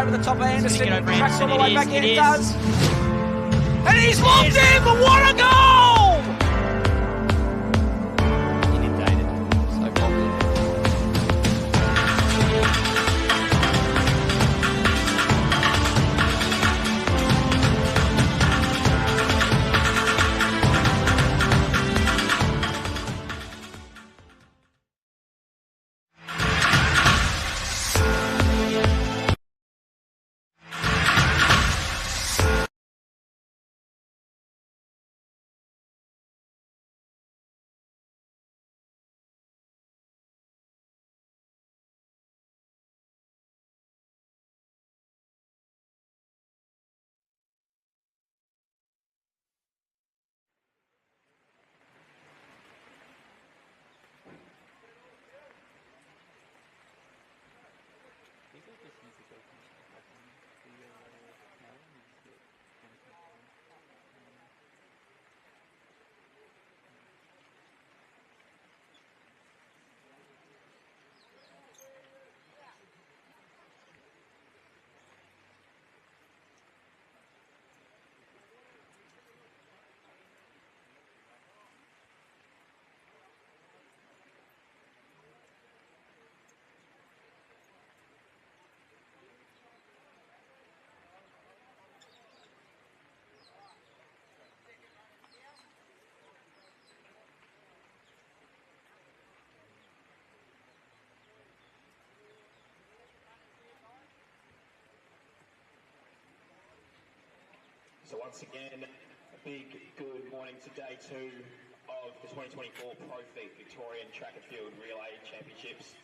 over the top of Anderson. Tracks all the way back in. It It does. And he's locked in, but what a goal! Inundated. So popular. So once again, a big good morning to day 2 of the 2024 ProFeet Victorian Track and Field Relay Championships.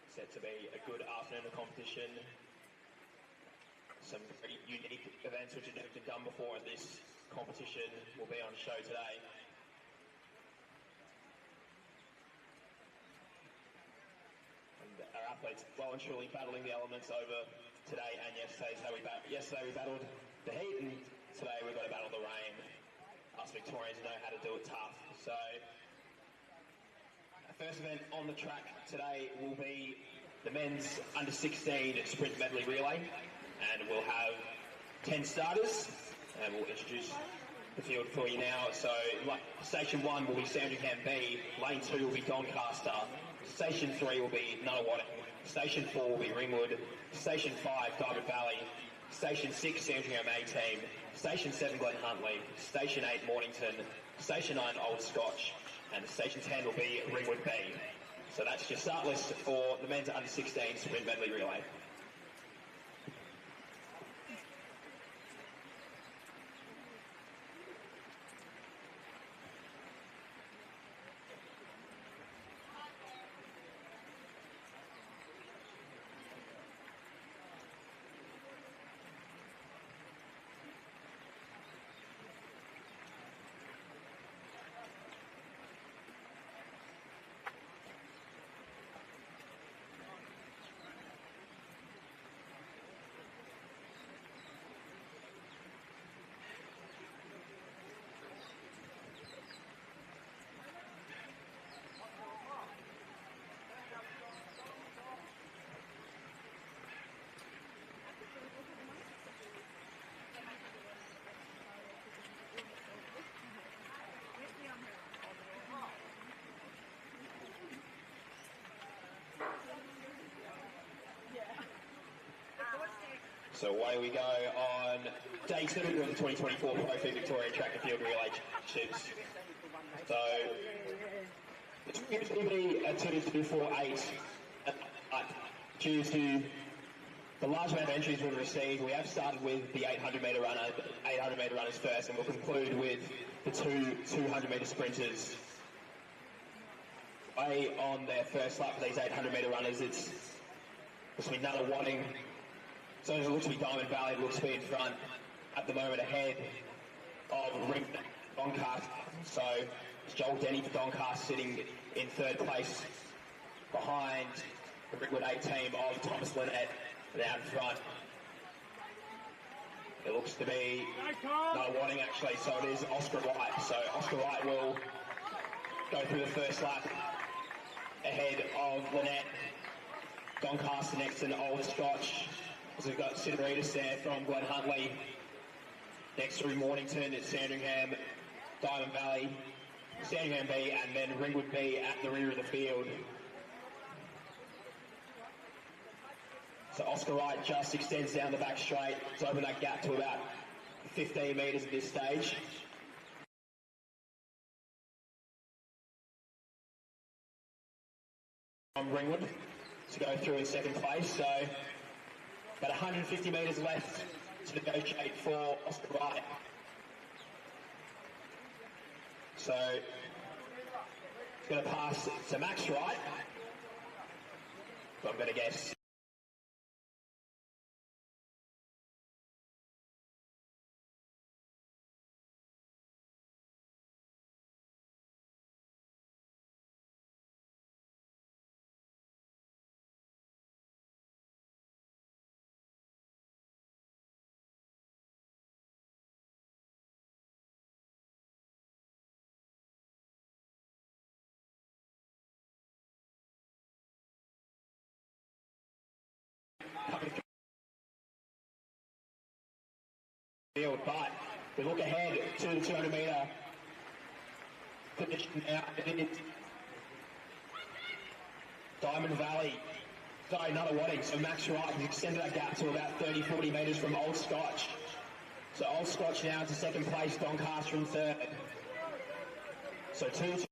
Set to be a good afternoon of competition. Some pretty unique events which have never been done before at this competition will be on show today. And our athletes well and truly battling the elements over today and yesterday. So yesterday we battled the heat, and today we've got to battle the rain. Us Victorians know how to do it tough. So our first event on the track today will be the men's under 16 sprint medley relay, and we'll have 10 starters, and we'll introduce the field for you now. So station 1 will be Sandringham B, lane 2 will be Doncaster, station 3 will be Nunawading, station 4 will be Ringwood, station 5 Diamond Valley, station 6 Sandringham A team, station 7 Glen Huntly, station 8 Mornington, station 9 Old Scotch, and station 10 will be Ringwood B. So that's your start list for the men's under 16 sprint medley relay. So away we go on day 2 of the 2024 ProFeet Victorian Track and Field Relay Championships. So it's going to be a 2:48. Due to the large amount of entries we've received, we have started with the 800 metre runners first, and we'll conclude with the two 200 metre sprinters. Away on their first lap for these 800 metre runners, it's between Nunawading. So it looks to be Diamond Valley, it looks to be in front at the moment ahead of Doncaster. So it's Joel Denny for Doncaster sitting in 3rd place behind the Ringwood 8 team of Thomas Lynette out in front. It looks to be Nunawading actually, so it is Oscar Wright. So Oscar Wright will go through the first lap ahead of Lynette. Doncaster next to the Old Scotch. So we've got Sideritas there from Glen Huntley. Next through Mornington at Sandringham, Diamond Valley, Sandringham B, and then Ringwood B at the rear of the field. So Oscar Wright just extends down the back straight to open that gap to about 15 metres at this stage. From Ringwood to go through in second place, so about 150 metres left to negotiate for Oscar Wright. So it's going to pass to Max Wright, so I'm going to guess. Field, but we look ahead to the 200 metre position now. It is Diamond Valley. Sorry, another Wadding. So Max Wright has extended that gap to about 30-40 metres from Old Scotch. So Old Scotch now to second place, Doncaster in third. So two.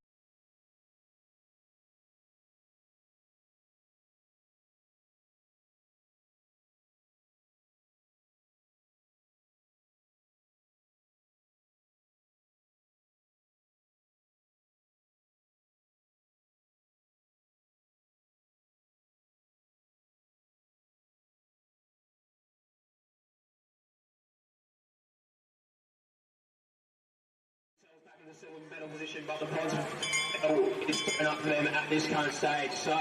Back in the silver medal position, but the bronze medal is going up for them at this current stage. So,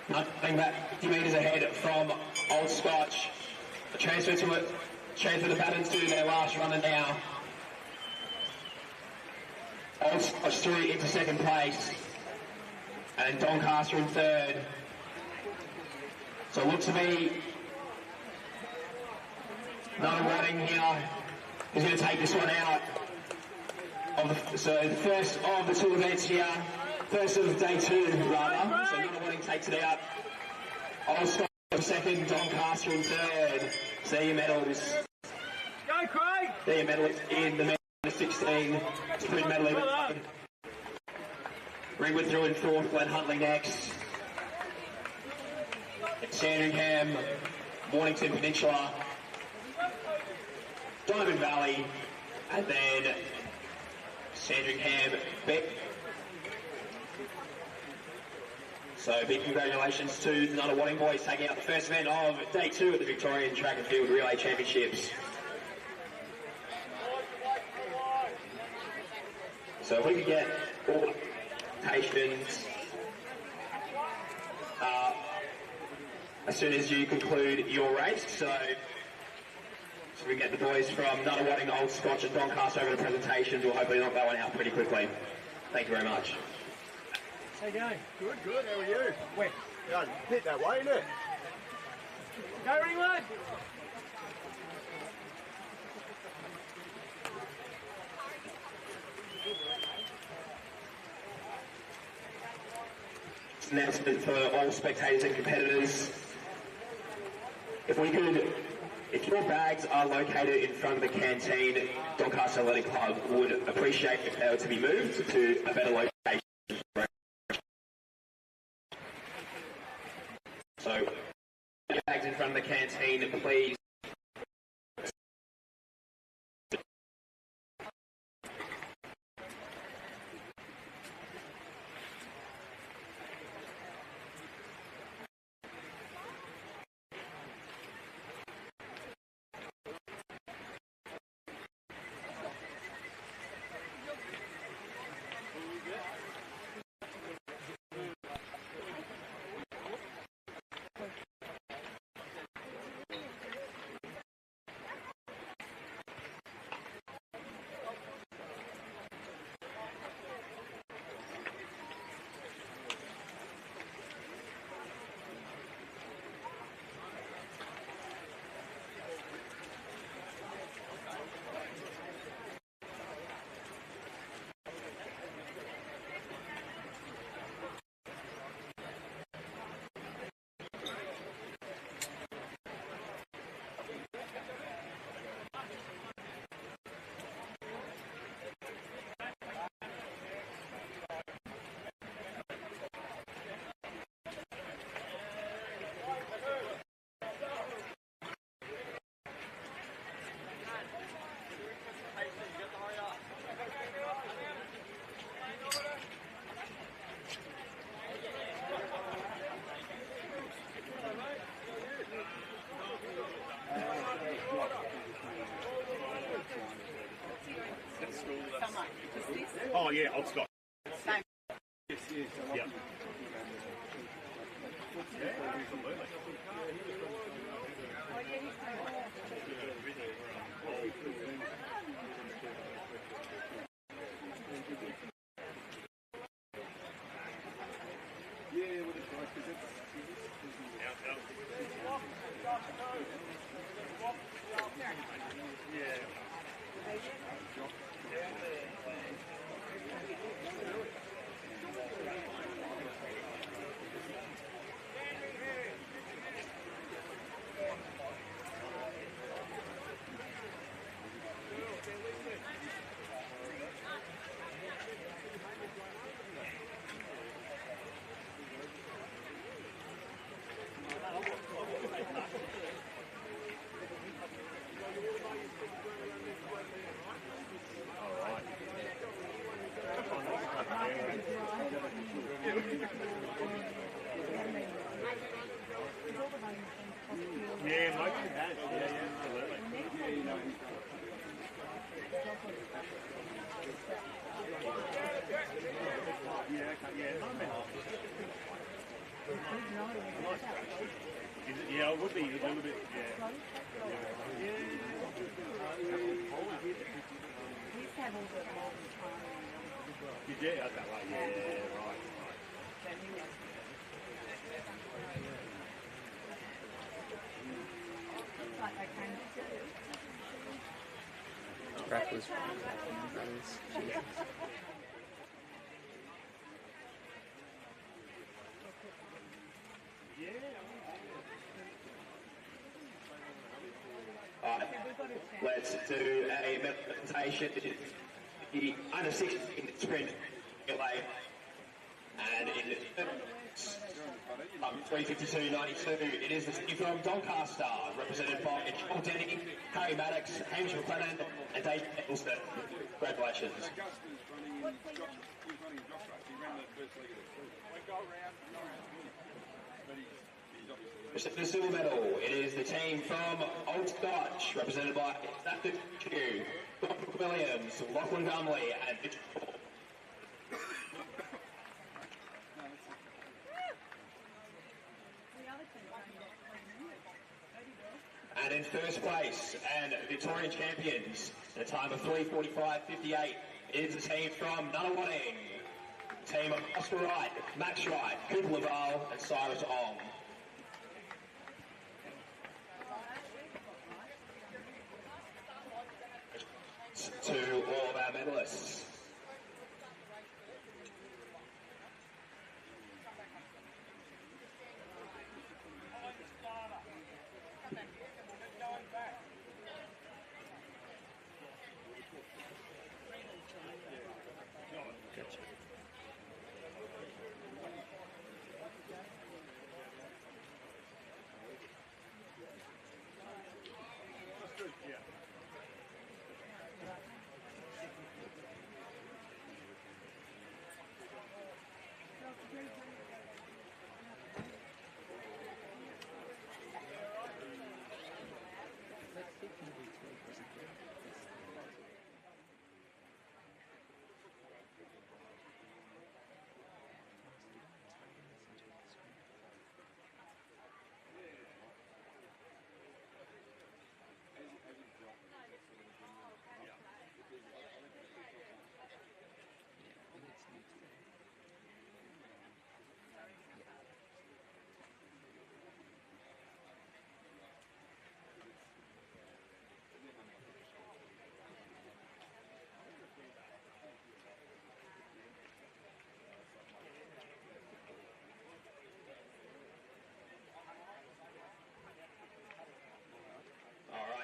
nothing back 50 metres ahead from Old Scotch. Transfer the baton to their last runner now. Old Scotch through into second place, and Doncaster in third. So it looks to me another running here. He's going to take this one out. So the first of the two events here, first of day two rather. So Nonna Wadding takes it out. Old Scotch second, Doncaster in third. So there your medals. Go Craig! There your medals in the men's 16 sprint medal event. Ringwood through in fourth, Glen Huntley next. Sandringham, Mornington Peninsula, Diamond Valley, and then Sandringham Beck. So big congratulations to the Nonna Wadding boys taking out the first event of day two of the Victorian Track and Field Relay Championships. So if we could get all patients as soon as you conclude your race. So we get the boys from Nonna Wadding, Old Scotch and Doncaster over the presentations. We'll hopefully knock that one out pretty quickly. Thank you very much. How you going? Good, good. How are you? Where? Yeah, hit that way, isn't it? Go Ringwood! Announcement for all spectators and competitors. If your bags are located in front of the canteen, Doncaster Athletic Club would appreciate if they were to be moved to a better location. So, your bags in front of the canteen, please. Oh yeah, old Scott. Same. Yes, yes. Yeah. Yeah, absolutely. Yeah, what it's like, because it's... Yeah, most of it has. Yeah, absolutely. Yeah, you know. Yeah, okay, yeah, not bad. Is it? Yeah, it would be a little bit, yeah. Did you? Out that way, yeah, right. Rappers. Jesus. Let's do a presentation. The under 16 sprint relay, and in 3:52.92, it is the team from Doncaster, represented by Joel Denny, Harry Maddox, Hamish McLennan, and Dave Nicholson. Congratulations. The silver medal, it is the team from Old Scotch, represented by Dr. Q, Dr. Williams, Lachlan Gumley, and Mitch Paul. And in first place, and Victorian champions, at a time of 3:45.58, is the team from Nunawading. Team of Oscar Wright, Max Wright, Cooper Laval, and Cyrus Ong. To all of our medalists.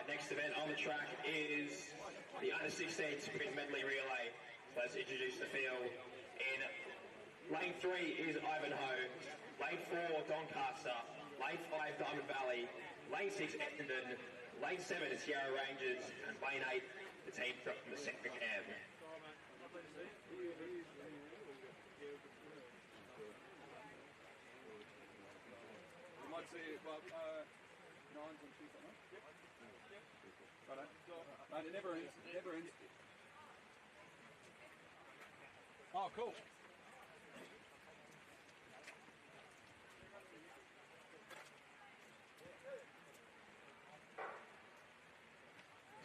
Next event on the track is the under 16 sprint medley relay. Let's introduce the field. In lane 3 is Ivanhoe, lane 4 Doncaster, lane 5 Diamond Valley, lane 6 Essendon, lane 7 is Sierra Rangers, and lane 8 the team from the sector camp. You might see it, well, 9's on Tuesday, no? Yep. Right, no, it never ends. It never ends. Oh, cool.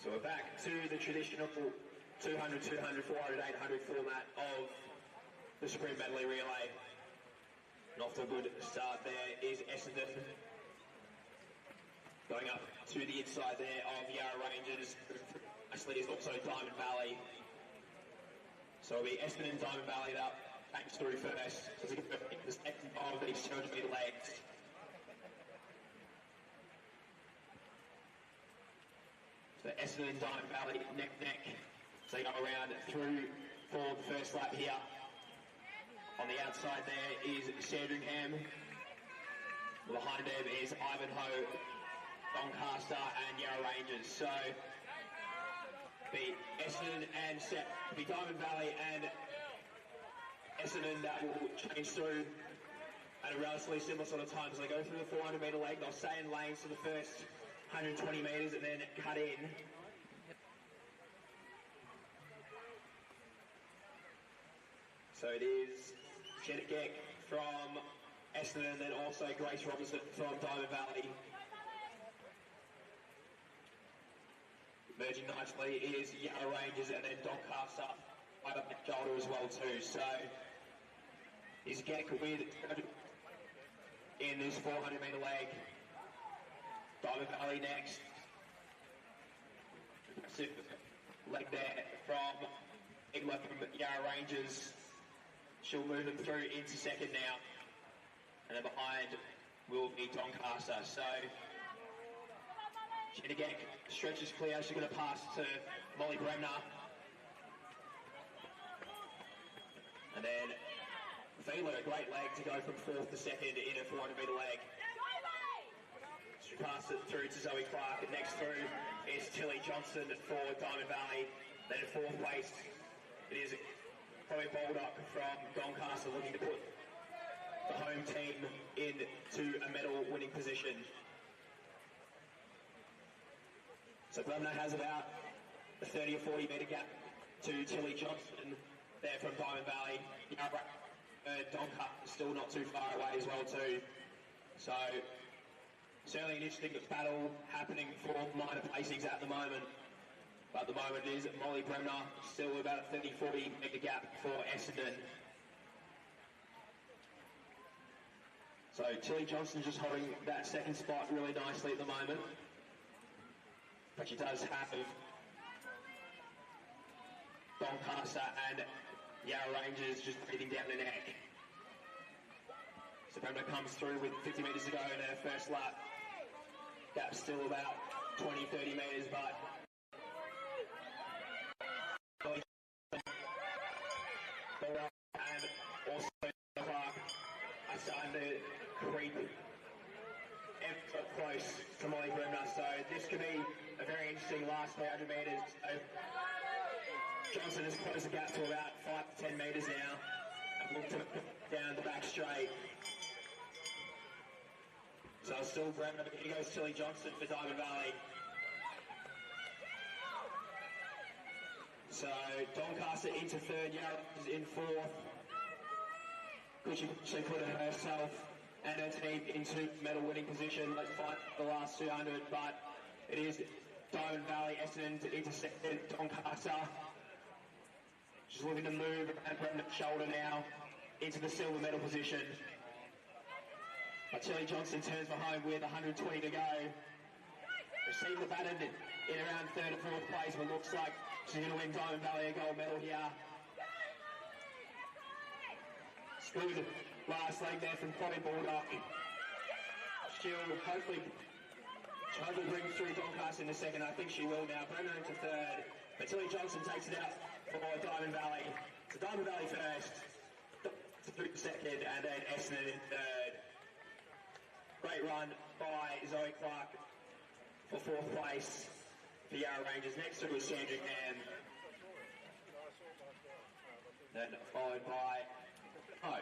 So we're back to the traditional 200, 200, 400, 800 format of the sprint medley relay. And off to a good start there is Essendon. Going up to the inside there of Yarra Rangers. Actually is also Diamond Valley. So it'll be Essendon and Diamond Valley that back through first. So it's the second of these 200 metre legs. So Essendon and Diamond Valley neck to neck. So they go around through for the first lap here. On the outside there is Sandringham. Behind them is Ivanhoe, Doncaster and Yarra Rangers. So be Essendon and be Diamond Valley and Essendon that will change through at a relatively similar sort of time. So they go through the 400 metre leg. They'll stay in lanes for the first 120 metres and then cut in. So it is Jenna Geck from Essendon and then also Grace Robinson from Diamond Valley. Merging nicely is Yarra Rangers and then Doncaster over that shoulder as well too. So is Geck with in this 400 metre leg. Diamond Valley next. Leg there from Igla from Yarra Rangers. She'll move them through into second now. And then behind will be Doncaster. So Jenna Geck stretches clear. She's going to pass to Molly Bremner. And then Vila, a great leg to go from fourth to second in a 400 metre leg. She passed it through to Zoe Clark, and next through is Tilly Johnson for Diamond Valley. Then in fourth place, it is Chloe Baldock from Doncaster looking to put the home team into a medal winning position. So Bremner has about a 30 or 40 metre gap to Tilly Johnson there from Diamond Valley. Doncaster still not too far away as well too. So certainly an interesting battle happening for minor placings at the moment. But at the moment it is Molly Bremner, still about a 30-40 metre gap for Essendon. So Tilly Johnson just holding that second spot really nicely at the moment. But she does have Doncaster and Yarra Rangers just breathing down the neck. So Bremner comes through with 50 metres to go in her first lap. Gap's still about 20-30 metres, but and also Clark are starting to creep ever close to Molly Bremner. So this could be a very interesting last 300 metres. So Johnson has closed the gap to about 5 to 10 metres now and look to down the back straight. So still Bremner, but here goes Tilly Johnson for Diamond Valley. So Doncaster into third, Yarra is in fourth. Could she put herself and her team into medal winning position? Let's fight the last 200, but it is Diamond Valley, Essendon into second, Doncaster. She's looking to move and Bremner's shoulder now into the silver medal position. But Tilly Johnson turns for home with 120 to go. Received the baton in around third or fourth place, but looks like she's going to win Diamond Valley a gold medal here. Good last leg there from Chloe Baldock. She'll hopefully bring through Doncaster in the second. I think she will now. Bremner into third. But Tilly Johnson takes it out for Diamond Valley. So Diamond Valley first, second, and then Essendon in third. Great run by Zoe Clark for fourth place for Yarra Rangers. Next to was Sandringham. Then followed by O.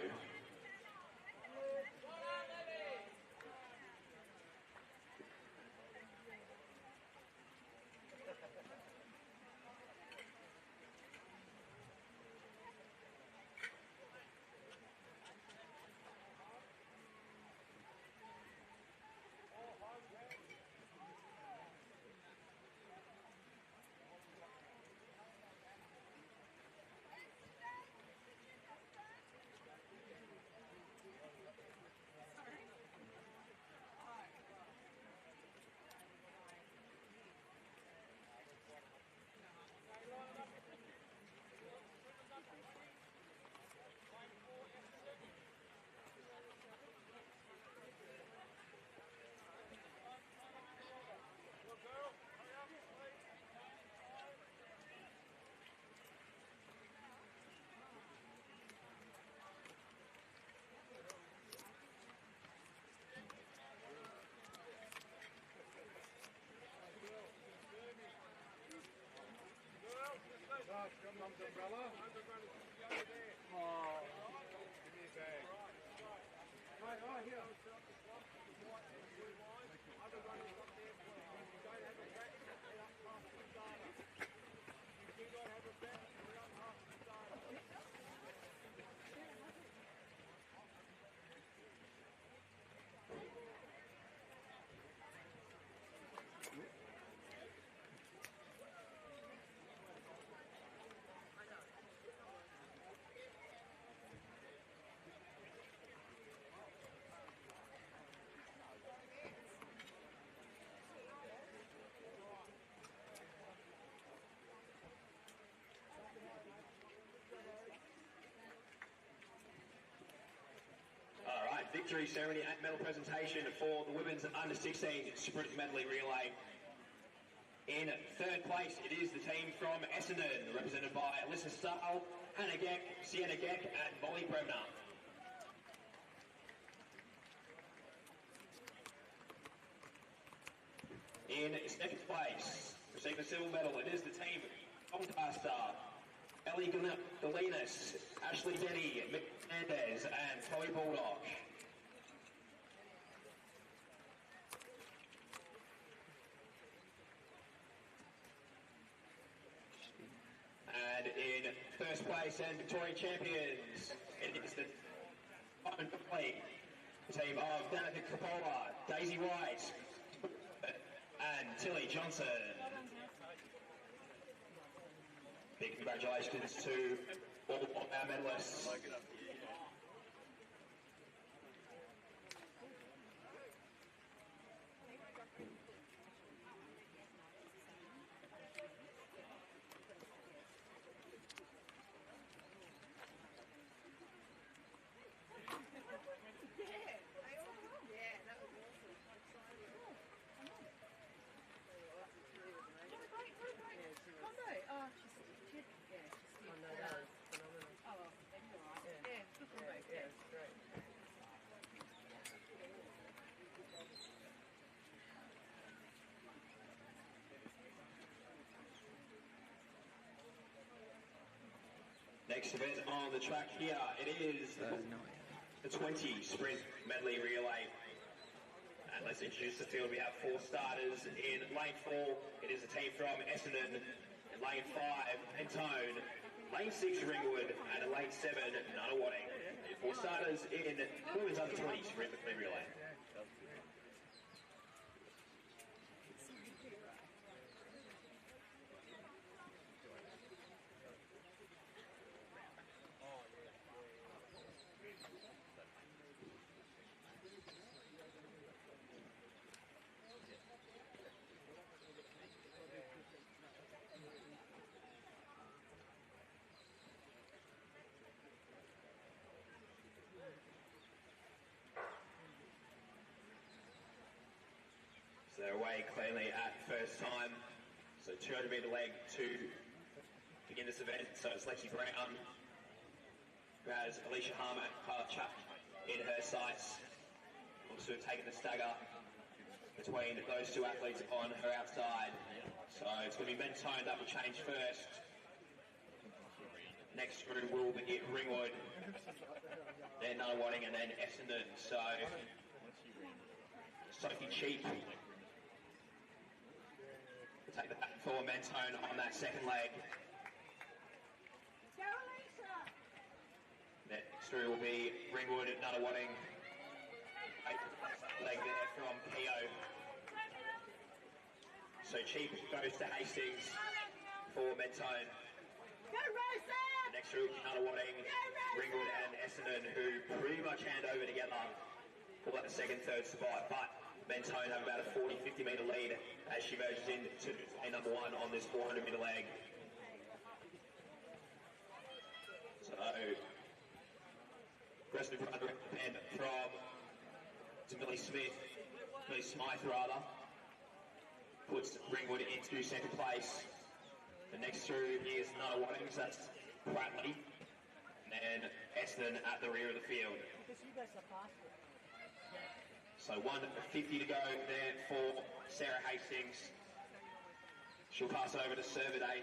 All right, victory ceremony and medal presentation for the women's under-16 sprint medley relay. In third place, it is the team from Essendon, represented by Alyssa Stahl, Hannah Geck, Sienna Geck, and Molly Bremner. In second place, receiving a silver medal, it is the team from Doncaster, Ellie Galinas, Ashley Denny, Mick Hernandez, and Chloe Baldock. And in first place and Victorian champions, it is the team of Danica Coppola, Daisy White, and Tilly Johnson. Big congratulations to all of our medalists. Next event on the track here, it is the 20 sprint medley relay. And let's introduce the field. We have 4 starters. In lane 4, it is a team from Essendon. In lane 5, Mentone. Lane 6, Ringwood. And in lane 7, Nunawading. 4 starters in women's under 20 sprint medley relay. So they're away cleanly at first time. So 200 metre leg to begin this event. So it's Lexi Brown, who has Alicia Harmer and Carla Chuck in her sights. Looks to have taken the stagger between those 2 athletes on her outside. So it's going to be Mentone that will change first. Next through will be Ringwood, then Nunawading, and then Essendon. So Sophie Cheap will take the back for Mentone on that second leg. Next through will be Ringwood at Nunawading. Leg there from Keogh. So Cheap goes to Hastings for Mentone. Next through Nunawading, Ringwood and Essendon, who pretty much hand over together for like the second, third spot. But Mentone have about a 40-50 metre lead as she merges into a number 1 on this 400 metre leg. So, rest of the and from to Millie Smith, Millie Smythe rather, puts Ringwood into second place. The next through is Nunawading, so that's Pratley, and Essendon at the rear of the field. So 150 to go there for Sarah Hastings. She'll pass it over to Servaday.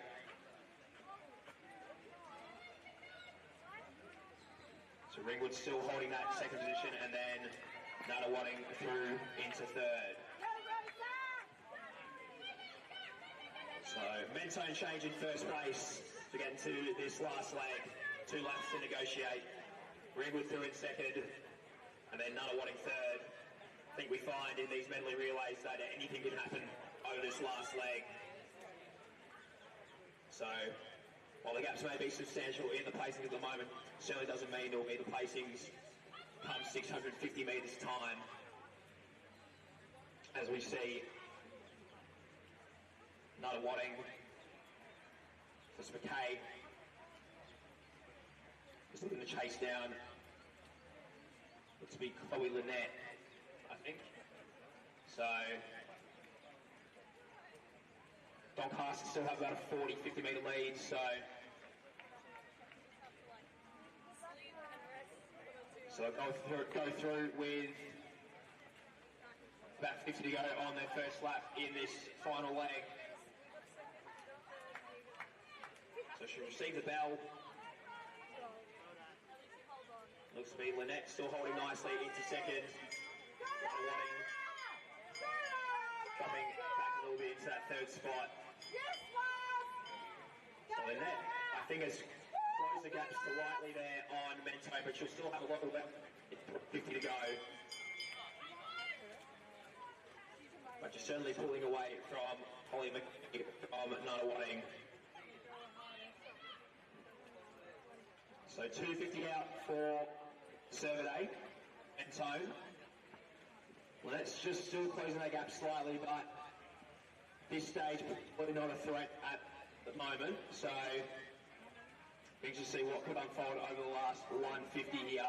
So Ringwood still holding that second position, and then Nana Wadding through into third. So Mentone change in first place to get into this last leg. 2 laps to negotiate. Ringwood through in second, and then Nana Wadding third. I think we find in these medley relays that anything can happen over this last leg. So while the gaps may be substantial in the placing at the moment, certainly doesn't mean there will be the placings come 650 metres time. As we see Nana Wadding, this McKay just looking to chase down. Looks to be Chloe Lynette, I think. So Doncaster still have about a 40-50 metre lead, so go through with about 50 to go on their first lap in this final leg. So she'll receive the bell. Looks to be Lynette still holding nicely into second. Wadding coming back a little bit into that third spot. So Lynette, I think, has closed the gaps slightly there on Mentone, but she'll still have a lot of left, 50 to go. But she's certainly pulling away from Holly McKay, from Nana Wadding. So 250 out for Cervidae and Tone. Let's just still closing that gap slightly, but this stage probably not a threat at the moment. So we can just see what could unfold over the last 150 here.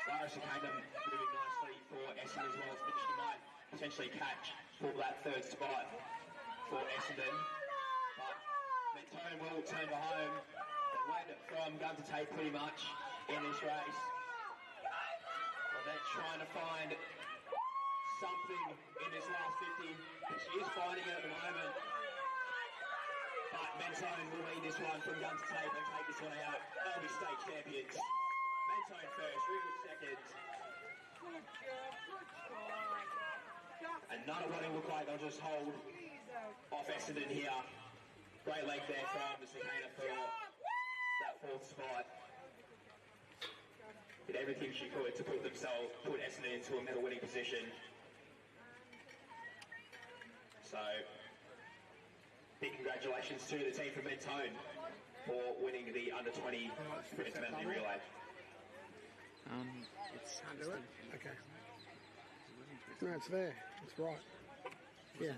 Cyrus Kingdom moving nicely for Essendon as well. So she might potentially catch for that third spot for Essendon. But Mentone will turn to home. They've led from gun to tape pretty much in this race. Well, they're trying to find something in this last 50. She is finding it at the moment. But Mentone will lead this one from gun to tape and take this one out. They'll be state champions. Mentone first, Ringwood second. And Nana Wadding look like they'll just hold off Essendon here. Great leg there from the Cicada for that fourth spot. Did everything she could to put Essendon into a medal winning position. So big congratulations to the team from Mentone for winning the under-20 sprint medley relay. It's Can't do it? Okay. No, it's there. It's right. Yeah,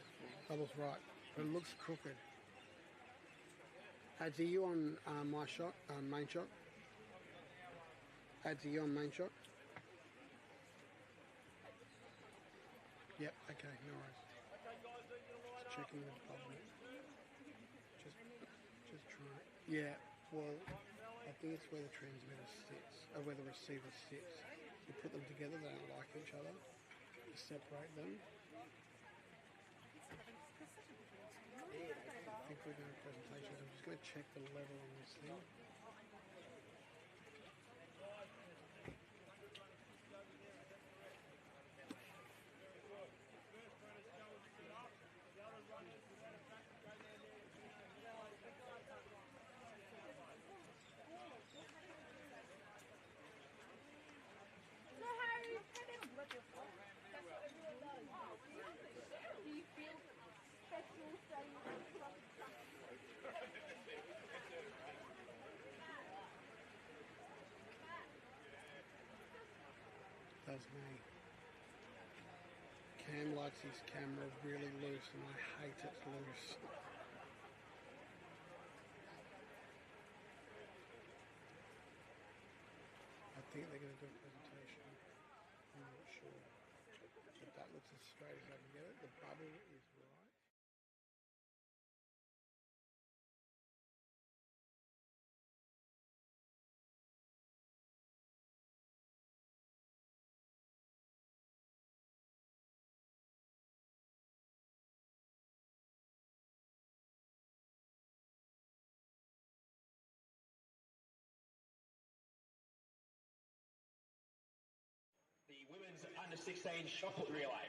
bubble's right. But it looks crooked. Ads, are you on my shot, main shot? Ads, are you on main shot? Yep, okay, no worries. Just checking the bubble. Just trying. Yeah, well, I think it's where the transmitter sits, or where the receiver sits. You put them together, they don't like each other. You separate them. I think we're doing presentations. I'm just going to check the level on this thing. Do you feel special saying That's me. Cam likes his camera really loose and I hate it loose. I think they're going to do a presentation. I'm not sure. But that looks as straight as I can get it. The bubble is right. under-16 shot put relay.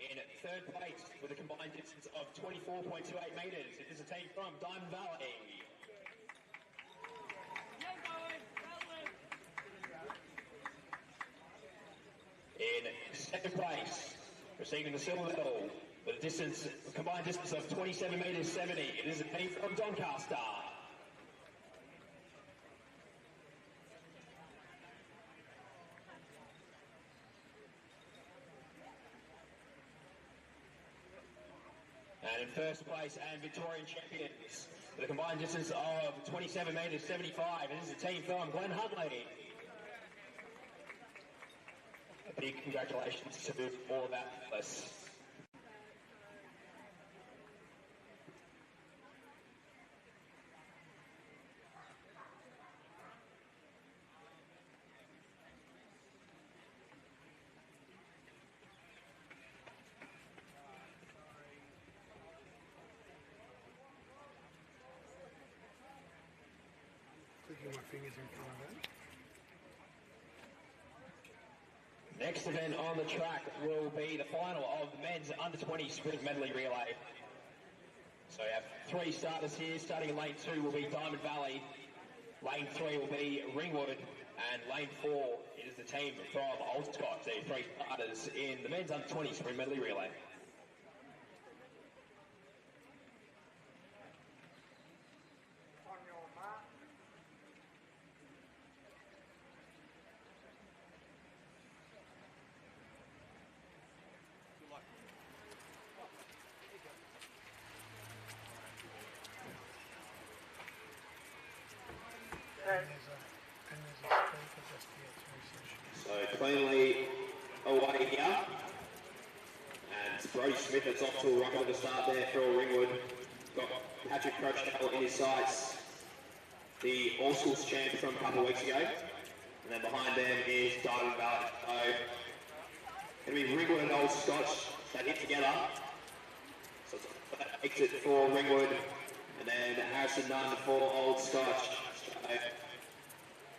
In third place with a combined distance of 24.28 metres, it is a team from Diamond Valley. In second place, receiving the silver medal with a combined distance of 27 metres 70, it is a team from Doncaster. And in first place and Victorian champions with a combined distance of 27 metres 75, it is a team from Glen Hudley. A big congratulations to all of that fellas. Clicking my fingers in front of it. Next event on the track will be the final of the men's under-20 sprint medley relay. So we have 3 starters here. Starting in lane 2 will be Diamond Valley. Lane 3 will be Ringwood. And lane 4 is the team from Old Scott. There are 3 starters in the men's under-20 sprint medley relay. And there's a speaker just here to reception. So cleanly away here. And Brody Smith is off to a rocket at the start there for Ringwood. Got Patrick Crochdale in his sights, the All-Schools champ from a couple of weeks ago. And then behind them is Diamond Valley. So going to be Ringwood and Old Scotch that hit together. So that makes it for Ringwood. And then Harrison Nunn for Old Scotch. So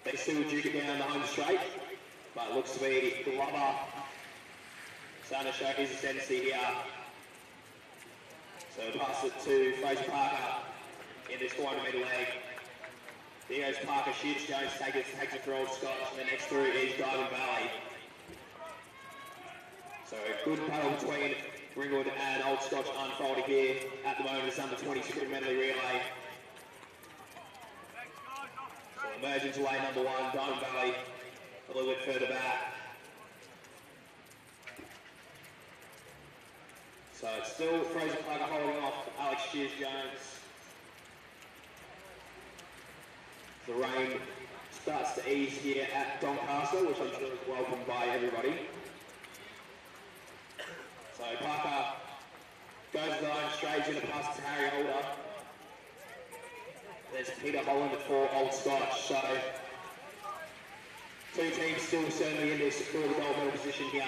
they still duke it down the home straight, but it looks to be Glover starting to show his ascendancy here. So we'll pass it to Fraser Parker in this 400 metre leg. Here goes Parker, Shears Jones takes it for Old Scotch, and the next through is Diamond Valley. So a good battle between Ringwood and Old Scotch unfolding here at the moment. It's under 20 sprint medley relay. So emerging to lane number 1, Diamond Valley a little bit further back. So it's still Fraser Parker holding off Alex Shears Jones. The rain starts to ease here at Doncaster, which I'm sure is welcomed by everybody. So Parker goes to the line straight in a pass to Harry Holder. There's Peter Holland for Old Scotch. So 2 teams still certainly in this for the gold medal position here.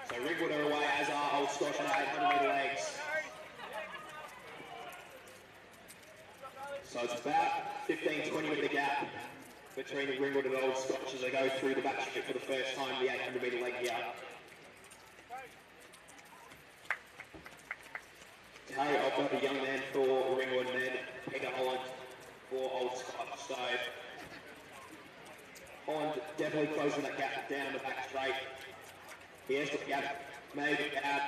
So Ringwood are away, as are Old Scotch on 800 metre legs. So it's about 15-20 metre gap between Ringwood and Old Scotch as they go through the back strip for the first time, the 800 metre leg here. Harry Ogba, the young man for Ringwood, and then Peter Holland for Old Scotch. So Holland definitely closing that gap down the back straight. He has the gap maybe about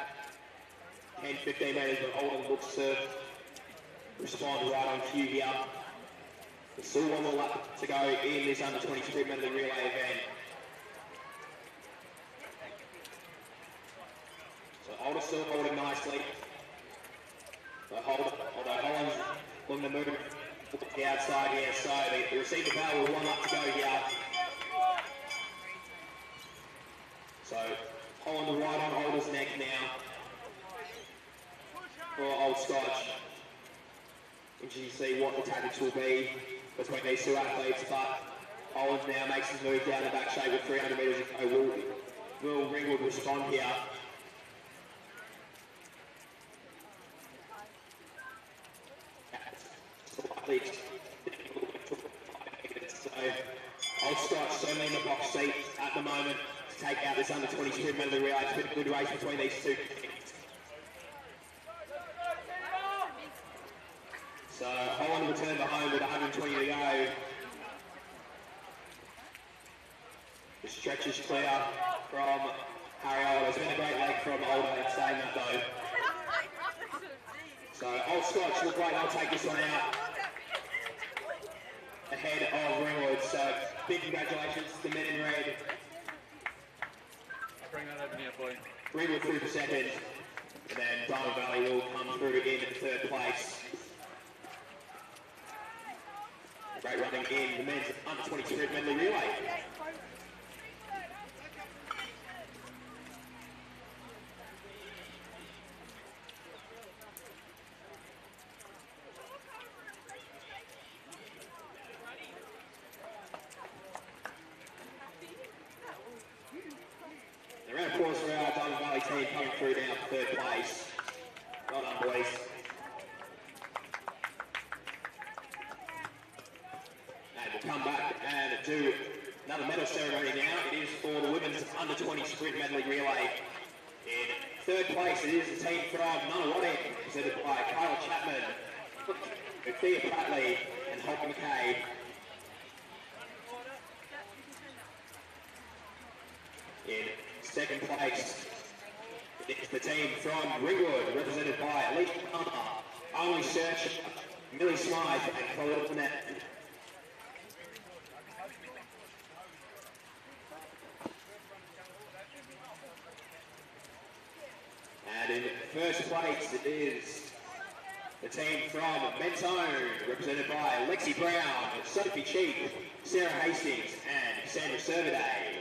10-15 metres, but Holland looks to respond right on cue here. There's still 1 more lap to go in this under 20 sprint medley relay event. So Holder still holding nicely. So although Holland's looking to move to the outside here, so they receive the power with 1 lap to go here. So Holland right on Holder's neck now for Old Scotch. Interesting to see what the tactics will be between these 2 athletes, but Holland now makes his move down the back straight with 300 metres to go. Will Ringwood respond here? So Old out this under-20 sprint medley relay. It's been a good race between these two teams. So Holland returned to home with 120 to go. The stretch is clear from Harry Old. It's been a great leg from Old saying that though. So Old Scotch look like they'll take this one out ahead of Ringwood. So big congratulations to the men in red. I'll bring that over here, boy. Ringwood through for second, and then Diamond Valley will come through in third place. Great running in the men's under-20 sprint medley relay. A round of applause for our Diamond Valley team coming through now for third place. Well done, boys. And we'll come back and do another medal ceremony now. It is for the women's under-20 sprint medley relay. In third place, it is the team from Nunawading, presented by Kyle Chapman, Thea Pratley, and Hope McKay. In second place, it's the team from Ringwood, represented by Alicia Palmer, Only Search, Millie Smythe, and Colin Burnett. And in first place, it is the team from Mentone, represented by Lexi Brown, Sophie Cheek, Sarah Hastings, and Sandra Serviday.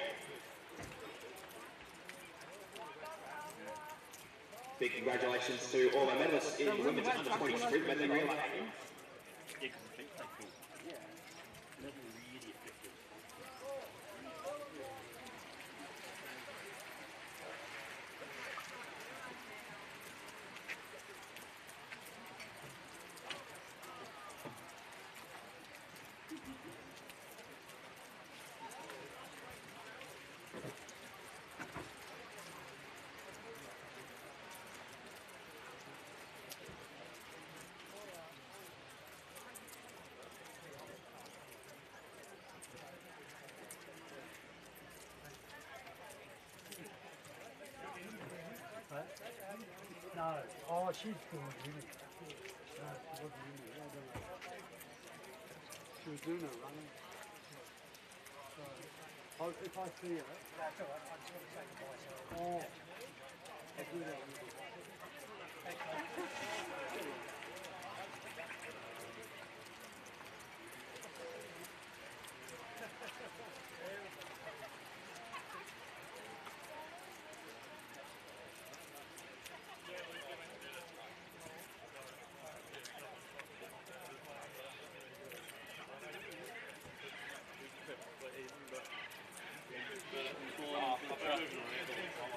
Big congratulations to all our medalists in women's under-20 sprint medley relay. No. Oh, she's good, really. No, she wasn't in there. I don't know. She was doing her running. So, if I see her... That's all right. I just want to say goodbye to her. Oh. I'll do that.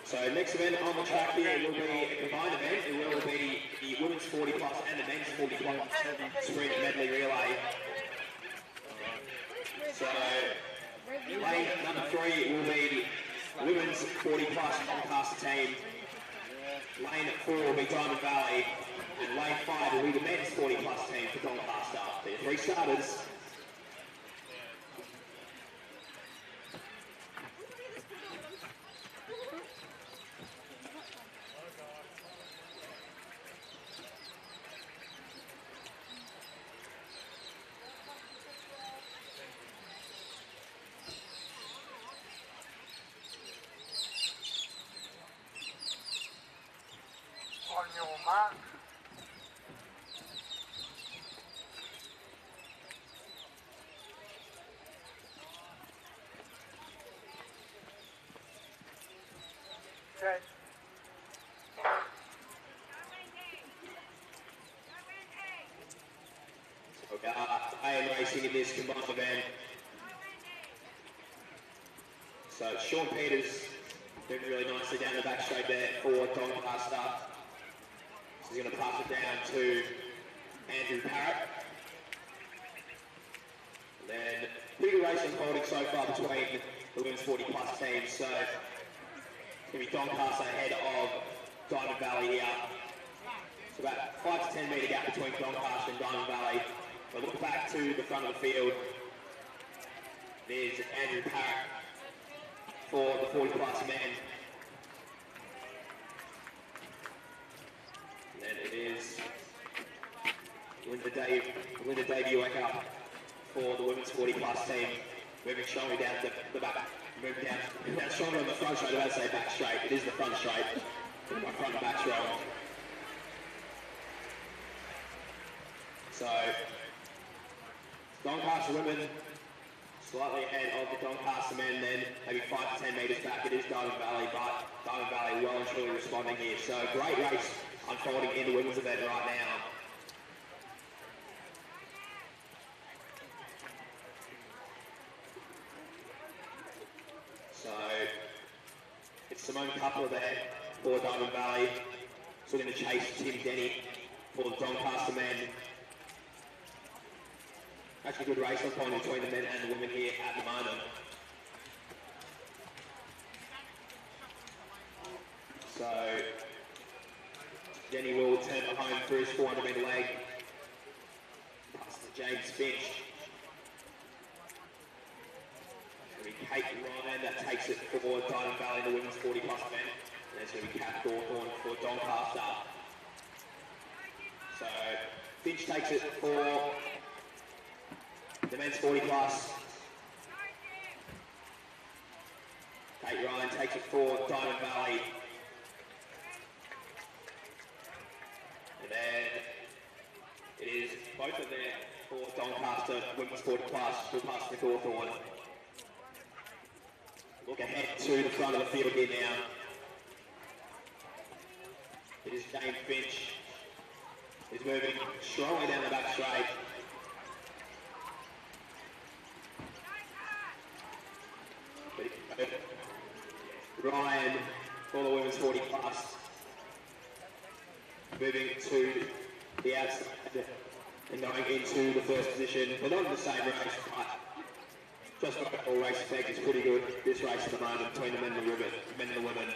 So next event on the track here will be a combined event. It will be the women's 40 plus and the men's 40 plus sprint medley relay. So lane number 3 will be women's 40 plus Doncaster team. Lane 4 will be Diamond Valley, and lane 5 will be the men's 40 plus team for Doncaster. There are 3 starters. On your mark. Okay. I am racing in this combined event. So Sean Peters doing really nicely down the back straight there for Doncaster. So he's going to pass it down to Andrew Parrott. And then big race unfolding so far between the women's 40 plus teams. So going to be Doncaster ahead of Diamond Valley here. It's about 5 to 10 metre gap between Doncaster and Diamond Valley. We'll look back to the front of the field. There's Andrew Parrott for the 40 plus men. And then it is Linda Davey wake up for the women's 40 plus team. Moving strongly down the back. Moving down strongly on the front straight. I was about to say back straight. It is the front straight. My front and back's wrong. So, Doncaster women slightly ahead of the Doncaster men then, maybe 5 to 10 metres back. It is Diamond Valley, but Diamond Valley well and truly responding here. So, great race unfolding in the women's event right now. So, it's Simone Coupler there for Diamond Valley. So we're going to chase Tim Denny for the Doncaster men. Actually a good race unfolding between the men and the women here at the moment. So, Denny will turn it home through his 400 metre leg. Pass to James Finch. Kate Ryan that takes it for Diamond Valley in the women's 40 plus men. And there's going to be Kath Gawthorne for Doncaster. So Finch takes it for the men's 40 plus. Kate Ryan takes it for Diamond Valley. And then it is both of them for Doncaster women's 40 plus. We'll pass to Gawthorne. Look ahead to the front of the field here now. It is James Finch. He's moving strongly down the back straight. Ryan for the women's 40 plus. Moving to the outside and going into the first position. They're not in the same race, but just like all race effect is pretty good this race at the moment between the men and the women.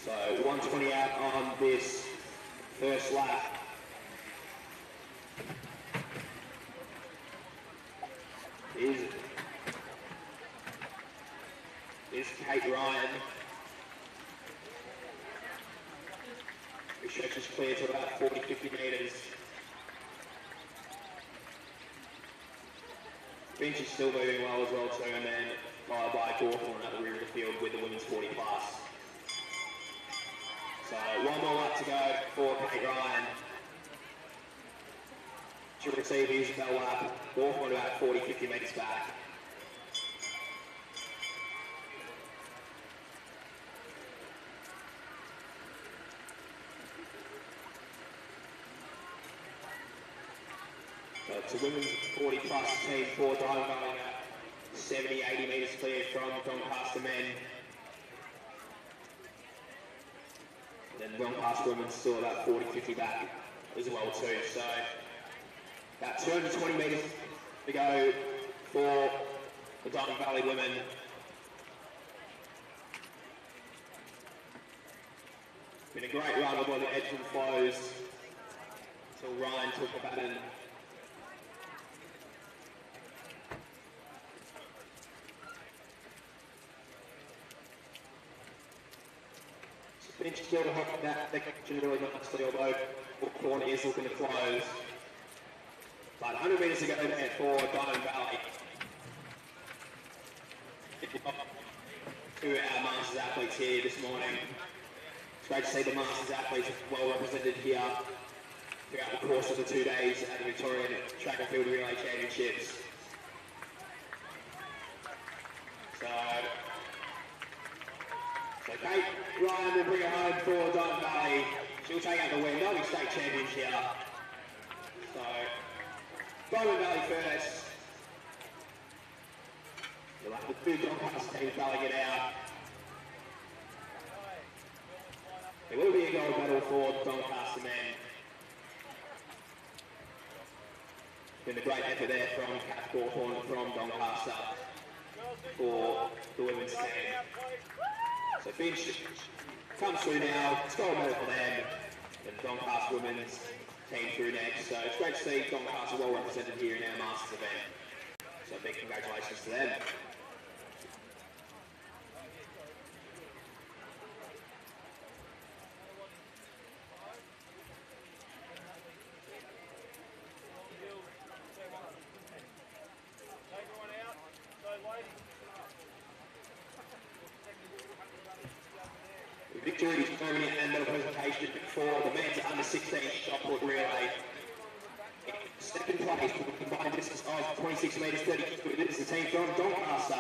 So 120 out on this first lap. Is Kate Ryan. The stretch is clear to about 40-50 metres. Finch is still moving well as well too, and then followed by Gawthorne at the rear of the field with the women's 40 plus. So one more lap to go for Kate Ryan. She'll receive his bell lap. Gawthorne about 40-50 metres back. So it's a women's 40 plus team for Diamond Valley, 70-80 metres clear from Doncaster men. Then Doncaster women still about 40-50 back as well too. So about 220 metres to go for the Diamond Valley women. Been a great run of all the edge and flows until Ryan took the baton. Finch still to hook that connection really nicely, although Gawthorne is looking to close. But 100 metres to go there for Diamond Valley. To our Masters athletes here this morning. It's great to see the Masters athletes well represented here throughout the course of the 2 days at the Victorian Track and Field Relay Championships. So Kate Ryan will bring it home for Diamond Valley. She'll take out the win. They'll be state champions here. So Diamond Valley first. You'll have the two Doncaster team battling it out. There will be a gold medal for Doncaster men. Been a great effort there from Kath Hawthorne from Doncaster for the women's team. So Finch comes through now, it's gold medal for them, and the Doncaster women's team through next. So it's great to see Doncaster well represented here in our Masters event. So big congratulations to them. Victory permanent and medal presentation for the men's under 16 shot put relay. Second place with a combined distance of 26 metres 32. This is the team from Doncaster.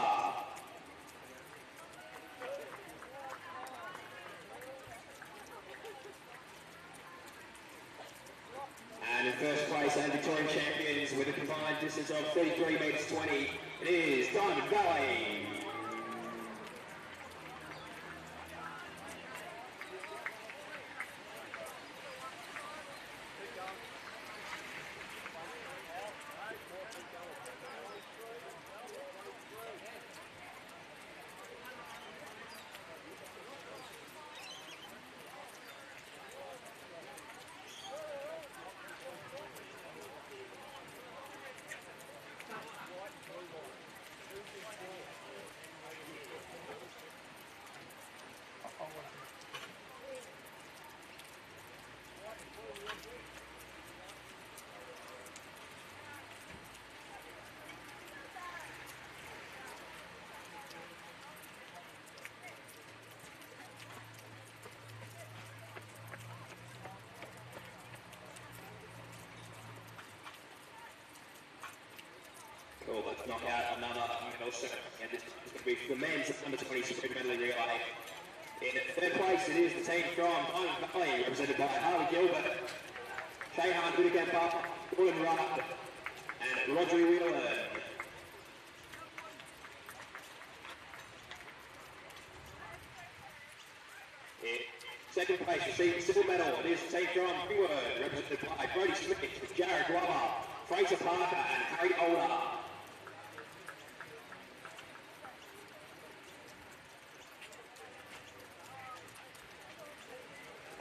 And in first place and Victorian champions with a combined distance of 33 metres 20. It is Diamond Valley. Cool, let's knock out another medal set. And this is going to be for the men's under 20 sprint medley relay. In third place, it is the team from Diamond Valley, represented by Harley Gilbert, Shayhan Udagampa, Gordon Rudd, and Rodri Wheeler. In second place, receiving silver medal, it is the team from Freeword, represented by Brody Smith, Jared Glover, Fraser Parker, and Harry Older.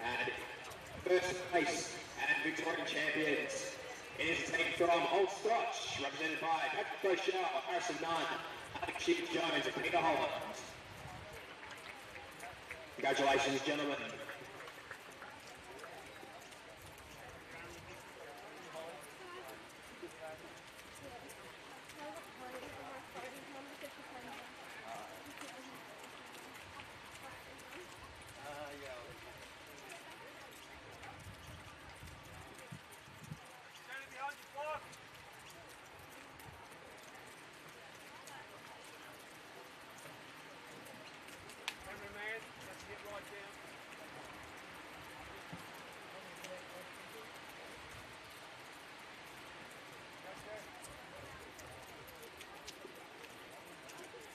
And first place and Victorian champions, it is the team from Old Scotch, represented by Patrick Rochelle, Harrison Nunn, Alex Sheep Jones, and Peter Holland. Congratulations, gentlemen.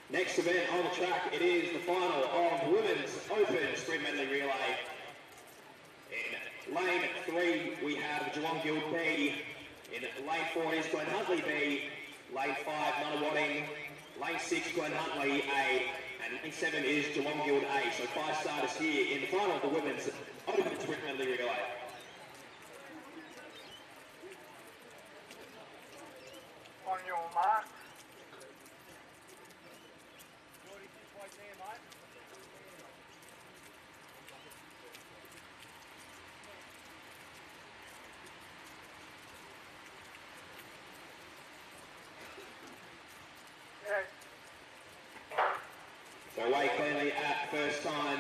Next event on the track, it is the final of Women's Open Sprint Medley Relay. In lane 3, we have Geelong Guild B. In lane 4 is Glen Huntley B. Lane 5, Nunawading. Lane 6, Glen Huntley A. And lane 7 is Geelong Guild A. So 5 starters here in the final of the Women's Open Sprint Medley Relay. On your mark. So away cleanly at first time,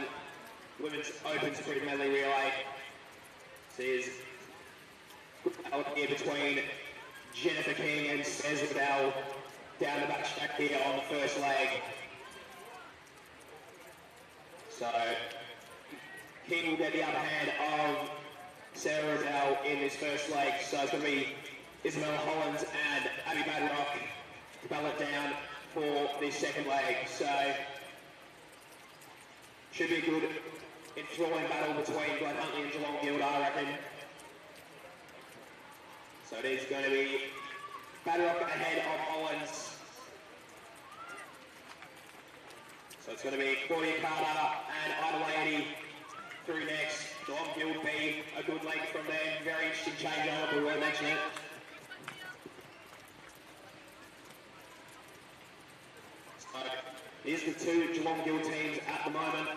Women's Open Sprint Medley Relay. There's good battle here between Jennifer King and Cez Liddell down the back track here on the first leg. So King will get the upper hand of Sarah Liddell in this first leg. So it's going to be Isabella Hollands and Abby Badrock to battle it down for this second leg. So should be a good enthralling battle between Glen Huntley and Geelong Guild, I reckon. So it is going to be Badrock ahead of Owens. So it's going to be Claudia Carter and Adelaide through next. Dom Gilby, a good leg from them. Very interesting changeover, but we'll mention it. So here's the two Geelong Guild teams at the moment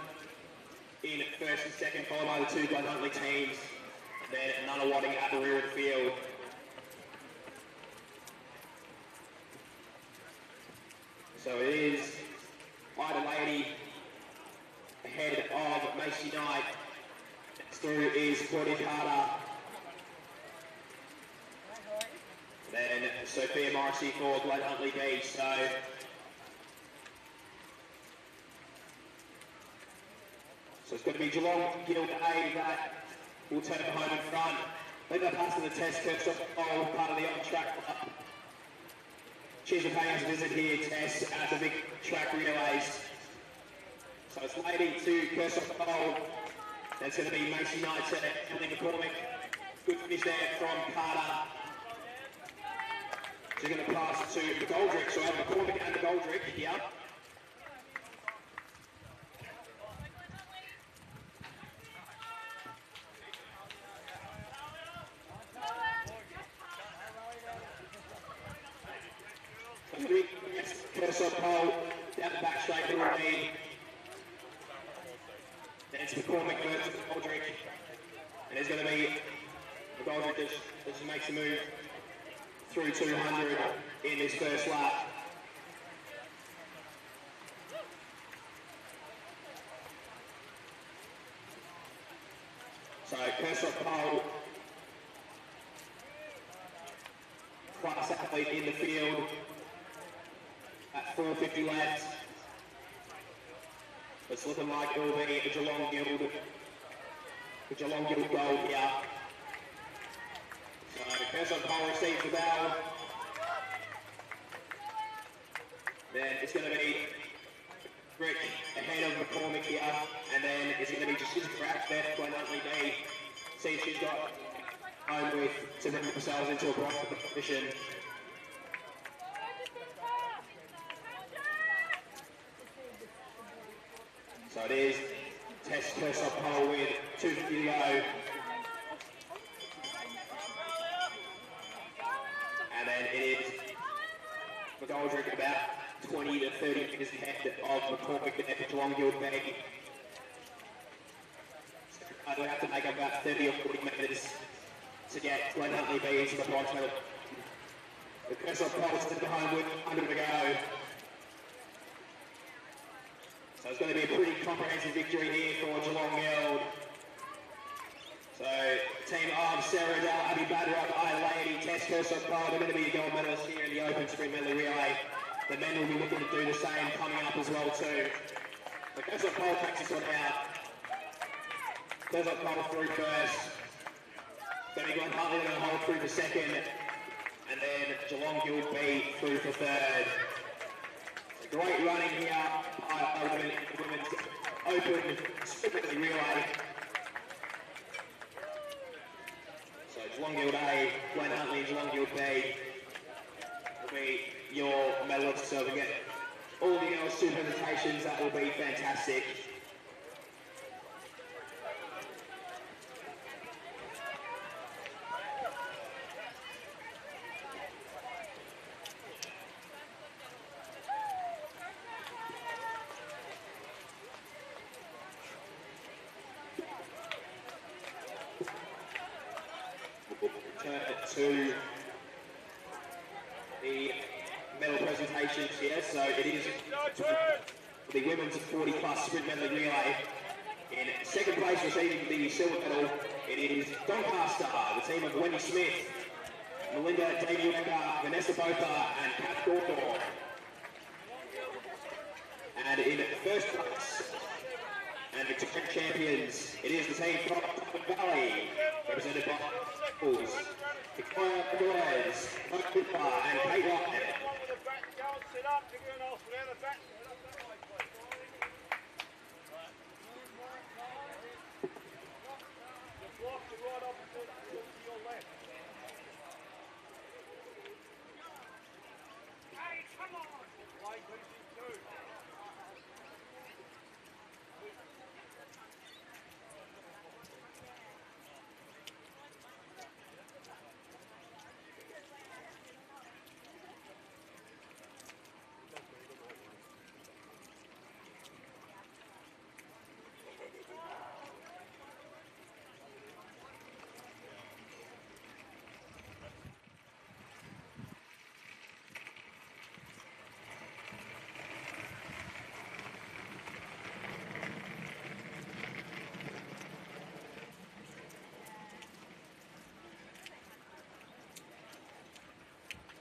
in first and second, followed by the two Glen Huntley teams. Then Nunawading at the rear of the field. So it is Ida Lady ahead of Macy Knight. Next through is Claudia Carter. Then Sophia Morrissey for Glen Huntley B. So it's going to be Geelong Guild A that will turn it home in front. Let that pass to the test, Kirkstop, part of the on-track club. Cheers for paying us a visit here, Tess, at the big track relays. So it's Lady to Kirkstop Cole. That's going to be Macy Knight to Ellie McCormick. Good finish there from Carter. She's going to pass to McGoldrick. So we have McCormick and McGoldrick here. Cursor pole, down the back straight, little lead. Then it's McCormick versus McGoldrick. And there's going to be McGoldrick that just makes a move through 200 in this first lap. So Cursor pole, class athlete in the field. At 4:50 left. It's looking like it will be a Geelong Guild goal here. So Cursor Pole receives the bell. Then it's going to be Rick ahead of McCormick here, and then it's going to be just perhaps there for Glen Huntley B. See if she's got home with to bring themselves into a bronze position. So it is Tess Cursor Pole with 2:50 to go. And then it is McGoldrick about 20 to 30 metres ahead of McCormick there for Geelong Guild B. So they'll have to make about 30 or 40 metres to get Glen Huntley B into the bronze medal. The Cursor Pole still behind with under to go. So it's going to be a pretty comprehensive victory here for Geelong Guild. So team of Sarah Dell, Abby Badrock, Ida Lady, Tess Cursor Pole, they're going to be the gold medalists here in the Open Sprint Medley Relay. The men will be looking to do the same coming up as well too. The Cursor Pole takes this one out. Cursor Pole through first. Going to be Glen Huntley going to hold through for second. And then Geelong Guild B through for third. Great running here by women's Open Sprint Relay. So Geelong Guild A, Glen Huntley, Geelong Guild B will be your medalists. So we get all the girls' two presentations. That will be fantastic. To the medal presentations here, so it is the women's 40 plus sprint medley relay. In second place receiving the silver medal, it is Doncaster, the team of Wendy Smith, Melinda Daviuka, Vanessa Bopa and Kath Gawthorne. And in first place and Victorian champions, it is the team from Valley, represented by Bulls. Victoria Perez, Mike Cooper and Kate Ryan.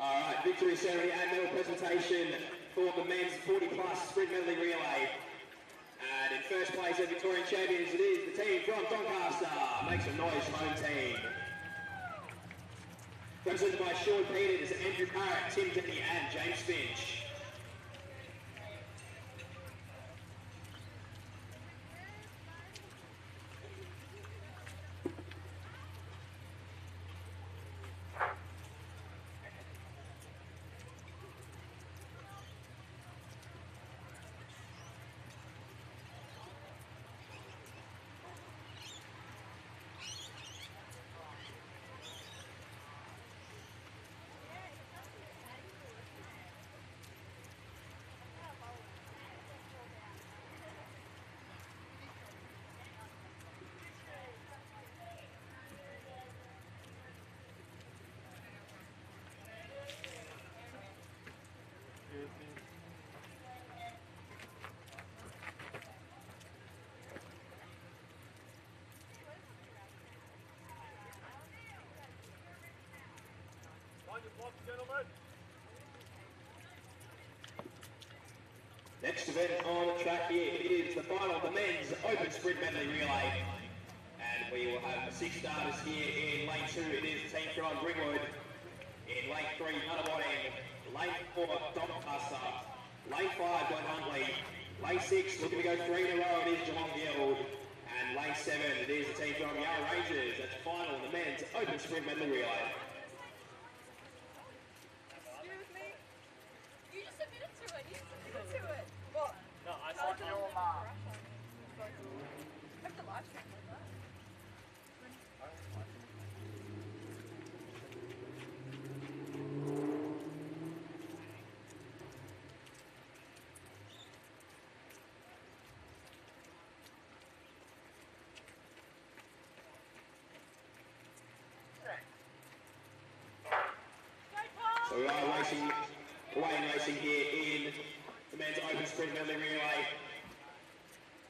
All right, victory ceremony and medal presentation for the men's 40-plus sprint medley relay. And in first place, as Victorian champions, it is the team from Doncaster. Make some noise, home team. Represented by Sean Peters, Andrew Parrott, Tim Denny, and James Finch. Next event on the track here is the final of the men's open sprint medley relay. And we will have 6 starters here in lane 2. It is the team from Ringwood. In lane 3, Nunawading. Lane 4, Doncaster. Lane 5, Glen Huntley. Lane 6, looking to go 3 in a row, it is Geelong Guild. And lane 7, it is the team from Yarra Rangers. That's the final of the men's open sprint medley relay. Excuse me? You just admitted to it. You just admitted to it. What? No, I saw your mom. Have to live stream like that. So we are racing, away and racing here in the men's open sprint medley relay.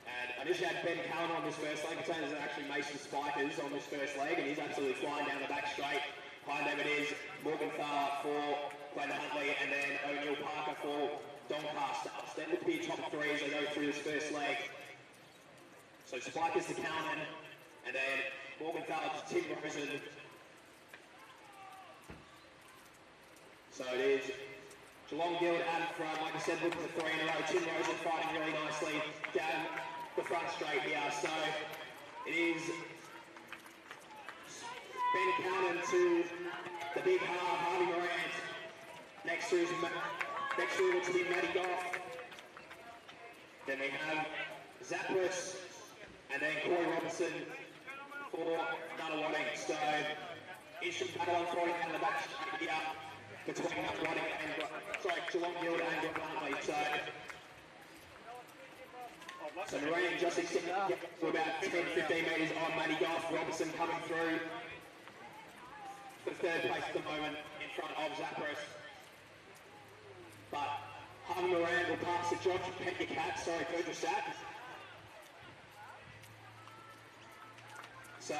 And I just had Ben Cowan on this first leg. It turns out actually Mason Spikers on this first leg, and he's absolutely flying down the back straight. Behind them it is Morgan Farr for Glen Huntley, and then O'Neill Parker for Doncaster. So that would be top 3 as they go through this first leg. So Spikers to Cowan, and then Morgan Farr to Tim Rosen. So it is Geelong Guild out in front, like I said, looking for 3 in a row. Tim Rosen fighting really nicely down the front straight here. So it is Ben Cowan to the big half, Harvey Morant. Next to looks to be Matty Goff. Then we have Zappos, and then Corey Robertson for Nunawading. So instant battle unfolding down the back straight here between Nunawading and Geelong Guild and Glen Huntley. So Moran just extended for about 10-15 metres on Matty Goff. Robertson coming through for 3rd place at the moment in front of Zappos. But Harvey Moran will pass to Josh Pendercat, Fergus. So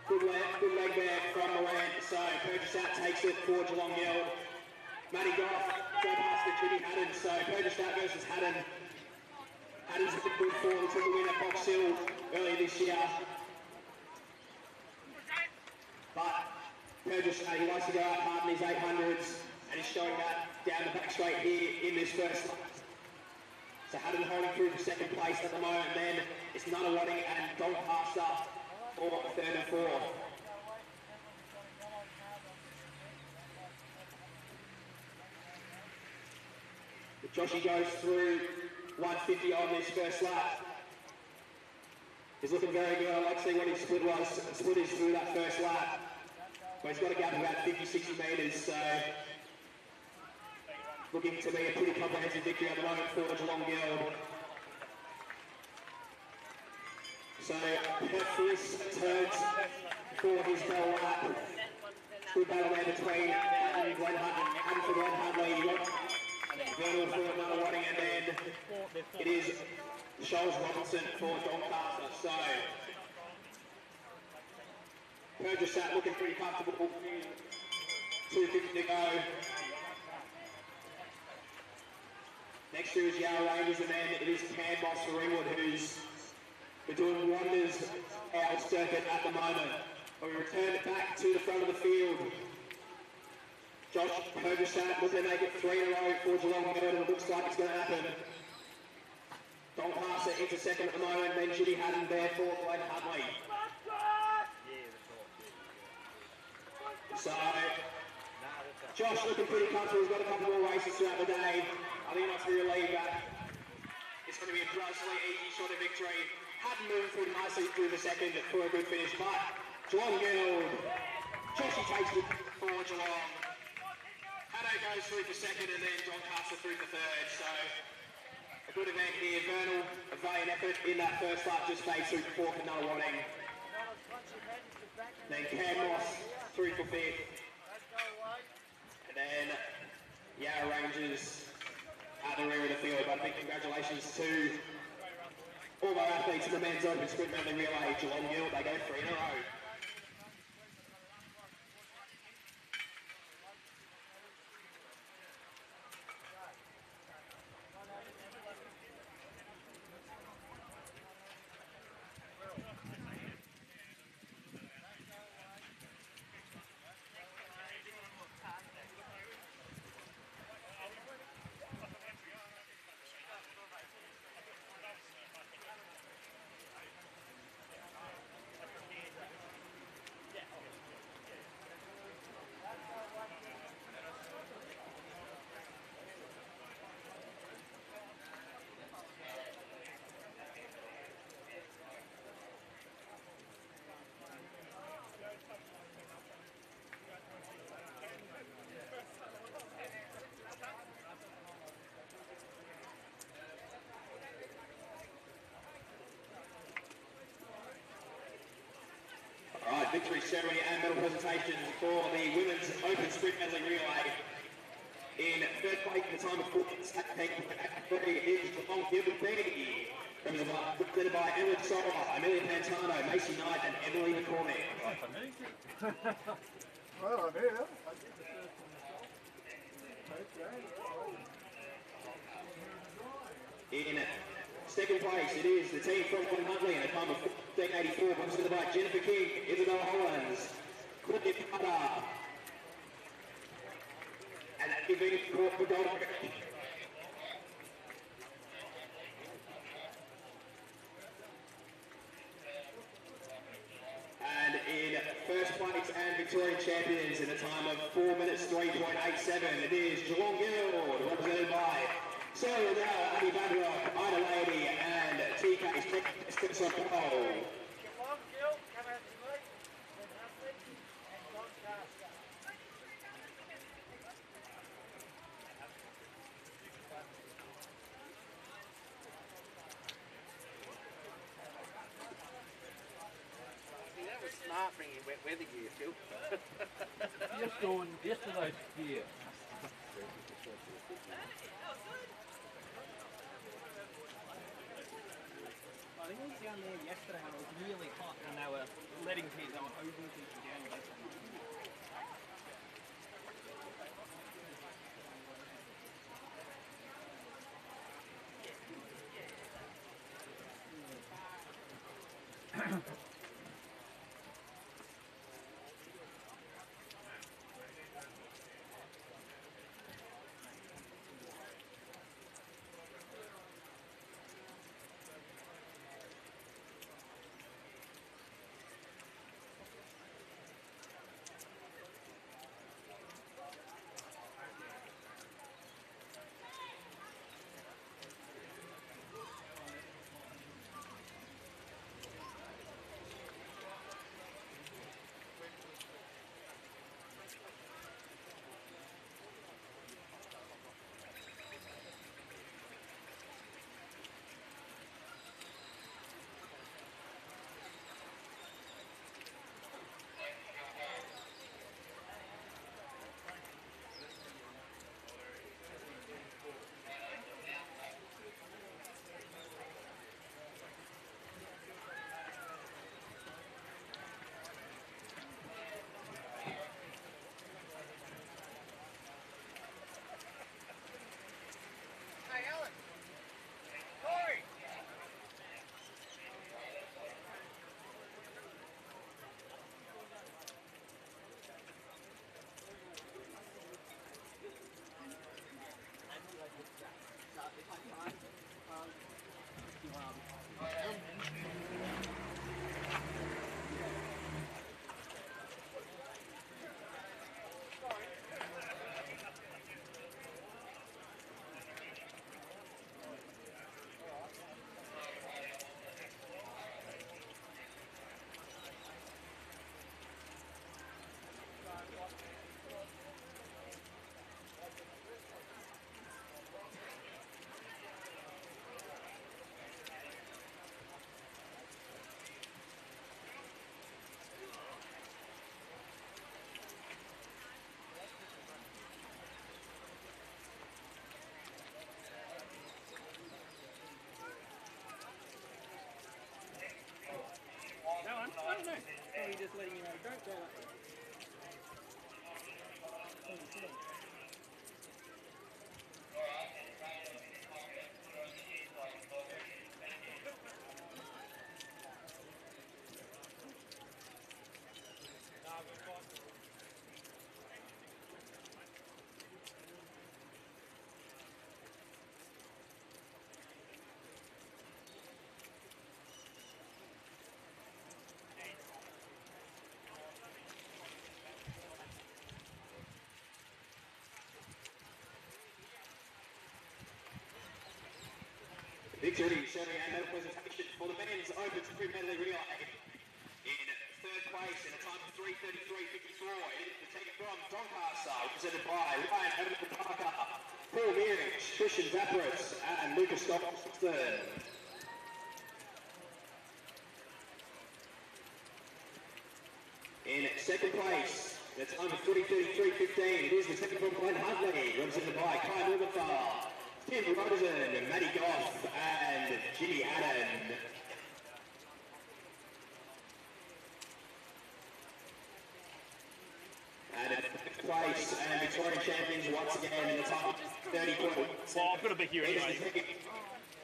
good leg there from Moran. So Fergus takes it for Geelong Guild. Matty Goff go past to Jimmy Haddon. So Fergus versus Haddon. Haddon's a good form, took the win at Box Hill earlier this year. But Fergus, he likes to go out hard in his 800s, and he's showing that down the back straight here in this first lap. So Haddon holding through for 2nd place at the moment, and then it's Nunawading and Doncaster for 3rd and 4th. Joshy goes through 150 on this first lap. He's looking very good. I'd like to see what his split was. Split is through that first lap. But he's got a gap of about 50, 60 metres, so looking to be a pretty comprehensive victory at the moment for the Geelong Guild. So, Perth turns for his bell lap. Good battle there between Adam and Glenn Huntley. Vernal for another warning, and then it is Charles Robinson for Doncaster. So, Perth looking pretty comfortable. 250 to go. Next to is Yarra Rangers, and then it is Cam Moss for Ringwood, who's been doing wonders out circuit at the moment. But we return it back to the front of the field. Josh Pergushat looking to make it 3 in a row for Geelong Guild, and it looks like it's going to happen. Doncaster into second at the moment, then Jimmy Haddon there for Glenn Huntley. So, Josh looking pretty comfortable. He's got a couple more races throughout the day. I think that's really that. It's going to be a grossly easy sort of victory. Hadn't moved through nicely through the second for a good finish, but Geelong Guild, Joshy takes it for Geelong. Haddo goes through for second, and then Doncaster through for third. So a good event here. Vernal, a valiant effort in that first lap, just fades through for fourth, another warning. Then Cam Moss through for fifth. And then Yarra Rangers at the rear of the field. But a big congratulations to all our athletes in the men's open sprint medley relay. Geelong Guild, they go 3 in a row. Alright, victory ceremony and medal presentations for the women's open sprint medley relay. In third place at the time of 14 is Geelong Guild B. Represented by Emily Sola, Amelia Pantano, Macy Knight and Emily McCormick. Well, I'm here. In second place, it is the team from Glenn Huntley in a time of 14.84, represented by Jennifer King, Isabel Hollands, Courtney Carter, and Evie Court. And in first place and Victorian champions in a time of 4 minutes 3.87, it is Geelong Guild, represented by Sarah Liddell, Abby Badrock, Ida Lady, and TK Steps on pole. That was smart bringing wet weather gear, Phil. Just doing yesterday's gear. I think I was down there yesterday and it was really hot and they were letting people, they were hosing people down based on that. Victory, serving and medal presentation for the men's open sprint medley relay. In third place in a time of 3:33.54, it is the team from Doncaster, represented by Ryan Everton Parker, Paul Mearich, Christian Zapparis, and Lucas Stockton. In second place, in a time of 3:33.15, it is the team from Glen Huntley, represented by Kai Morgenthau, Tim Rosen, Matty Goff, and Jimmy Haddon. And in fifth place, and Victorian champions once again in the top 30 points. Well, I've got to be here anyway.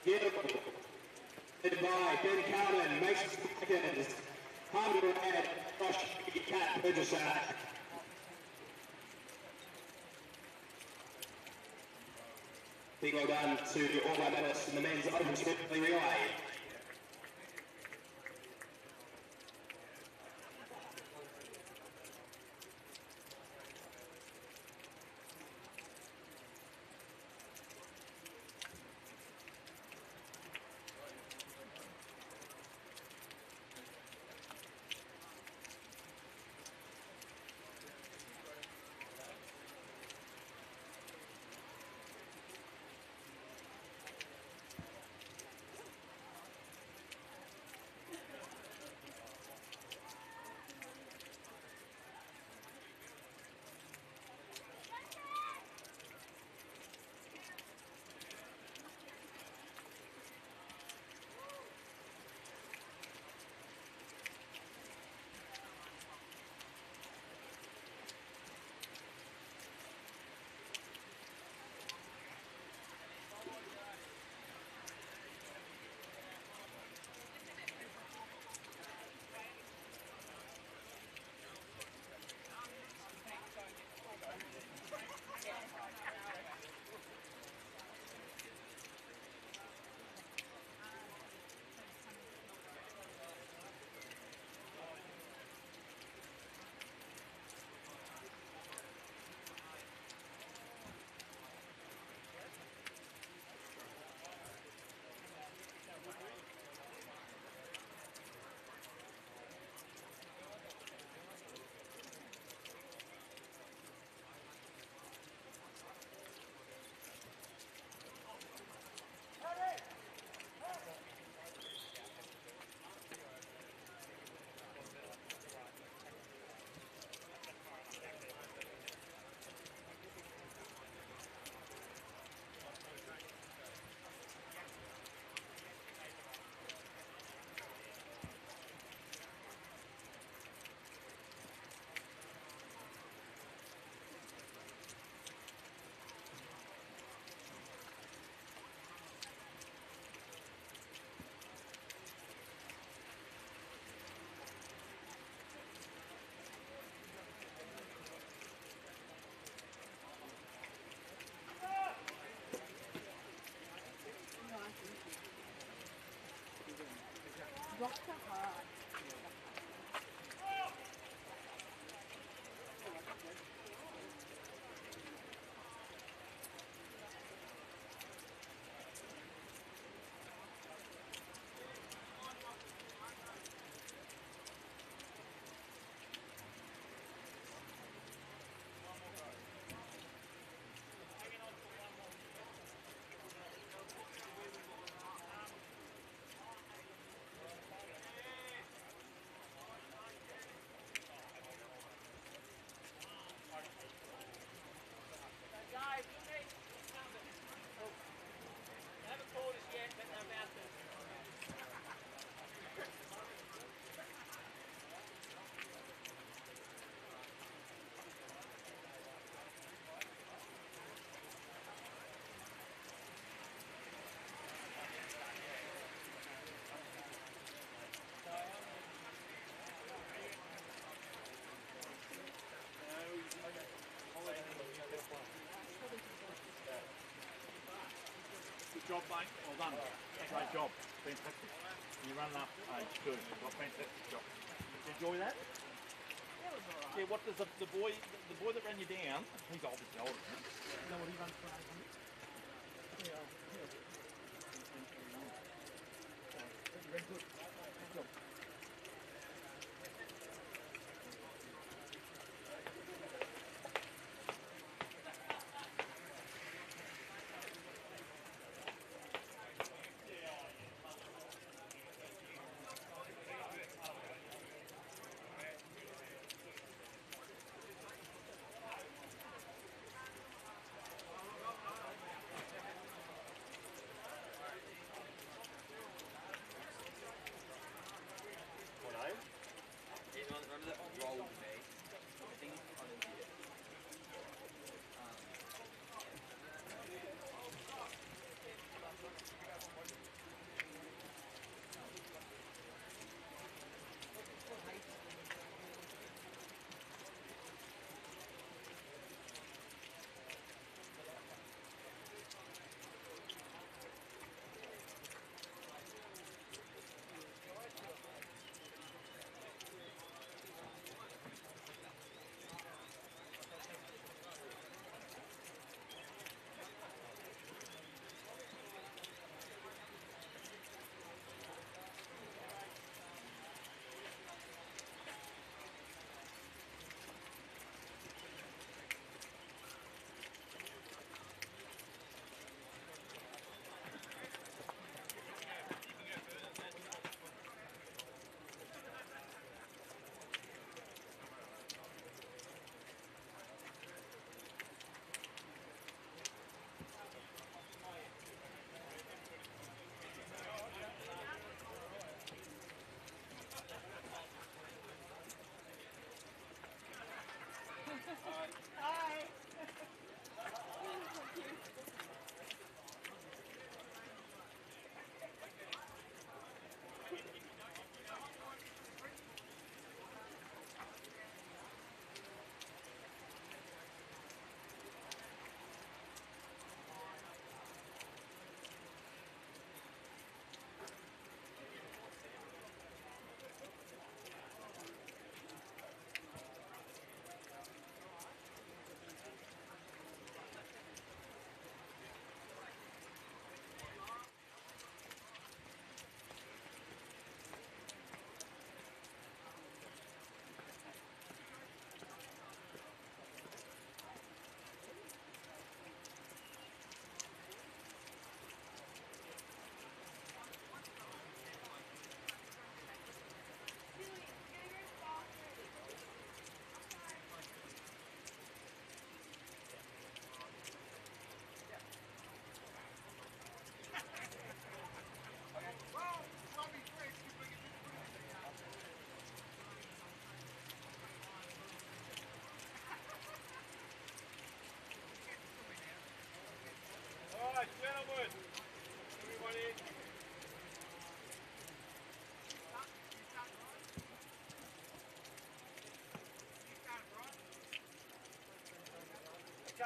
Beautiful. Led by Ben Carlin, Mason Seconds, Harvey Rad, Josh Cat Purchaser. Big well done to all our medalists in the men's open sprint relay. Rock the heart. Good job, mate. Well done. Great job. Fantastic. You run up age. Good. Well, fantastic job. Did you enjoy that? Yeah, what does the boy that ran you down, he's obviously older, isn't he? You know what he runs for? 800? Yeah.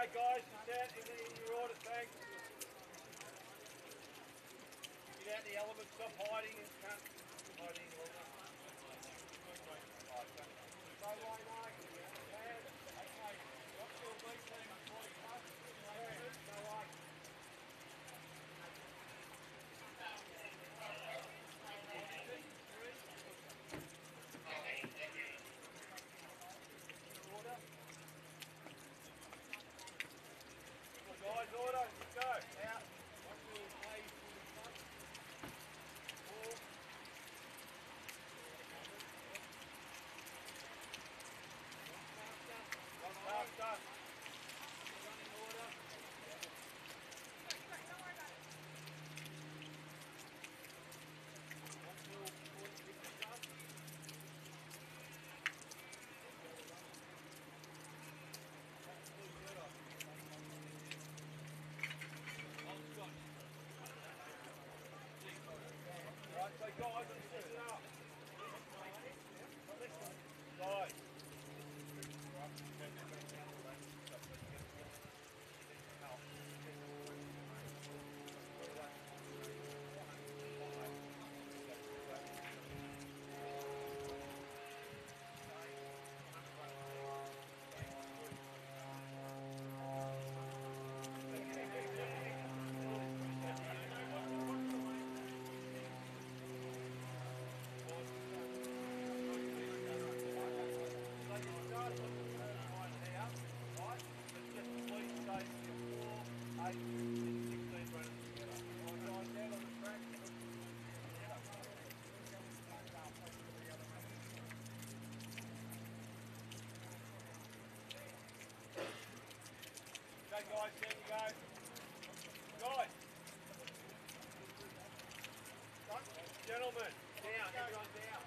Okay, guys, just out in your order, thanks. Get out the elements, stop hiding and can't hide any longer. Guys, order, let's go. Out. Okay, guys, there you go. Guys. Gentlemen, down, everyone down.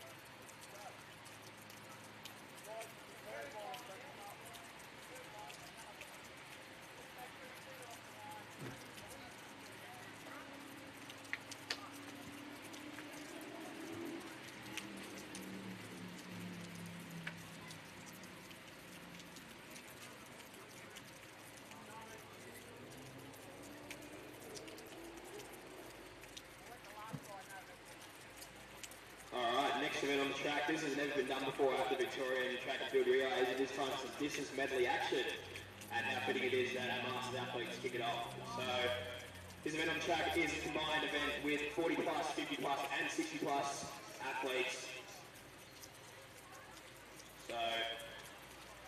Alright, next event on the track. This has never been done before at the Victorian Track and Field Relays, and this time some distance medley action. And how fitting it is that our Masters athletes kick it off. So, this event on the track is a combined event with 40 plus, 50 plus, and 60 plus athletes. So,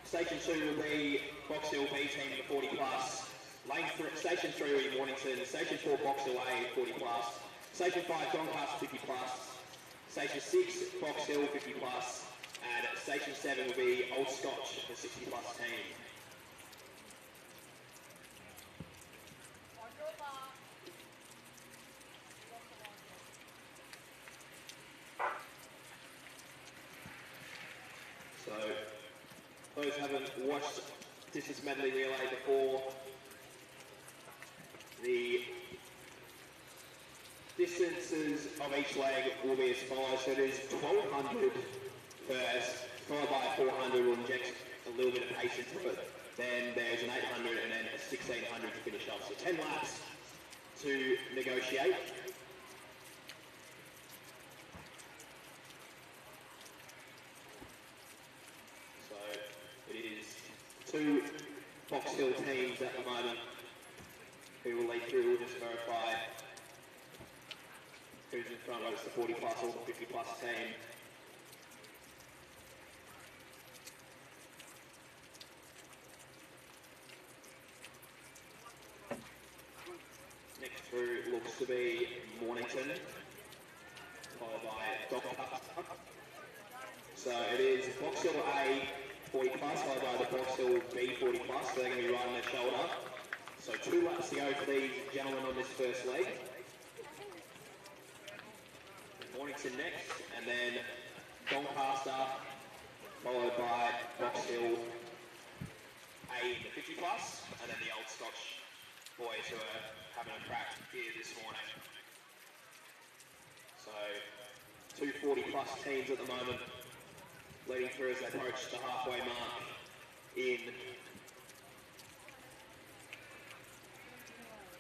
Station 2 will be Box Hill B team, the 40 plus. Station 3 will be Mornington. Station 4 Box Hill A, 40 plus. Station 5 Doncaster, 50 plus. Station 6, Box Hill, 50 plus, and Station 7 will be Old Scotch, the 60 plus team. So, those who haven't watched Distance Medley Relay before, the distances of each leg will be as follows. So there's 1200 first, followed by 400 will inject a little bit of pace into it. Then there's an 800 and then a 1600 to finish off. So 10 laps to negotiate. So it is two Box Hill teams at the moment who will lead through. We'll just verify who's in front, whether it's the 40 plus or the 50 plus team. Next through looks to be Mornington, followed by Doncaster. So it is Box Hill A 40 plus, followed by the Box Hill B 40 plus, so they're going to be riding their shoulder. So 2 laps to go for these gentlemen on this first leg. Mornington next, and then Doncaster, followed by Box Hill A in the 50 plus, and then the Old Scotch boys who are having a crack here this morning. So, 2 40 plus teams at the moment, leading through as they approach the halfway mark in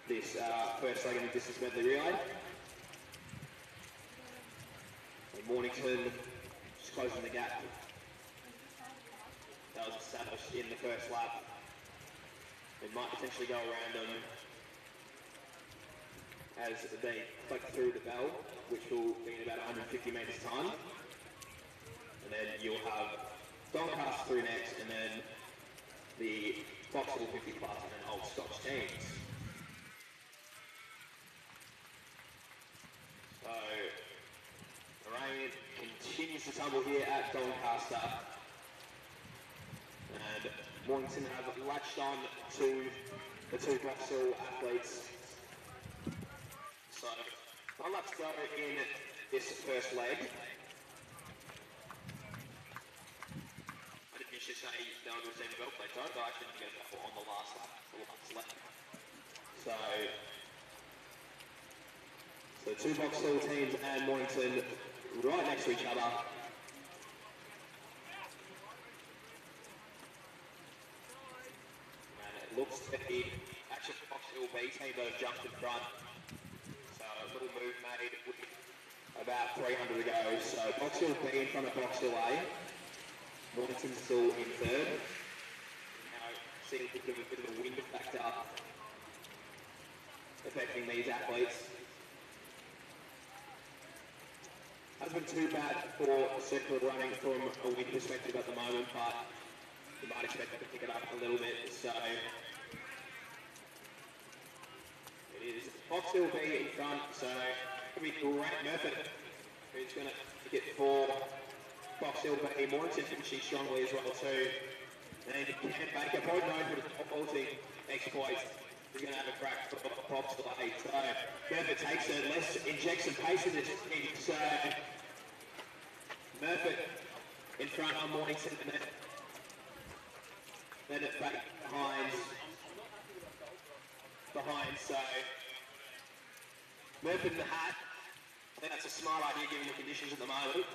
this first leg in the distance medley relay. And Mornington just closing the gap. That was established in the first lap. It might potentially go around them as they click through the bell, which will be in about 150 metres time. And then you'll have Doncaster through next, and then the Vauxhall 50 Plus and then Old Scotch teams. So, the rain continues to tumble here at Doncaster. And Mornington have latched on to the two Vauxhall athletes. So, well, let's go in this first leg. I didn't used to say no one was in the belt plate time, but I actually didn't get that on the last lap, the laps left. So two Vauxhall teams and Mornington right next to each other. And it looks to be actually Vauxhall B team that have jumped in front. So a little move made with about 300 to go. So Vauxhall B in front of Vauxhall A. Mornington still in third. Now seeing a bit of a wind factor affecting these athletes. Hasn't been too bad for circular running from a wind perspective at the moment, but you might expect it to pick it up a little bit. So it is Vauxhall B in front, so it'll be Grant Murphy who's going to get for Vauxhall B. Mornington finishing strongly as well too. And Ken Baker, probably known for his top-vaulting exploits, is going to have a crack for Vauxhall A. So Murphy takes it, let's inject some pace in this thing. So Murphy in front on Mornington, and then it back behind. So Murphy in the hat. I think that's a smart idea given the conditions at the moment.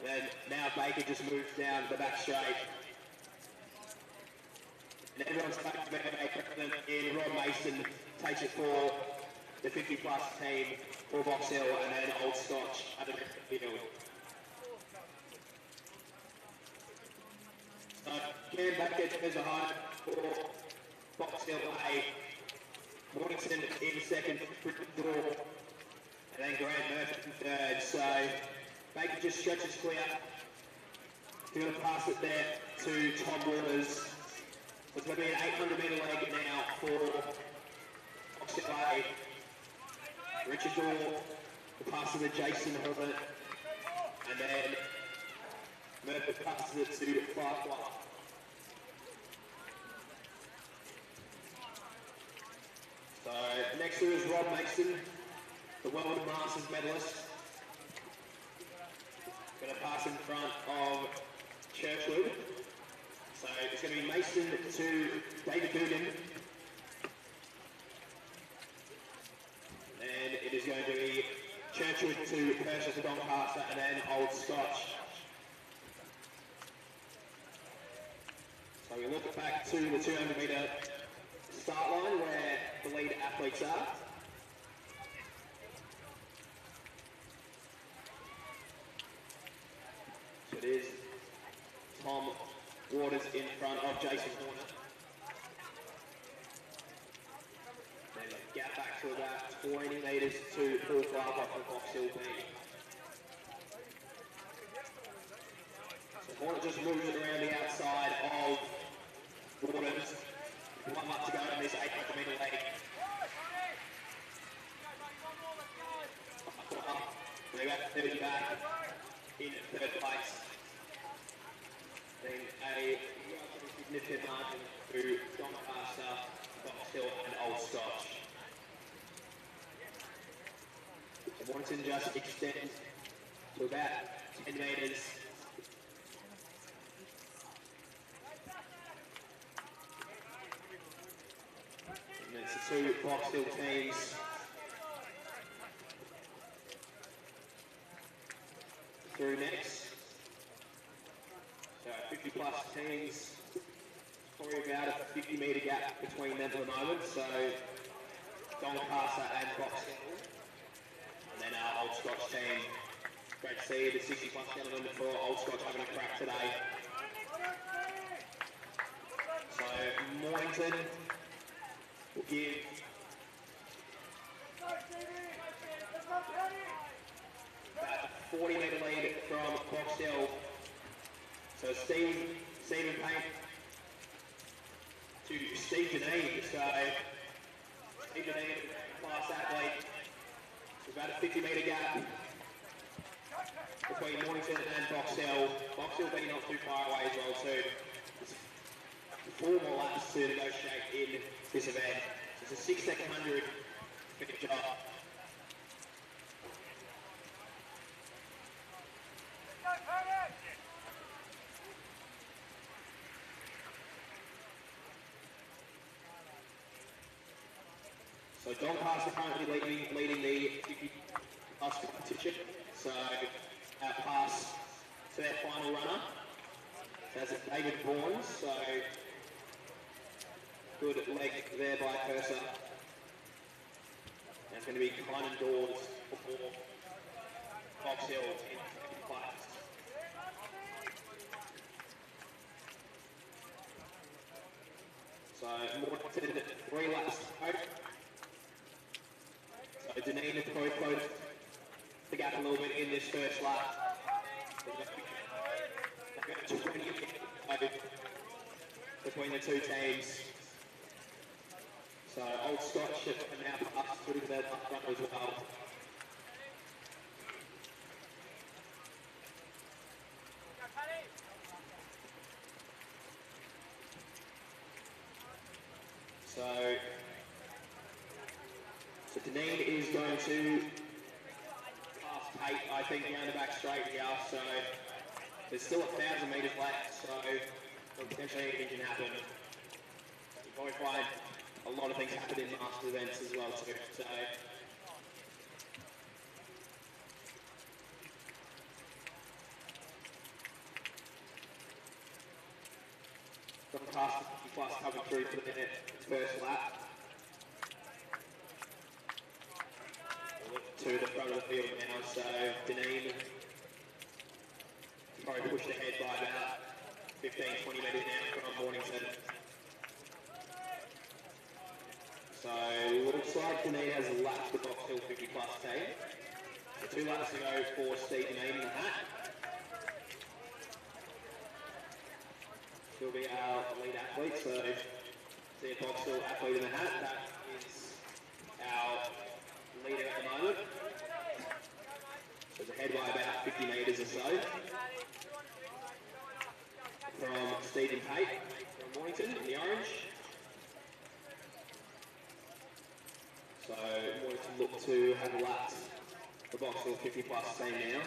And now Baker just moves down the back straight. And everyone's back to Baker, and in Rob Mason takes it for the 50 plus team for Vauxhall, and then Old Scotch at the field. Cam Baker turns a high for Vauxhall A. Mornington in second, door, and then Grant Murphy in third. So Baker just stretches clear. He's going to pass it there to Tom Waters. It's going to be an 800 metre leg now for Vauxhall A. Richard Gore, the pass to Jason Herbert, and then Murphy passes it to Farquhar. So next to is Rob Mason, the World Masters medalist. Going to pass in front of Churchwood. So it's going to be Mason to David Dugan. And it is going to be Churchwood to Persia to Doncaster, and then Old Scotch. So we look back to the 200 metre start line where the lead athletes are. So it is Tom Waters in front of Jason Horner. Then gap back to about 20 metres to Paul Farquhar from Vauxhall B. So Horner just moves it around the outside of Waters. 1 lap to go in this 800 metre leg. They're about 30 back in third place. Then a significant margin to Doncaster, Vauxhall and Old Scotch. So Mornington just extends to about 10 metres. And it's the two Vauxhall teams through next. So 50 plus teams, probably about a 50 metre gap between them at the moment. So Doncaster and Box Hill. And then our Old Scotch team, great to see the 60 plus gentlemen for Old Scotch having a crack today. So Mornington will give about a 40-metre lead from Box Hill. So Stephen Payne to Steve Janine. So Steve Janine, class athlete. It's about a 50-metre gap between Mornington and Box Hill. Box Hill being not too far away as well too. There's 4 more laps to negotiate in this event. So it's a 6-second 100 finish off. So Doncaster currently leading the 50 plus competition. So our pass to their final runner. That's David Vaughan. So good leg there by Cursor. And it's going to be Kynan Dawes before Box Hill in 50 plus. So Morton 3 laps to go. So Deneen has probably closed the gap a little bit in this first lap. They've got 20 between the two teams. So Old Scotch have now passed through their lap run as well. So Deneen is going to pass Tate, I think, down the back straight here. So there's still 1,000 metres left, so potentially anything can happen. You probably find a lot of things happen in master events as well too. So Doncaster plus coming through for the first lap. To the front of the field now, so Deneen probably pushed ahead by about 15-20 metres now from Mornington. So looks like Deneen has lapped the Box Hill 50 plus team. So 2 laps to go for Steve Deneen in the hat. He'll be our lead athlete, so see a Box Hill athlete in the hat. That is our leader at the moment. So it's ahead by about 50 metres or so. From Stephen Tate from Mornington in the orange. So Mornington look to have lapped the Box Hill 50 plus team now.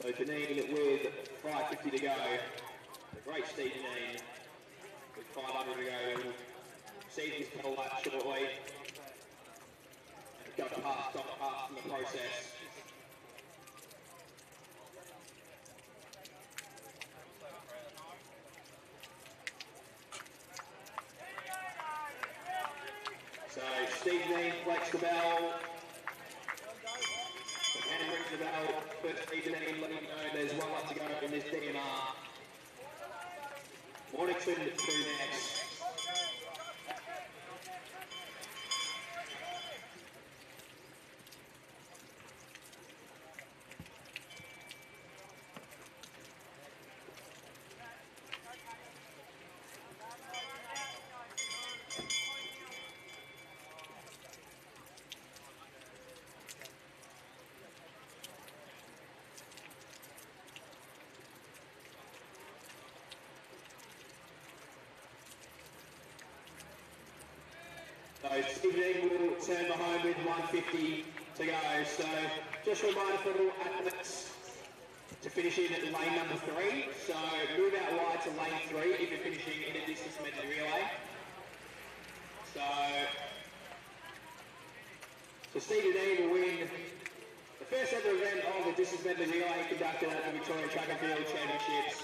So Deneen with 550 to go. A great Steve Deneen with 500 to go. We'll see his pedal lap shortly. And go past, stop past in the process. So Steve Deneen flex the bell. And rings the bell, first Steve Deneen letting you know there's 1 lap to go in this DMR. Mornington through next. So Steve Deneen will turn behind with 150 to go. So just a reminder for all athletes to finish in at lane number 3. So move out wide to lane 3 if you're finishing in a distance medley relay. So Steve Deneen will win distance medley relay conducted at the Victorian Track and Field Championships.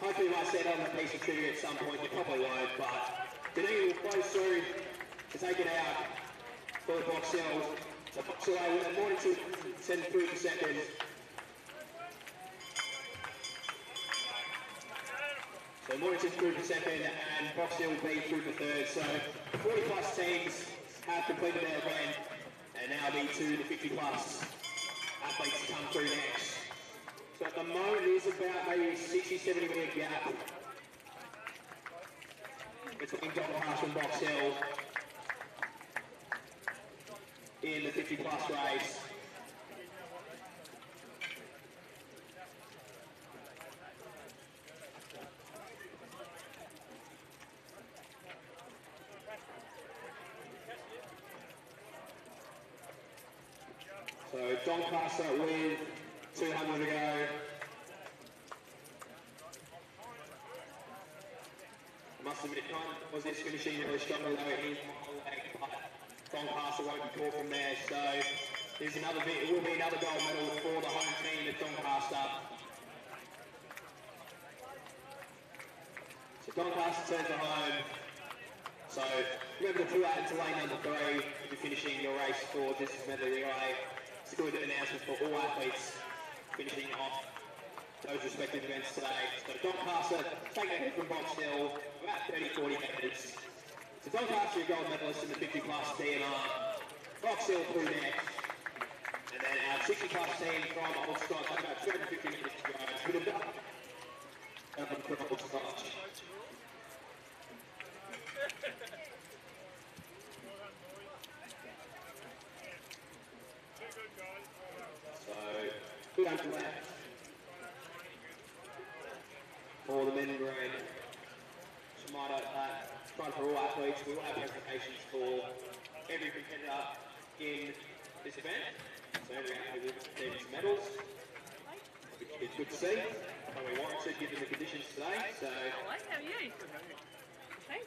Hopefully you might see it on the piece of trivia at some point. You probably won't, but Deneen will close through to take it out for the Box Hill. So Box Hill A with a Mornington send through for second. So Mornington through for second and Box Hill B through for third. So 40 plus teams have completed their event, and now be to the 50 plus athletes to come through next. So at the moment there's about maybe a 60-70 metre gap between Doncaster and Box Hill in the 50 plus race. So Doncaster with 200 to go. I must admit, was this finishing really strongly though in my leg, but Doncaster won't be caught from there. So there's another bit, it will be another gold medal for the home team at Doncaster. So Doncaster turns to home. So remember to pull out into lane number 3 if you're finishing your race for distance medley relay. It's a good announcement for all athletes finishing off those respective events today. So Doncaster taking ahead from Box Hill, about 30-40 metres. So Doncaster, your gold medalist in the 50 plus DNR. Box Hill through next. And then our 60 plus team from Old Scotch, about 250 metres to go. Good enough. From Old Scotch. So, good underway for the men in green. Just might note that, trying for all athletes, we will have presentations for every competitor in this event. So every athlete will receive some medals, which is good to see. And we want to given the conditions today. So, How are you? Thanks.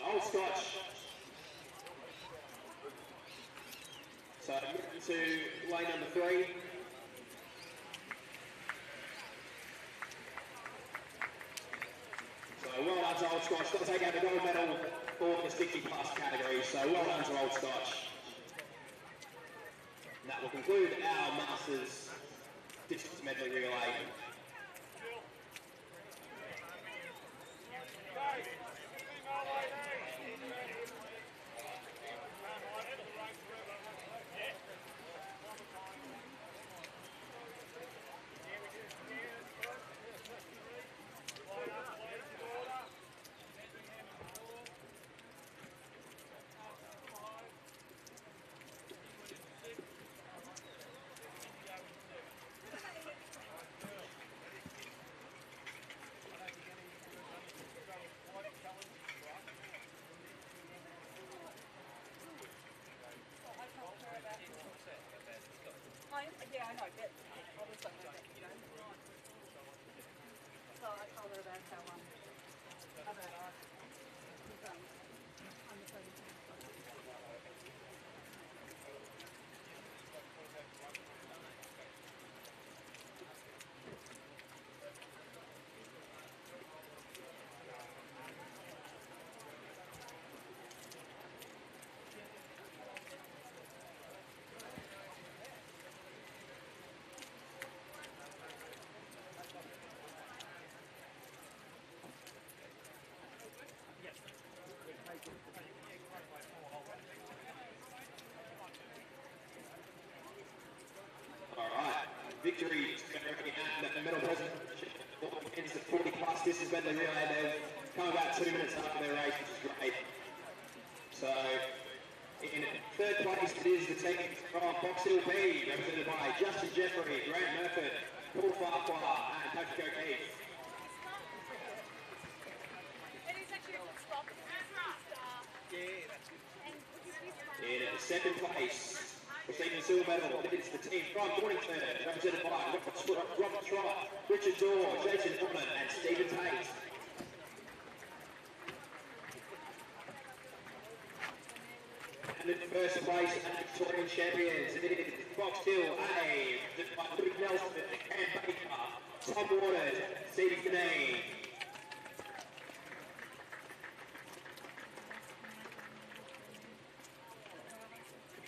Old Scotch. So moving to lane number 3. So well done to Old Scotch. Got to take out the gold medal for the 60 plus category. So well done to Old Scotch. And that will conclude our Masters distance medley relay. Yeah, I know, but I was like, you know. So I told her about how, on the phone. Alright, victory at the medal presentation. It's the 40 plus distance medley relay. They've come about 2 minutes after their race, which is great. So, in third place it is the team from Box Hill B, represented by Justin Jeffrey, Grant Murphy, Paul Farquhar, and Patrick O'Keefe. It is actually a good spot. Yeah, that's good. In second place, receiving the silver medal, it's the team from Mornington, represented by Robert Trott, Richard Dorr, Jason Woodman, and Stephen Tate. the first place Victorian champions. It is Box Hill A, by Luke Nelson and Baker, Tom Waters, Stevie Finney.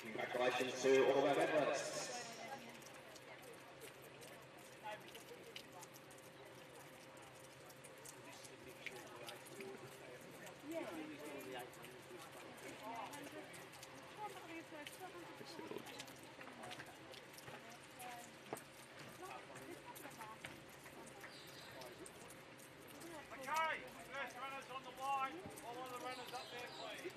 Congratulations to all of our medalists. Okay, first runners on the line. All of the runners up there, please.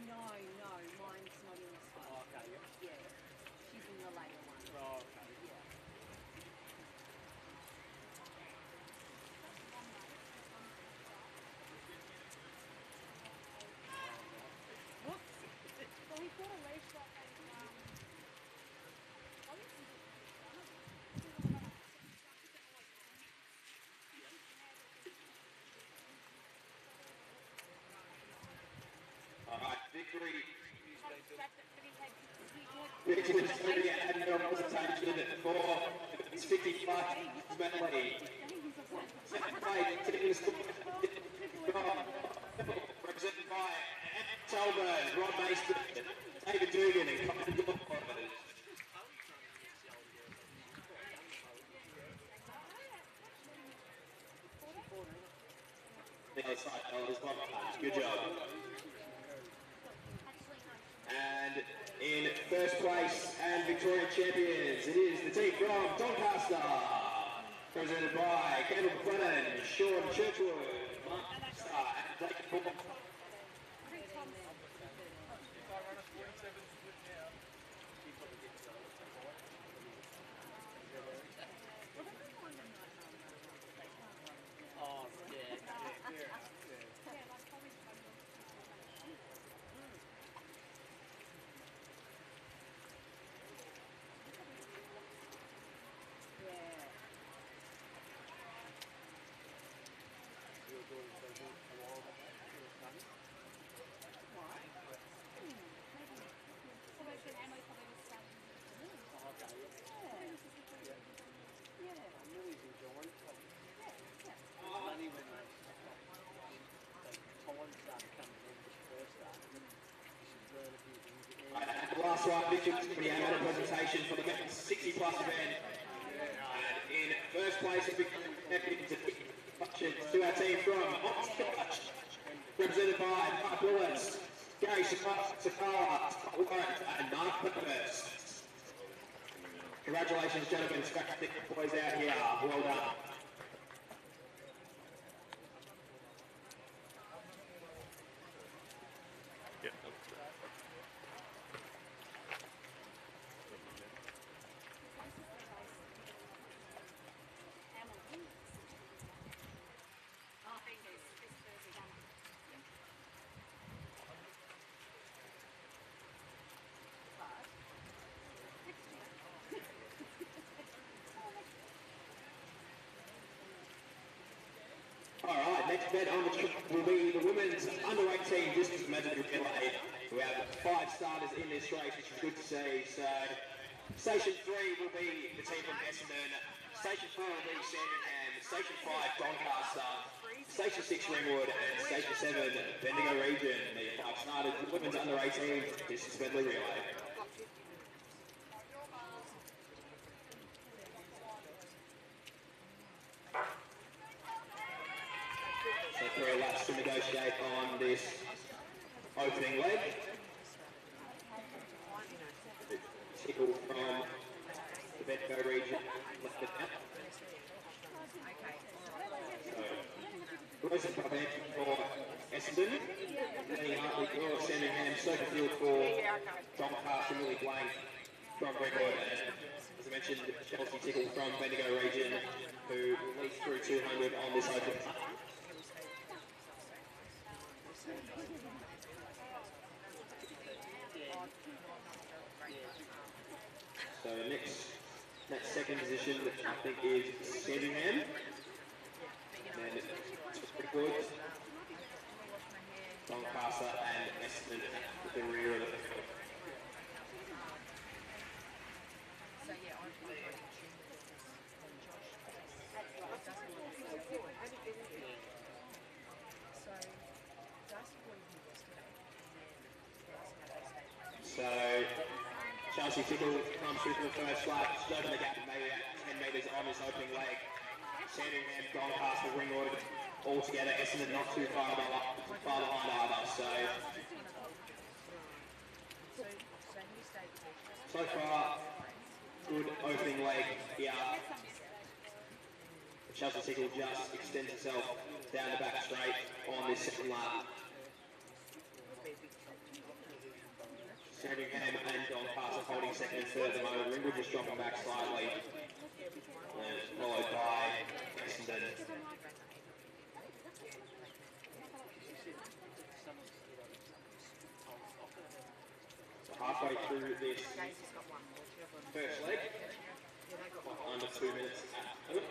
No, mine's not in this one. Oh, okay, yeah. Yeah, she's in the later one. Oh, okay. Yeah. Alright, victory. Victory and no presentation for its 55 medley. Second place, represented by Talbot, Ron Mason, David Dugan, and Colin York. The other side, good job. And in first place and Victorian champions, it is the team from Doncaster, represented by Kendall McLennan, Sean Churchwood, Mark Star, and Blake Paul. Oh, yeah. And the last one, Mitchell, we have had a presentation for the 60 plus event. And in first place, to our team from Oxford, represented by Mark Willis, Gary Sakara, and Mark Purpose. Congratulations, gentlemen. Stick the boys out here. Well done. Alright, next bet on the trip will be the women's under-18 distance medley relay. We have 5 starters in this race, which is good to see. So, Station 3 will be the team from Essendon, Station 4 will be Sandringham, Station 5 Doncaster, Station 6 Ringwood, and Station 7 Bendigo Region. The 5 starters, the women's under-18 distance medley relay. So 3 laps to negotiate on this opening leg. Tickle from the Bendigo region left it out. So, Rosen for Essendon, Lenny Hartley for Sandringham, Sophie Field for Doncaster, Millie Blank from Ringwood, and as I mentioned, Chelsea Tickle from Bendigo region, who leads through 200 on this open. is Sandringham. And then Ringwood, Doncaster and Essendon at the rear of the field. So Chelsea Tickle comes through for the first lap. She's opened the gap maybe about 10 metres on this opening leg. Sandringham, Doncaster, Ringwood all together. Essendon not too far behind either. So far, good opening leg here. Chelsea Tickle just extends itself down the back straight on this second lap. Sandringham and Doncaster holding second and third at the moment. Ringwood just dropping back slightly. And followed by Essendon. So halfway through this first leg, under 2 minutes at it.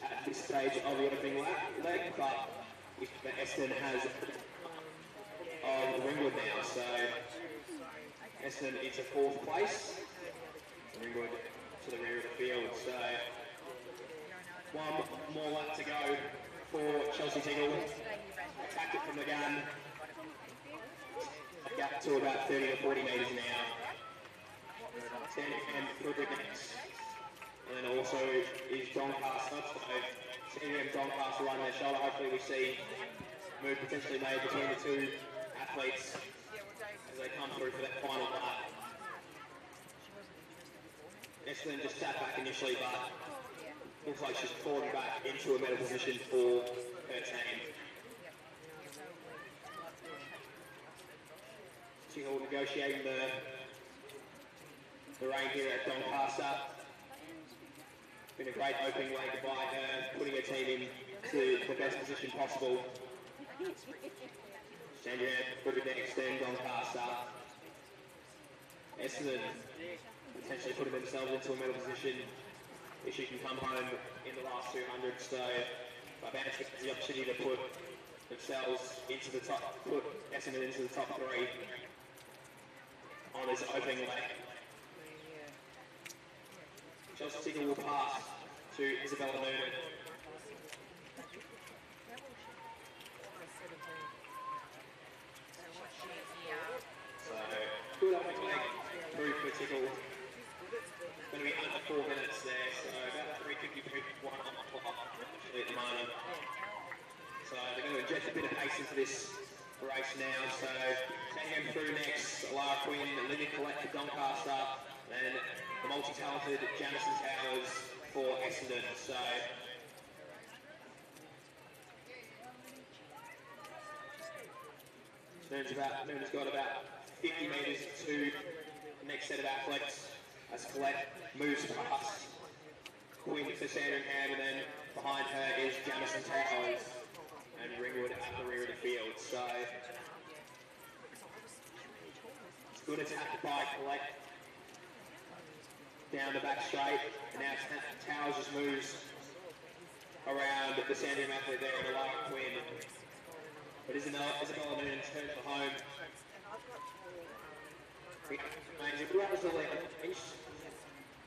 At this stage of the opening leg, but if Essendon has Ringwood now, so Essendon is a fourth place, Ringwood to the rear of the field, so one more lap to go for Chelsea Tickle. Attacked it from the gun, gap to about 30 to 40 metres now. Sandringham through next. And then also is Doncaster, so Sandringham, Doncaster right on their shoulder. Hopefully we see move potentially made between the two athletes as they come through for that final lap. Essendon just sat back initially, but looks like she's fallen back into a better position for her team. She's all negotiating the rein here at Doncaster. Been a great opening leg by her, putting her team into the best position possible. Sandringham put it next, then Doncaster. Essendon potentially putting themselves into a medal position if she can come home in the last 200. So Banks gets the opportunity to put themselves into the top, put Essendon into the top three on this opening leg. Chelsea Tickle will pass to Isabella Noonan. So, good opening leg through for Tickle. Going to be under 4 minutes there, so about 3:51 on the clock at the moment. So they're going to inject a bit of pace into this race now. So Sandringham through next, Lara Quinn, Lydia Collette for Doncaster, and the multi-talented Jamison Towers for Essendon. So Noonan's got about 50 metres to the next set of athletes as Collette moves past Quinn for Sandringham, and then behind her is Jamison Towers and Ringwood at the rear of the field. So it's good attack by Collette down the back straight, and now Towers just moves around the Sandringham athlete there in the Lara Quinn. But Isabella Noonan turns for home. So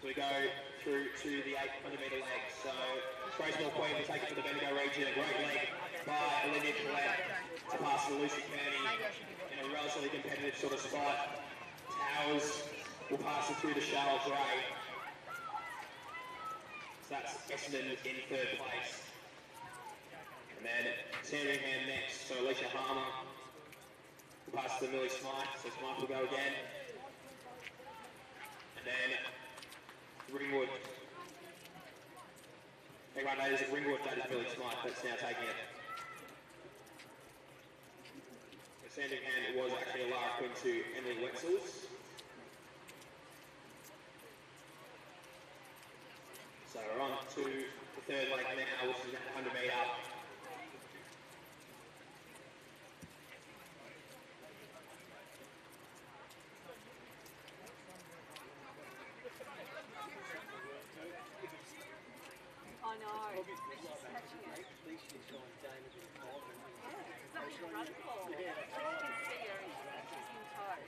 we go through to the 800 metre leg. So Gracemore Queen will take it to the Bendigo region. A great leg by Olivia Collette to pass to Lucy Kearney in a relatively competitive sort of spot. Towers will pass it through to Charlotte Gray. So that's Essendon in third place. And then Sandringham next, so Alicia Harmer will pass to Millie Smythe, so Smythe will go again. And then Ringwood. Everyone knows that Ringwood, that is Millie Smythe, that's now taking it. So Sandringham, it was actually Lara Quinn to Emily Wetzel's. So we're on to the third leg now, which is 100 metre. probably feels like that. At least she's trying to gain a bit of confidence. It's not really run for. Yeah, that's You right. can see her and she's in tow. I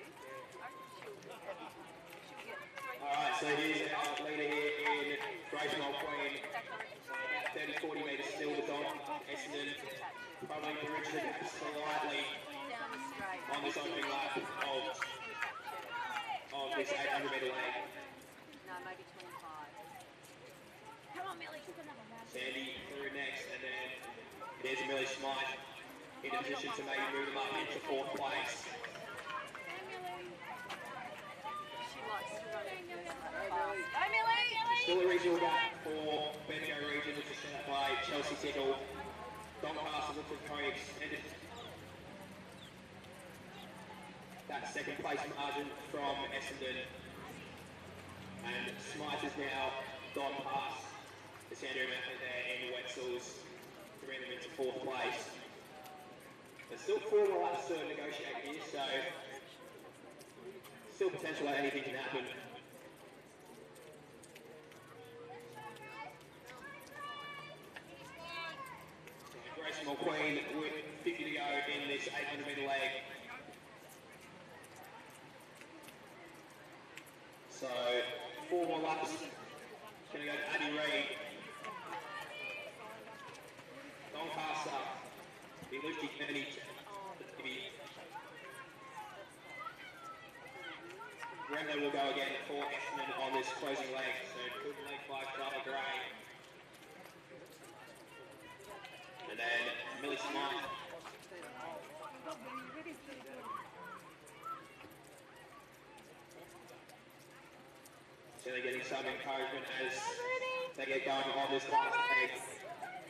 reckon she'll get 3. Alright, so here's our leader here in Grace Mole Queen. About 30-40 metres still to Don Essendon. Probably bridged the gap slightly Down the straight. on this opening lap of this 800 metre leg. No, maybe 25. Come on, Millie. Sandy through next, and then there's Millie Smythe in a position to maybe move them up into 4th place. She likes to run it fast. Go, Millie! Still a regional gap for Bendigo region, which is set up by Chelsea Tickle. Doncaster looks like very extended. That 2nd place margin from Essendon. And Smythe is now gone past the Sandra method there in Wetzel's to bring them into 4th place. There's still 4 more laps to negotiate here, so still potential that anything can happen. Grace Mole Queen with 50 to go in this 800 metre leg. So 4 more laps. Going to go to Abby Reid. Doncaster. He lifted Kennedy. Brenda will go again for Essendon on this closing leg. So good leg by Charlie Gray. And then Millie Smythe. So they're getting some encouragement as they get going on this last leg.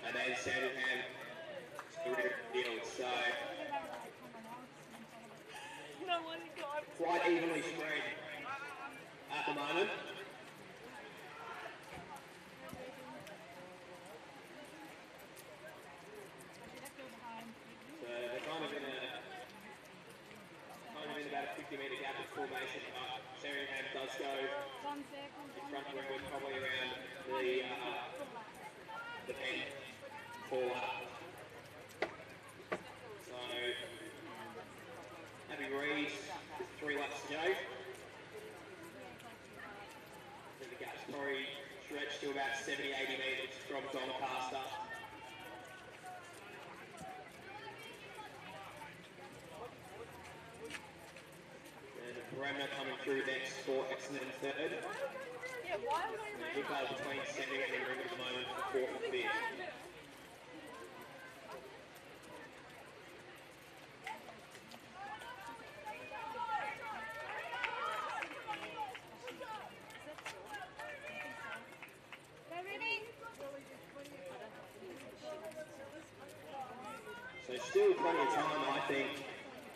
And then Sandringham field. So quite evenly spread at the moment. So they're kind of in about a 50 metre gap of formation, but Sandringham does go in front of Ringwood, probably around the bend for lap. So Abby Reid with 3 laps to go. And the gap's probably stretched to about 70-80 metres from Doncaster. Bremner coming through next for Essendon 3rd. Yeah, why are we Good battle between Sandringham and Ringwood at the moment for 4th and 5th. So still plenty of time, I think,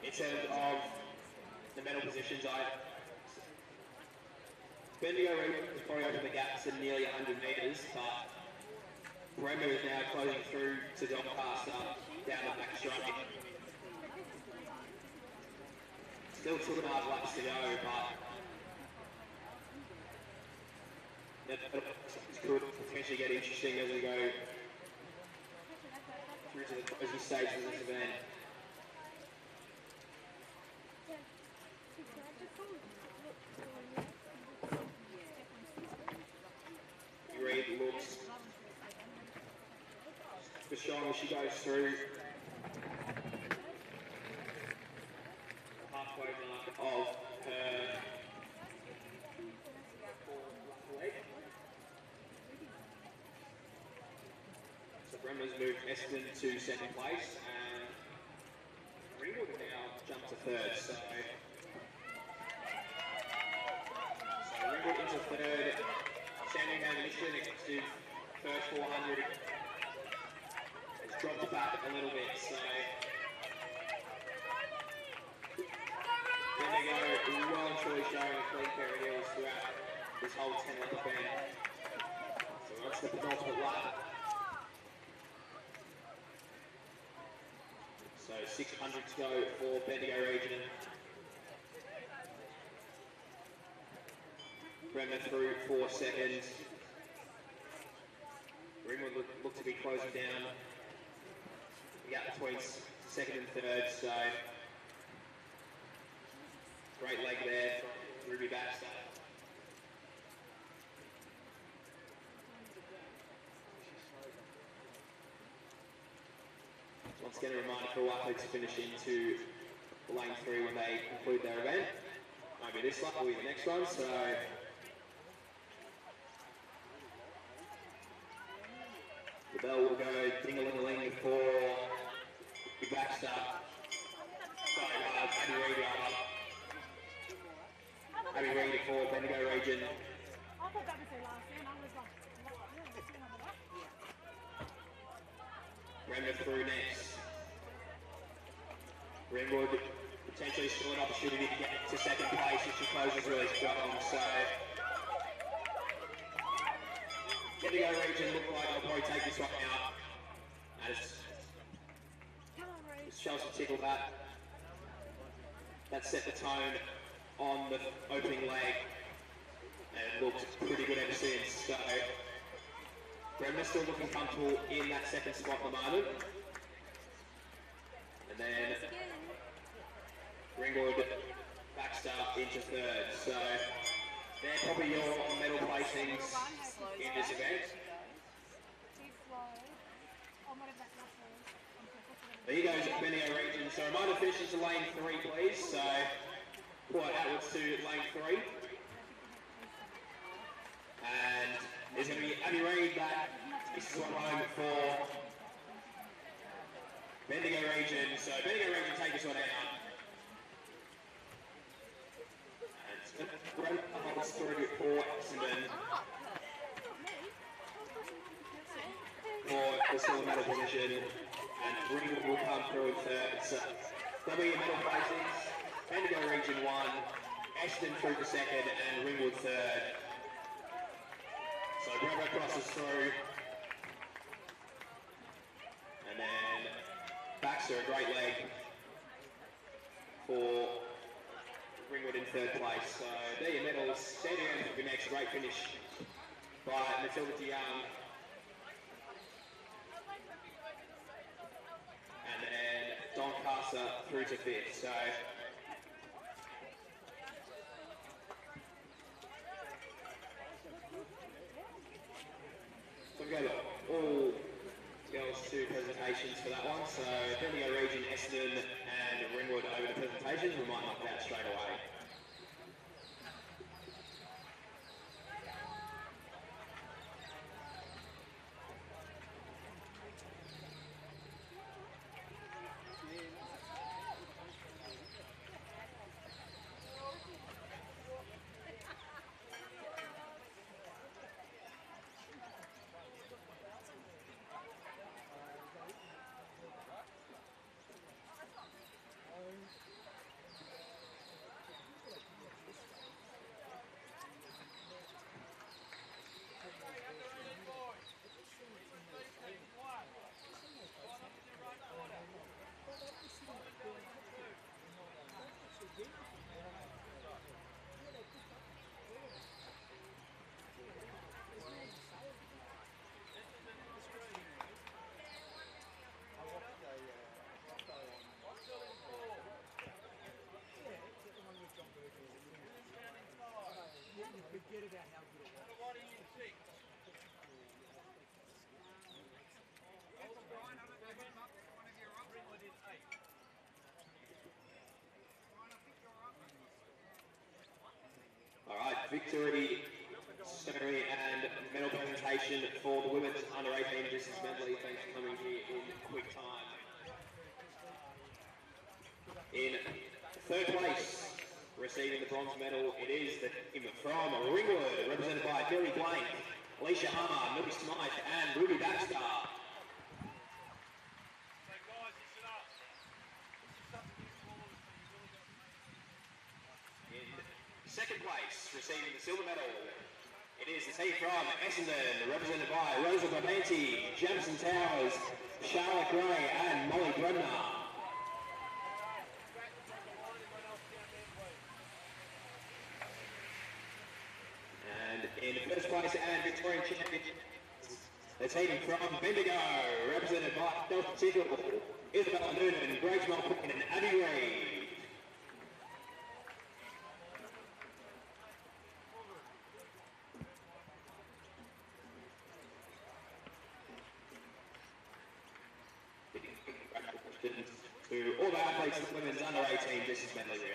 in terms of the medal positions. Bendigo has probably opened the gap to nearly 100 metres, but Bremner is now closing through to Doncaster down the back straight. Still 2.5 laps to go, but that could potentially get interesting as we go through to the closing stages of this event. Reid looks for strong as she goes through the halfway mark of her leg. So Bremner's moved Essendon to 2nd place, and Ringwood now jumped to 3rd. So Ringwood into 3rd. Sandringham initially next to first 400. It's dropped back a little bit, so Bendigo well and truly showing a clean pair of heels throughout this whole 10-lap event. So that's the penultimate lap. So 600 to go for Bendigo region. Bremner through 4 seconds. Ringwood look to be closing down the gap between second and third, so great leg there from Ruby Baxter. Once again, a reminder for all athletes to finish into lane 3 when they conclude their event. Maybe this lap will be the next one, so the bell will go ding-a-ling-a-ling for the Baxter. Sorry, Abby Reid rather. Abby Reid for Bendigo region. I thought that was their last end. I was like, yeah, let's see another lap. Remner through next. Ringwood potentially still an opportunity to get to second place if she closes really strong, so Bendigo region look like they'll probably take this one out. As Chelsea tickled that set the tone on the opening leg and looked pretty good ever since. So Bremner still looking comfortable in that second spot at the moment. And then Ringwood Baxter into third. So they're probably your medal placings in this event. There goes Bendigo region. So reminder finishes to lane 3, please. So pull it outwards to lane 3. And there's going to be Abby Reid that this is one home for Bendigo region. So Bendigo region take this one out. And Brent holds through for Essendon for the silver medal position. And Ringwood will come through in third. So there'll be your medal placings. Bendigo region 1, Essendon through for second, and Ringwood third. So Bravo crosses through. And then Baxter, a great leg for Ringwood in third place. So there are your medals. Standing on for next, great finish by Matilda DeYoung. And then Doncaster through to 5th. So we've got all girls to presentations for that one. So Bendigo region, Essendon and Ringwood over to presentations. We might knock that straight away. All right, victory, ceremony and medal presentation for the women's under 18 distance medley. Thanks for coming here in quick time. In third place, receiving the bronze medal, it is from Ringwood, represented by Billy Blank, Alicia Hammer, Millie Smythe and Ruby Baxter. Second place, receiving the silver medal, it is the team from Essendon, represented by Rosa Babanti, Jamison Towers, Charlotte Gray and Molly Bremner. And in first place and Victorian champion, The team from Bendigo, represented by Delta Tickle, Isabella Noonan, Grace Mulqueen and Abby Reid. Congratulations to all the athletes of women's under 18 distance medley relay.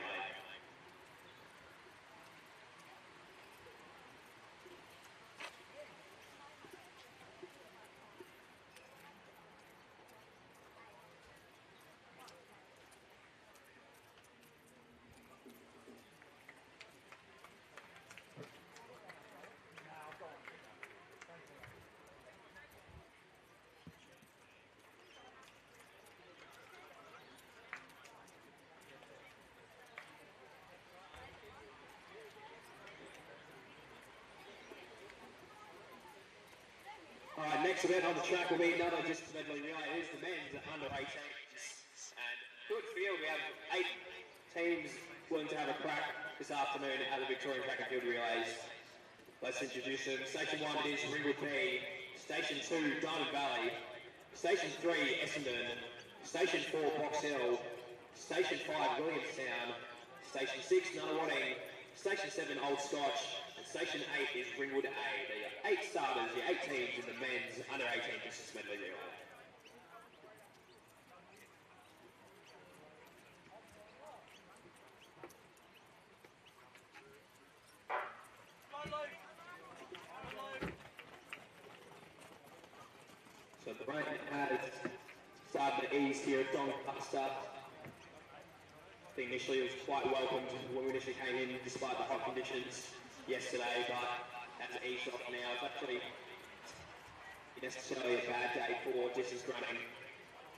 Alright, next event on the track will be another distance medley relay. It is the men's under 18s. And good field, we have 8 teams willing to have a crack this afternoon at the Victorian Track and Field Relays. Let's introduce them. Station 1 is Ringwood B. Station 2, Diamond Valley. Station 3, Essendon. Station 4, Box Hill. Station 5, Williamstown. Station 6, Nunawading. Station 7, Old Scotch. And Station 8 is Ringwood A. There are 8 starters, your 8 teams in the men's under 18 distance medley relay. So the rain has started to ease here at Doncaster. I think initially it was quite welcomed when we initially came in despite the hot conditions yesterday, but that's eased off now. It's actually necessarily a bad day for distance running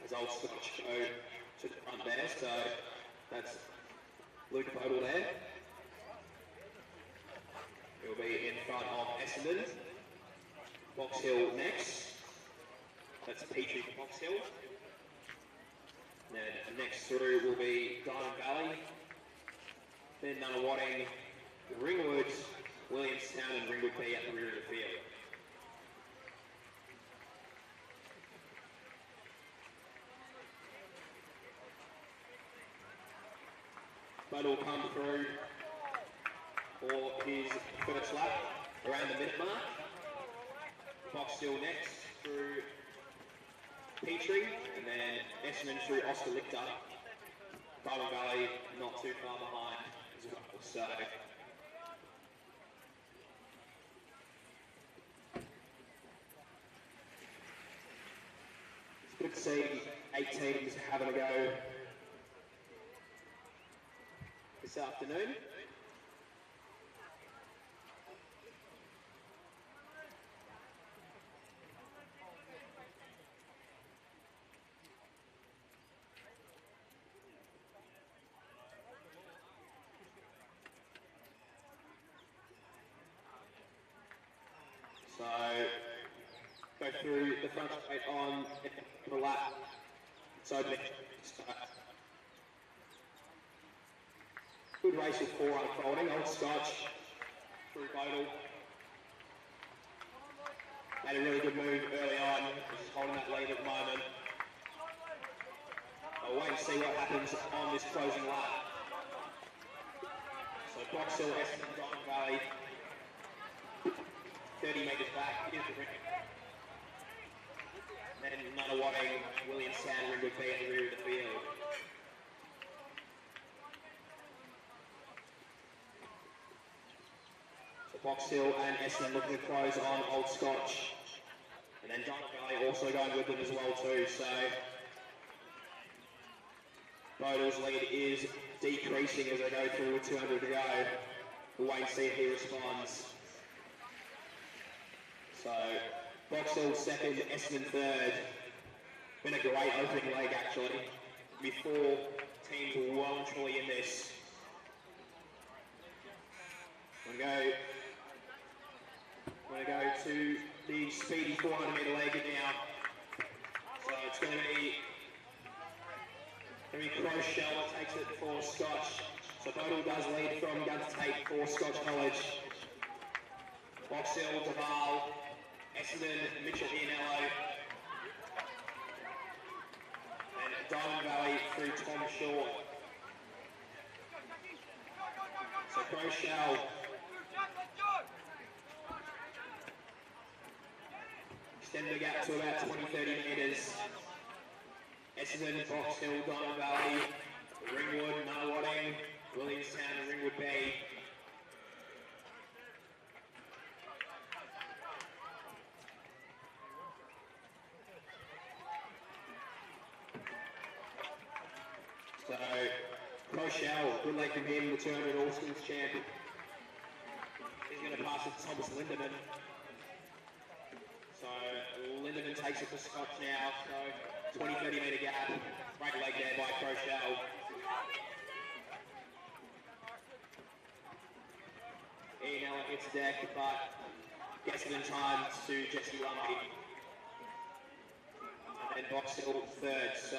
as Old Scotch go to the front there. So that's Luke Bodle there. He'll be in front of Essendon. Box Hill next. That's Petrie for Box Hill. Then next through will be Diamond Valley. Then Nunawading, Ringwood, Williamstown and Ringwood B at the rear of the field. Bud will come through for his first lap around the minute mark. Box Hill next through Petrie, and then Essendon through Oscar Lichter. Diamond Valley not too far behind as well. So it's good to see 8 teams having a go this afternoon. So, go through the front straight on the lap. So, good race with 4 unfolding. Old Scotch through Bodle. Made a really good move early on. Just holding that lead at the moment. I'll wait and see what happens on this closing lap. So, Box Hill, Essendon, Diamond Valley. 30 metres back, here's the ring. Then Nunawading, Williamstown, Ringwood B at the rear of the field. So Box Hill and Essendon looking to close on Old Scotch. And then Diamond Valley also going with them as well too, so Bodle's lead is decreasing as they go through with 200 to go. We'll wait and see if he responds. So, Box Hill second, Essendon third. Been a great opening leg actually. Before teams were well and truly in this. We're going to go to the speedy 400 metre leg now. So it's going to be Crochelle that takes it for Scotch. So Bodle does lead from Gunter Tate for Scotch College. Box Hill, Duval, Essendon, Mitchell Ianello, and Diamond Valley through Tom Shaw. So Rochelle extend the gap to about 20-30 metres. Essendon, Box Hill, Diamond Valley, Ringwood, Nunawading, Williamstown and Ringwood Bay. So, Rochelle, good luck from him, the 200 All-Skills champ. He's going to pass it to Thomas Lindemann. So, Lindemann takes it to Scotch now. So, 20-30 metre gap. Great leg there by Rochelle. Ian Allen hits the deck, but gets it in time to Jesse Lumpy. And then Box Hill third, so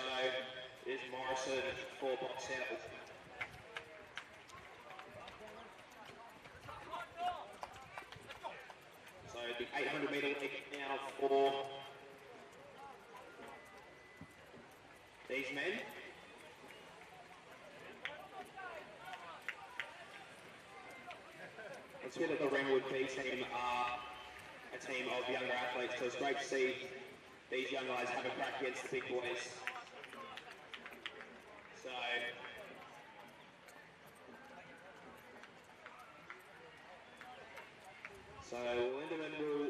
it is Morrison for Box Hill. So the 800 metre leg now for these men. It's good that the Ringwood B team are a team of younger athletes, so it's great to see these young guys have a crack against the big boys. So Lindemann will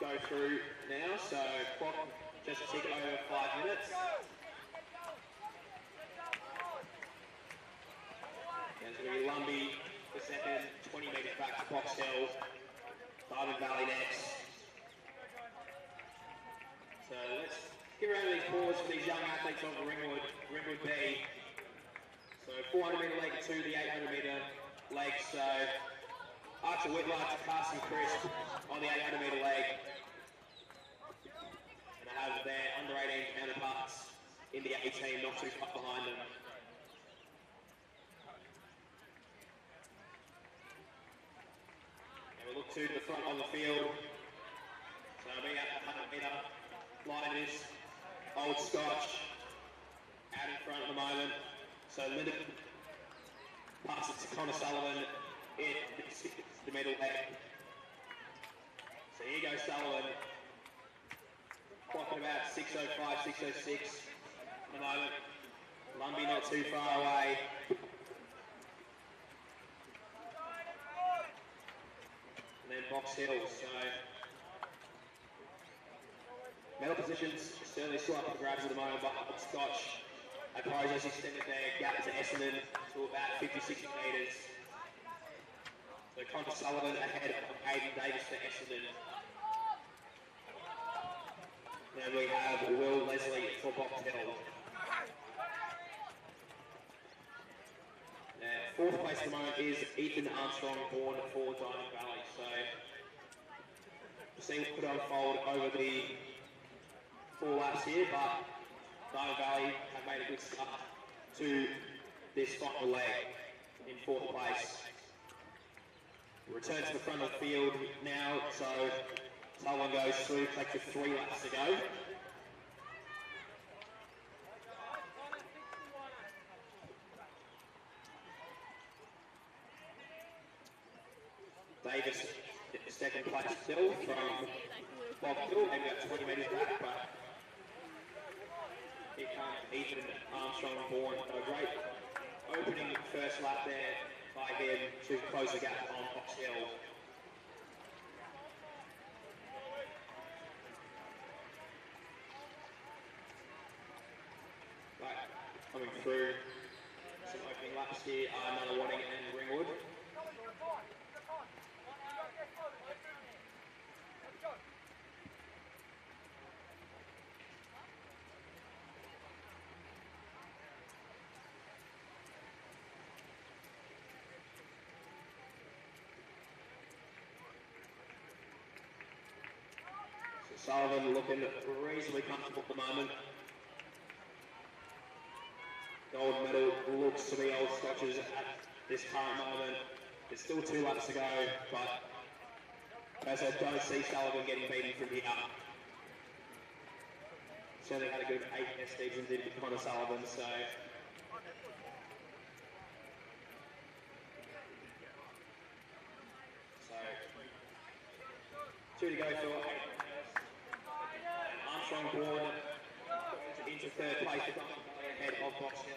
go through now, so clock just a tick over 5 minutes. There's going to be Lumbee the second, 20 metres back to Box Hill, Diamond Valley next. So let's give a round of these applause for these young athletes of the Ringwood B. So 400 metre leg to the 800 metre leg, so Archer Whitlock to Carson Crisp on the 800 metre leg. And they have their under 18 counterparts in the A team not too far behind them. And we look to the front on the field. So we at the 100 metre line is Old Scotch out in front at the moment. So Linden passes to Connor Sullivan in the middle leg. So here goes Sullivan. Clocking about 6:05, 6:06 at the moment. Lumbee not too far away. And then Box Hill. So medal positions certainly still up for grabs at the moment, but Scotch and Prizes extended their gap to Essendon to about 50-60 metres. So Connor Sullivan ahead of Hayden Davis to Essendon. Then we have Will Leslie for Box Hill. Fourth place at the moment is Ethan Armstrong, born for Diamond Valley. So we'll see what could unfold over the 4 laps here, but Diamond Valley have made a good start to this final leg in 4th place. Return to the front of the field now, so Sullivan goes through, takes with 3 laps to go. Davis second place still from Bob Hill, maybe about 20 metres back, but here comes Ethan Armstrong born. A great opening first lap there by him to close the gap on Box Hill. Right, coming through some opening laps here are Nunawading and Ringwood. Sullivan looking reasonably comfortable at the moment. Gold medal looks to be Old Scotch's at this current moment. There's still 2 laps to go, but As I don't see Sullivan getting beaten from here. Certainly had a good 8 test seasons in Connor Sullivan, so. Two to go for Armstrong Bourne into third place ahead of Box Hill.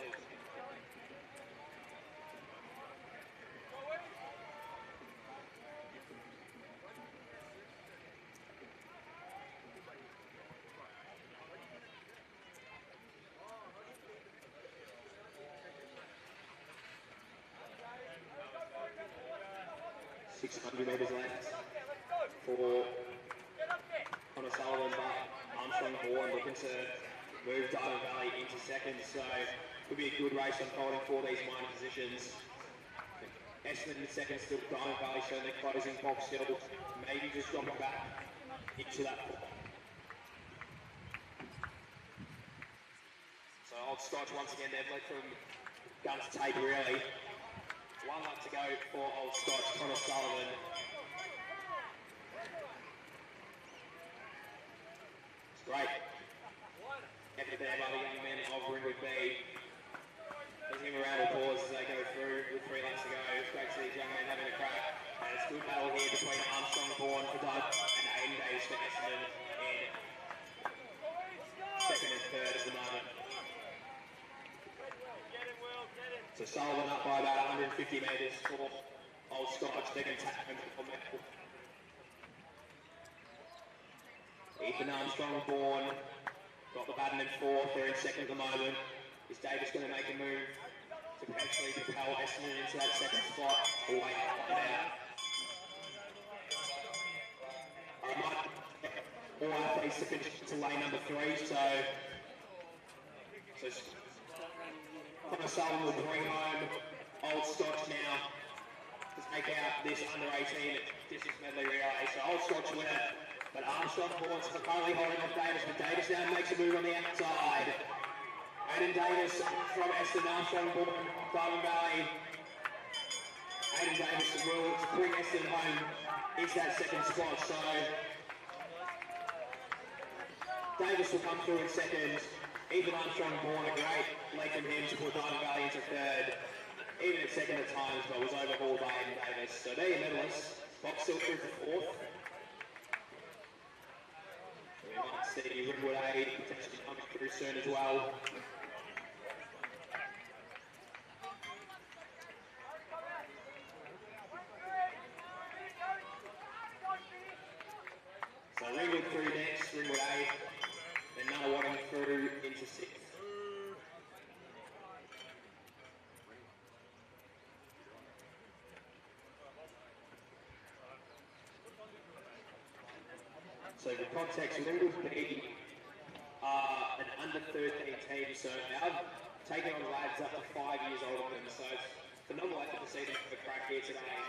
Metres left for Connor Sullivan, but Armstrong Bourne looking to move Diamond Valley into second, so could be a good race unfolding for these minor positions. Essendon in second, still Diamond Valley certainly closing Box Hill, maybe just dropping back into that. So Old Scotch once again, they've led from guns to tape really. 1 lap to go for Old Scotch, Connor Sullivan. It's great. Effort there by the young men of Ringwood B. Let's give them a round of applause as they go through with 3 laps to go. It's great to see these young men having a crack. And it's a good battle here between Armstrong Bourne for Doug and Aiden Davis for Essendon in second and third at the moment. So Sullivan up by about 150 metres for Old Scotch. They can tap him for Michael. Ethan Armstrong Bourne got the baton in fourth. They're in second at the moment. Is Davis going to make a move to potentially propel Essendon into that second spot? We'll wait and find out. All athletes to finish to lane number 3, so Connor Sullivan will bring home Old Scotch now to take out this under-18 distance medley relay. So Old Scotch winner, but Armstrong Bourne's currently holding off Davis, but Davis now makes a move on the outside. Aiden Davis from Essendon, Armstrong Bourne, Diamond Valley. Aiden Davis will bring Essendon home into that second spot. So Davis will come through in second. Even Armstrong Bourne, a great leg from him to put Diamond Valley into third. Even at second at times, but was overhauled by Aiden Davis. So there your medalists. Box still through for fourth. We might see Ringwood A potentially coming through soon as well. So Ringwood through next, Ringwood A. Then Nunawading through into sixth. So for context, Ringwood B are an under 13 team, so they've taken on lads up to 5 years older than them, so it's phenomenal effort to see them have a crack here today.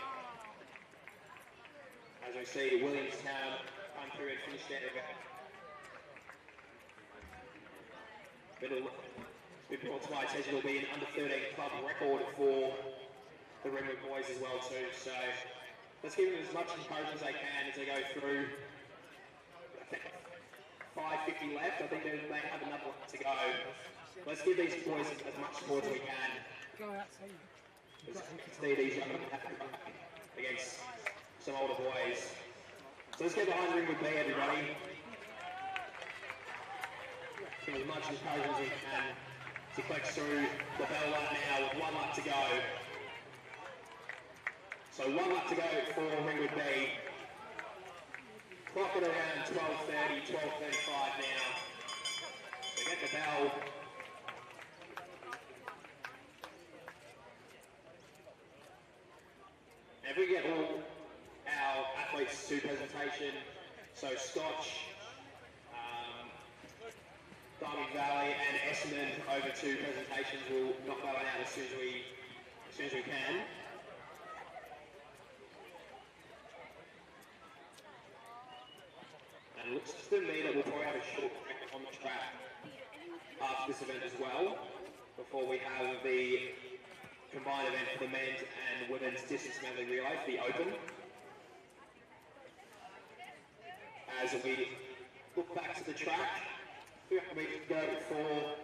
As we see Williamstown come through and finish their event. It's been brought to my attention, it'll be an under 13 club record for the Ringwood boys as well too, so let's give them as much encouragement as they can as they go through. 5:50 left, I think they may have another one to go. Let's give these boys as much support as we can. Go outside. See these young men against some older boys. So let's get behind Ringwood B, everybody. Give as much encouragement as we can to click through the bell right now with 1 lap to go. So 1 lap to go for Ringwood B. Clock at around 12:30, 12:35 now. So get the bell. If we get all our athletes to presentation, so Scotch, Diamond Valley and Essendon over to presentations, we'll knock that one out as soon as we can. And it looks to me that we'll probably have a short break on the track after this event as well, before we have the combined event for the men's and women's distance medley relay for the Open. as we look back to the track. 200 metres to go before.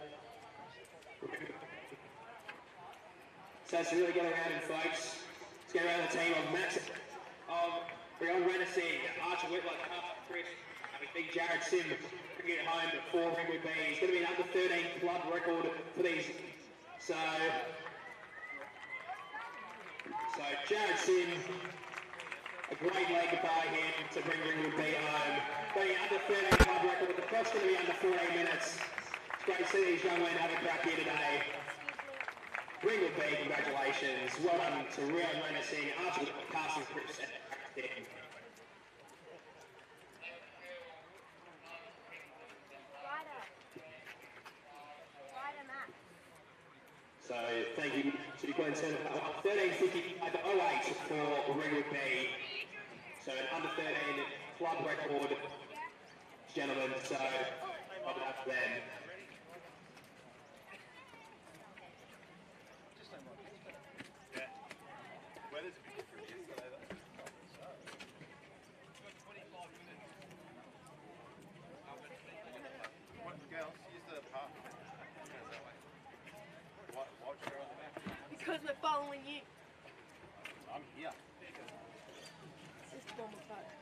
So to really get around him, folks, let's get around the team of Max, Brian Renessing, Archer Whitlock, Chris, and big Jared Sim bringing it home for Ringwood B. He's going to be an under 13 club record for these. So Jared Sim, a great leg by him to bring Ringwood B home. Being under 13 club record, the clock's going to be under 14 minutes. It's great to see these young men have a crack here today. Ringwood B, congratulations. Well done to Rio Renessing, Archer, Carson, Cripps, and So thank you to Glenn Centre for 13.55.08 for Ringwood B. So an under 13 club record, gentlemen. So well done to them. Because we're following you. I'm here. It's just one more photo.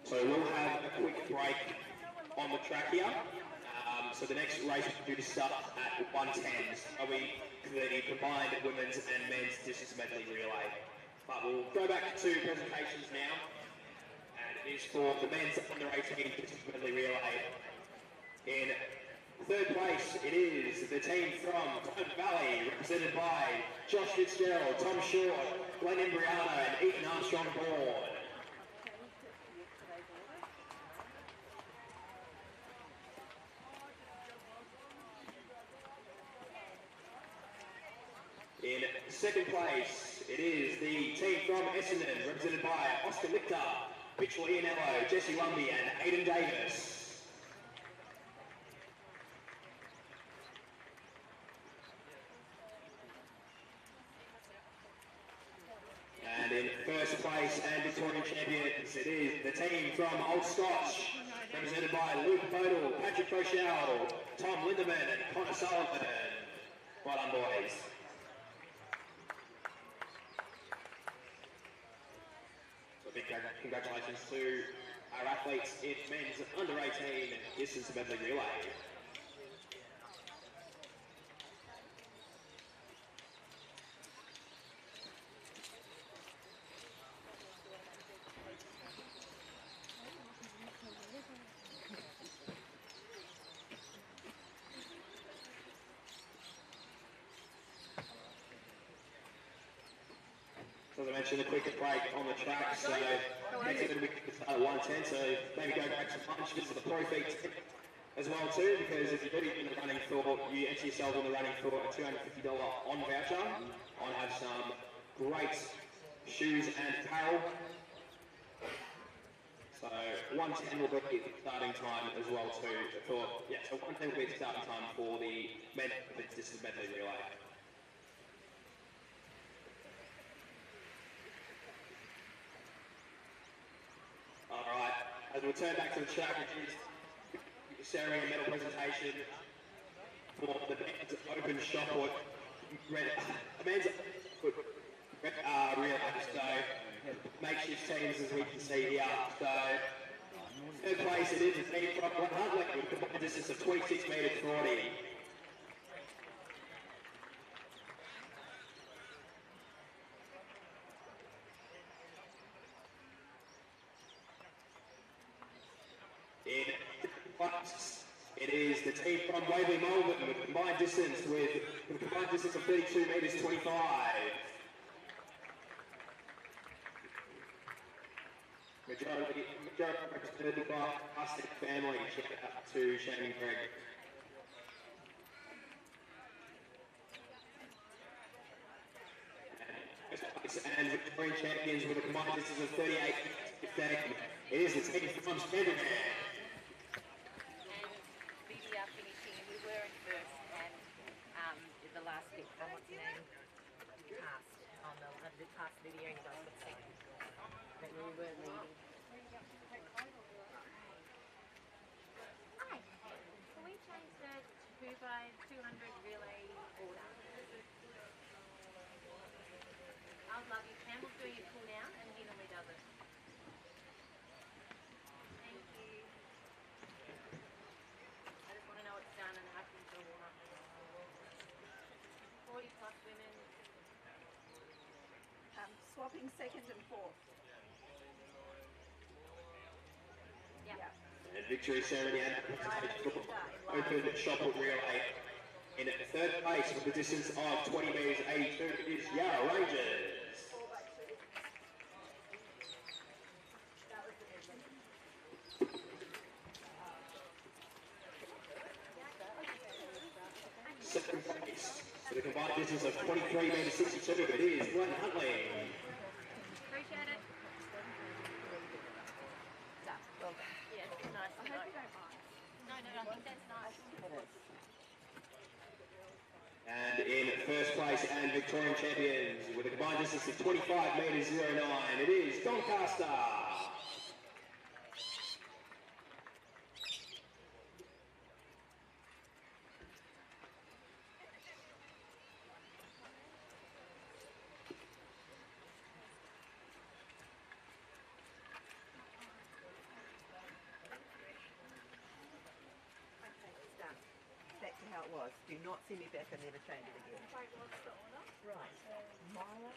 So we'll have a quick break on the track here. So the next race is due to start at 1:10. We the combined women's and men's distance medley relay. But we'll go back to presentations now. And it is for the men's under 18 distance medley relay. In third place, it is the team from Clyde Valley, represented by Josh Fitzgerald, Tom Short, Glenn Imbriano, and Ethan Armstrong-Bourne. In second place, it is the team from Essendon, represented by Oscar Lichter, Mitchell Ianello, Jesse Lumby, and Aidan Davis. And in first place and Victorian champions, it is the team from Old Scotch, represented by Luke Bodle, Patrick Rochelle, Tom Lindemann, and Connor Sullivan. Well done, boys. So big congratulations to our athletes in men's under 18 distance medley relay. So as I mentioned, a quick break on the track, so next event we can start at 1:10, so maybe go grab some lunch, visit the ProFeet as well too, because if you do in the running for, you enter yourself in the running for a $250 on voucher. I'll have some great shoes and apparel. So 1:10 will be the starting time as well too. So 1:10 will be the starting time for the men's distance medley relay. Alright, as we return back to the track, sharing a medal presentation for the men's open shot put, men's relay, so makeshift teams as we can see here. So third place it is the team from Glen Huntley with a combined distance of 26 metres 40. It is the team from Waverley Melbourne with a combined distance of 32 metres 25. Majority represented by Plastic Family. Shout out to Shane and Greg. And Victorian champions with a combined distance of 38. It is the team from Spenderman. We are finishing, we were in first, and what's the name? Cast on the cast video and you guys got second. But we were leading. Hi. Can we change the 2x200 relay order? I would love you. Campbell's doing it cool down and he normally does it. Thank you. I just want to know it's done and have to do warm up. 40 plus women. Swapping second and fourth. Yeah. And victory ceremony and open shot put relay. In third place with the distance of 20 metres 82 is Yarra Rangers. Second place with a combined distance of 23 metres 62, it is Glenn Huntley. Appreciate it. Yeah, it's nice. I hope you don't mind. No, I think that's nice. And in first place and Victorian champions with a combined distance of 25 metres 09, it is Doncaster. Back to how it was. Do not send me back and never change it again. Right. Myra,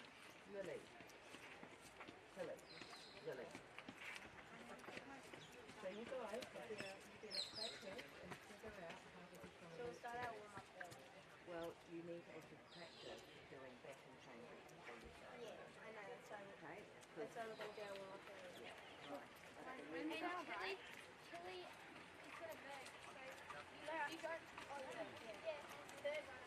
Lily. Lily. So you guys, you better practice and figure out how to be So we'll start our warm up there. Well, you need to actually practice going back and changing before you start. Yeah, I know. Okay? That's why we're going to do our warm up there. And Tilly, it's in a bag. So you go. Oh, yeah. Third one.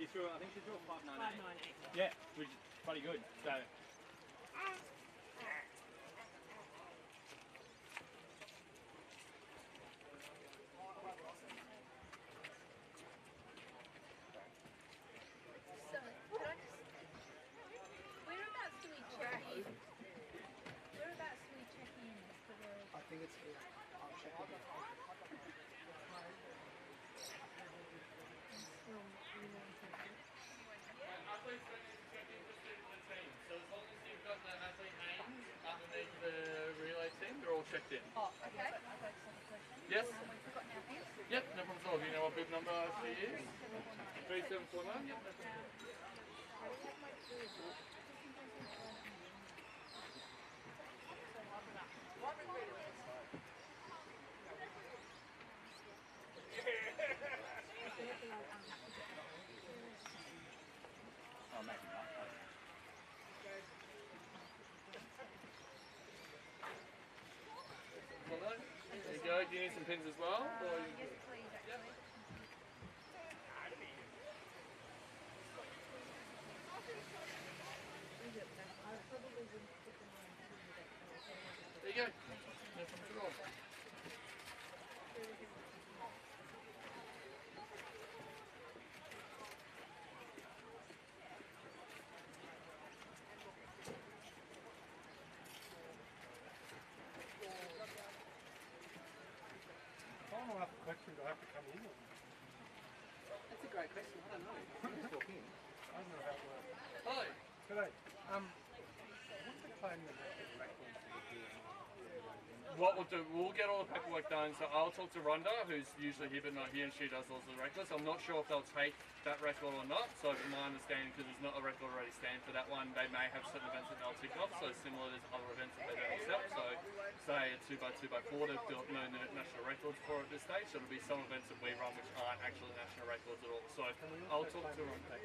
She threw, I think she threw a 598. 598. Yeah, which is pretty good. So. So, can I just... Whereabouts do we check in? Whereabouts do we check in for the... I think it's here. I'll check it. Athletes don't need to check in just in the team. So as long as you've got the athlete names underneath the relay team, they're all checked in. Oh, okay. Yes? We've forgotten our bib. Yep, no problem at all. Do you know what bib number she is? 3749? Yep, no problem. Oh, maybe not. Well, there you go. Do you need some pins as well? Or you... Yes, please, actually. There you go. No problem at all. I don't know enough questions I have to come in. That's a great question. I don't know. Just walk in. I don't know how it works. Hi. G'day. What's the claim that the records for the DNI? What we'll do, we'll get all the paperwork done. So I'll talk to Rhonda, who's usually here but not here, and she does all the records. I'm not sure if they'll take that record or not. So from my understanding, because there's not a record already stand for that one, they may have certain events that they'll tick off. So similar, there's other events that they don't accept. So say a 2x2x4, they've got no national records for at this stage. So it'll be some events that we run which aren't actually national records at all. So I'll talk to Rhonda.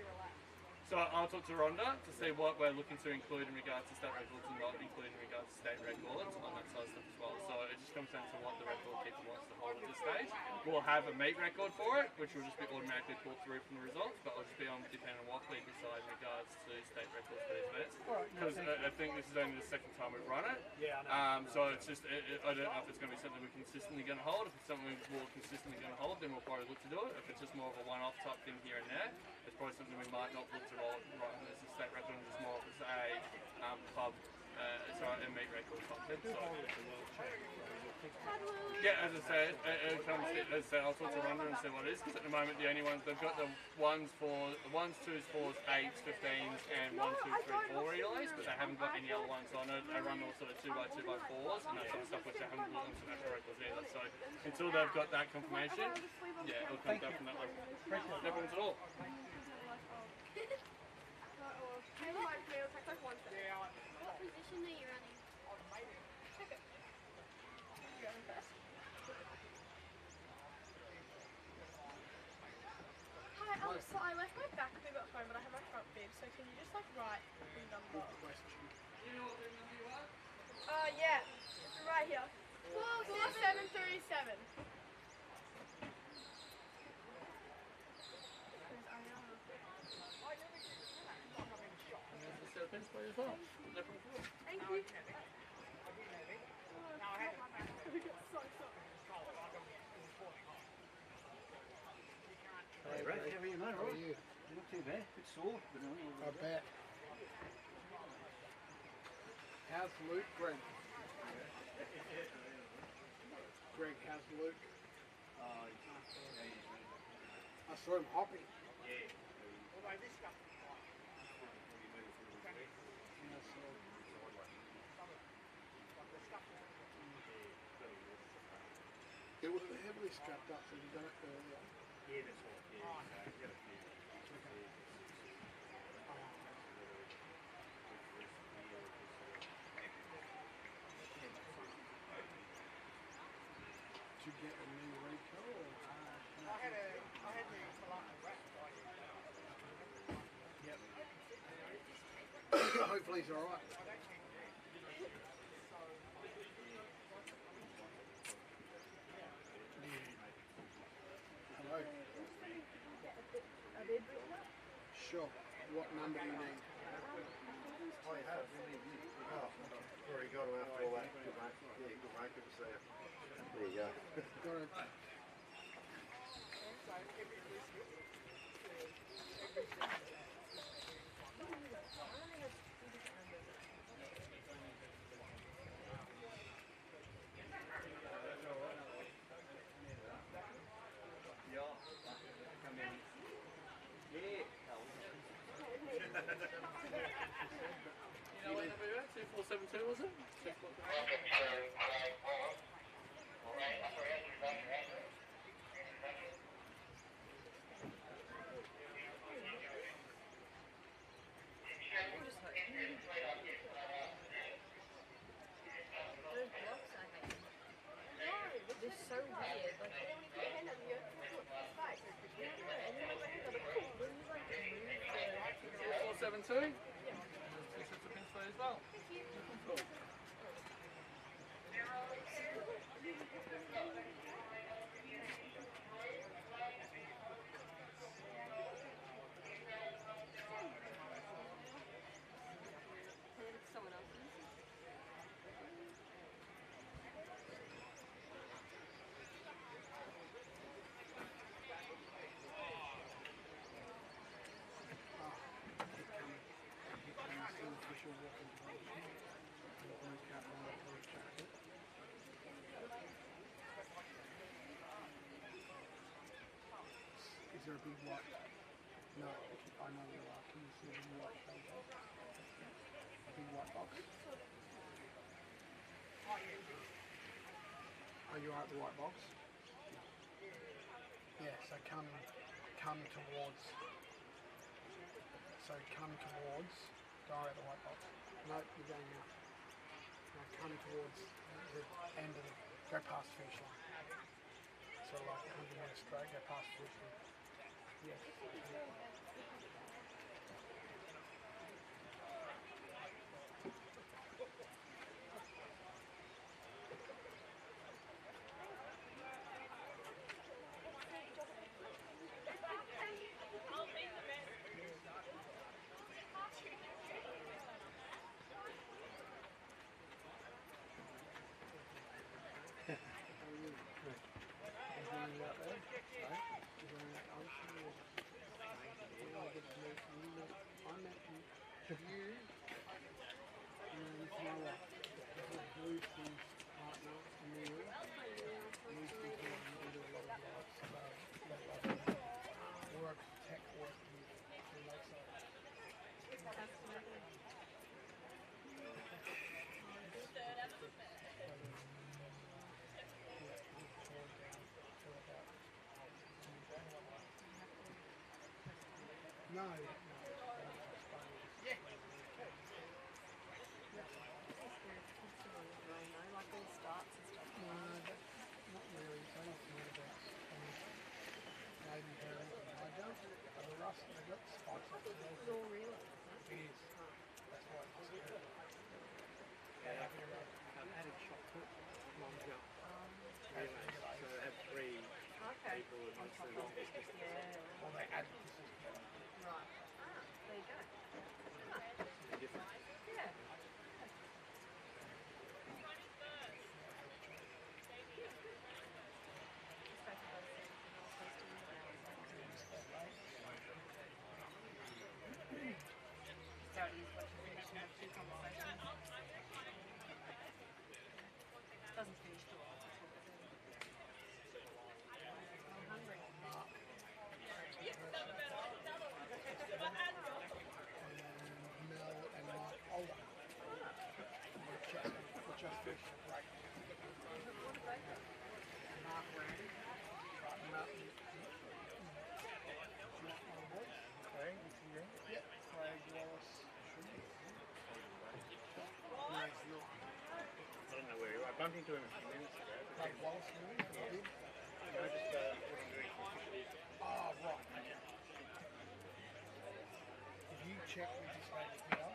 So I'll talk to Rhonda to see what we're looking to include in regards to state records and not include in regards to state records on that side of stuff as well. So it just comes down to what the record keeper wants to hold at this stage. We'll have a meet record for it, which will just be automatically pulled through from the results, but it'll just be on depending on what we decide in regards to state records for these events. Because I think this is only the second time we've run it. Yeah, I know. So it's just, I don't know if it's going to be something we're consistently going to hold. If it's something we're consistently going to hold, then we'll probably look to do it. If it's just more of a one-off type thing here and there, it's probably something we might not look to roll right as a state record, just more as a club, a meet record type thing. So, yeah, as I say, it comes, as I say, I'll talk to Rhonda and see what it is, because at the moment the only ones, they've got the ones, 2s, 4s, 8s, 15s and 1, 2, 3, 4 relays, but they haven't got any other ones on it. They run all sort of 2x2x4s and that sort of stuff, which they haven't got onto national records either. So until they've got that confirmation, yeah, it'll come down from that level. No problems at all. What position are you running? Hi, I left my back bib at home, but I have my front bib, so can you just like write the number? You know what big number you are? Yeah, right here. 4737. Thank you. Hey, Ray, how are you, mate? How are you? Not too bad. Bit sore, but I bet. How's Luke, Greg? Greg, how's Luke? I saw him hopping. It was heavily strapped up, so you done it earlier. yeah, that's right. Yeah, so I've got a few. Did you get a new Rico or? I had the Palaka wrap. Yep. Hopefully he's alright. Hello. Sure. What number do you need? Oh, you have? Oh, already got him after all that. Good mate. Yeah, good mate. Good to see you. There you go. Got it. You know what number you're at? 2472 was it? They're so weird. Like, and then when you put your hand on your face, and then when my hand on the pool, when you like move the 2472? Yeah. 2 sets of pins for you as well. Cool. someone else's. Is there a big white? No, I know you're right. Can you see the white shoulder? A big white box? Are you alright with the white box? Yeah, so come towards. So come towards. Go at the white box. No, you're going out. No, come towards the end of the. Go past the finish line. So like 100 metres straight, go past the finish line. Yes. No. Not really. They don't know about maybe herring and hydro. But the rust, they've got spikes up there. It's all real. It is. That's why it's scary. I've added shot put long jump. Really? So I have three people and On it's top the of longest it. distance. Yeah. Or they add pieces together. Right. There you go. It's different. Yeah. Doesn't finish till I'm hungry. Mel and Mike Older. Just finished a break. Mark Randy. Mark Craig, yep. Craig Wallace. No, he's not. I don't know where he was. I bumped into him a few minutes ago. Craig Wallace, really? Yeah. Did? I just wasn't doing officially. Oh, right. If you check with this lady here,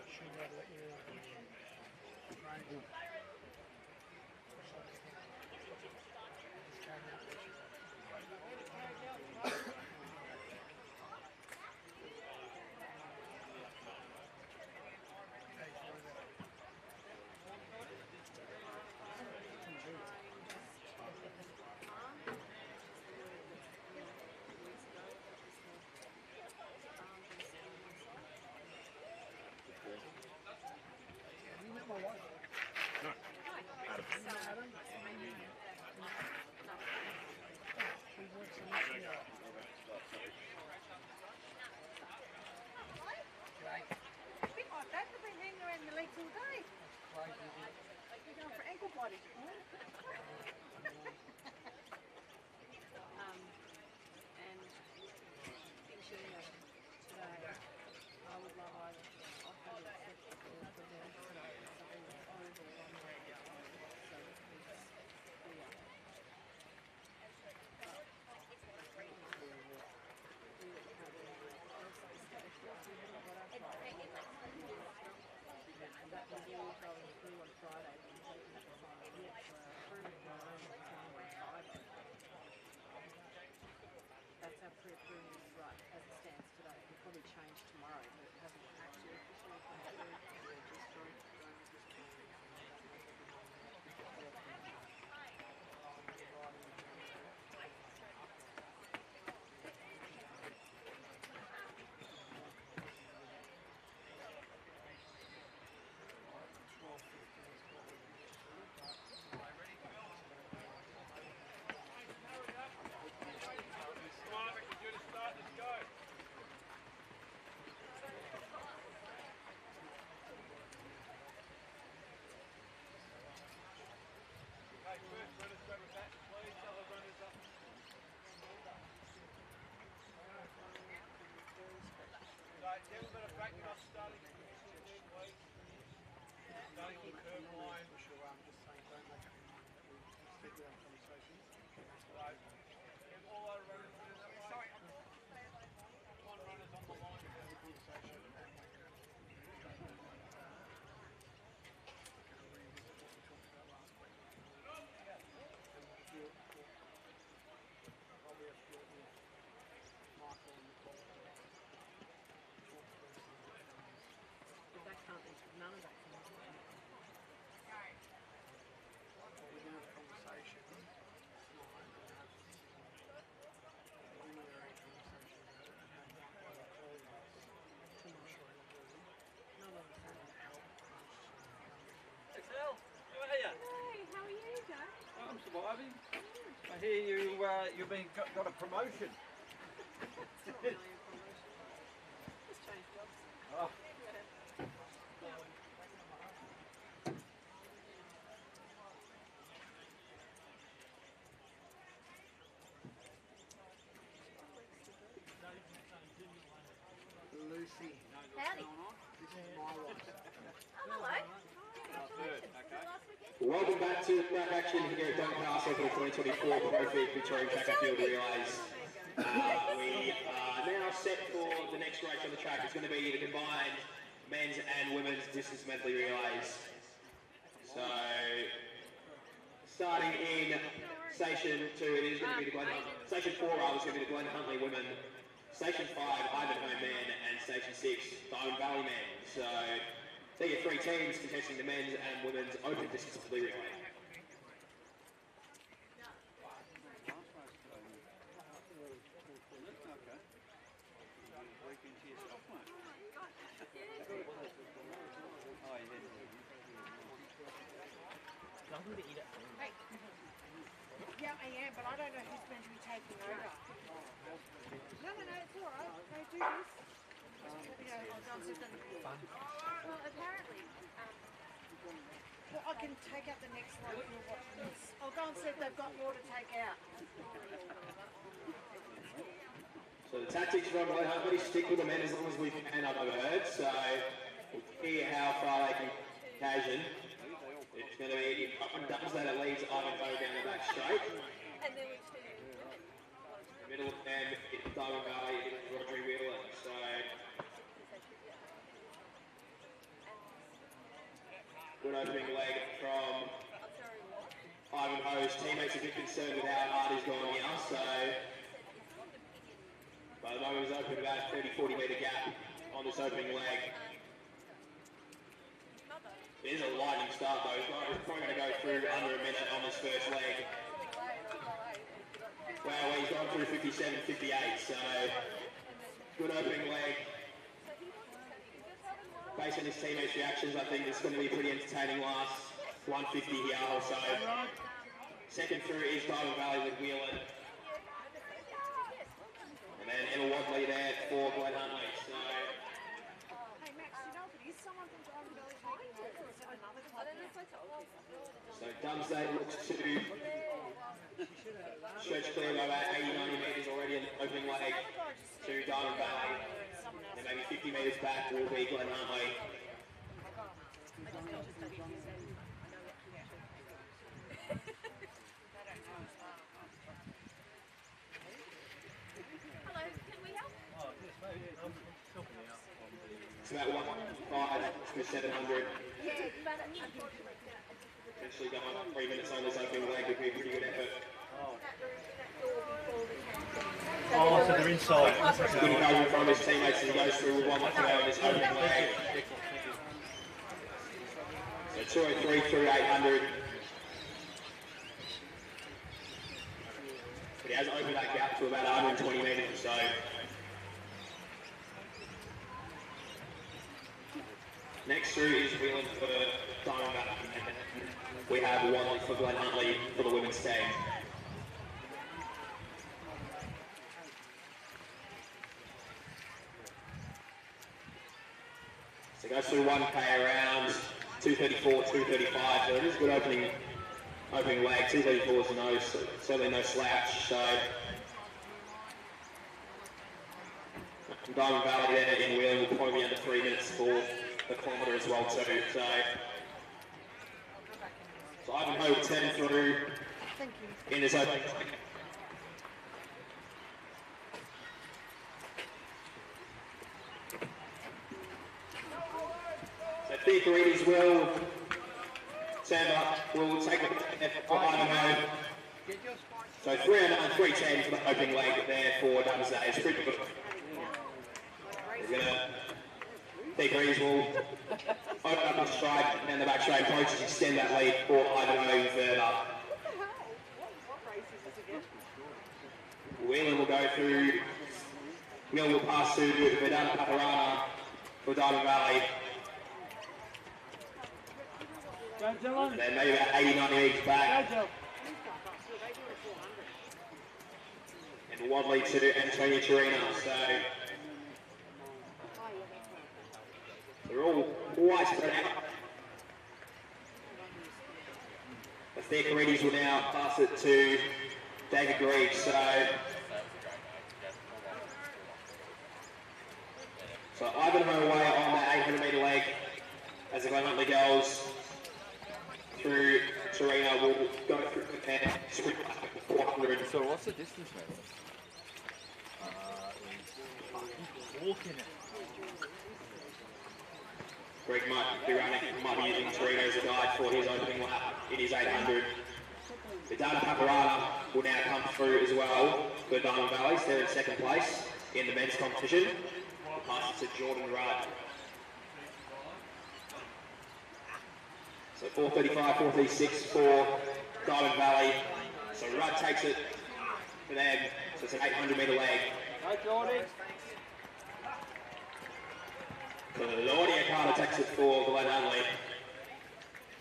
she'll be able to let you know. Right. Just came out there, she's like, change tomorrow, but it hasn't actually officially come through. None of that comes in. We're going to have a conversation tonight and have a preliminary conversation about it and have one of the call us. I'm not sure he'll do. None of us have help. Excel, how are you? Hey, how are you, Joe? I'm surviving. I hear you've got a promotion. It's not really a promotion. Just change jobs. Oh. Lucy, Howdy. this is my wife. Oh, hello. Congratulations. Welcome back to Back Action here at Doncaster for the 2024 ProFeet Victorian Track and Field Relays. We are now set for the next race on the track. It's going to be the combined men's and women's distance medley relays. So, starting in Station 2, it is going to be the Glen Station 4 rather, is going to be the Glen Huntley women. Station 5, Ivanhoe men, and Station 6, Darwin Valley men. So, there are your three teams contesting the men's and women's open distance relay. Yeah, I am, but I don't know who's meant to be taking over. No, it's all right. They do this. Well, apparently, Well, I can take out the next one if you're watching this. I'll go and see if they've got more to take out. So the tactics from Glen Huntley, stick with the men as long as we can, I've overheard. So we'll hear how far they can occasion. It's going to be Doncaster that leads Ivanhoe down the back straight. and there were two. The middle and Darwin Valley, Rodri Wheeler. So good opening leg from Ivanhoe's teammates. A bit concerned with how hard he's gone here. So by the moment he's opened about a 30-40 metre gap on this opening leg. It is a lightning start though. He's probably going to go through under a minute on this first leg. Wow, he's gone through 57, 58, so good opening leg. Based on his teammates' reactions, I think it's going to be pretty entertaining last 150 here or so. Second through is Darwin Valley with Wheelan. And then Emma Wadley there for Glen Huntley. So Hey, Max, you know if it is someone from Darwin Valley taking over, or is it another club now? So Dumsday looks to stretch clear by about 80-90 metres already in the opening leg to Diamond Valley. And maybe 50 metres back will be Glen Huntley. Hello, can we help? It's about 1.5 to 700. Yeah, but unfortunately, Potentially going 3 minutes on this opening leg would be a pretty good effort. Oh, so they're inside. Good encouragement from his teammates as he goes through with 1 left to go in his opening leg. So 203 through 800. But he has opened that gap to about 120 metres or so. Next through is Whelan for Diamondback. We have one for Glenn Huntley for the women's team. So goes through 1K around 234, 235. So it is a good opening leg. 234 is certainly no slouch. So Diamond Valley there in Whelan will probably be under 3 minutes for the kilometre as well too. So Ivanhoe will turn through in this opening. So Theocarides will stand up, will take the for Ivanhoe. So 309, 310 for the opening leg there for Doncaster. It's pretty good. Theocarides will open up the strike and the back straight approaches, extend that lead for Ivanhoe further. Whelan will go through. Whelan will pass through Vedana Paparana for Diamond Valley. And then maybe about 80, 90 metres back. And Wadley to Antonio Torino. So they're all quite spread out. The Theocarides will now pass it to David Grieg. So Ivanhoe away on that 800 metre leg as the Glen Huntley goes through Torino. Will go through the pen, sprint 400. So what's the distance, mate? Walking it. Greg might be using Torino as a guide for his opening lap in his 800. Vedana Paparana will now come through as well for Diamond Valley. They're in second place in the men's competition. Passes to Jordan Rudd. So 435, 436 for Diamond Valley. So Rudd takes it for them. So it's an 800 metre leg. Go Jordan. Claudia Carter takes it for Glen Huntley.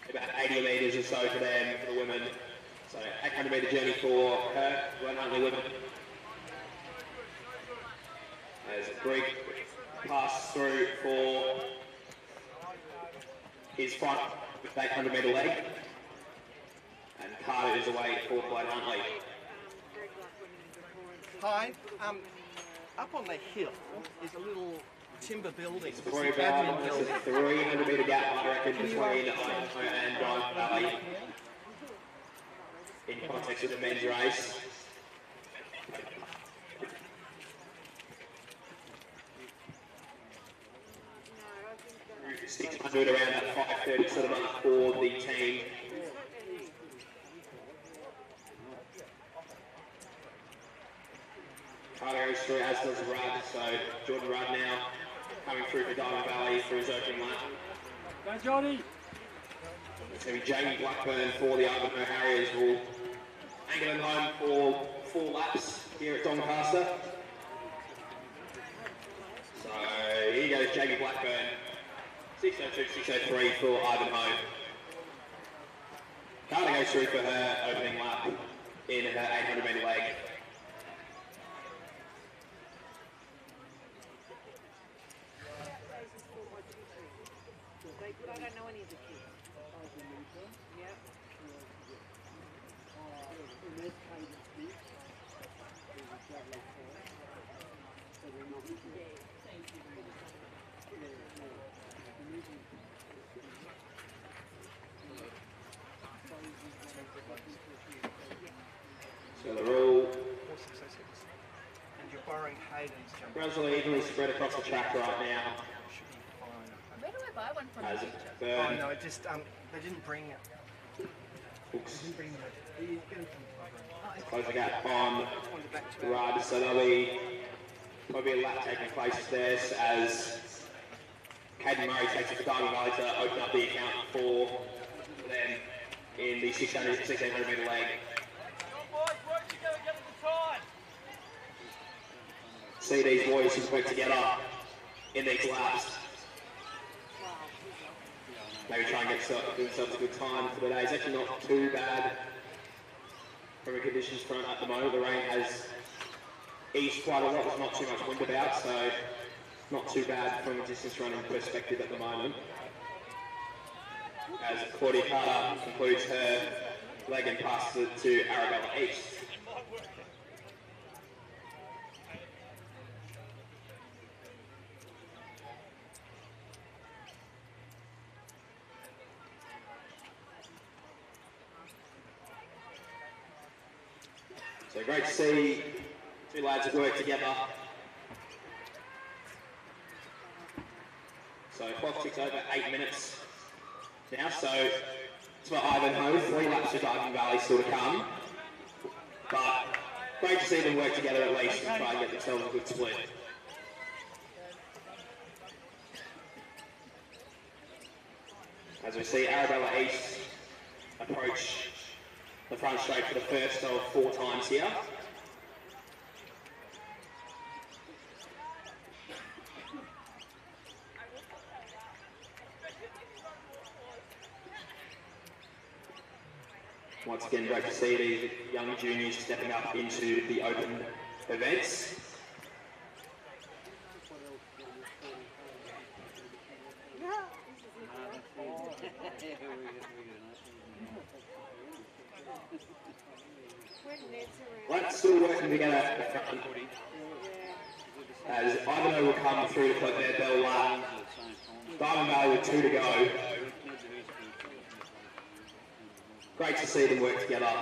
About 80 metres or so for them, for the women. So 800 metre journey for her, Glen Huntley women. There's a Greek pass through for his front 800 metre leg. And Carter is away for Glen Huntley. Hi, up on the hill is a little timber building. It's probably about a 300 metre gap, I reckon, between Ivanhoe and Diamond Valley in context of the men's race. 600 around that 530 sort of mark for the team. Carter goes through, as does Rudd, so Jordan Rudd now coming through for Diamond Valley for his opening lap. Go Johnny! It's going to be Jamie Blackburn for the Ivanhoe Harriers. Will anchor them home for 4 laps here at Doncaster. So here goes Jamie Blackburn. 602, 603 for Ivanhoe. Carter goes through for her opening lap in her 800 metre leg. I don't know any of the kids. Yeah. So they're all 4606. And you're borrowing Hayden's jump. relatively evenly spread across the track right now. Should be fine. Where do I buy one from? As Oh no, it just they didn't bring it. Hooks. They didn't bring it. You get it from the program. Oh, close the gap on Rudd, so there'll be probably a lap taking place there as Caden Murray takes it for Diamond Valley to open up the account for them in the 1600 metre leg. See these boys who work together in these laps. Maybe try and get themselves a good time for the day. It's actually not too bad from a conditions front at the moment. The rain has eased quite a lot. There's not too much wind about, so not too bad from a distance running perspective at the moment. As Claudia Carter concludes her leg and passes it to Arabella East. So great to see two lads work together. So clock ticks over 8 minutes now, so it's for Ivanhoe, 3 laps for Diamond Valley still to come. But great to see them work together at least and try and get themselves a good split. As we see Arabella East approach the front straight for the first of 4 times here. Once again, great to see these young juniors stepping up into the open events. Let's still working together at the front. As Ivanhoe will come through to collect their bell lap. Diamond Valley with 2 to go. Great to see them work together.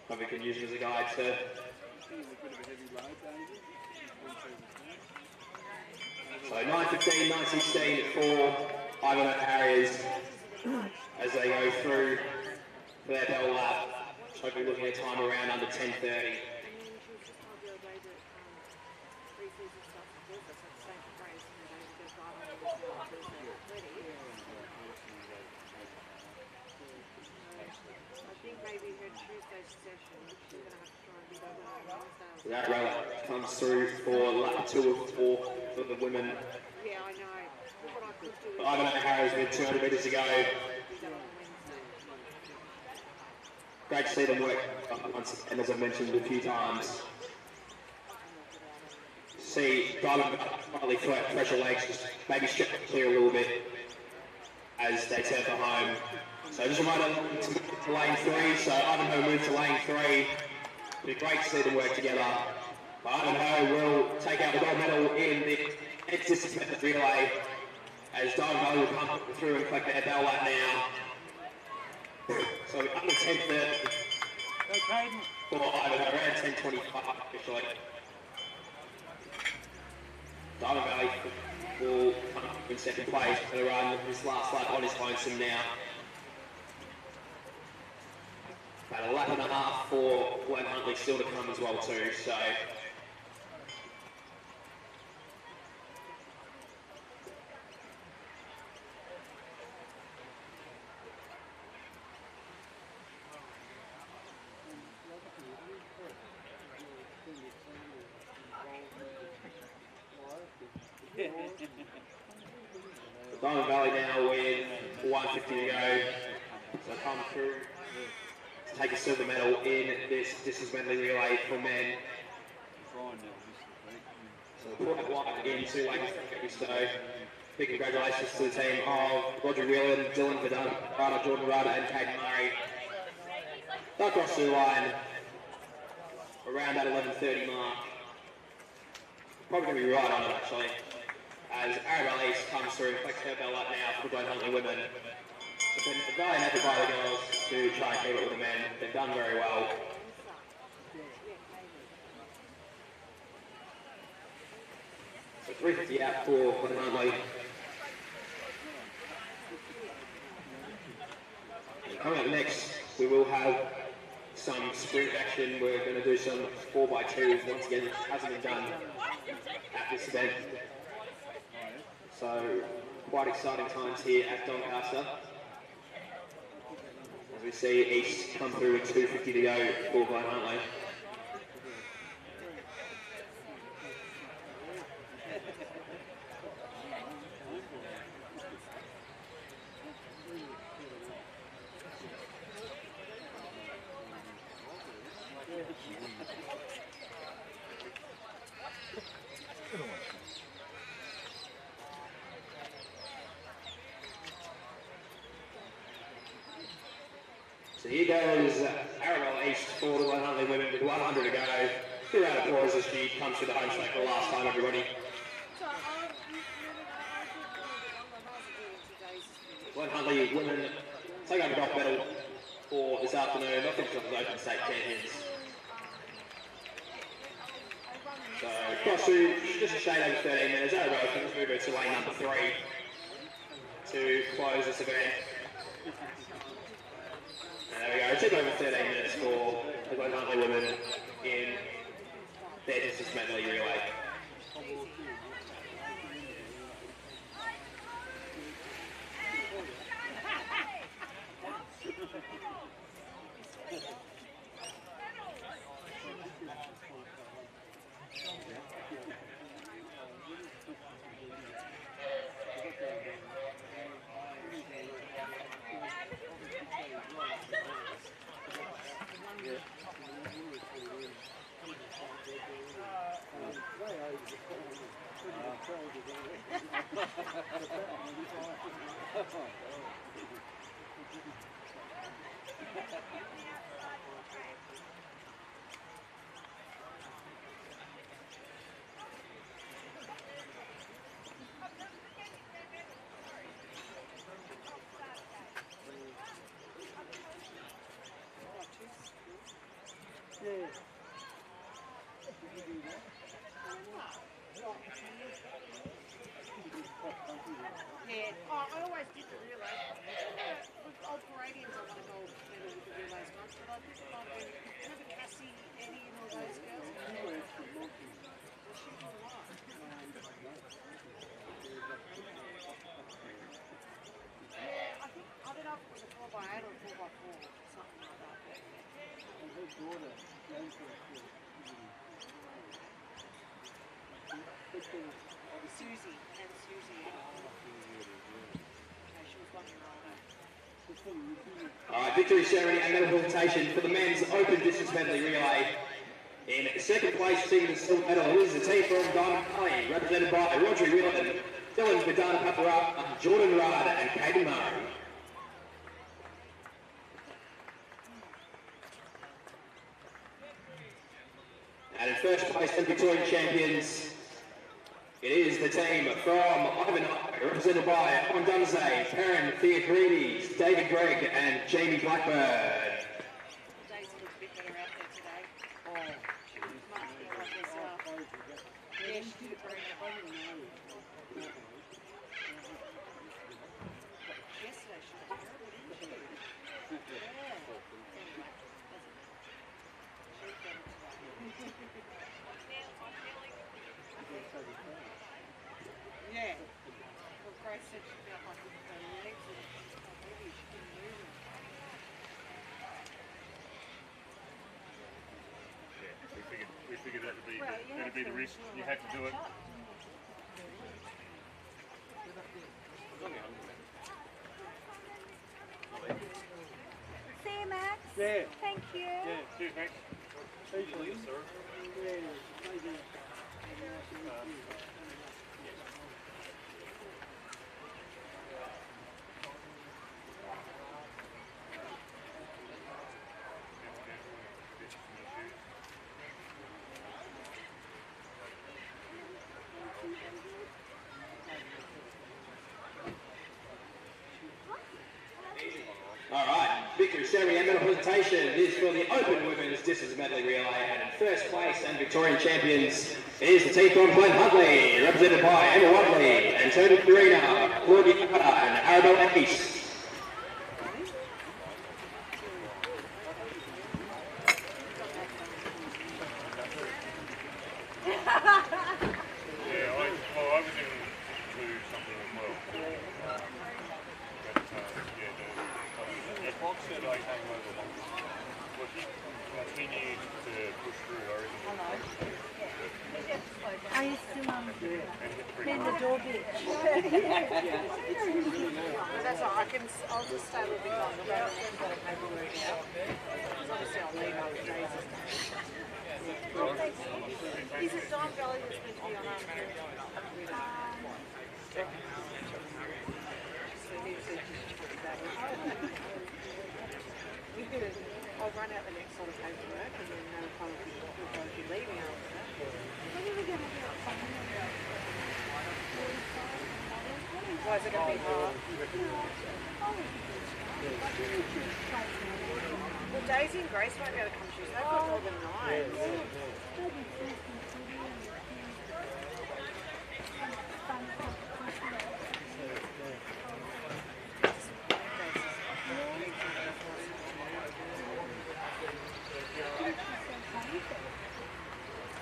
Hope we can use it as a guide to so 9:15, 9:16 for Ivanhoe Harriers as they go through their bell lap. Hopefully looking at time around under 10:30. That rail comes through for lap 2 of 4 for the women. Yeah, I know. Ivanhoe Harriers with 200 metres to go. Great to see them work once, and as I've mentioned a few times. See Diamond finally pressure legs, just maybe strip clear a little bit as they turn for home. So just a reminder to lane 3, so Ivanhoe move to lane 3. It'd be great to see them work together. But Ivanhoe will take out the gold medal in the distance method relay as Diamond Valley will come through and collect their bell lap now. So under 10:30 for Ivanhoe, around 10:25 officially. Diamond Valley will come up in second place for the run. His last lap on his lonesome now. About a lap and a half for Glenn Huntley still to come as well too, so. Diamond Valley now with 150 to go, so come through to take a silver medal in this distance medley relay for men. So we'll put one into lane 3, so big congratulations to the team of Roger Whelan, Dylan Vidal, Jordan Rudd and Caden Murray. They'll cross the line around that 11:30 mark. Probably going to be right on it actually. As Arabella East comes through and collects her bell up now for the Glen Huntley women. So it's been a valiant effort by the girls to try and keep it with the men. They've done very well. So 350 out for Glen Huntley. And coming up next, we will have some sprint action. We're going to do some 4x2s once again, which hasn't been done at this event. So quite exciting times here at Doncaster. As we see East come through with 2:50 to go for Glen Huntley. So here goes Arabelle East for the Glen Huntley women with 100 to go. Give her an applause as she comes through the home straight for the last time, everybody. Glen Huntley women take over golf medal for this afternoon. I think it's the Open State champions. So across to just a shade over 13 minutes. Arabelle can just move her to lane number 3 to close this event. And there we go, it took over 13 minutes for the Glen Huntley women in their distance medley relay. Yeah, I always did the relays. With old Paradians, I want to go medal with the relays once, but I think like remember Cassie, Eddie, and all those girls. Yeah, I think I don't know if it was a 4x8 or a 4x4, something like that. Susie and Susie. She was 1 year older. Victory ceremony and medal presentation for the men's open distance medley relay. In second place, receiving the silver medal, is the team from Doncaster, represented by Roger Whelan, Dylan Vidana Papara, Jordan Rudd, and Caden Murray. And in first place, the Victorian champions, it is the team from Ivanhoe, represented by Doncaster, Perrin Theocrides, David Gregg, and Jamie Blackburn. Daisy looks a bit better out there today. Oh, she was much better like herself. Yeah, she did it very well. Yesterday she was terrible, didn't she? Yeah. Yeah. Well, Grace said she felt like her legs were heavy. She couldn't move them. Yeah, we figured that would be, that'd be the risk. You had to do it. See you, Max. Yeah. Thank you. Yeah, cheers, Max. Yes, sir. Yeah, maybe. Alright, victory ceremony and medal presentation is for the open women's distance medley relay, and in first place and Victorian champions is the team from Glen Huntley, represented by Emma Wadley, Antonia Farina, Claudia Carter, and Arabelle East. Then the door bitch. That's all. I'll just stay a little bit longer, but I don't have to go to paperwork out. Because obviously I'll leave after days. Is it Don Valley that's meant to be on our I'll run out the next sort of paperwork and then kind of we'll both be leaving after that. When are we going to get something? Why is it going to be hard? Well, Daisy and Grace won't be able to come Tuesday. They've got Northern Nights.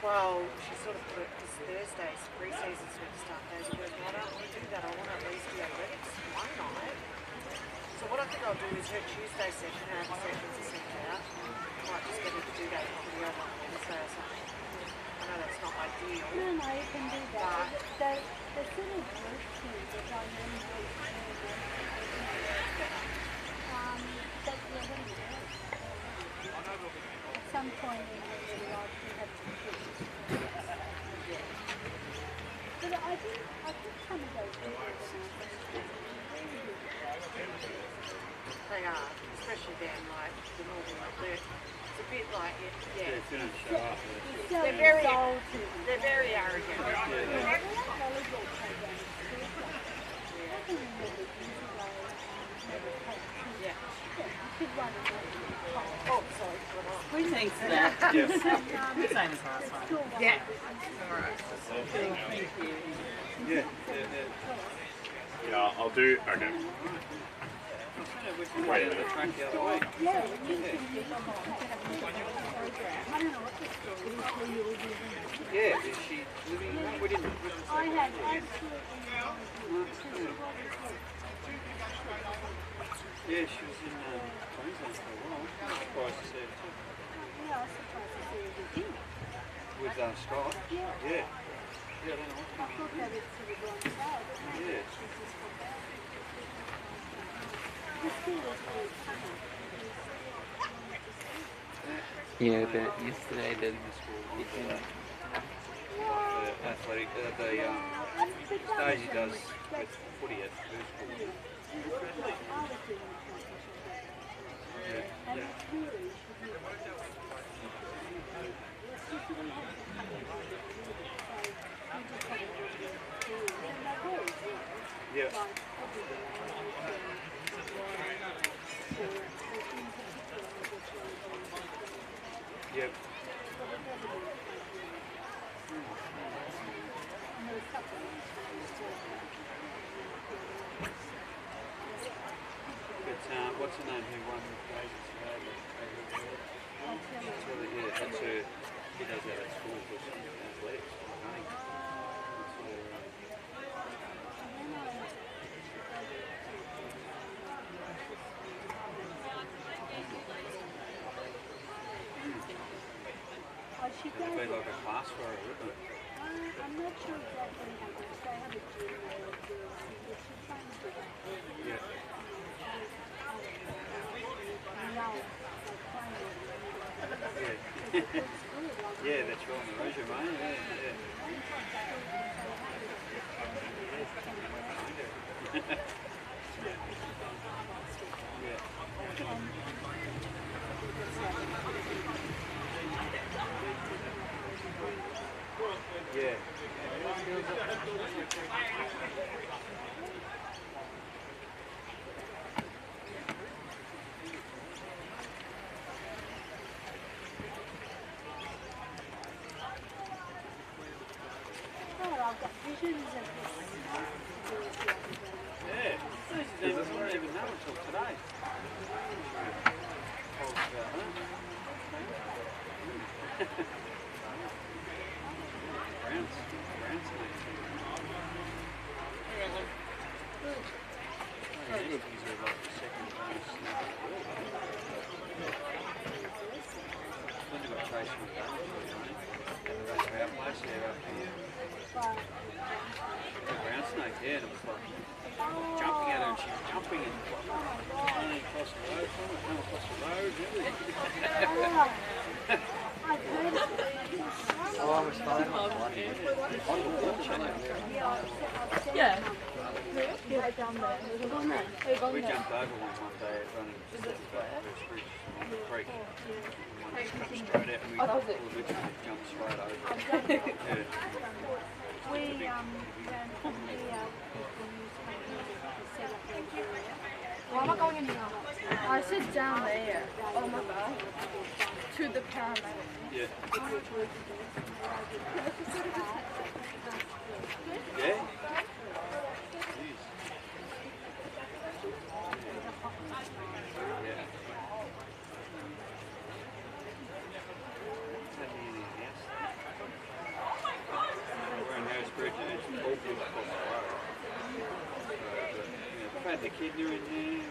Well, she sort of put this Thursday's pre-season's meant to start days. She goes, well, I don't want to do that. I want to at least do athletics one night. So what I think I'll do is her Tuesday session, her other sessions are sent out. I might just get her to do that for the other Wednesday or something. I know that's not ideal. No, you can do that. The sort of work things that I normally but you're going to at some point in your life you have to do it. But I think some of those they are, especially down like the northern up there. It's a bit like they're very arrogant. Oh, sorry. Who thinks that? Yes. Same as last time. Yeah. All right. Thank you. Yeah. Yeah, I'll do. Okay. Wait a minute. Yeah, is she living? We didn't. I had absolutely Yeah, she was in Queensland for a while. I'm surprised to see her too. Yeah, I was surprised to see her with him. With Scott? Yeah. Yeah. Yeah, I don't know what's I thought they would sort of go on sale, but maybe Yeah. she's just come back. The school was really funny. Yeah, but yesterday the Athletic, Stacey does with footy at Boost School. I was doing the competition back. And it's really should be Yeah. Yep. But what's her name who won the Daisy today? Yeah, that's her. She does that at school for some athletics. Running. It'll be like a class for her, wouldn't it? I'm not sure exactly how much they have a gym there, but she's trying to do that. Yeah. Yeah, that's right, the resume, yeah. Yeah. I've got visions of this. Yeah. Susie didn't even know until today. But Yeah, and it was like jumping at her, and she was jumping and running across the road from her, coming across the road and everything. Oh, I was fine. Yeah. Yeah, down there. We've gone there. We've gone We there. jumped over one day running just at the back of the bridge on the creek. And one just come straight out and we literally jumped straight over it. Yeah. We ran from here when we set up the area. Why am I going in here? I said down there. Oh my god. To the paramedic. Yeah. Yeah? Jeez. Yeah. We're in Harris Bridge and it's all good across the road. I've had the kidney in there,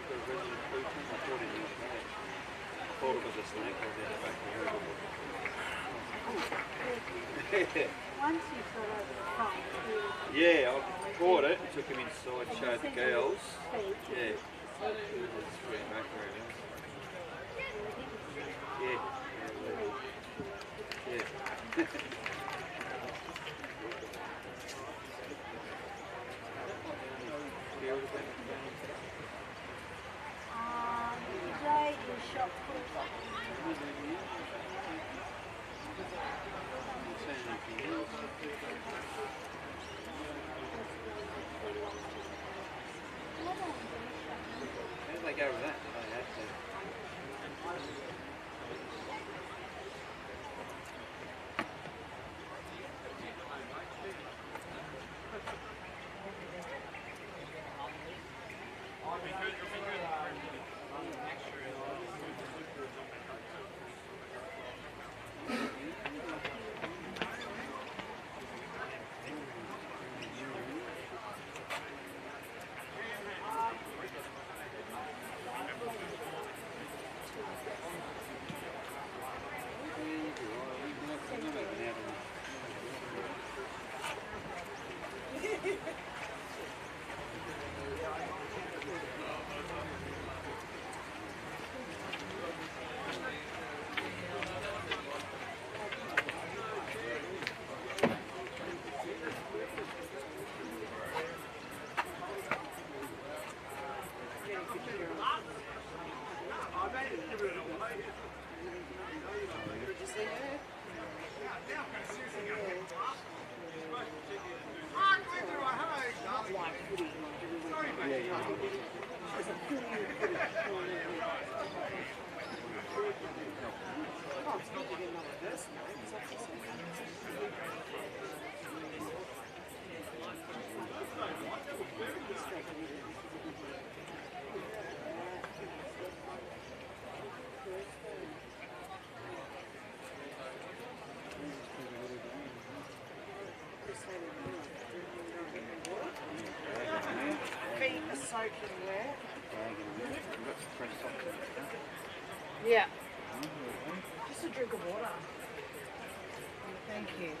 got a resident poop in, I thought it was bad. I thought it was a snake, I was out the back of the road. Once you got over the phone, Yeah, I caught it, took him inside, showed the girls. Yeah. It's pretty accurate, yeah. Yeah. today is shop closed. How did they go with that? They had to. Feet are soaking wet. Yeah. Just a drink of water. Thank you.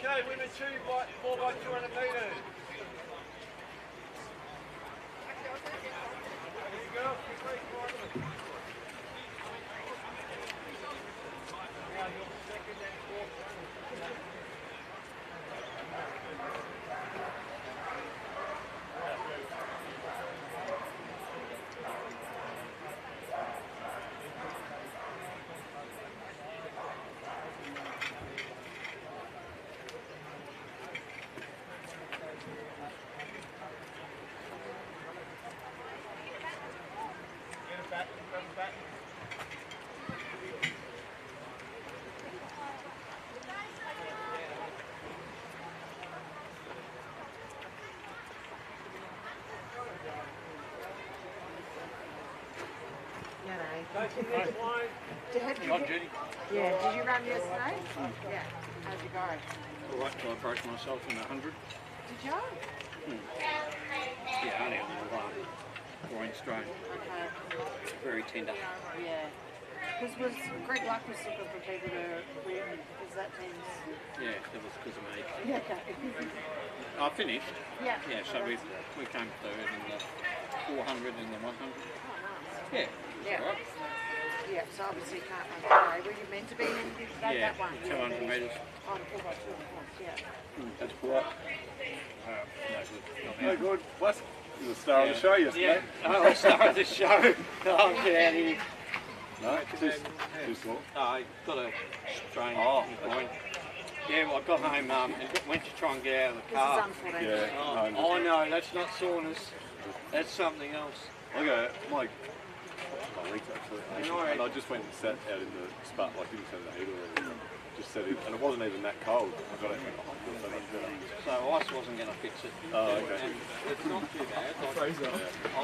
Okay, women 4x200 metres. There you go, quickly, Not Judy. Yeah, did you run yesterday? Yeah. How'd you go? All right, so I broke myself in 100. Did you? Yeah, only a little groin strain. Okay. Very tender. Yeah. Because was Greg Luck was looking for people to win because that team's... Yeah, that was because of me. Yeah, okay. I finished. Yeah. Yeah, so we came third in the 400 and the 100. Oh, nice. Yeah. Yeah. Right. Yeah, so obviously you can't run today. Were you meant to be in today? Yeah, That one? 200 metres. On 4x2 points, yeah. That's what. No good. What? You were the star of the show yesterday. Yeah. Oh, the star of the show. Oh, get here. No, too small. I got a strain in the groin. Yeah, well, I got home and went to try and get out of the car. This is unfortunate. Yeah. Oh, no, that's not soreness. That's something else. I go, my legs actually. And I just went and sat out in the spot, like didn't turn the heater or anything. Just sat in, and it wasn't even that cold. I got out and went, oh, I feel so much better. So ice wasn't going to fix it. Oh, okay. And it's not too bad. I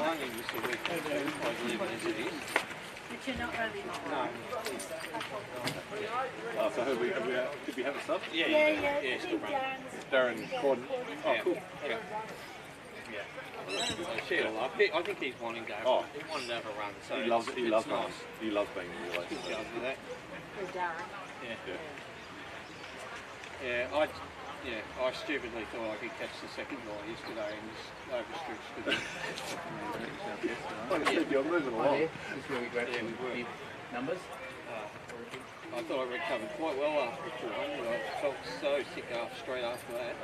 only used to week or two, I leave it as it is. But you're not really not. No. Oh, so did we have a sub? Yeah, still running. Darren Corden. Oh, Yeah. cool. Yeah. Yeah. So share a lot. I think he's wanting to have, he wanted to have a run. So He loves it. He it's loves nice. running. He loves being in the Good relationship. job with that. With Darren. Yeah. Yeah, I stupidly thought I could catch the second guy yesterday and just overstretched it. Like I said, you're moving along. This is where we grabbed some big numbers. I thought I recovered quite well after 400. I felt so sick straight after that.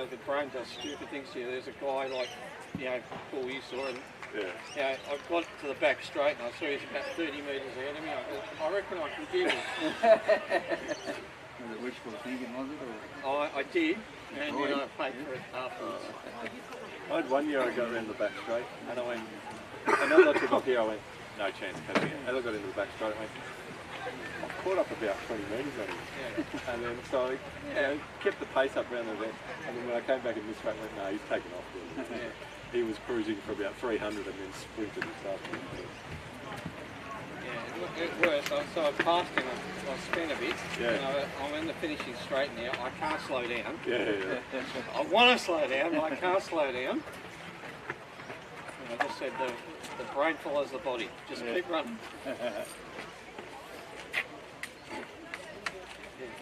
The brain does stupid things here. There's a guy like, Paul, you saw him. Yeah. I got to the back straight and I saw he was about 30 metres ahead of me. I thought, I reckon I can give it. Was it wishful thinking, was it? Or? I did, and I paid for it afterwards. I had 1 year I got around the back straight, and I went, and as I took off here, I went, no chance catching it. As I got into the back straight, I went, I caught up about 20 metres on him. Yeah. And then, so I kept the pace up around the event, and then when I came back in this straight, I went, no, he's taken off. Yeah. He was cruising for about 300 and then sprinted and stuff. Yeah, it worked. So I passed him, I spent a bit. Yeah. I'm in the finishing straight now. I can't slow down. Yeah. I want to slow down, but I can't slow down. And I just said the brain follows the body. Just keep running. It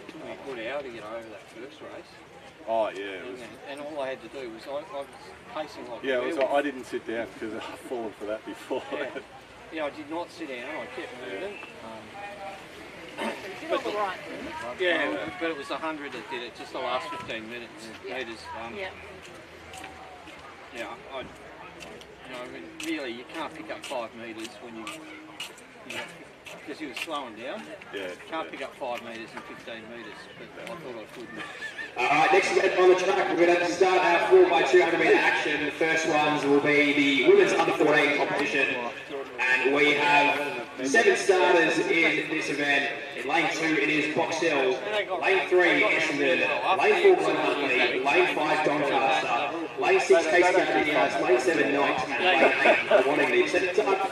took me a good hour to get over that first race. Oh yeah. And all I had to do was I was pacing like yeah, so I didn't sit down because I've fallen for that before. Yeah, I did not sit down. I kept moving. But it was 100 that did it. Just the last 15 minutes. Meters. I mean, really, you can't pick up 5 metres when you because he was slowing down. Yeah. Can't pick up 5 metres in 15 metres, but I thought I could. Alright, next event on the track, we're going to start our 4x200 metre action. The first ones will be the women's under 14 competition, and we have 7 starters in this event. In lane 2 it is Box Hill, lane 3 Essendon, lane 4 Glen Huntly, lane 5 Doncaster, lane 6 Casey Gardenias, lane 7 Knight, and lane 8 Wanningley. Set up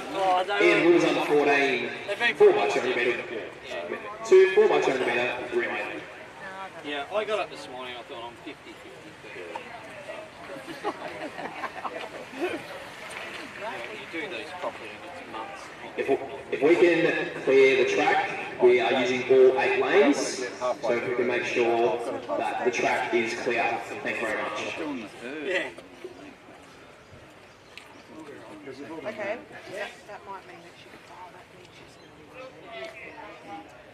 in women's under 14 4x200 metre, 2 4x200 metre relay. Yeah, I got up this morning, I thought I'm 50-50. You do these properly and it's months. If we can clear the track, we are using all 8 lanes, so if we can make sure that the track is clear. Thank you very much. Yeah. Okay, that might mean that she could file that lead. She's going to be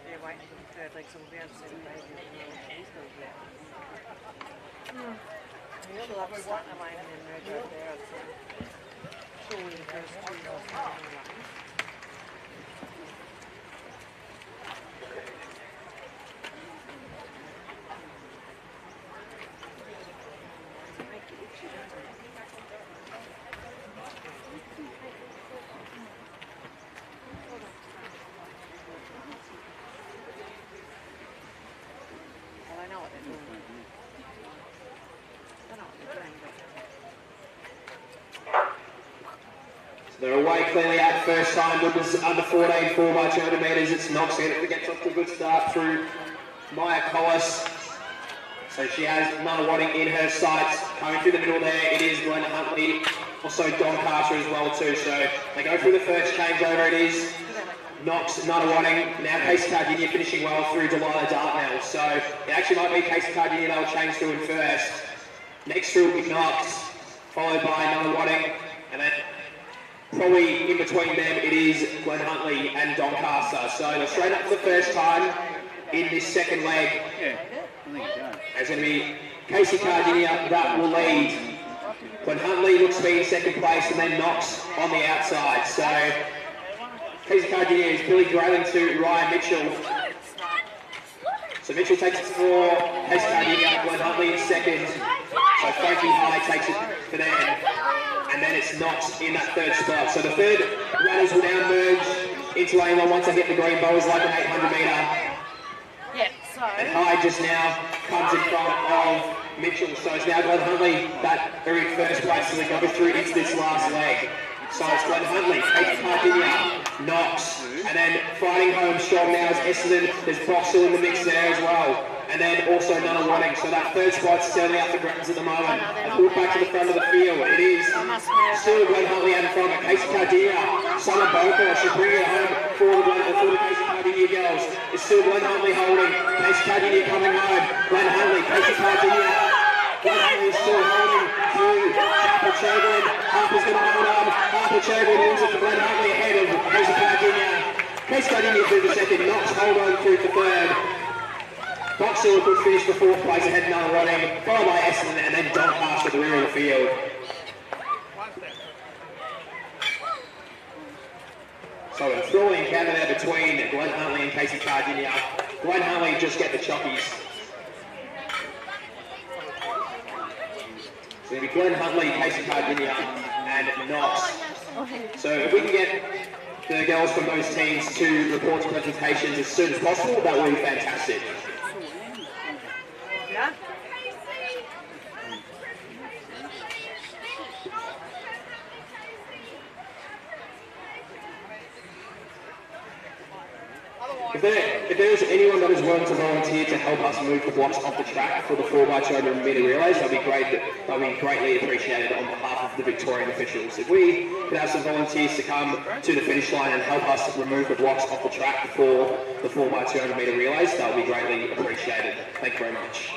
they're waiting for the third leg, so we'll be able to see the baby. She'll have to start in the lane and then merge over there, I'd say. Surely the first 2 lanes in the lane. They're away clearly at first time. Women's under 14, 4x200 metres. It's Knox that gets off to a good start through Maya Collis. So she has Nana Wadding in her sights. Coming through the middle there, it is Glenn Huntley. Also Doncaster as well too. So they go through the first changeover. It is Knox, Nana Wadding. Now Casey Cardinia finishing well through Delilah Dartnell. So it actually might be Casey Cardinia they'll change to in first. Next through will be Knox, followed by Nana Wadding. And then probably in between them it is Glenn Huntley and Doncaster. So they're straight up for the first time in this second leg. There's going to be Casey Cardinia that will lead. Glenn Huntley looks to be in second place and then Knox on the outside. So Casey Cardinia is Billy Grayling to Ryan Mitchell. So Mitchell takes it for Casey Cardinia, Glenn Huntley in second. So Frankie High takes it for them. And then it's Knox in that third spot. So the third runners will now merge into lane one once they get the green bowls like an 800 metre. And High just now comes in front of Mitchell. So it's now Glenn Huntley that are in first place as they go through into this last leg. So it's Glenn Huntley, Casey Cardinia, Knox, and then fighting home strong now is Essendon. There's Boxall in the mix there as well. And then also Nana Wadding. So that third spot's certainly up for grabs at the moment. And pulled back to the front of the field. It is still Glenn Huntley out in front of Casey Cardinia. Summer Boca should bring it home for the Casey Cardinia girls. It's still Glenn Huntley holding. Casey Cardinia coming home. Glenn Huntley, Casey Cardinia. Glenn Huntley is still holding through Harper Chamberlain. Harper's going to hold on. Harper Chamberlain wins it for Glenn Huntley ahead of Casey Cardinia. Casey Cardinia through the second. Knox hold on through the third. Boxall could finish the fourth place ahead of Nana Wadding, followed by Essendon and then Doncaster at the rear of the field. So a thrilling encounter there between Glenn Huntley and Casey Cardinia. Glenn Huntley just get the chockies. So it'll be Glenn Huntley, Casey Cardinia and Knox. So if we can get the girls from those teams to report to presentations as soon as possible, that would be fantastic. Yeah. If there's anyone that is willing to volunteer to help us move the blocks off the track for the 4x200 metre relays, that'd be great. That'd be greatly appreciated on behalf of the Victorian officials. If we could have some volunteers to come to the finish line and help us remove the blocks off the track for the 4x200 metre relays, that would be greatly appreciated. Thank you very much.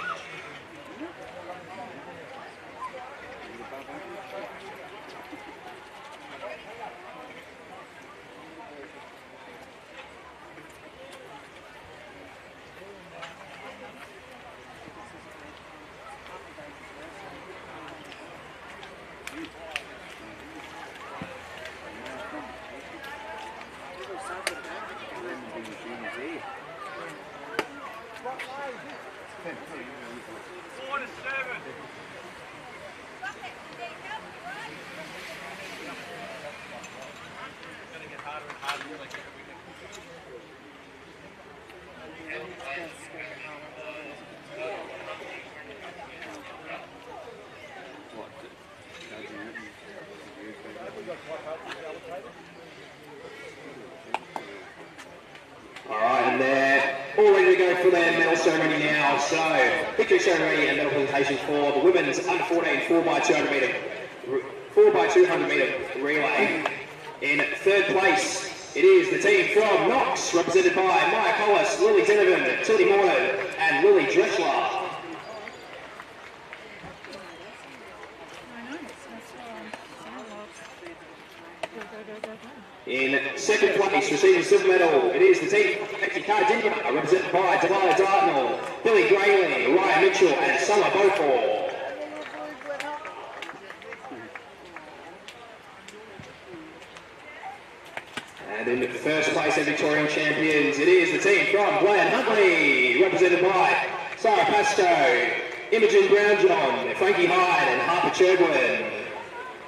Alright, and they're all ready to go for their medal ceremony now. So, victory ceremony and medal presentation for the women's under 14 4x200 metre relay. In third place, it is the team from Knox, represented by Maya Collis, Lily Denovan, Tilly Morton, and Lily Dreschler. In second place, receiving silver medal, it is the team from Casey Cardinia, represented by Delilah Dartnell, Billy Grayling, Ryan Mitchell, and Summer Beaufort. And in first place and Victorian champions, it is the team from Glenn Huntley, represented by Sarah Pascoe, Imogen Brownjohn, Frankie Hyde, and Harper Cherwin.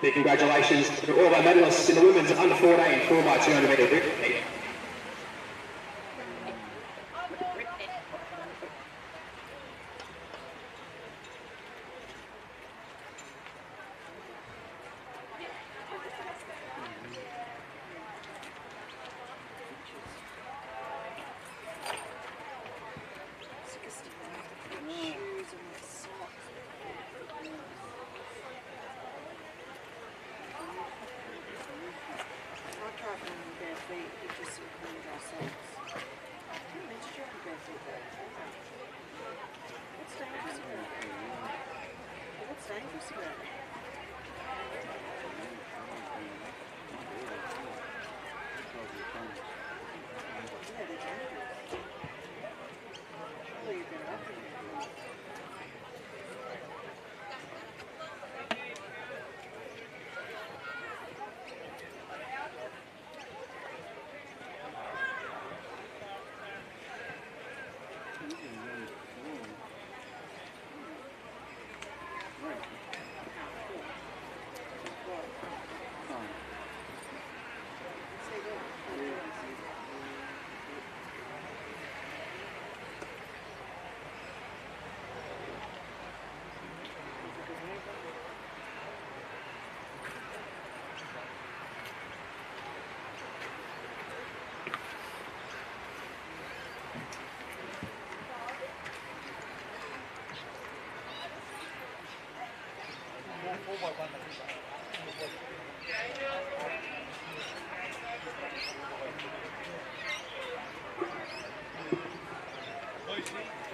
Big congratulations to all our medalists in the women's under 14 4x200 metre relay.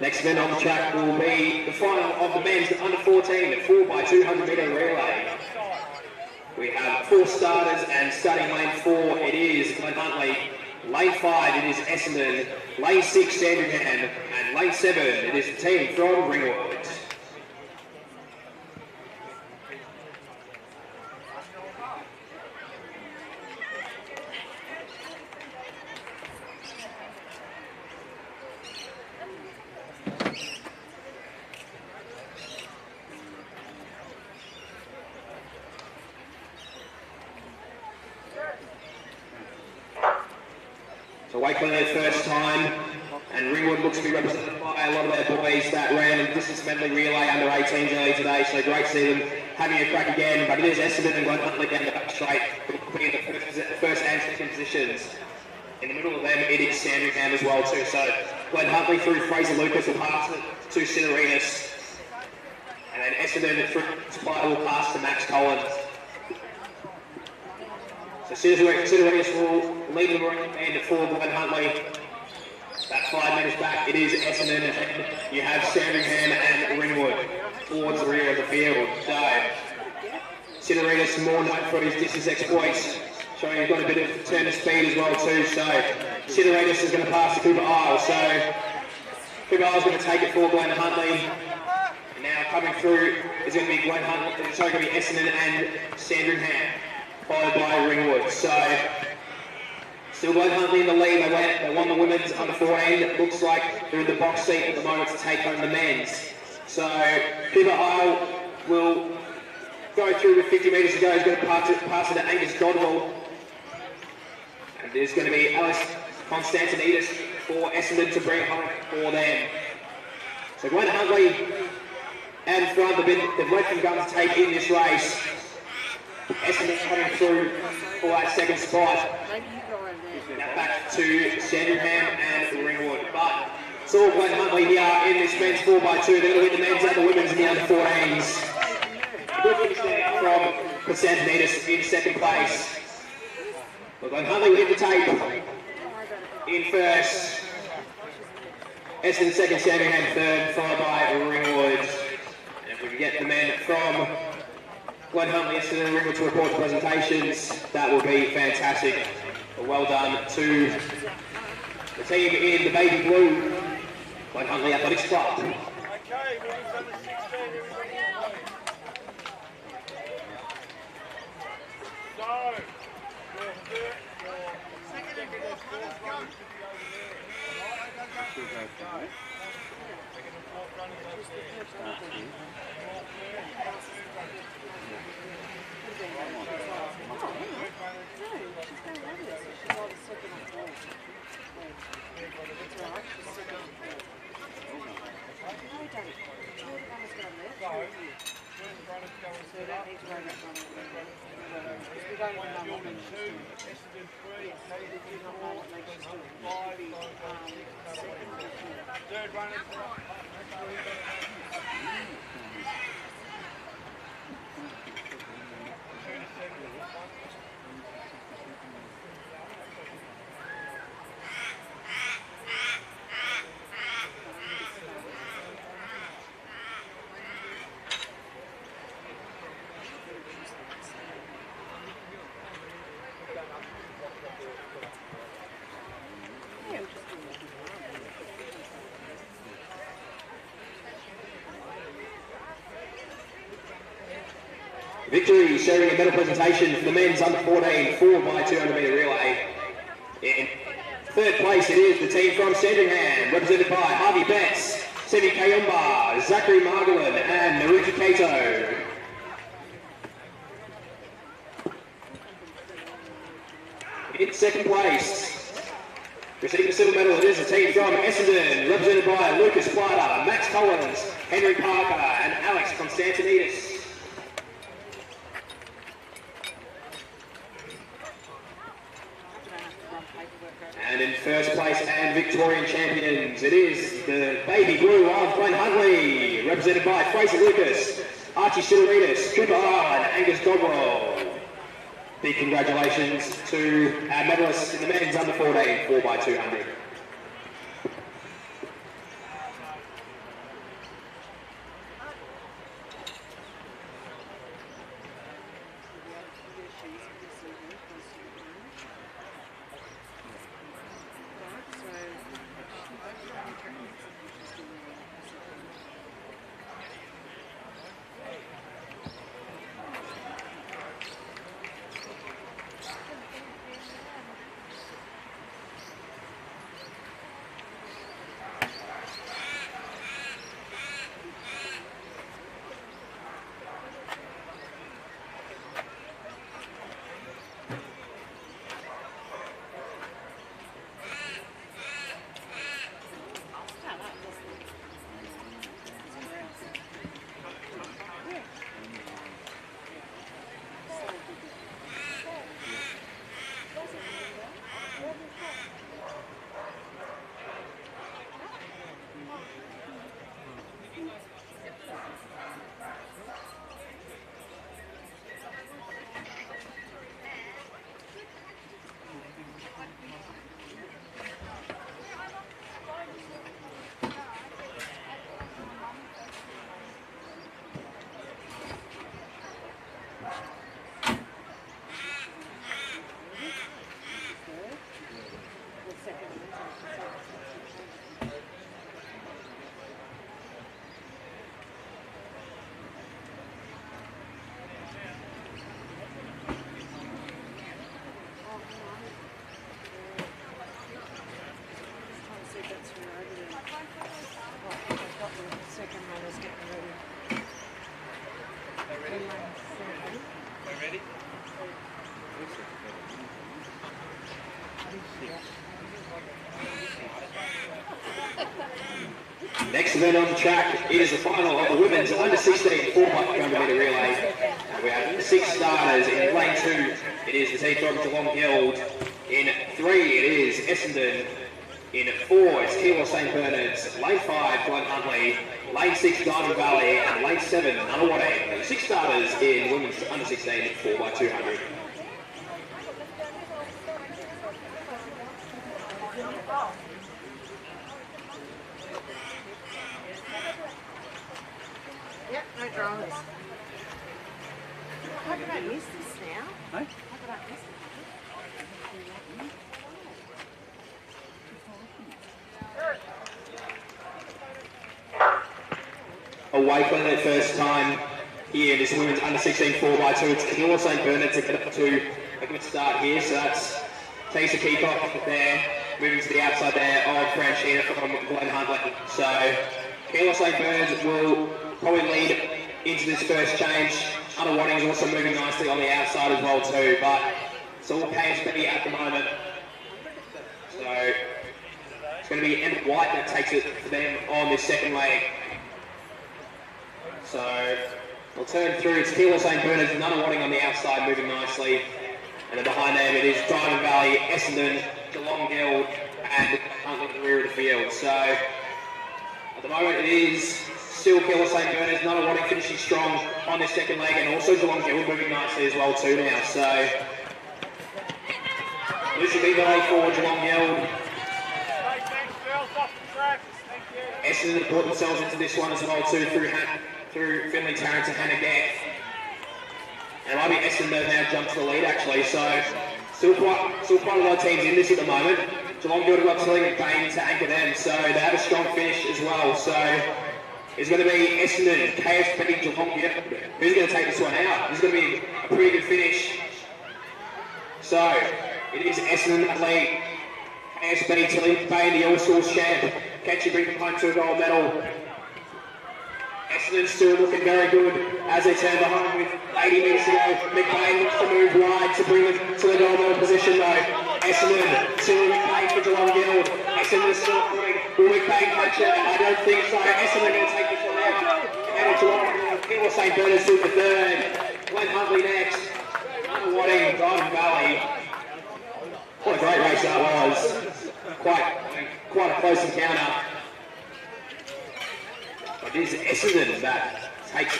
Next event on the track will be the final of the men's under 14 4x200 metre relay. We have 4 starters, and starting lane 4 it is Glenn Huntley. Lane 5 it is Essendon. Lane 6 Sandringham, and lane 7 it is the team from Ringwood. So Wakeland first time, and Ringwood looks to be represented by a lot of their boys that ran in distance medley relay under 18s early today, so great to see them having a crack again. But it is Essendon and Glenn Huntley down the back straight, who will be in the first and second positions. In the middle of them, it is Sandringham as well too. So Glenn Huntley through Fraser Lucas will pass it to Cinerenas, and then Essendon through Spider will pass to Max Collins. So Cinerenas will lead the and for Glenn Huntley. About 5 minutes back, it is Essendon, and you have Sandringham and Ringwood towards the rear of the field. So Cinerenas more known for his distance exploits, showing he's got a bit of turn of speed as well too. So Cinerenas is going to pass to Cooper Isle. So Cooper Isle's going to take it for Glenn Huntley. And now coming through is going to be Glenn Huntley. It's going to be Essendon and Sandringham, followed by Ringwood. So still Glenn Huntley in the lead. They won the women's under 14. It looks like they're in the box seat at the moment to take home the men's. So Cooper Isle will go through with 50 metres to go. He's going to pass it to Angus Godwell. And there's going to be Alice Constantinides for Essendon to bring home for them. So Glenn Huntley and front, they've let them guns take in this race. Essendon coming through for that second spot. Now back to Sandringham and Ringwood. But it's all Glenn Huntley here in this men's 4x2. They're going to win the men's and the women's in the under 14s. Good finish there from Constantinides in second place. But Glenn Huntley will hit the tape in first. Essendon second, Sandringham third, followed by Ringwood. And if we can get the men from Glenn Huntley, Essendon and Ringwood to report the presentations, that will be fantastic. But well done to the team in the baby blue, Glenn Huntley Athletics Club. Okay, women's under 16, everybody. So, Victory sharing a medal presentation for the men's under 14 4x200 metre relay. In third place it is the team from Sandringham, represented by Harvey Betts, Semi Kayumba, Zachary Margolin and Naruki Kato. In second place, receiving the silver medal, it is the team from Essendon, represented by Lucas Plater, Max Collins, Henry Parker and Alex Constantinides. And in first place and Victorian champions, it is the baby blue of Glenn Huntley, represented by Fraser Lucas, Archie Cinerenas, Cooper Isle and Angus Godwell. Big congratulations to our medalists in the men's under 14 4x200. Next event on the track is the final of the women's under 16 4x200 metre relay. We have 6 starters in lane 2. It is the team from Geelong Guild. In 3, it is Essendon. In 4, it's Keilor St Bernard's. Lane 5, Glen Huntley. Lane 6, Diamond Valley. And lane 7, Nunawading. 6 starters in women's under 16 4x200. Yep, no dramas. How could I miss this now? Hey? How could I miss it? Away for their first time here in this women's under 16 4x2. It's Keilor St Bernard to get up to a good start here. So that's Tisa Keacock there, moving to the outside there of Franchina from Glen Huntley. So Keilor St Bernard will probably lead into this first change. Nunawading is also moving nicely on the outside as well too, but it's all KSB at the moment. So it's going to be Emma White that takes it for them on this second leg. So we'll turn through. It's Keilor St Bernard's, Nunawading on the outside, moving nicely. And then behind them it is Diamond Valley, Essendon, Geelong Guild, and Huntley at the rear of the field. So at the moment it is still Keilor St Bernard's, Nunawading finishing strong on this second leg, and also Geelong Guild moving nicely as well too now. So Lucy Beaverley for Geelong Guild. Essendon brought themselves into this one as well too through Finley Tarrant and Hannah Gaff. And it might be Essendon that now jumped to the lead actually, so still quite a lot of teams in this at the moment. Geelong Guild have got Tilly McBain to anchor them, so they have a strong finish as well. So it's going to be Essendon, KSP, Geelong Guild. Who's going to take this one out? This is going to be a pretty good finish. So it is Essendon that lead. KSP, Tilly McBain, the All-Source champ. Catchy bringing home to a gold medal. Essendon still looking very good as they turn behind with 80 metres to go. McBain looks to move wide to bring them to the gold medal position though. Essendon, still McBain for Geelong Guild. Essendon still coming. Will McBain catch it? I don't think so. Essendon going to take this one out. And Geelong Guild, Keilor St Bernard still for third. Glen Huntley next. Nunawading, Diamond Valley. What a great race that was. Quite a close encounter. But it is Essendon that takes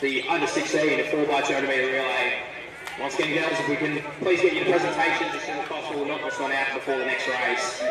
the under 16 4x200 metre relay. Once again, girls, if we can please get your presentations as soon as possible, we'll knock this one out before the next race.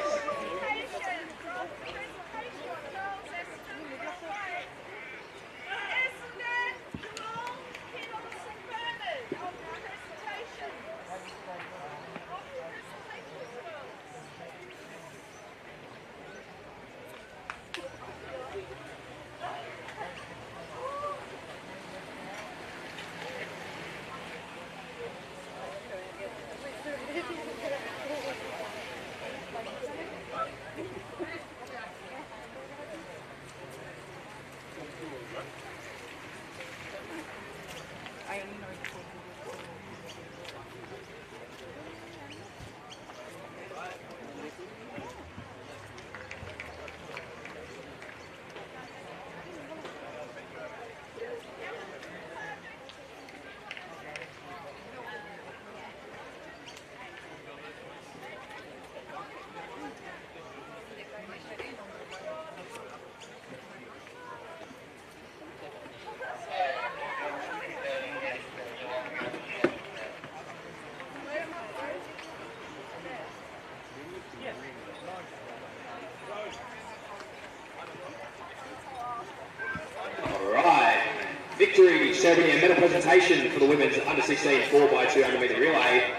Victory ceremony and medal presentation for the women's under 16 4x200 metre relay.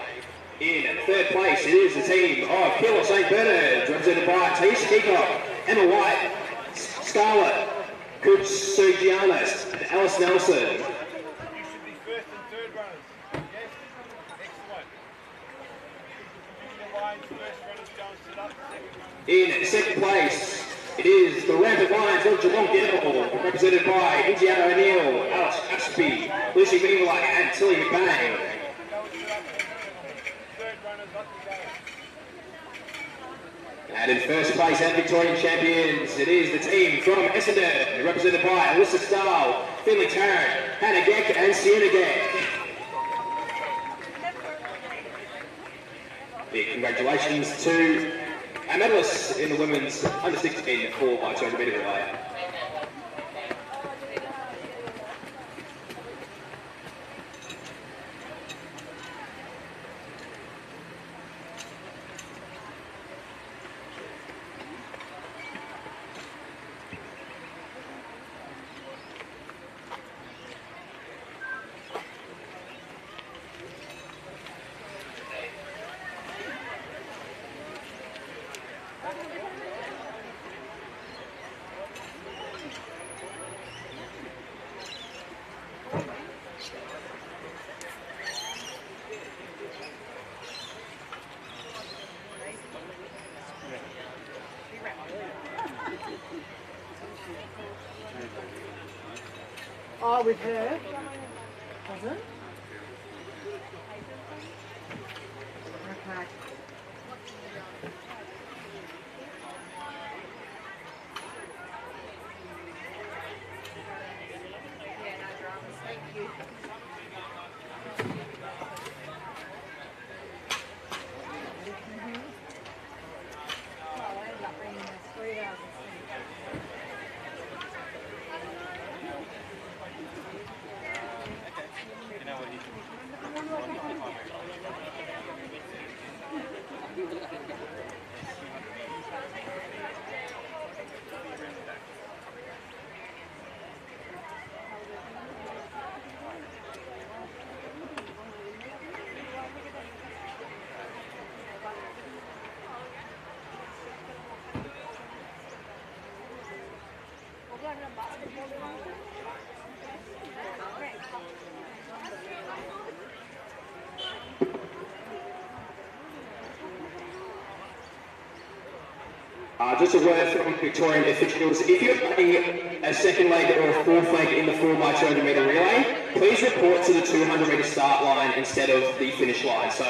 In third place, it is the team of Keilor St Bernard, represented by Tisa Keacock, Emma White, Scarlett Kutsugianis, and Alice Nelson. You should be first and third runners. Yes? Excellent. The lines, first runners go and sit up. In second place, it is the Rampant Lions of Geelong Guild, represented by Indiana O'Neill, Alex Aspie, Lucy Beaverley, and Tilly McBain. And in first place and Victorian champions, it is the team from Essendon, represented by Alyssa Stahl, Finley Tarrant, Hannah Geck and Sienna Geck. Big congratulations to our medalists in the women's under 16 4x200 metre relay. Oh, with her? Was it? Okay. Yeah, no dramas. Thank you. Oh, I ended up bringing this 3 hours. Just a word from Victorian officials, if you're running a second leg or a fourth leg in the 4x200 metre relay, please report to the 200 metre start line instead of the finish line. So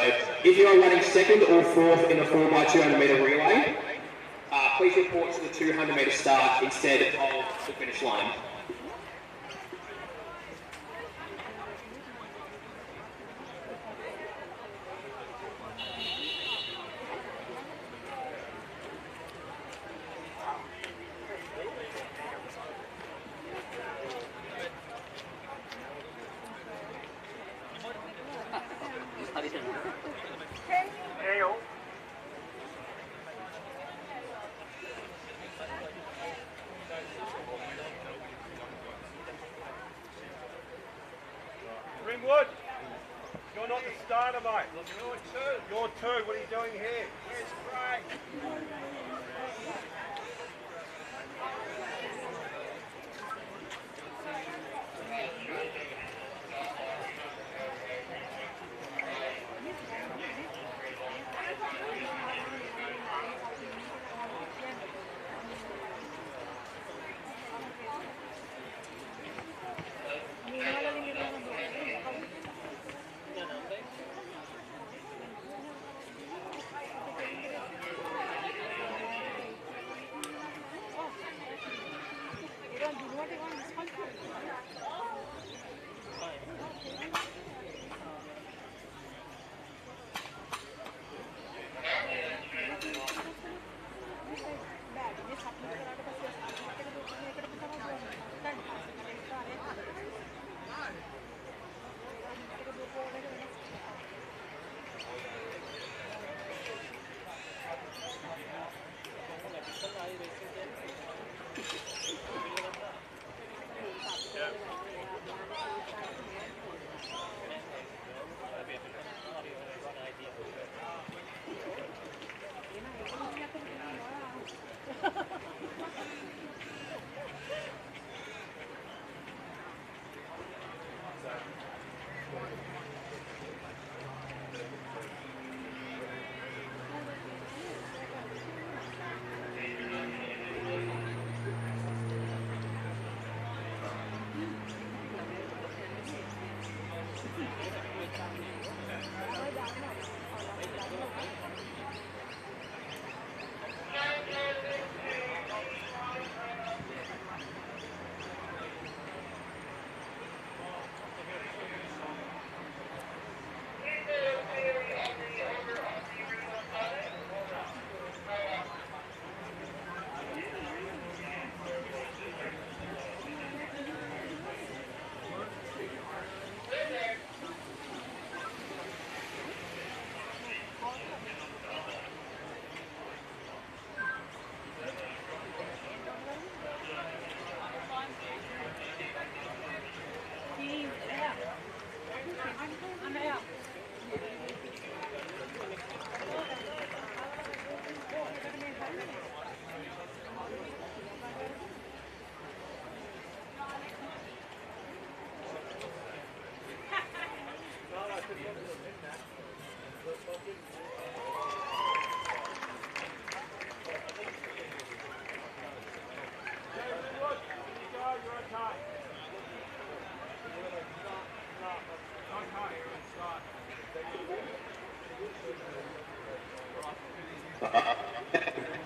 if you're running second or fourth in the 4x200 metre relay, please report to the 200 metre start instead of the finish line. Ringwood, you're not the starter, mate. You're two. You're two. What are you doing here? Where's Craig?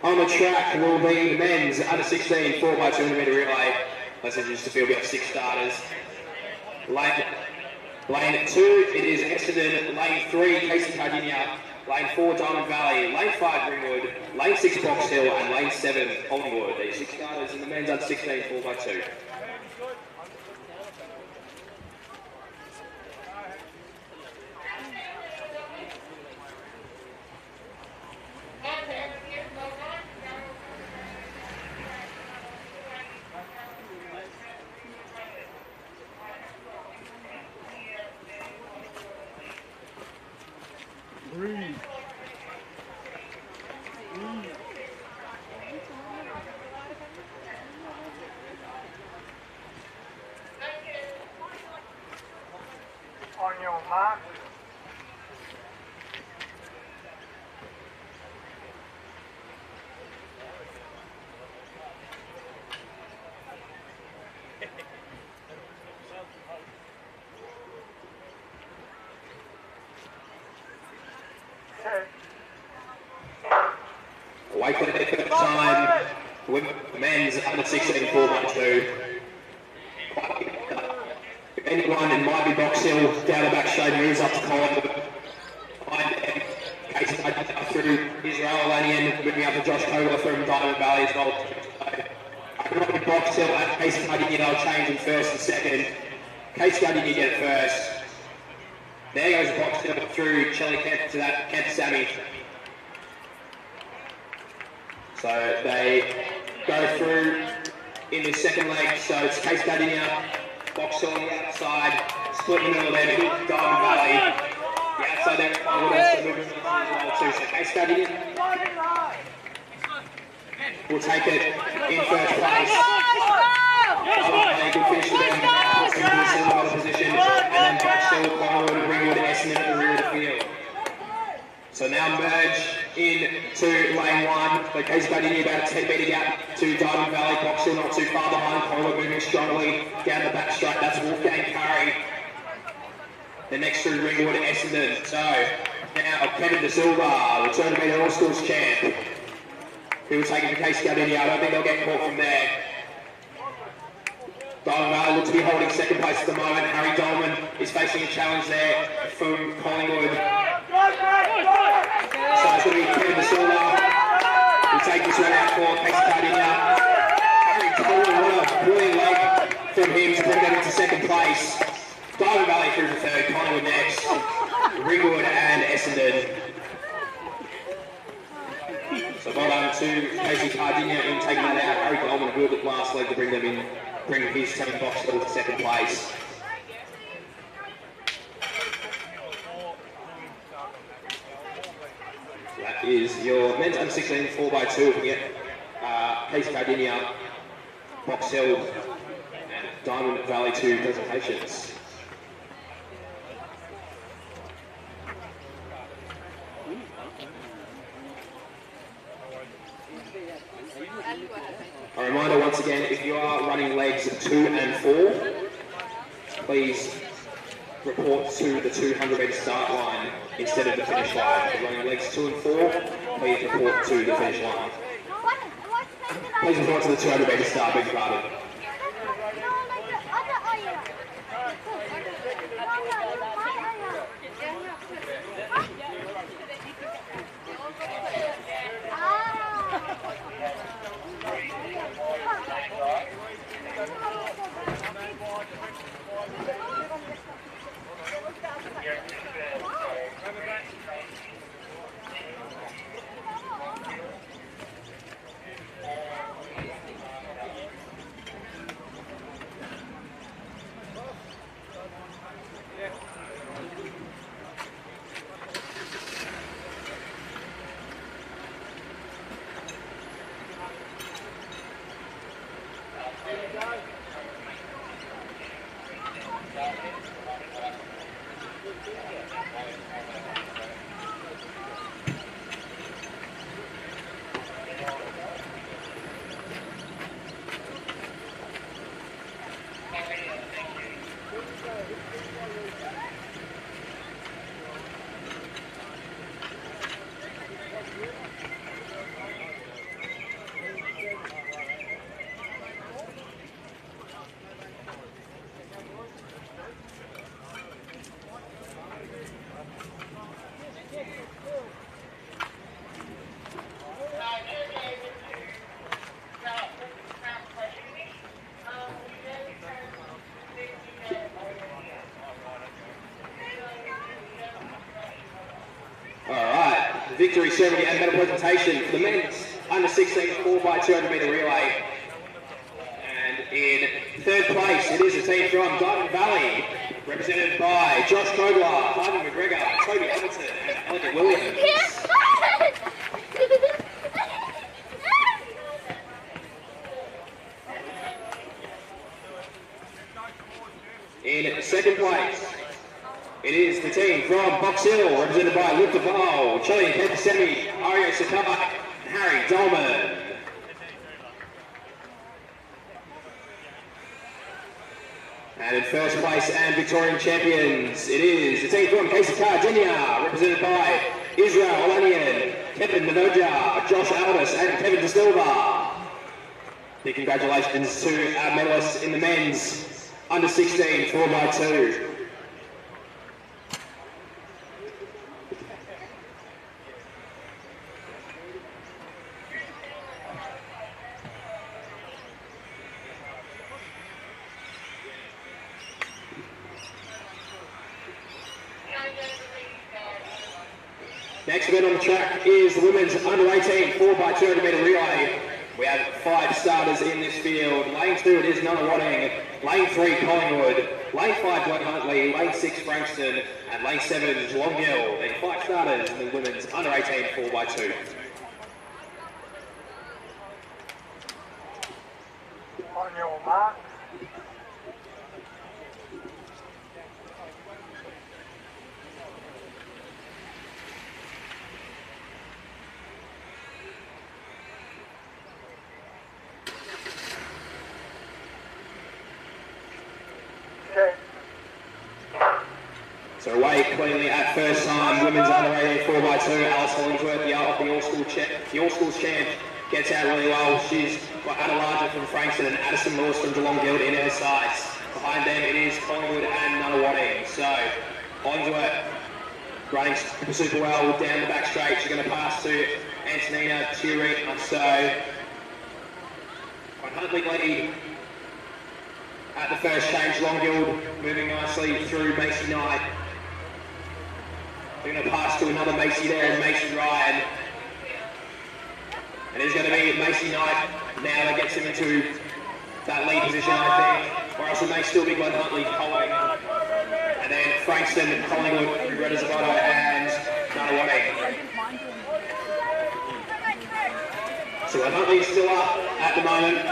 On the track will be the men's under 16 4x200 metre relay. This is just to field, we have 6 starters. Lane 2, it is Essendon. Lane 3, Casey Cardinia. Lane 4, Diamond Valley. Lane 5, Ringwood. Lane 6, Box Hill. And Lane 7, Collingwood. These 6 starters in the men's under 16 4x2. On your mark. Away for the first time, men's under 16 4x2. Anyone in might be Box Hill down the back straight, moves up to Collingwood. Casey through Israel Alanian, moving up to Josh Kogler from Diamond Valley as well. Box Hill and Casey Cardinia, they'll change in first and second. Casey Cardinia get it first. There goes Box Hill through Shelley Kent to that Kent Sammy. So they go through in the second leg, so it's Casey Cardinia, Box Hill on the outside, split in the middle there, Diamond Valley. The outside there, Collingwood also moving as well too. So Casey Cardinia will take it in first place. They can finish with them in the silver position, and then Box Hill, Collingwood, Ringwood, Essendon at the rear of the field. So now merge into lane 1, but Casey Cardinia about a 10 metre gap to Diamond Valley. Box Hill not too far behind. Collingwood moving strongly down the back straight. That's Wolfgang Curry. The next through Ringwood, Essendon. So now Kevin De Silva, return to be the All Schools champ. He will take it for Casey Cardinia. I don't think they'll get caught from there. Diamond Valley looks to be holding second place at the moment. Harry Dolman is facing a challenge there from Collingwood. So it's going to be Kevin De Silva. We'll take this one out for Casey Cardinia. Harry Dolman, what a brilliant leg from him to bring that into second place. Diamond Valley through for third, Collingwood next, Ringwood and Essendon. So well done to Casey Cardinia in taking that out. Harry Dolman, a good last leg to bring them in, bring his team Box Hill to second place. That is your men's under 16 4x2. We get Casey Cardinia, Box Hill, and Diamond Valley 2 presentations. A reminder once again, if you are running legs 2 and 4, please report to the 200 metre start line instead of the finish line. If you're running legs 2 and 4, please report to the finish line. Please report to the 200 metre start, beg your pardon. victory ceremony and medal presentation for the men's under 16 4x200 metre relay. And in third place, it is a team from Diamond Valley, represented by Josh Kogler, Ivan McGregor, Toby Hamilton, and Elliot Williams. In second place, it is the team from Box Hill, represented by Luke DeVal, Charlie Kempasemi, Ario Sakai, and Harry Dolman. And in first place and Victorian champions, it is the team from KCK Junior, represented by Israel Olanian, Kevin Minoja, Josh Aldis, and Kevin De Silva. Big congratulations to our medalists in the men's under 16 4x2. Next event on the track is the women's under 18 4x200 metre relay. We have 5 starters in this field. Lane 2 it is Nunawading, Lane 3 Collingwood, Lane 5 Glen Huntley, Lane 6 Frankston, and Lane 7 Geelong-Gill. The 5 starters in the women's under 18 4x2. On your mark. So away cleanly at first time, women's under 18 4x2, Alice Hollingsworth, the All-Schools champ, gets out really well. She's got Anna Larger from Frankston and Addison Lewis from Geelong-Gill in her sights. Behind them it is Collingwood and Nunawading. So Hollingsworth running super well down the back straight. She's going to pass to Antonina Turing. So on Huntley lead at the first change, Geelong-Gill moving nicely through Macy Knight. They're going to pass to another Macy there, and Macy Ryan. And it's going to be Macy Knight now that gets him into that lead position, I think. Or else it may still be Glen Huntley following. And then Frankston, Collingwood, Greta Zabato, and Nunawading. So Glen Huntley's still up at the moment.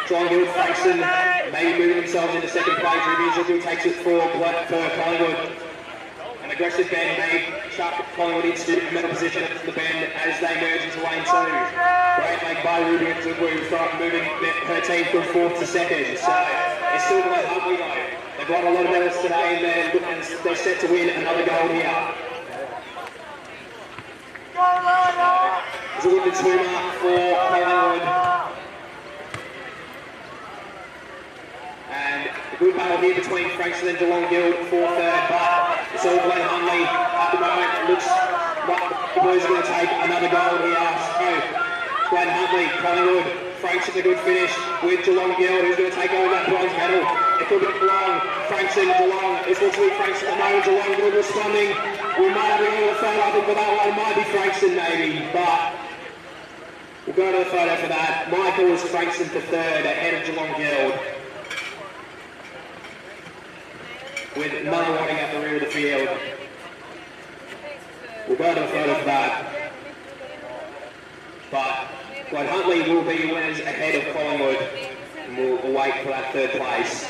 Geelong-Gill, Frankston maybe moving themselves into second place. Ruby takes it for Collingwood. An aggressive bend may chuck Collingwood into medal position at the bend as they merge into lane 2. Great leg by Ruby moving her team from 4th to 2nd. So it's still Glen Huntley though. They've got a lot of medals today and they're set to win another gold here. It's a win the 2 mark for Collingwood. And a good battle here between Frankston and Geelong-Gill for third, but it's all Glen Huntley at the moment. Looks like the boys are going to take another goal here. So Glen Huntley, Collingwood, Frankston a good finish with Geelong-Gill, who's going to take over that bronze medal. It could be Geelong, Frankston, Geelong. It looks to be Frankston at the moment. Geelong-Gill responding. We might have a photo, I think, for that one. It might be Frankston maybe, but we'll go to the photo for that. Michael was Frankston for third ahead of Geelong-Gill, with Nunawading at the rear of the field. We'll go to the photo for that. But Glen Huntley will be winners ahead of Collingwood, and we'll wait for that third place.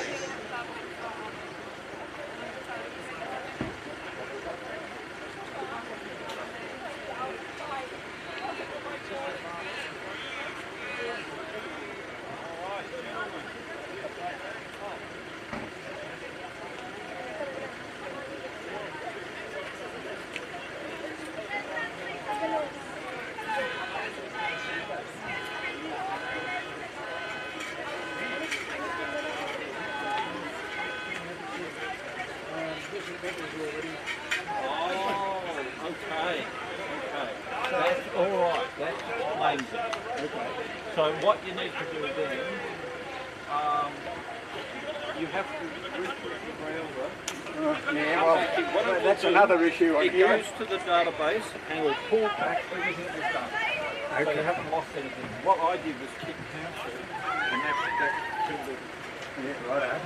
That's all right. That's amazing. Okay. So what you need to do then, you you have to recheck the ground work. Yeah, well, that's another issue on It here. goes to the database and will pull back everything you've done. So you haven't lost anything. What I did was kick council and that killed it. Yeah, righto.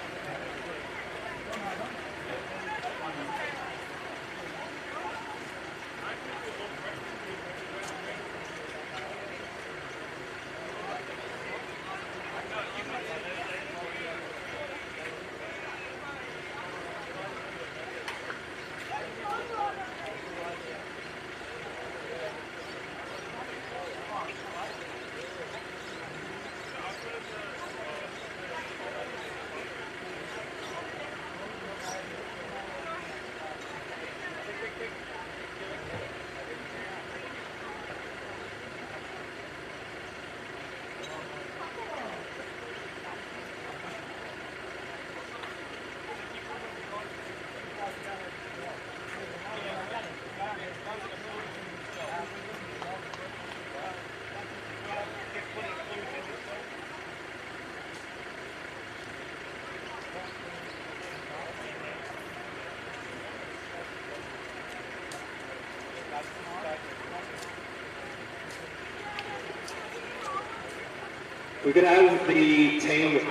We're going to have the team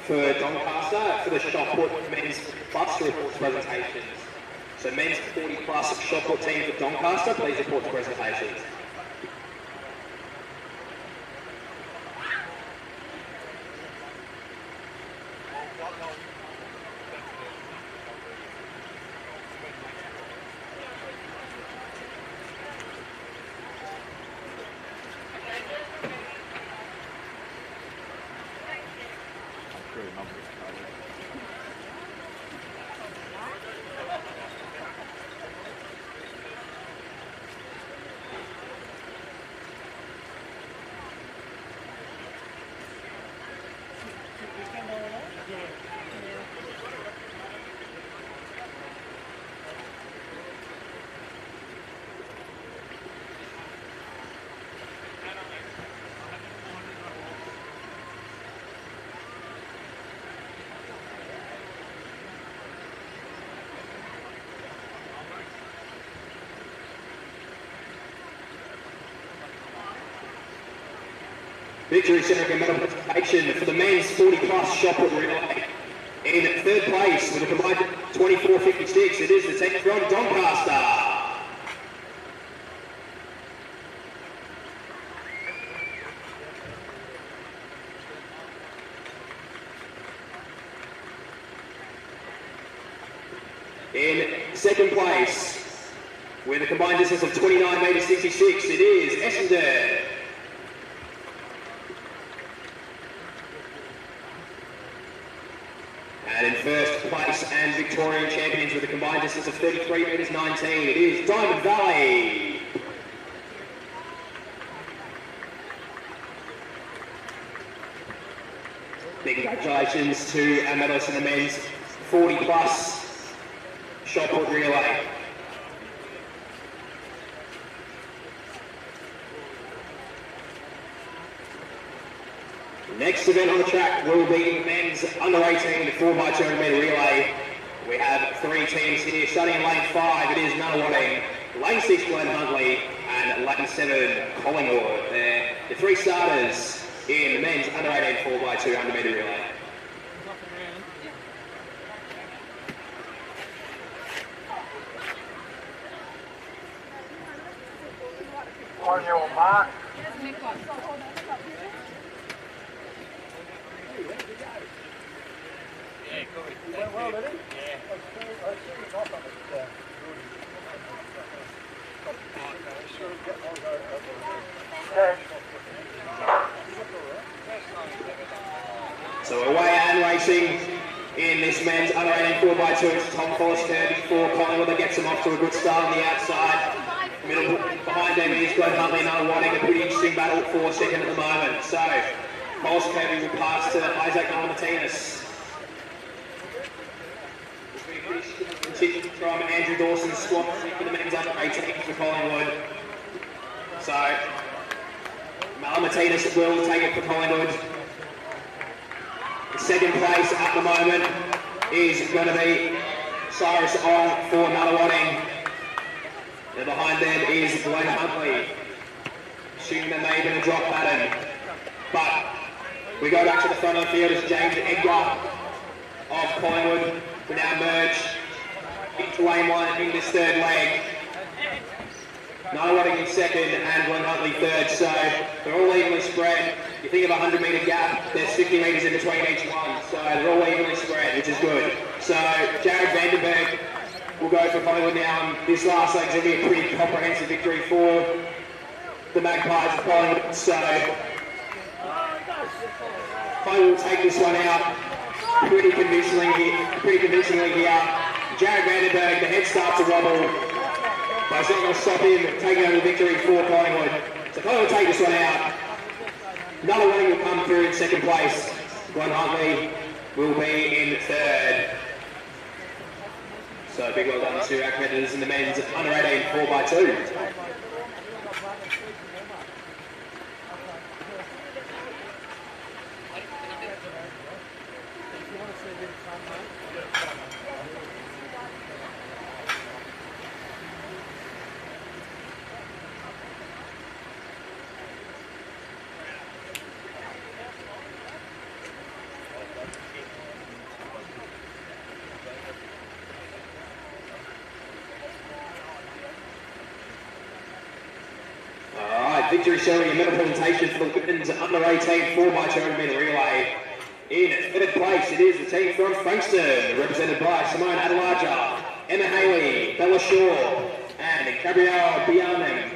for Doncaster for the shot put men's plus to report to presentations. So men's 40 plus shot put team for Doncaster, please report to presentations. Victory Centre medal presentation for the men's 40 plus shot put relay. In third place with a combined 24.56, it is the team from Doncaster. In second place with a combined distance of 29 metres 66, it is Essendon. And in first place and Victorian champions with a combined distance of 33 metres 19, it is Diamond Valley. Big congratulations to our medalists in the men's 40 plus shot put relay. Next event on the track will be the men's under 18 4x200 metre relay. We have three teams here, starting in lane 5, it is Nunawading, lane 6 Glen Huntley, and lane 7 Collingwood. They're the three starters in the men's under 18 4x200 metre relay. On your mark. Well, did he? Yeah. I see he's off on it. So away and racing in this men's under 18 4x2, it's Tom Forster for Collingwood. They get them off to a good start on the outside. Middle behind them is Glen Huntley and Nunawading, a pretty interesting battle for second at the moment. So Miles Kirby will pass to Isaac Martinez. From Andrew Dawson's squad for the men's under 18 for Collingwood. So Martinez will take it for Collingwood. Second place at the moment is going to be Cyrus on for Nunawading. And behind them is Glenn Huntley. Assuming that may have been a drop pattern. But we go back to the front of the field as James Edgar of Collingwood will now merge into lane one in this third leg. Nunawading in second and Glenn Huntley third, so they're all evenly spread. You think of a 100 metre gap, there's 50 metres in between each one, so they're all evenly spread, which is good. So Jared Vandenberg will go for Collingwood now, and this last leg's going to be a pretty comprehensive victory for the Magpies of Collingwood, so Collingwood will take this one out pretty convincingly here. Jared Vandenberg, the head starts to wobble, but it's not going to stop him taking over the victory for Collingwood. So Collingwood will take this one out. Another one will come through in second place. Glenn Huntley will be in third. So big well done to our competitors in the men's under 18 4x2. Victory showing a medal presentation for the women's under 18 4x200 metre relay. In third place, it is the team from Frankston, represented by Simone Adelaja, Emma Haley, Bella Shaw, and Gabrielle Bianen.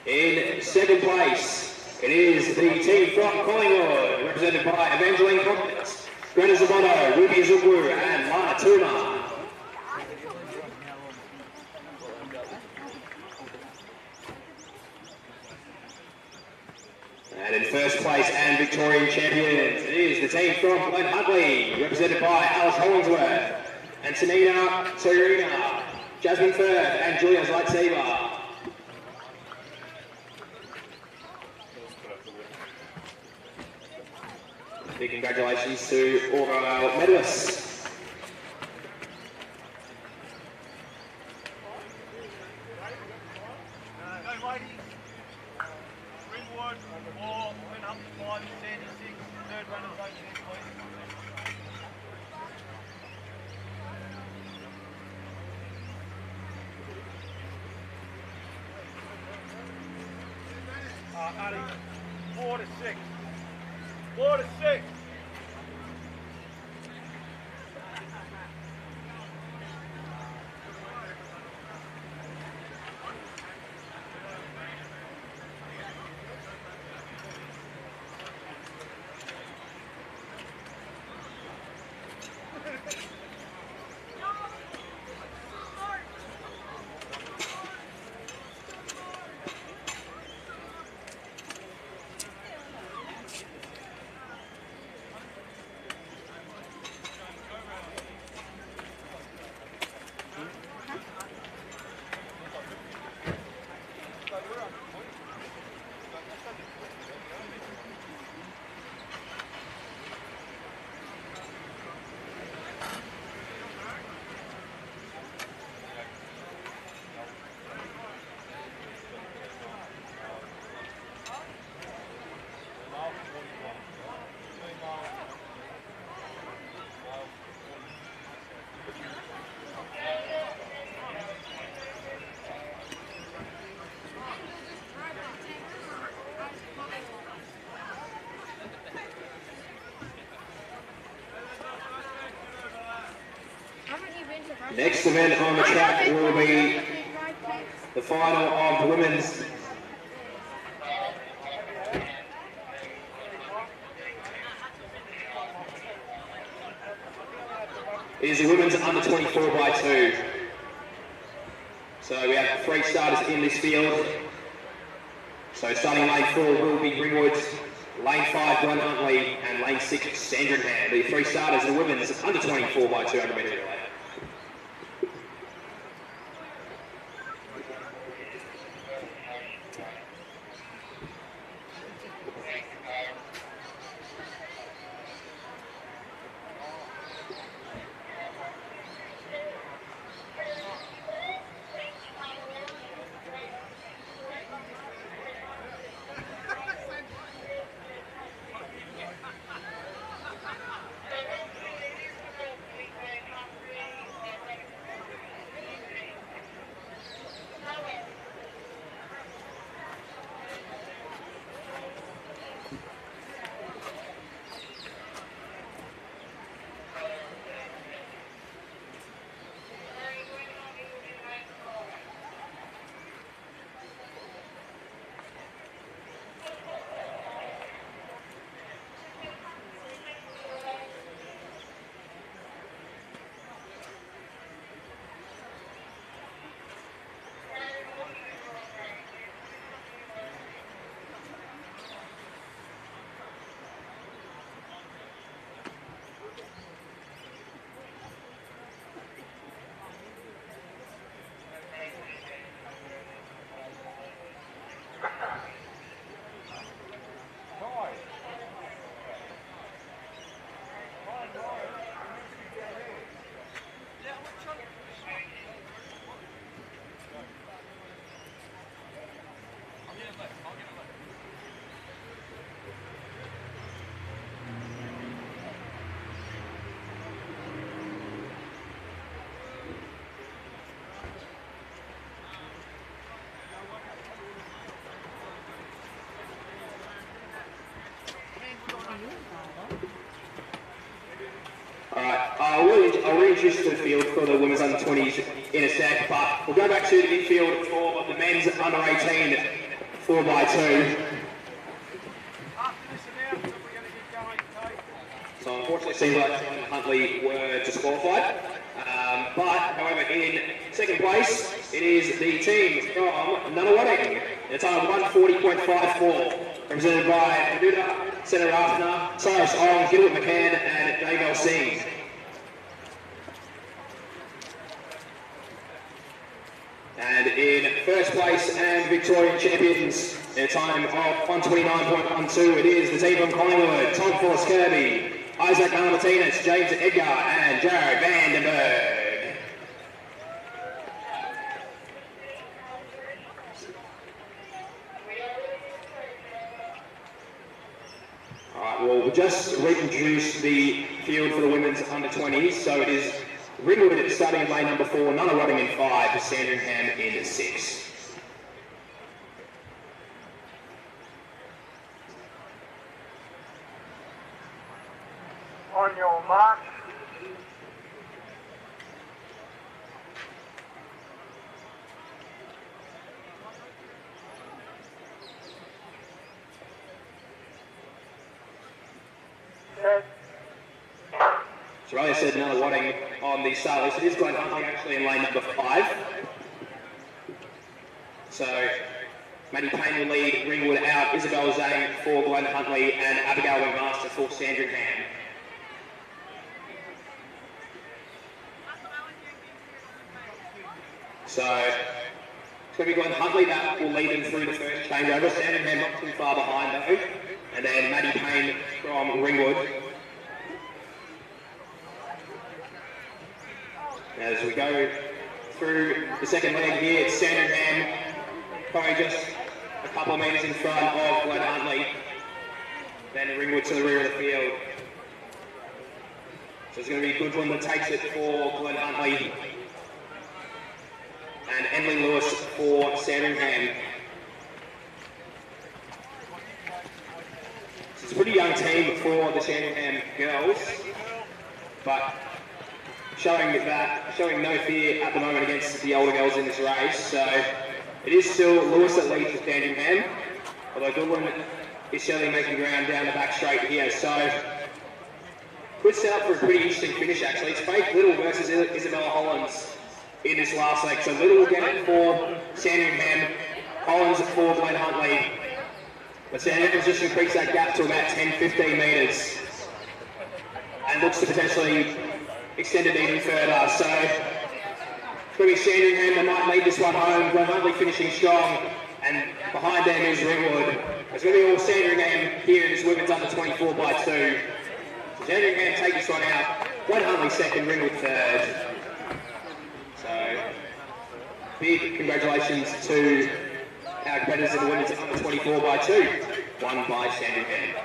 In second place, it is the team from Collingwood, represented by Evangeline Collins, Greta Zabono, Ruby Zungu, and Lana Tuma. And in first place and Victorian champions, it is the team from Glen Huntley, represented by Alice Hollingsworth, and Tanina Serena, Jasmine Firth, and Julia Lightsaber. Big congratulations to all of our medalists. Go ladies. Ringwood or went up to 5 and 6. Third runners over there, please. Addy, 4 to 6. 4 to 6. Next event on the track will be the final of the women's is the women's under 24x2. So we have 3 starters in this field. So starting lane 4 will be Ringwood, lane 5 Glen Huntley, and lane 6 Sandringham. The 3 starters in the women's under 24x200 metre relay. Alright, I'll reintroduce to the field for the women's under 20s in a sec, but we'll go back to the infield for the men's under 18 4x2. So unfortunately it seems like Huntley were disqualified. But however in second place it is the team from Nunawading. It's on 140.54, represented by Maduda, Senator Afner, Cyrus Ong, Gilbert McCann and Dave Singh. And in first place and Victorian champions in a time of 129.12, it is the team from Collingwood, Tom Force Kirby, Isaac Martinez, James Edgar and Jared Vandenberg. Alright, well, we'll just reintroduce the field for the women's under 20s. So it is Ringwood starting in lane number 4, Nunawading in 5, Sandringham in 6. On your mark. So Riley said Nunawading on the start list. It is Glenn Huntley actually in lane number 5. So Maddie Payne will lead Ringwood out, Isabel Zane for Glenn Huntley and Abigail Wingmaster for Sandringham. So it's going to be Glenn Huntley that will lead them through the first changeover. Sandringham not too far behind though. And then Maddie Payne from Ringwood. As we go through the second leg here, it's Sandringham probably just a couple of metres in front of Glenn Huntley. Then Ringwood to the rear of the field. So it's going to be a good one that takes it for Glenn Huntley. And Emily Lewis for Sandringham. So it's a pretty young team for the Sandringham girls, but showing no fear at the moment against the older girls in this race. So it is still Lewis that leads for Sandringham, although Goodwin is certainly making ground down the back straight here. So good setup for a pretty interesting finish actually. It's Faith Little versus Isabella Hollins in this last leg. So Little will get it for Sandringham, Hollins for Glenn Huntley. But Sandringham's just increased that gap to about 10-15 metres and looks to potentially extend it even further. So it's going to be Sandringham that might lead this one home. Glenn Huntley finishing strong, and behind them is Ringwood. It's going to be all Sandringham here in this women's under 24 by 2. So Sandringham take this one out. Glenn Huntley second, Ringwood third. So big congratulations to our competitors in the women's under 24 by 2, won by Sandringham.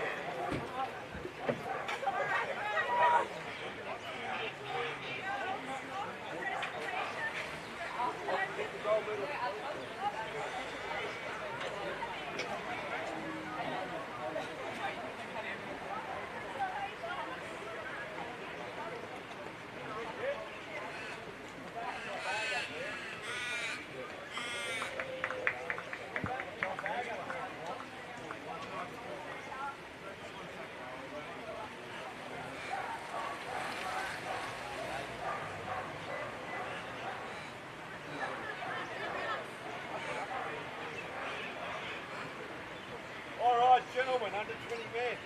Gentlemen, under 20 men,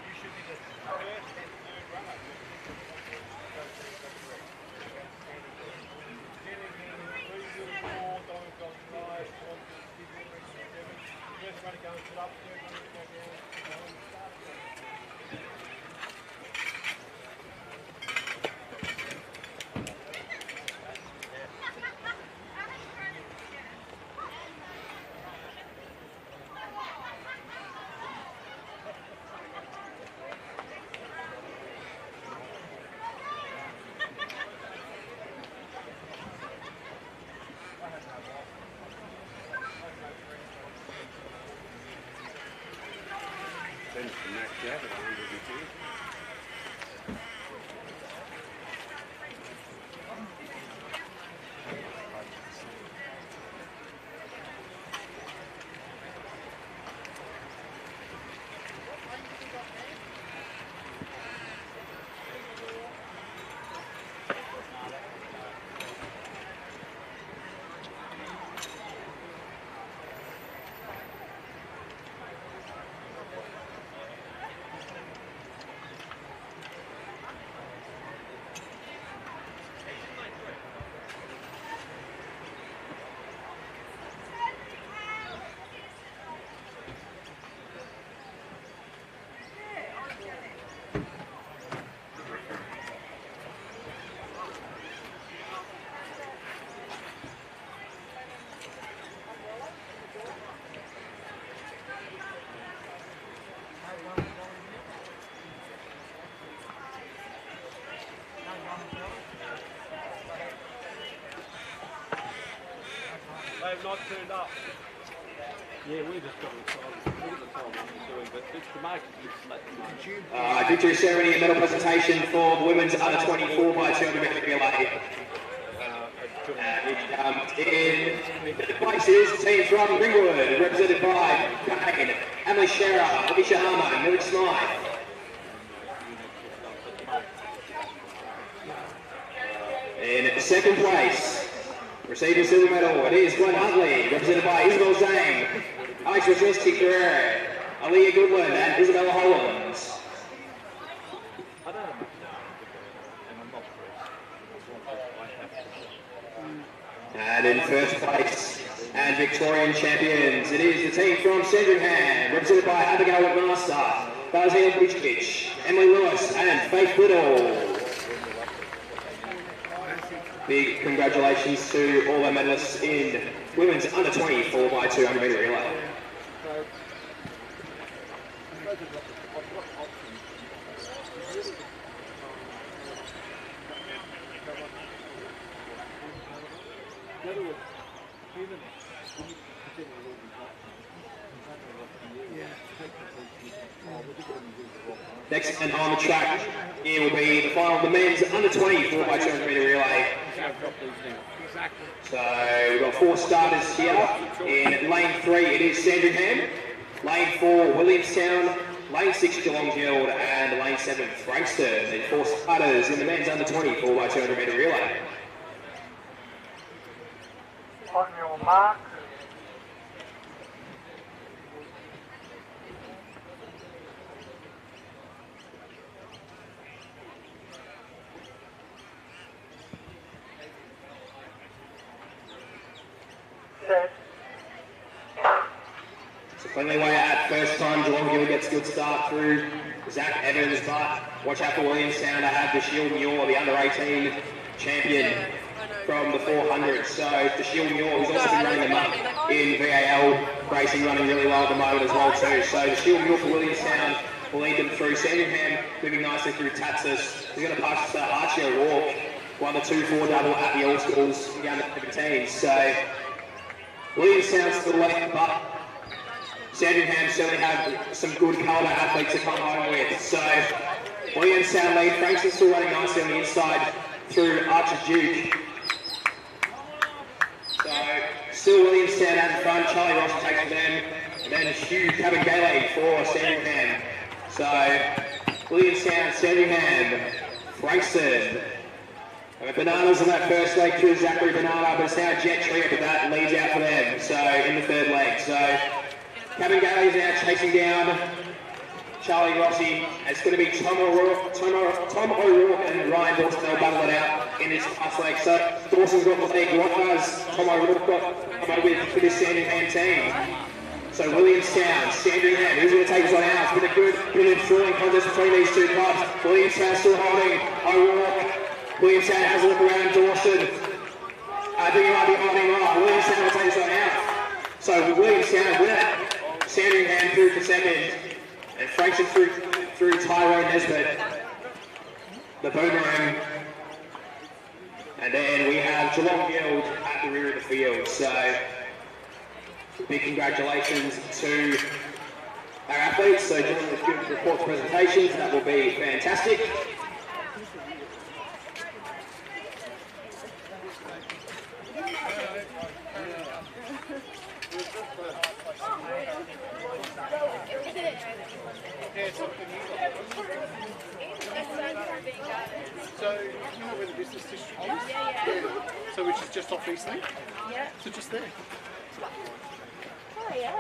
you should be the first and third runner. First runner going to up, third runner to go down. They've not turned up. Yeah, we just got excited. We got told what we're doing, but it's the market is let them know. Victory ceremony and medal presentation for the women's under 24 by 200 metre relay. In places, teams from Ringwood, represented by Kane, Emily Shearer, Alicia Harmer, Millie Smythe. In second place, receiving silver medal, it is Glenn Huntley, represented by Isabel Zane, Alex Rosesti Ferrer, Aaliyah Goodland, and Isabella Hollands. And in first place, and Victorian champions, it is the team from Sandringham, represented by Abigail McMaster, Basil Buchkich, Emily Lewis, and Faith Little. Big congratulations to all our medalists in women's under 24 by 200 metre relay. Next and on the track here will be the final of the men's under 24 by 200 metre relay. So we've got 4 starters here. In lane 3 it is Sandringham, lane 4 Williamstown, lane 6 Geelong Guild, and lane 7 Frankston. The 4 starters in the men's under 24 by 200 metre relay. On your mark. So friendly way at first time, Geelong Guild gets a good start through Zach Evans, but watch out for Williamstown to have Dashiel Muir, the under 18 champion from the 400. So Dashiel Muir, who's also been running them up in VAL racing, running really well at the moment as well too. So Dashiel Muir for Williamstown will lead them through Sandringham, moving nicely through Tatsis. He's going to pass Archie O'Rourke, won the 2-4 double at the All Schools down to 17. So Williamstown's still late, but Sandringham certainly have some good calibre athletes to come home with. So Williamstown lead, Frankston's still running nicely on the inside through Archer Duke. So still Williamstown out in front, Charlie Ross takes for them, and then Hugh Cabangale for Sandringham. So Williamstown, Sandringham, Frankston. Bananas in that first leg through Zachary Banana, but it's now Jet Trip that leads out for them. So in the third leg. So Cabangale is now chasing down Charlie Rossi. It's going to be Tom O'Rourke and Ryan Dawson. They'll battle it out in this last leg. So Dawson's got the leg. What does Tom O'Rourke got with for this Sandringham team? So Williamstown, Sandringham, who's going to take this one out? It's been a good, brilliant thrilling contest between these two clubs. Williamstown still holding O'Rourke. Williamstown has a look around Dawson. I think he might be holding off. Williamstown will take this one out. So Williamstown win it. Sandringham through for second. And Frankston through Tyrone Nesbitt. The boomerang. And then we have Geelong Guild at the rear of the field. So big congratulations to our athletes, so during the student reports presentations, that will be fantastic. So, you know where the business district is? Yeah. So which is just off Eastlink? Yeah. So just there. Oh, yeah.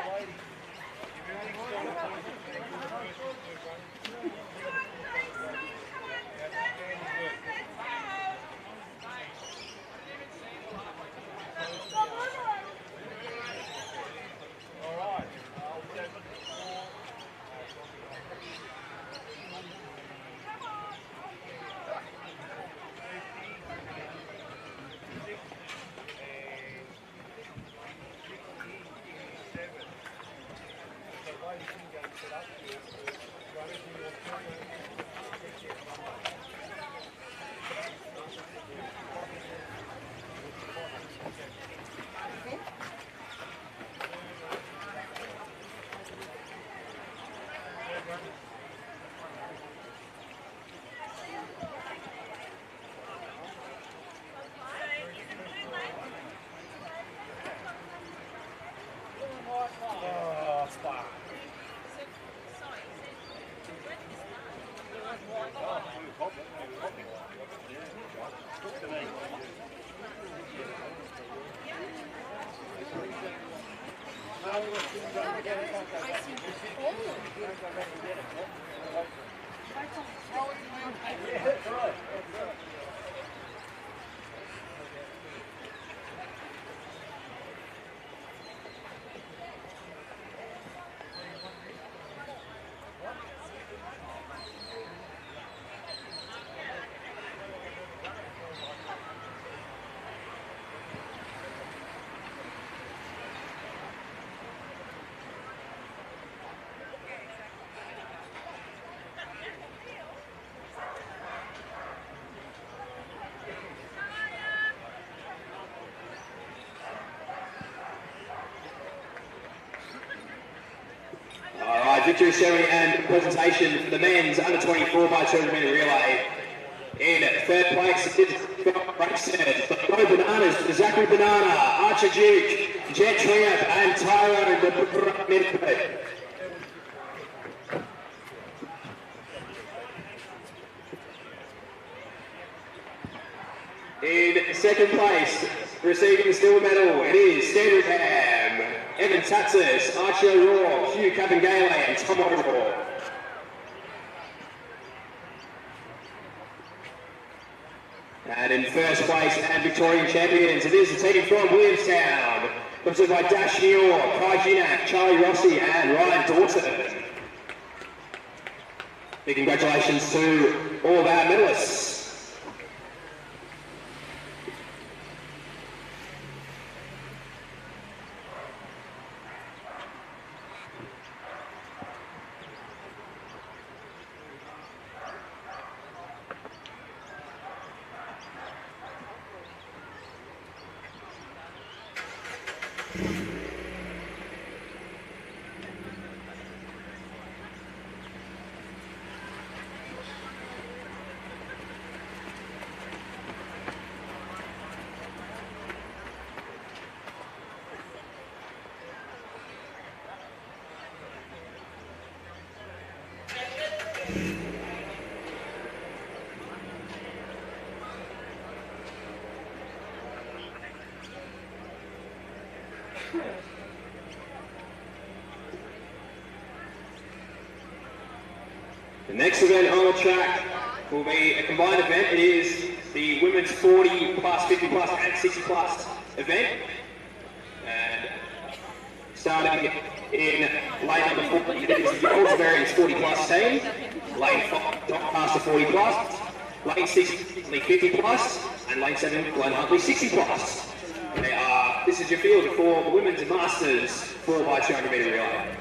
Alright, victory ceremony and presentation for the men's under 24 by 200 metre relay. In third place, Bo Bananas, Zachary Banana, Archer Duke, Jet Triumph, and Tyro the In second place, receiving the silver medal, it is Standard Ham, Evan Tatsis, Archie O'Rourke, Hugh Capangale, and Tom O'Rourke. And in first place and Victorian champions, it is the team from Williamstown, represented by Dash New York, Kai Ginak, Charlie Rossi, and Ryan Dawson. Big congratulations to all of our medalists. The next event on the track will be a combined event. It is the women's 40 plus, 50 plus, and 60 plus event. And starting in lane number 40, it is the Oldsbury's 40 plus team. Lane 5, Doncaster 40 plus. Lane 6, 50 plus. And lane 7, Glen Huntley 60 plus. This is your field for the women's masters 4x200 metre relay.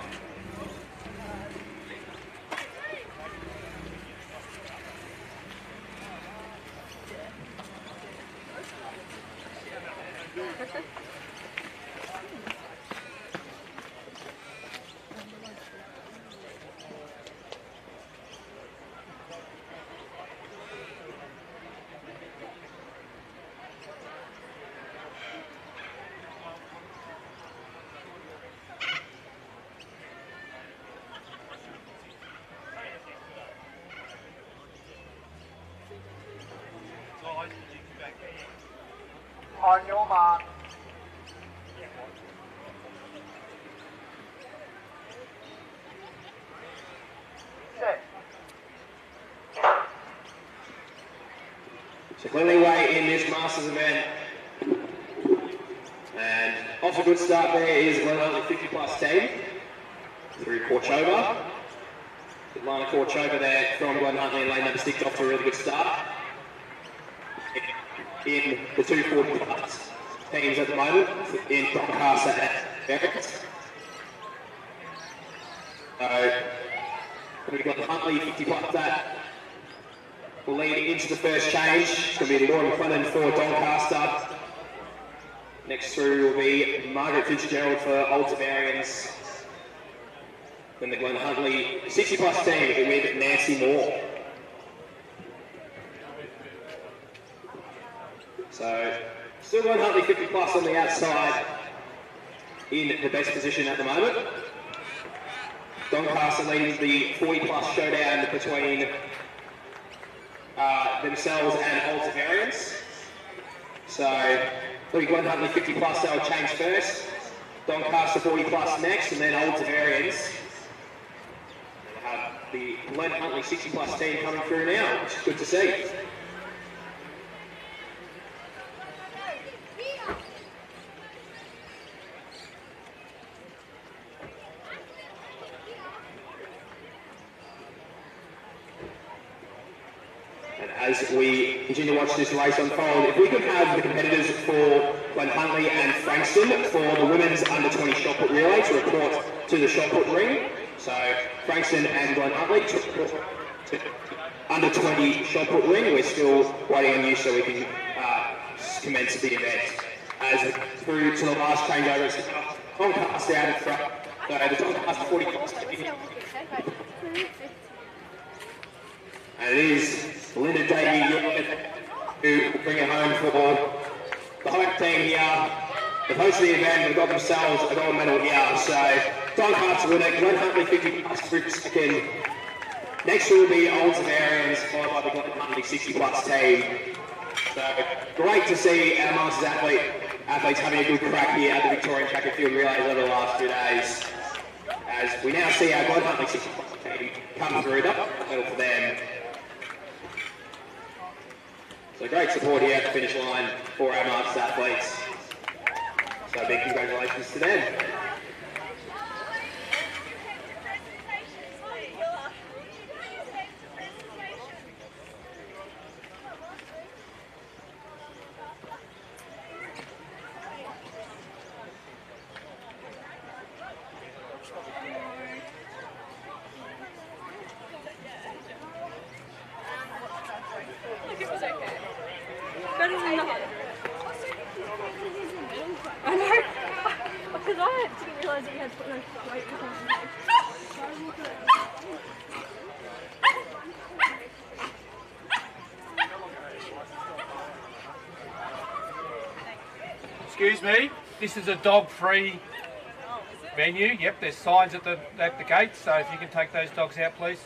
On your mark. Set. So clearly away in this Masters event. And off a good start there is Glen Huntley 50 plus team through Corchova. Lana Corchova there from Glen Huntley in lane number 6 off to a really good start. In the 240 plus teams at the moment in Doncaster and Everett. So we've got Huntley 50 plus that will lead into the first change. It's going to be Laura McLennan for Doncaster. Next through will be Margaret Fitzgerald for Old Zavarians. Then the Glen Huntley 60 plus team with Nancy Moore. So still Glen Huntley 50 plus on the outside in the best position at the moment. Doncaster leading the 40 plus showdown between themselves and Old Zavarians. So Glen Huntley 50 plus, they'll change first. Doncaster 40 plus next, and then Old Zavarians. We'll have the Glen Huntley 60 plus team coming through now, which is good to see. As we continue to watch this race unfold, if we could have the competitors for Glen Huntley and Frankston for the women's under 20 shot put relay to report to the shot put ring. So Frankston and Glen Huntley to report to under 20 shot put ring. We're still waiting on you so we can commence the event. As through to the last changeover, it's Doncaster out in front. So the Doncaster 40 plus. And it is Linda Davey who bring it home for the home team here. The host of the event have got themselves a gold medal here. So Doncaster winner, Glen Huntley 50 plus for second. Next will be Old Zavarians, followed by the Glen Huntley 60 plus team. So great to see our Masters athletes having a good crack here at the Victorian Track and Field Relays over the last few days. As we now see our Glen Huntley 60 plus team come through, that medal for them. So great support here at the finish line for our Masters athletes. So big congratulations to them. Better than nothing. I know. Because I didn't realise that you had to put no weight in Excuse me, this is a dog-free venue. Yep, there's signs at the gate, so if you can take those dogs out, please.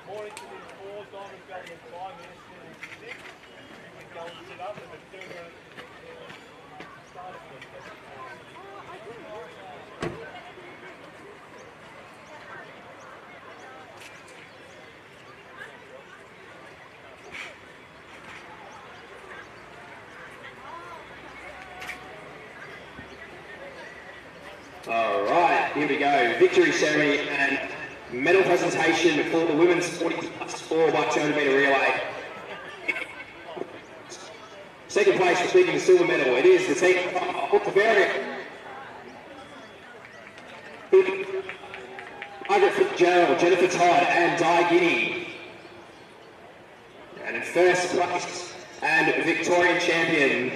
Morning to the board. Simon Valley in 5 minutes, 6. You can go and sit up and do the start of it. All right, here we go. Victory ceremony and medal presentation for the women's 40+4 by 200 metre relay. Second place receiving the silver medal. It is the team of Bavaria. Margaret Fitzgerald, Jennifer Todd, and Di Guinea. And in first place and Victorian champions,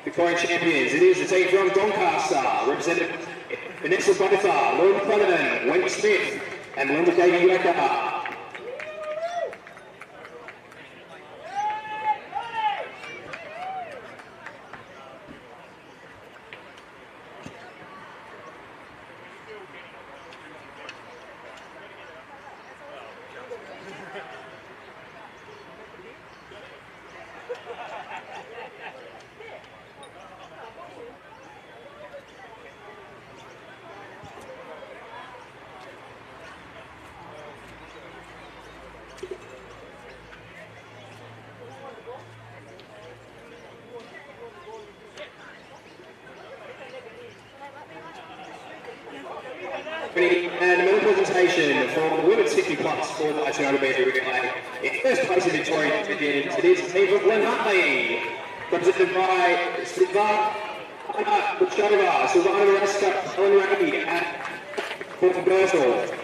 it is the team from Doncaster, represented Vanessa Butterfar, Lauren Cleveland, Wendy Smith, and Linda Davey Yucca. And a medal presentation for the women's 50+4 by 200 metre relay. In first place in Victorian champions, it is the team from Glen Huntly, represented by Silvana Buchova, Silvana Maresca, Helen Rainey, and Porter Bursell.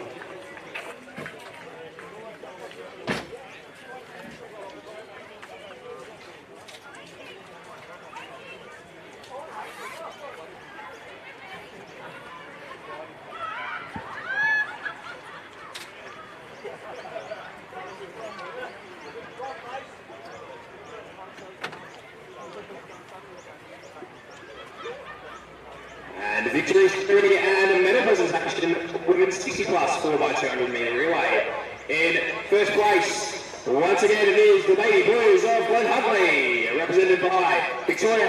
And victory ceremony and a medal presentation for women's 60+4 by 200 metre relay. In first place, once again, it is the Lady Blues of Glen Huntly, represented by Victoria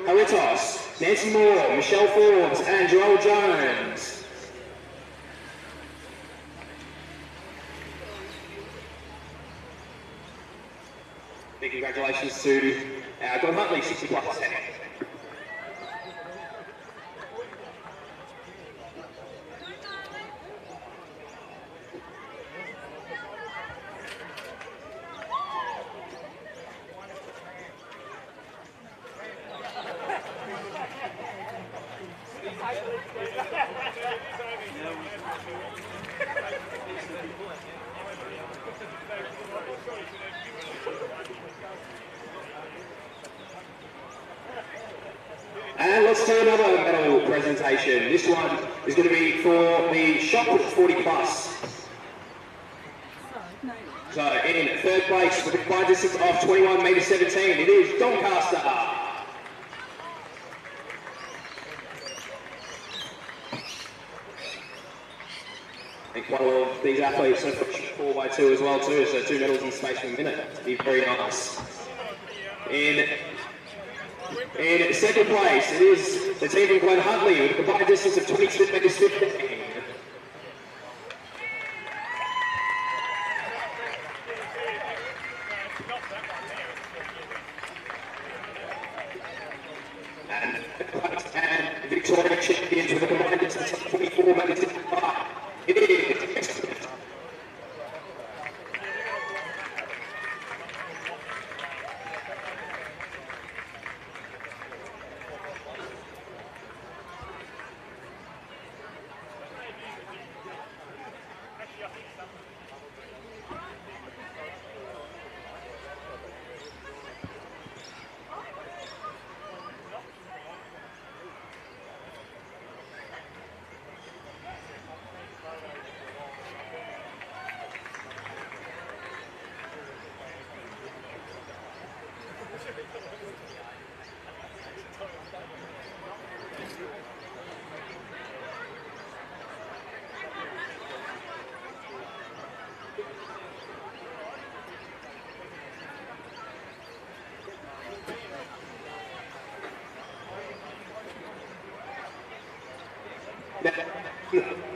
Haritos, Nancy Moore, Michelle Forbes, and Joel Jones. Big congratulations to our Glen Huntly 60+ team. And let's do another medal presentation. This one is going to be for the shot put 40+. So in third place with a combined distance of 21 metre 17, it is Doncaster. I think one of these athletes have 4x2 as well too, so 2 medals in space per minute. It'd be very nice. In second place, it is the team from Glen Huntly with a combined distance of 22 metres 15. And Victoria champions with a combined distance of 24 metres 55. It is.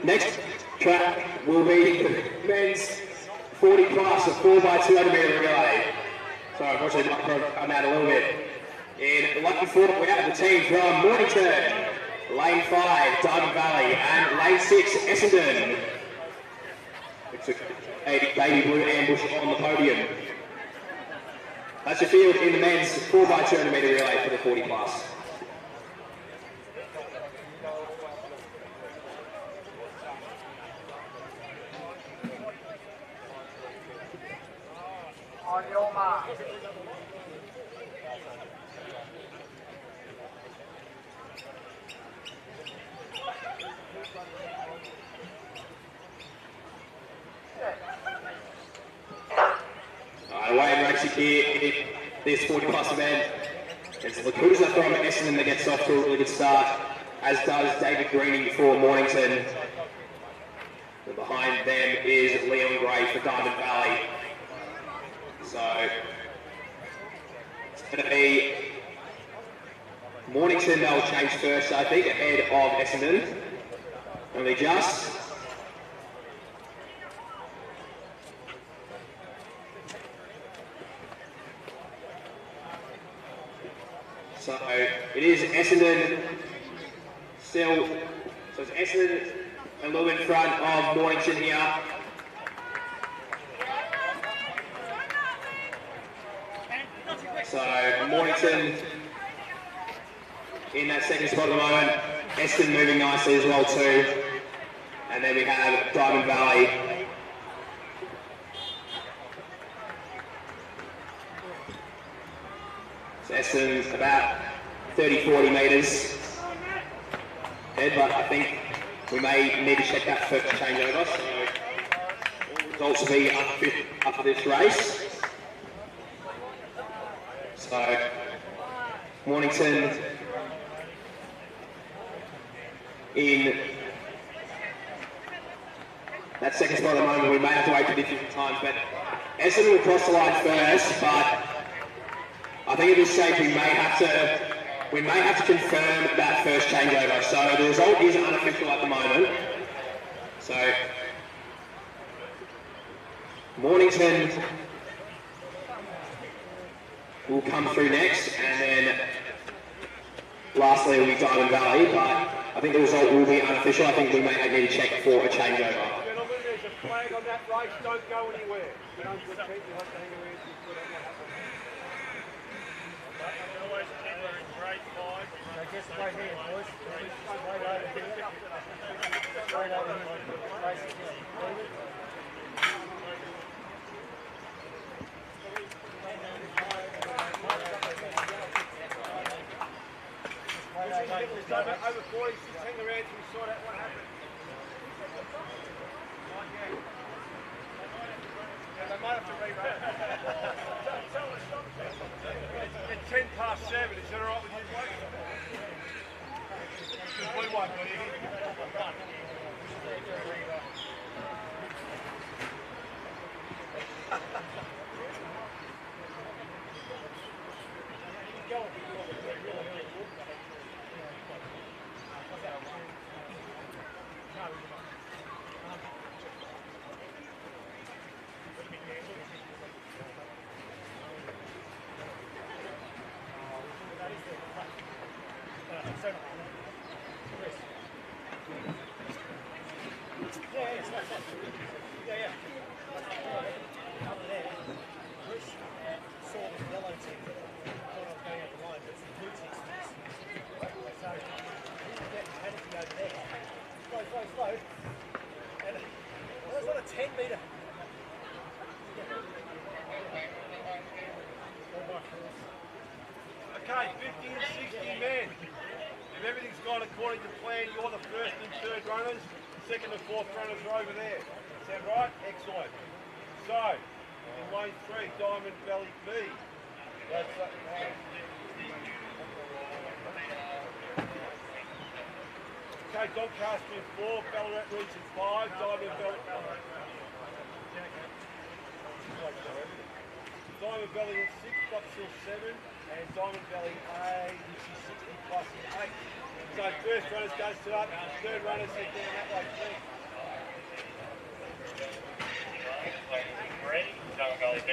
Next track will be the men's 40 plus, a 4x200 metre relay. Sorry, unfortunately, I might come out a little bit. In lane 4, we have the team from Mornington, lane 5, Diamond Valley, and lane 6, Essendon. It's a baby blue ambush on the podium. That's the field in the men's 4x200 metre relay for the 40 plus. On your mark. Away and racing here in this 40 plus event. It's Lakuza from Essendon that gets off to a really good start, as does David Greening for Mornington. And behind them is Leon Gray for Diamond Valley. So it's going to be Mornington, they'll change first, I think, ahead of Essendon. Only just. So it is Essendon still, so it's Essendon a little in front of Mornington here. So Mornington in that second spot at the moment. Essendon moving nicely as well too. And then we have Diamond Valley. So Essendon's about 30-40 metres ahead, but I think we may need to check that first changeover. So results will be up for this race. So Mornington in that second spot at the moment. We may have to wait for different times, but Essendon will cross the line first, but I think at this stage we may have to confirm that first changeover. So the result is unofficial at the moment. So Mornington will come through next, and then lastly will be Diamond Valley, but I think the result will be unofficial. I think we may need to check for a changeover. Gentlemen, there's a flag on that race, don't go anywhere. Don't repeat, you have to hang around to put out what happens. Always remember in grade 5. So just straight here, boys. Straight over here. Straight over here. Race again. Over 40, just hang around till we sort out what happened. Not yet. Yeah, they might have to rerun. Tell us something. It's 10 past 7, is that alright with you, boys? We won't be here. Okay, 50 and 60 men. If everything's gone according to plan, you're the first and third runners. Second and fourth runners are over there. Sound right? Excellent. So, in lane 3, Diamond Valley B. That's okay, Doncaster in 4, Ballarat Region 5, Diamond Valley. Diamond Valley in 6, Box Hill 7, and Diamond Valley A, which is 60 plus in 8. So first runners go to up, third runners head down that way. Ready? Diamond Valley B.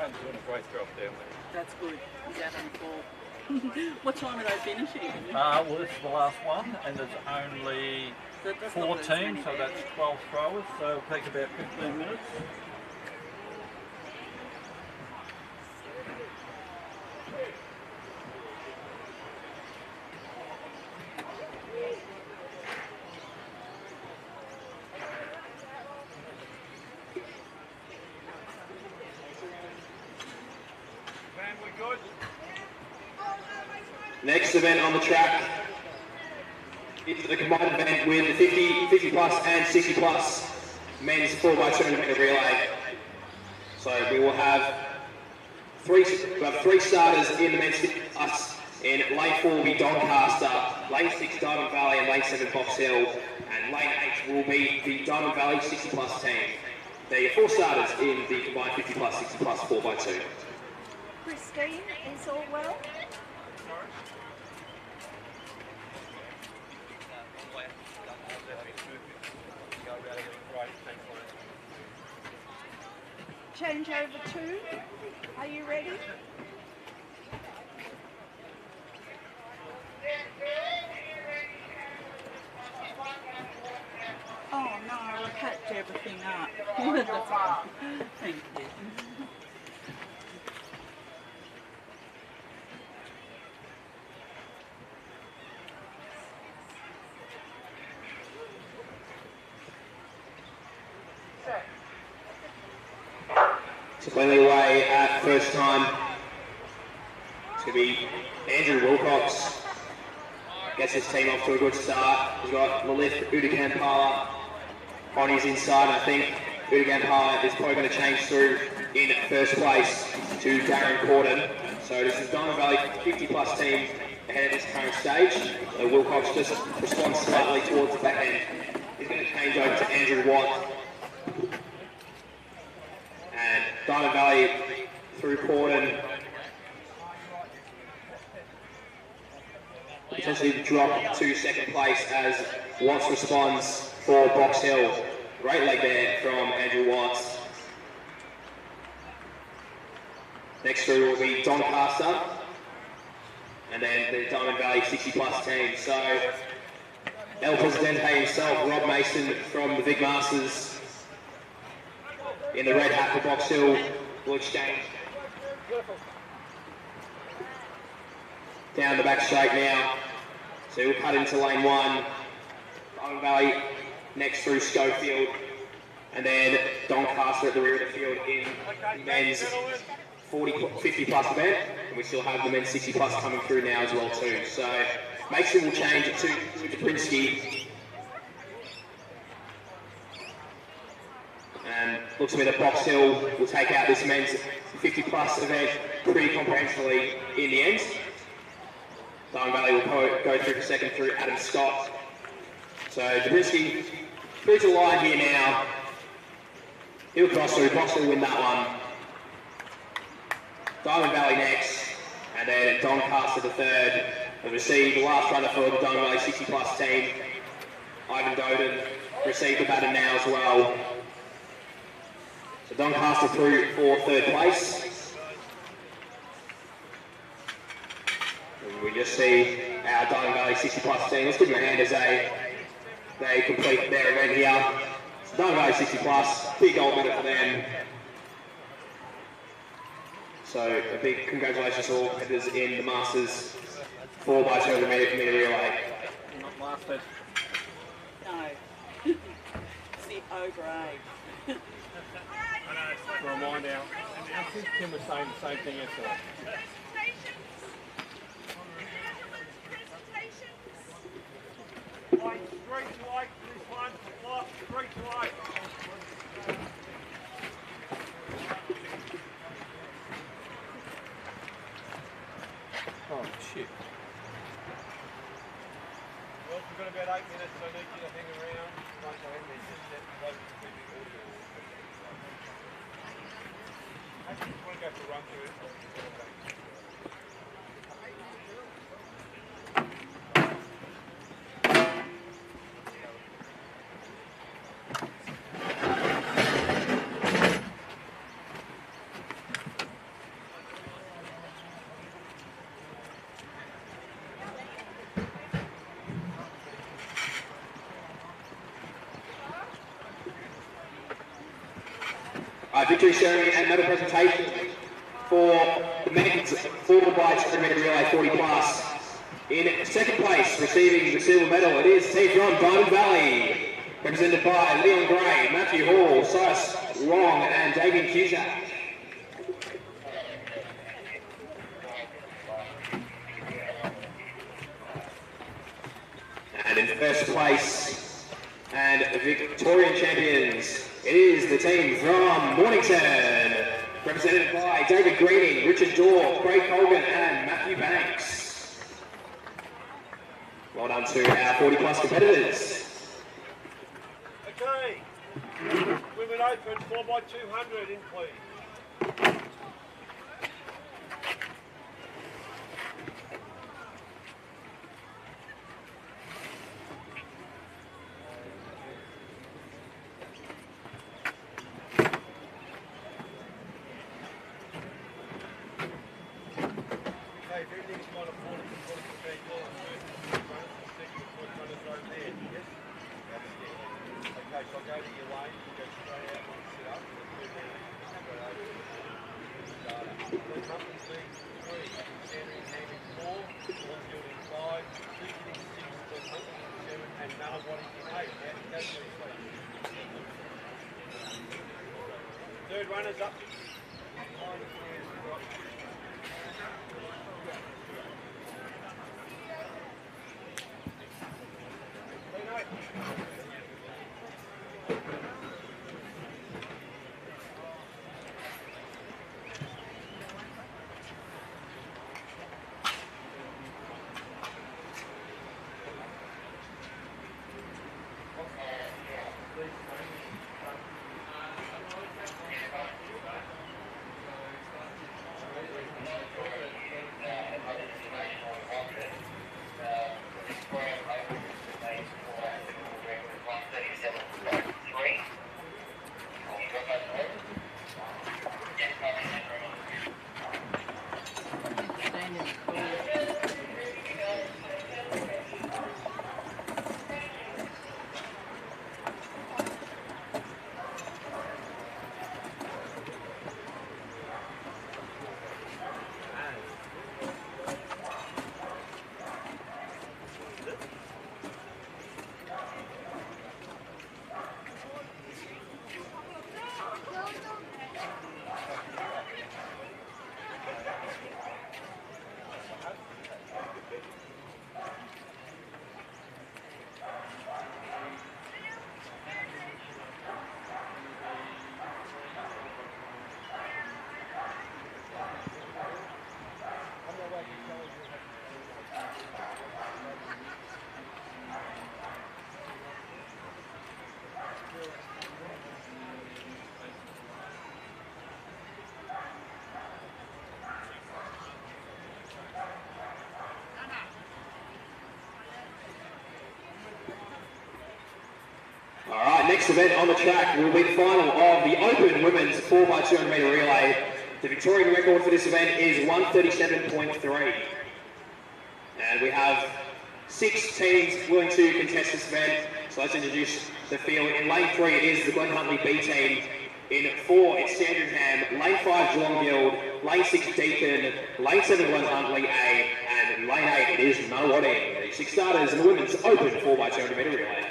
Ryan's doing a great job down there. That's good. He's out on the ball. What time are they finishing? Well, this is the last one, and there's only 14, so that's 12 throwers, so it'll take about 15 minutes. Next event on the track is the combined event with the 50 plus and 60 plus men's 4x200 metre relay. So we will have three starters in the men's 50 plus. In lane 4 will be Doncaster, lane 6 Diamond Valley and lane 7 Box Hill, and lane 8 will be the Diamond Valley 60 plus team. There are your 4 starters in the combined 50 plus, 60 plus 4x2. Christine, is all well? Change over 2. Are you ready? Oh no, I packed everything up. That's fine. Thank you. So playing away at first time, it's going to be Andrew Wilcox. Gets his team off to a good start. He's got Lalith Udagampala on his inside. I think Udagampala is probably going to change through in first place to Darren Corden. So this is Diamond Valley 50 plus team ahead of this current stage. So Wilcox just responds slightly towards the back end. He's going to change over to Andrew Watt. And Diamond Valley through Corden. Potentially drop to second place as Watts responds for Box Hill. Great leg there from Andrew Watts. Next through will be Doncaster. And then the Diamond Valley 60 plus team. So El Presidente himself, Rob Mason from the Big Masters, in the red hat for Box Hill will exchange. Down the back straight now. So we'll cut into lane 1. Diamond Valley next through Schofield. And then Doncaster at the rear of the field in the men's 50 plus event. And we still have the men's 60 plus coming through now as well too. So Mason will change it to Duprinsky. looks to me that Box Hill will take out this men's 50 plus event pretty comprehensively in the end. Diamond Valley will go through for second through Adam Scott. So Zabriskie through to the line here now. He'll cross through, Box Hill win that one. Diamond Valley next, and then Doncaster the third. Will receive the last runner for the Diamond Valley 60 plus team. Ivan Doden received the baton now as well. So Doncaster through for third place. And we just see our Diamond Valley 60 plus team. Let's give them a hand as they complete their event here. So Diamond Valley 60 plus, big gold medal for them. So a big congratulations to all competitors in the Masters 4x200 metre relay. Not Masters. No. It's the O grade. To remind our kids, Kim was saying the same thing yesterday. Like, 3 to 8 for this one. Block, 3 to 8. Oh, shit. Well, we've got about 8 minutes, so I need you to hang around. Once I end this, just let close to the audio. I just want to go for a run through it. Victory ceremony and medal presentation for the men's 4x200 metre relay 40 plus. In second place, receiving the silver medal, it is Team from Diamond Valley, represented by Leon Gray, Matthew Hall, Cyrus Long, and Damien Cusack. And in first place, and Victorian champions, it is the team from Mornington, represented by David Greening, Richard Dorr, Craig Colgan, and Matthew Banks. Well done to our 40 plus competitors. Okay. Women open 4x200 in, please. Third runners up. next event on the track will be the final of the Open Women's 4x200 metre relay. The Victorian record for this event is 137.3. And we have 6 teams willing to contest this event. So let's introduce the field. In lane 3 it is the Glen Huntley B team. In 4 it's Sandringham, lane 5 Geelong Guild, lane 6 Deakin, lane 7 Glen Huntley A, and in lane 8 it is Nunawading. The 6 starters in the women's open 4x200 metre relay.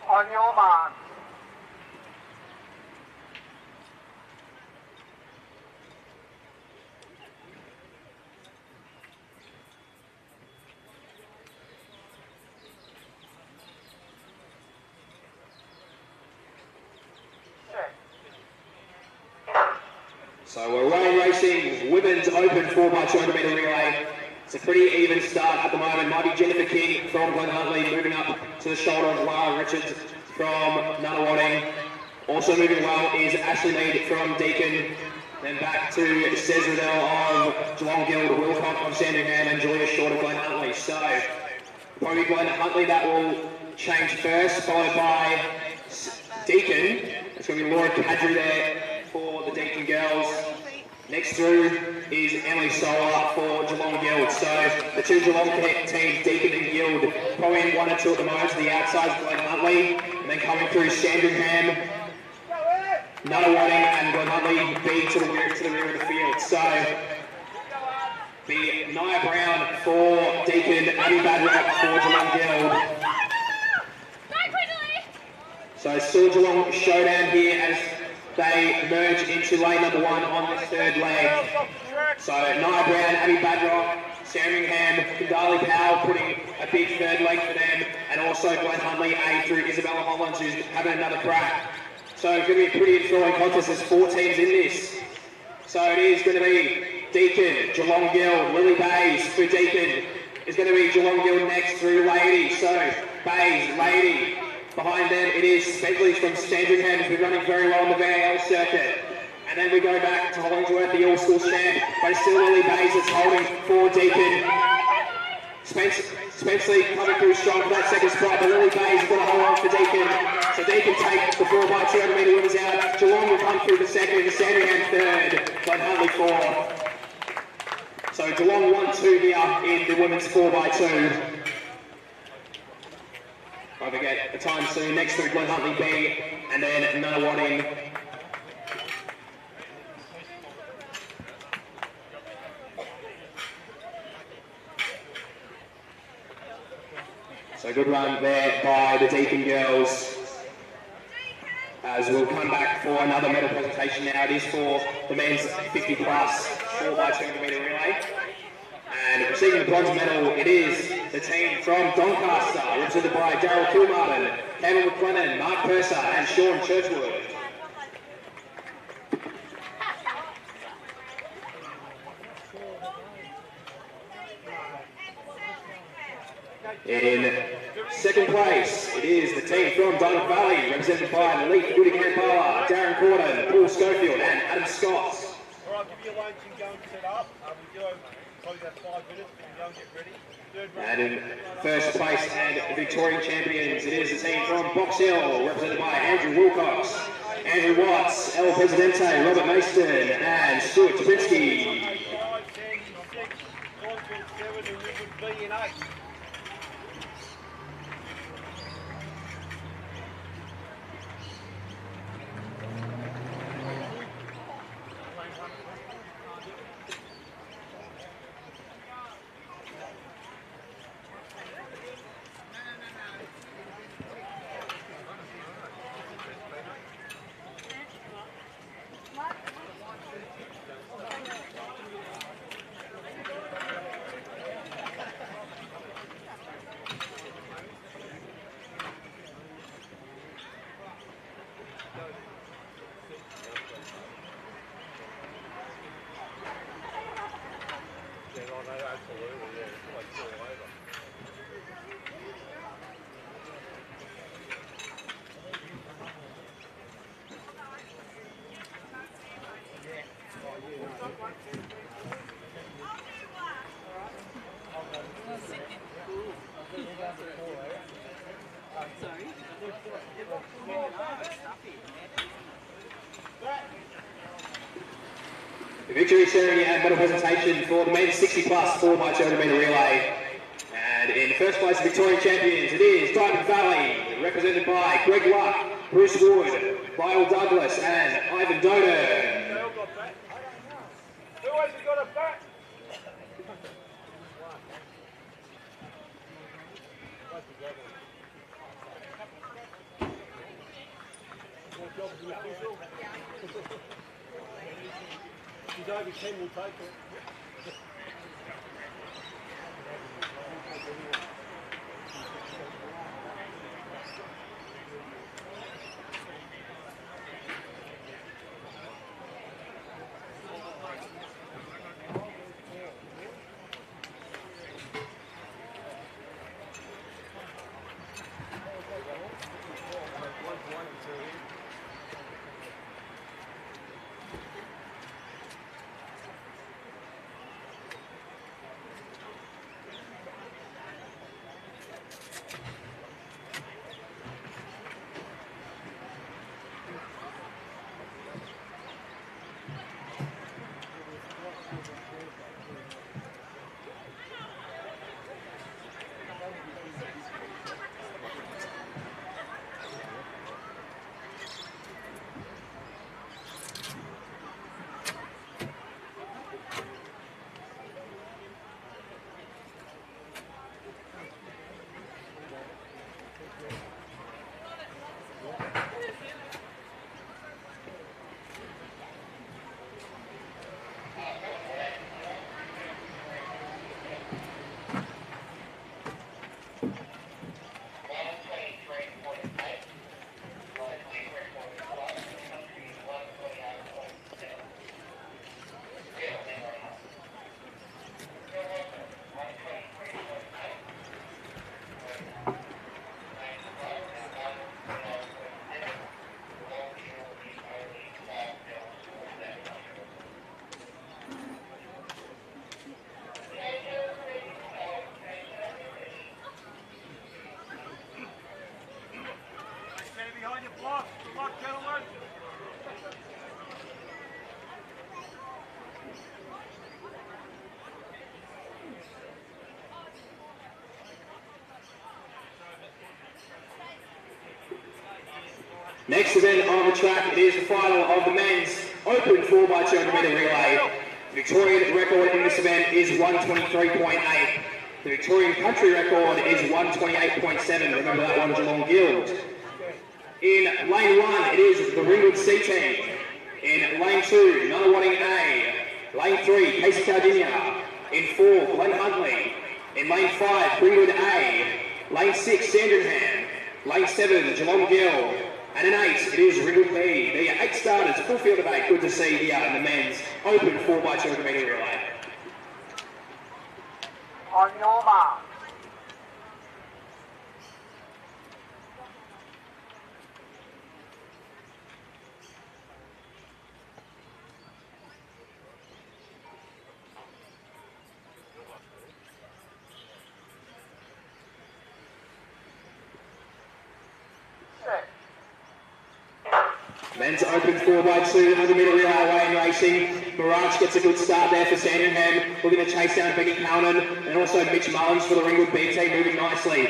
On your mark. So we're rain racing, women's open 4x200 metre relay. It's a pretty even start at the moment. Might be Jennifer King from Glen Huntley moving up to the shoulder of Lara Richards from Nunawading. Also moving well is Ashley Mead from Deakin. Then back to Cez Riddell of Geelong Guild, Wilcott of Sandringham, and Julia Short of Glen Huntley. So probably Glen Huntley that will change first, followed by Deakin. It's going to be Laura Cadry there for the Deakin girls. Next through is Emily Solar for Geelong Guild. So the two Geelong teams, Deakin and Guild, probably in 1 or 2 at the moment to the outside of Glen Huntley. And then coming through Sandringham, Nunawading and Glen Huntley B to the rear of the field. So the Nia Brown for Deakin, Abby Badrock for Geelong Guild. So still Geelong showdown here as they merge into lane number 1 on the third leg. So Nia Brown, Abby Badrock, Sandringham, Kendali Powell putting a big third leg for them, and also Glen Huntley A through Isabella Hollands who's having another crack. So it's going to be a pretty enthralling contest. There's 4 teams in this. So it is going to be Deakin, Geelong Guild, Lily Bays for Deakin. It's going to be Geelong Guild next through Lady. So Bays, Lady. Behind them it is Spedley from Sandringham, who's been running very well on the VAL circuit. And then we go back to Hollingsworth, the all-school champ, but it's still Lily Bays that's holding for Deakin. Spenceley coming through strong for that second spot, but Lily Bays is going to hold on for Deakin. So Deakin take the 4x200 metre winners out. Geelong will come through the second, Sandringham third, Glen Huntley 4. So Geelong 1-2 here in the women's 4x2. Don't forget the time soon. Next through Glen Huntley B, and then Nunawading. So good run there by the Deakin girls. As we'll come back for another medal presentation now. It is for the men's 50 plus 4x200 metre relay. And receiving the bronze medal, it is the team from Doncaster, represented by Darryl Kilmartin, Campbell McLennan, Mark Purser, and Sean Churchwood. In second place, it is the team from Diamond Valley, represented by Leith Udikampala, Darren Corden, Paul Schofield, and Adam Scott. All right, give you a lunch and go and set up. We do have probably about 5 minutes, but you go and get ready. And in first place and Victorian champions, it is the team from Box Hill, represented by Andrew Wilcox, Andrew Watts, El Presidente, Robert Mason, and Stuart Topinsky. 5, 10, 6, 1, 7, and we would be in 8. The victory ceremony and medal presentation for the men's 60 plus 4x200 metre relay. And in first place, the Victorian champions, it is Diamond Valley, represented by Greg Luck, Bruce Wood, Lyle Douglas, and Ivan Donan. Who hasn't got a bat? She's over 10, we'll take it. Next event on the track, it is the final of the men's open 4x200 metre relay. The Victorian record in this event is 123.8. The Victorian country record is 128.7. Remember that one, Geelong Guild. In lane 1, it is the Ringwood C team. In lane 2, Nunawading A. Lane 3, Casey Cardinia. In 4, Glen Huntley. In lane 5, Ringwood A. Lane 6, Sandringham. Lane 7, Geelong Guild. And in 8, it is Ringwood B. The 8 starters, full field of 8. Good to see here in the men's open 4x200 metre relay. On your mark. Men's open 4x200 metre relay away in racing. Mirage gets a good start there for Sandringham, looking to chase down Becky Calnan, and also Mitch Mullins for the Ringwood B team, moving nicely.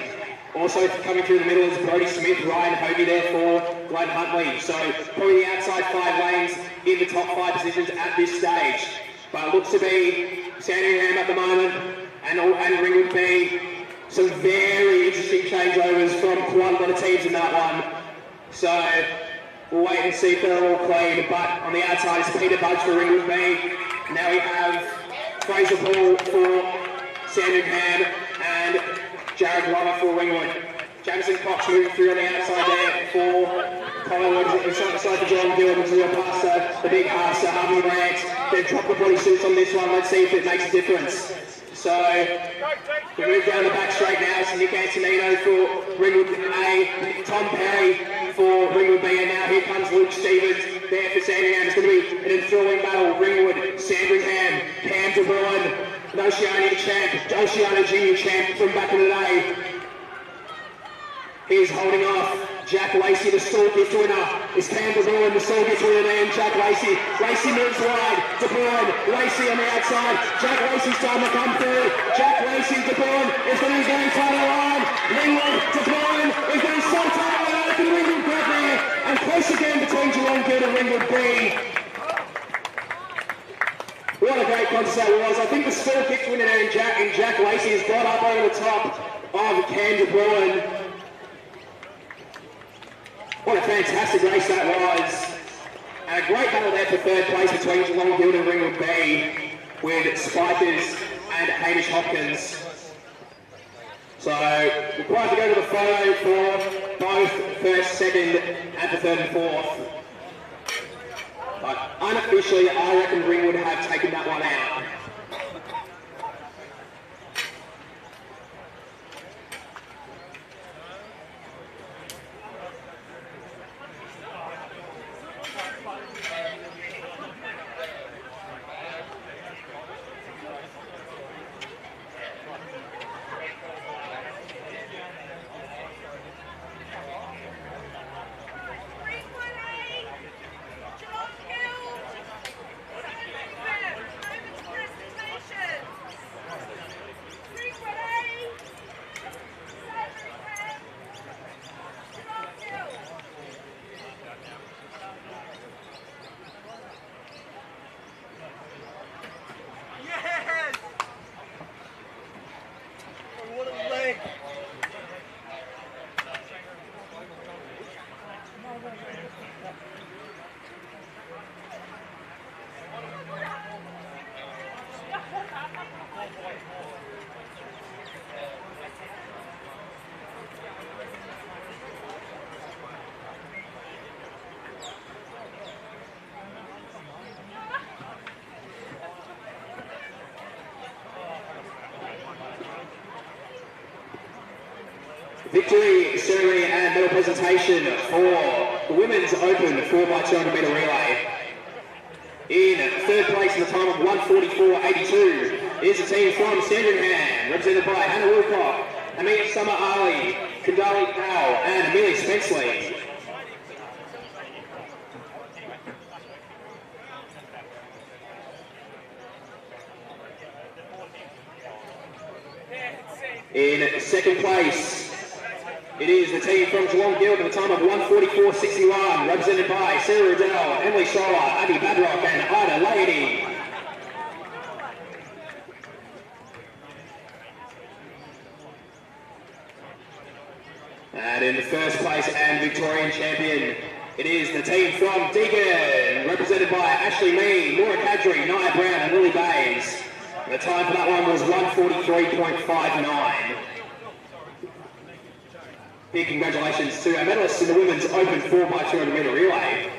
Also coming through the middle is Brodie Smith, Ryan Hovey there for Glen Huntley. So probably the outside 5 lanes in the top 5 positions at this stage. But it looks to be Sandringham at the moment, and Ringwood B. Some very interesting changeovers from quite a lot of teams in that one. So we'll wait and see if they're all clean, but on the outside is Peter Budge for Ringwood B. Now we have Fraser Paul for Sandringham and Jared Glover for Ringwood. Jamison Cox moving through on the outside there for Collingwood. It's on the side for Geelong Guild, which is your passer, the big passer, Harvey Grant. They've dropped the bodysuits on this one. Let's see if it makes a difference. So we move down the back straight now. It's Nick Antonino for Ringwood A, Tom Perry for Ringwood B, and now here comes Luke Stevens there for Sandringham. It's going to be an enthralling battle. Ringwood, Sandringham, Cam de Bruin, an Oceania champ, Oceania junior champ from back in the day. He's holding off Jack Lacey, the stall gift winner, is Campbell Bourne, the stall gift winner, and Jack Lacey. Lacey moves wide, De Bourne, Lacey on the outside. Jack Lacey's time to come through. Jack Lacey, De Bourne is going to go tight line. Ringwood, De Bourne is going to so tight line. Can Ringwood get there? And close again between Geelong Guild and Ringwood B. What a great contest that was. I think the stall gift winner there in Jack Lacey has got up over the top of Cam De Bourne. What a fantastic race that was. And a great battle there for third place between Geelong Guild and Ringwood B with Spikers and Hamish Hopkins. So we're required to go to the photo for both first, second and for third and fourth. But unofficially, I reckon Ringwood have taken that one out. Victory ceremony and medal presentation for the Women's Open 4x200 metre relay. In third place in the time of 1:44.82 is the team from Sandringham, represented by Hannah Wilcock, Amir Summer Ali, Kandali Powell and Amelia Spenceley. In second place, it is the team from Geelong Guild at the time of 1:44.61, represented by Sarah Riddell, Emily Sola, Abby Badrock and Ida Lady. And in the first place and Victorian champion, it is the team from Deakin, represented by Ashley Mee, Laura Kadri, Nia Brown and Lily Bays. The time for that one was 1:43.59. Big congratulations to our medalists in the Women's Open 4x200 metre relay.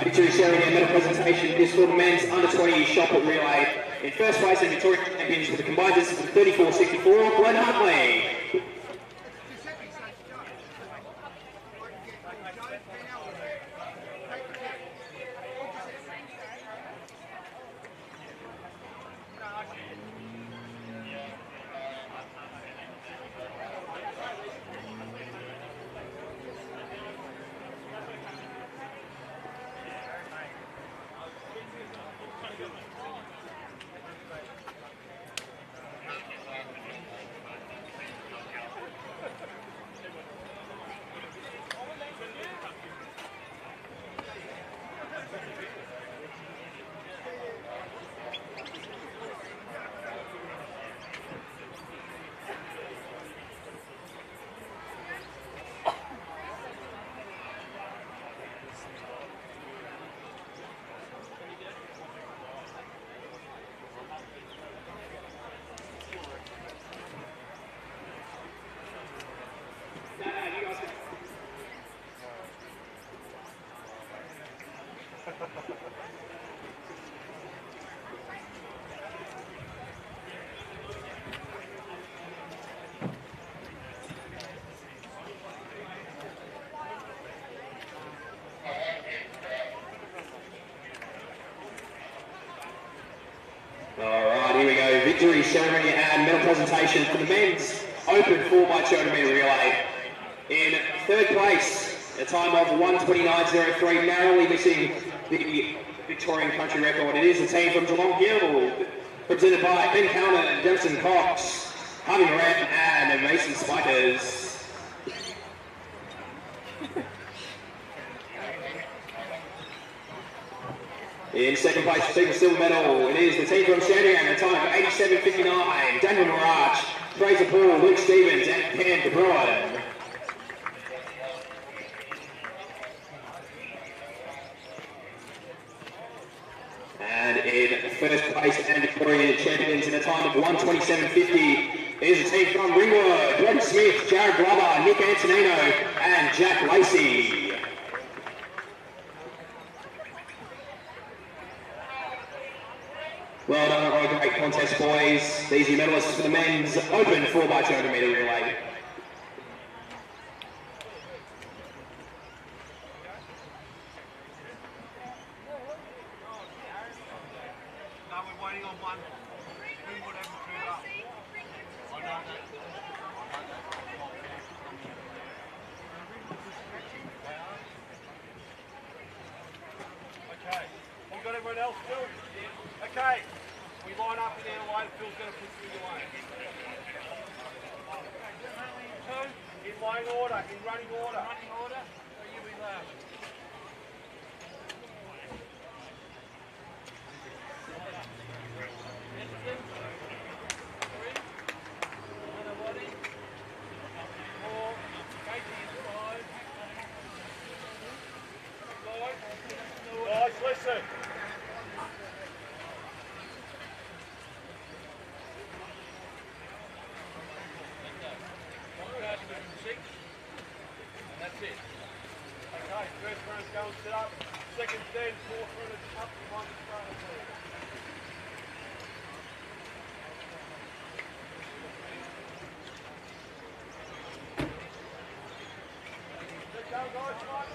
Victory ceremony and medal presentation is for the men's under 20 shot put relay. In first place, the Victorian champions with the combined distance of 34.64, Glenn Huntley. Alright, here we go. Victory ceremony and medal presentation for the men's open 4x200 metre relay. In third place, a time of 1:29.03, narrowly missing the Victorian country record. It is the team from Geelong Hill, represented by Ben Calman, Dempson Cox, Harvey Moran and Mason Spikers. In second place, receiving the silver medal, it is the team from Shandringham, a time of 87.59, Daniel Mirage, Fraser Paul, Luke Stevens and Ken De Bruyne. And in first place and Victorian champions in a time of 1:27.50 is the team from Ringwood, Brett Smith, Jared Glover, Nick Antonino and Jack Lacey. Well done on a great contest, boys. These are your medalists for the men's open 4x200 metre relay. No, we're waiting on one. Who haven't turned up? I know that. Okay. We got everyone else, Phil? Okay. We line up in our line. Phil's going to put you in your line. In line order, in running order. Running order. So you be last. Guys, listen. That's it. Okay, first runner's going sit up. Second stand, fourth runner's up behind the front of the Let's go, guys, come on.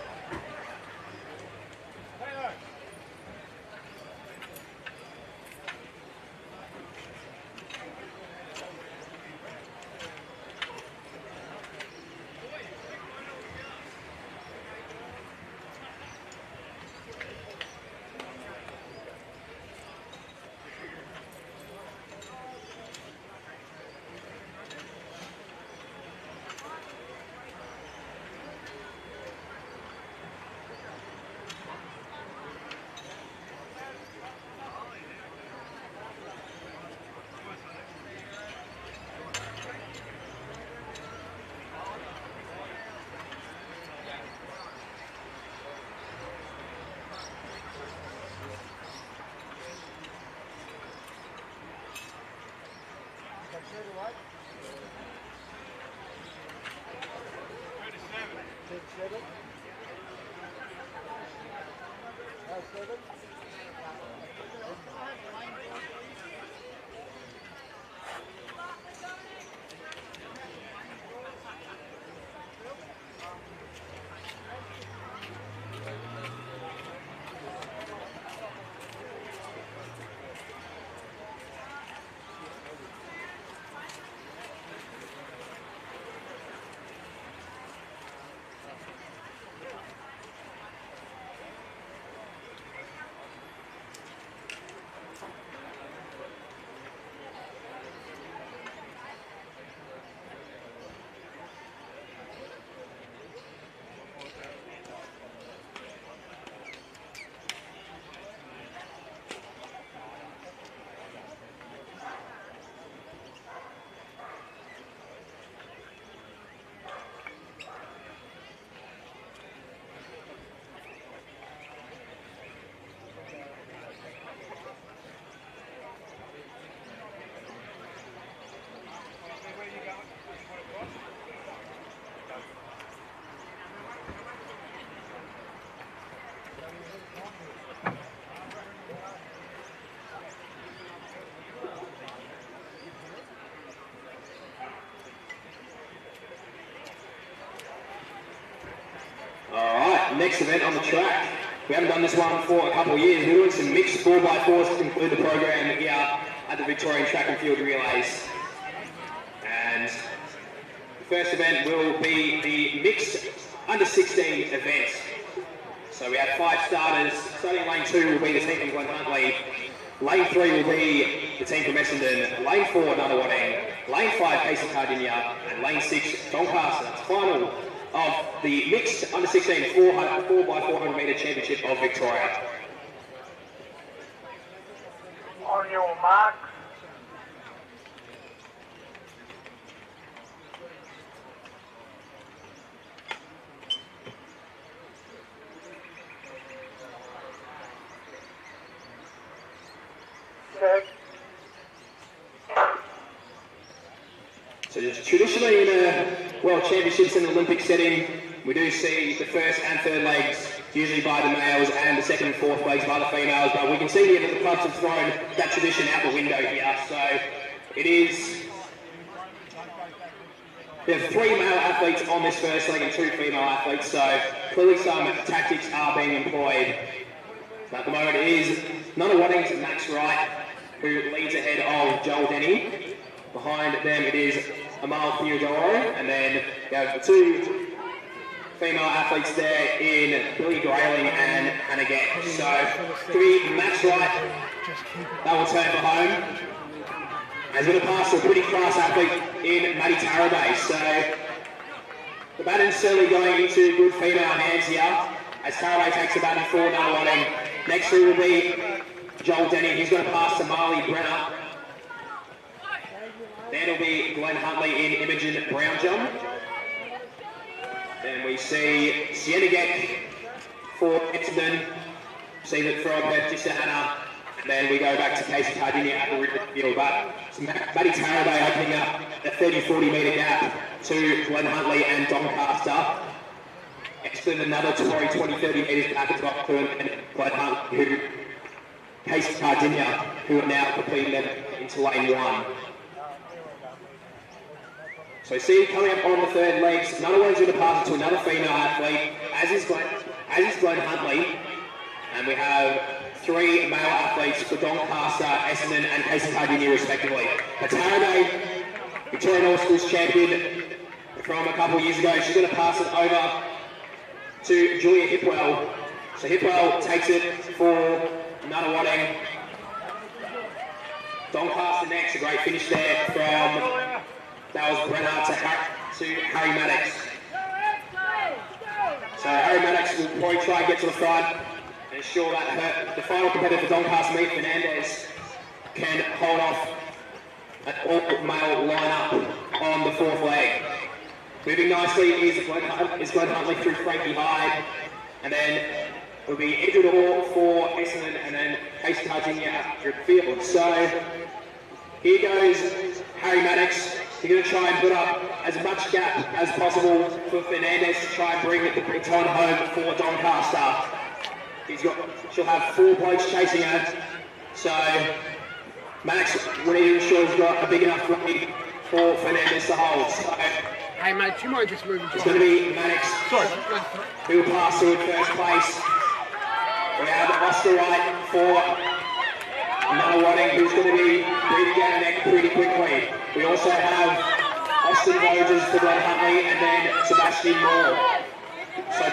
Taylor. Alright, next event on the track. We haven't done this one for a couple of years. We're doing some mixed 4x4s to conclude the program here at the Victorian Track and Field Relays. And the first event will be the mixed under 16 event. So we have 5 starters. Starting in lane 2 will be the team from Glen Huntly. Lane 3 will be the team from Essendon. Lane 4, Nunawading. Lane 5, Casey Cardinia. And lane 6, Doncaster. That's final of the mixed under 16 4x400 metre championship of Victoria. On your marks. So traditionally in a World Championships and Olympic setting, we do see the first and third legs usually by the males and the second and fourth legs by the females, but we can see here that the clubs have thrown that tradition out the window here. So it is, we have 3 male athletes on this first leg and 2 female athletes, so clearly some tactics are being employed. At the moment it is Nunawading's Max Wright who leads ahead of Joel Denny. Behind them it is Amal Theodoro, and then we have 2 female athletes there in Billy Grayling and Hannah Gett. So to be Max Wright, that will turn for home. And he's going to pass to a pretty class athlete in Maddie Tarabay. So the baton's certainly going into good female hands here as Tarabay takes the baton for Nunawading. Next through will be Joel Denny. He's going to pass to Marley Brenner. Then it'll be Glen Huntley in Imogen Brownjum. Then we see Sienna Geck for Essendon. See that from her sister Hannah. And then we go back to Casey Cardinia at the rear field. But Maddie Tarabay opening up a 30-40 metre gap to Glen Huntley and Doncaster. Essendon another 20-30 metres back to Auckland and Glen Huntley, who Casey Cardinia, who are now completing them into lane 1. So see coming up on the third legs, Nunawading's going to pass it to another female athlete, as is Glen Huntley. And we have 3 male athletes for Doncaster, Essendon and Casey Cardinia respectively. But Tarabay, Victorian All Schools champion from a couple of years ago, she's going to pass it over to Julia Hipwell. So Hipwell takes it for Nunawading. Doncaster next, a great finish there from... That was Brenner to Harry Maddox. So Harry Maddox will probably try and get to the front and ensure that the final competitor for Doncaster meet, Fernandez, can hold off an all-male lineup on the 4th leg. Moving nicely is Glen Huntley through Frankie Hyde, and then it will be Edward Orr for Essendon and then Casey Cardinia at the field. So here goes Harry Maddox. He's going to try and put up as much gap as possible for Fernandez to try and bring the baton home for Doncaster. she'll have 4 blokes chasing her. So Max, we need to ensure he's got a big enough lead for Fernandez to hold. So, hey mate, do you mind just moving? It's going to be Maddox who will pass through in first place. We have Oscar Wright for Noah Wadding, who's going to be breathing down the neck pretty quickly. We also have Austin Rogers for Glenn Huntley and then Sebastian Moore. So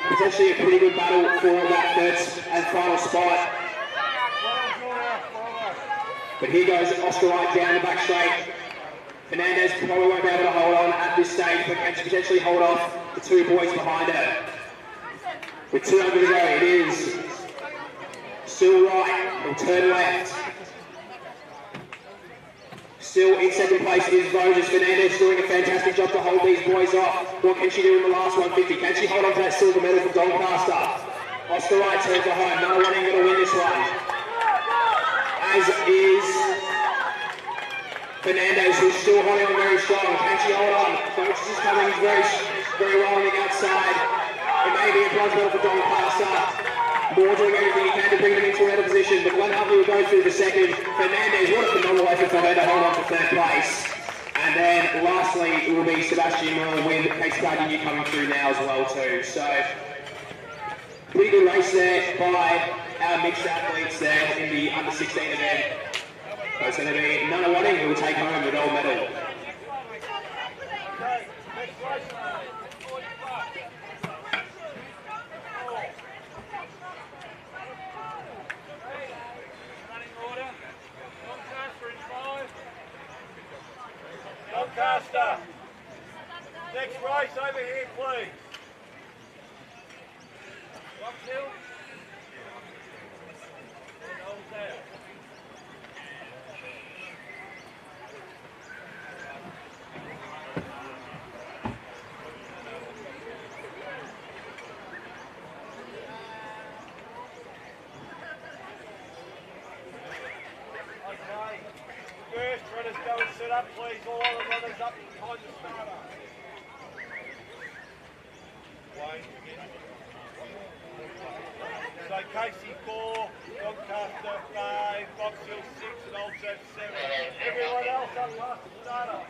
potentially a pretty good battle for that third and final spot. But here goes Oscar Wright down the back straight. Fernandez probably won't be able to hold on at this stage, but can potentially hold off the 2 boys behind her. With 200 to go, it is still right, will turn left. Still in second place is Rogers. Fernandez doing a fantastic job to hold these boys off. What can she do in the last 150? Can she hold on to that silver medal for Doncaster? Oscar Wright turns her home. None running going to win this one. As is Fernandez, who's still holding on very strong. Can she hold on? Rogers is coming very well on the outside. It may be a bronze medal for Doncaster. Moore doing everything he can to bring them into a better position, but Glenn Huntley will go through the second. Fernandez, what a phenomenal effort for her to hold on to third place. And then lastly, it will be Sebastian Moore with Case Gardiner coming through now as well too. So, pretty good race there by our mixed athletes there in the under 16 event. It's going to be Nana Wadding who will take home the gold medal. Doncaster. Next race over here, please. Rockhill. First runners go and set up, please. All the runners up behind the starter. Wayne. So Casey 4, Doncaster 5, Box Hill 6 and Old Jeff 7. Everyone else up past the starter.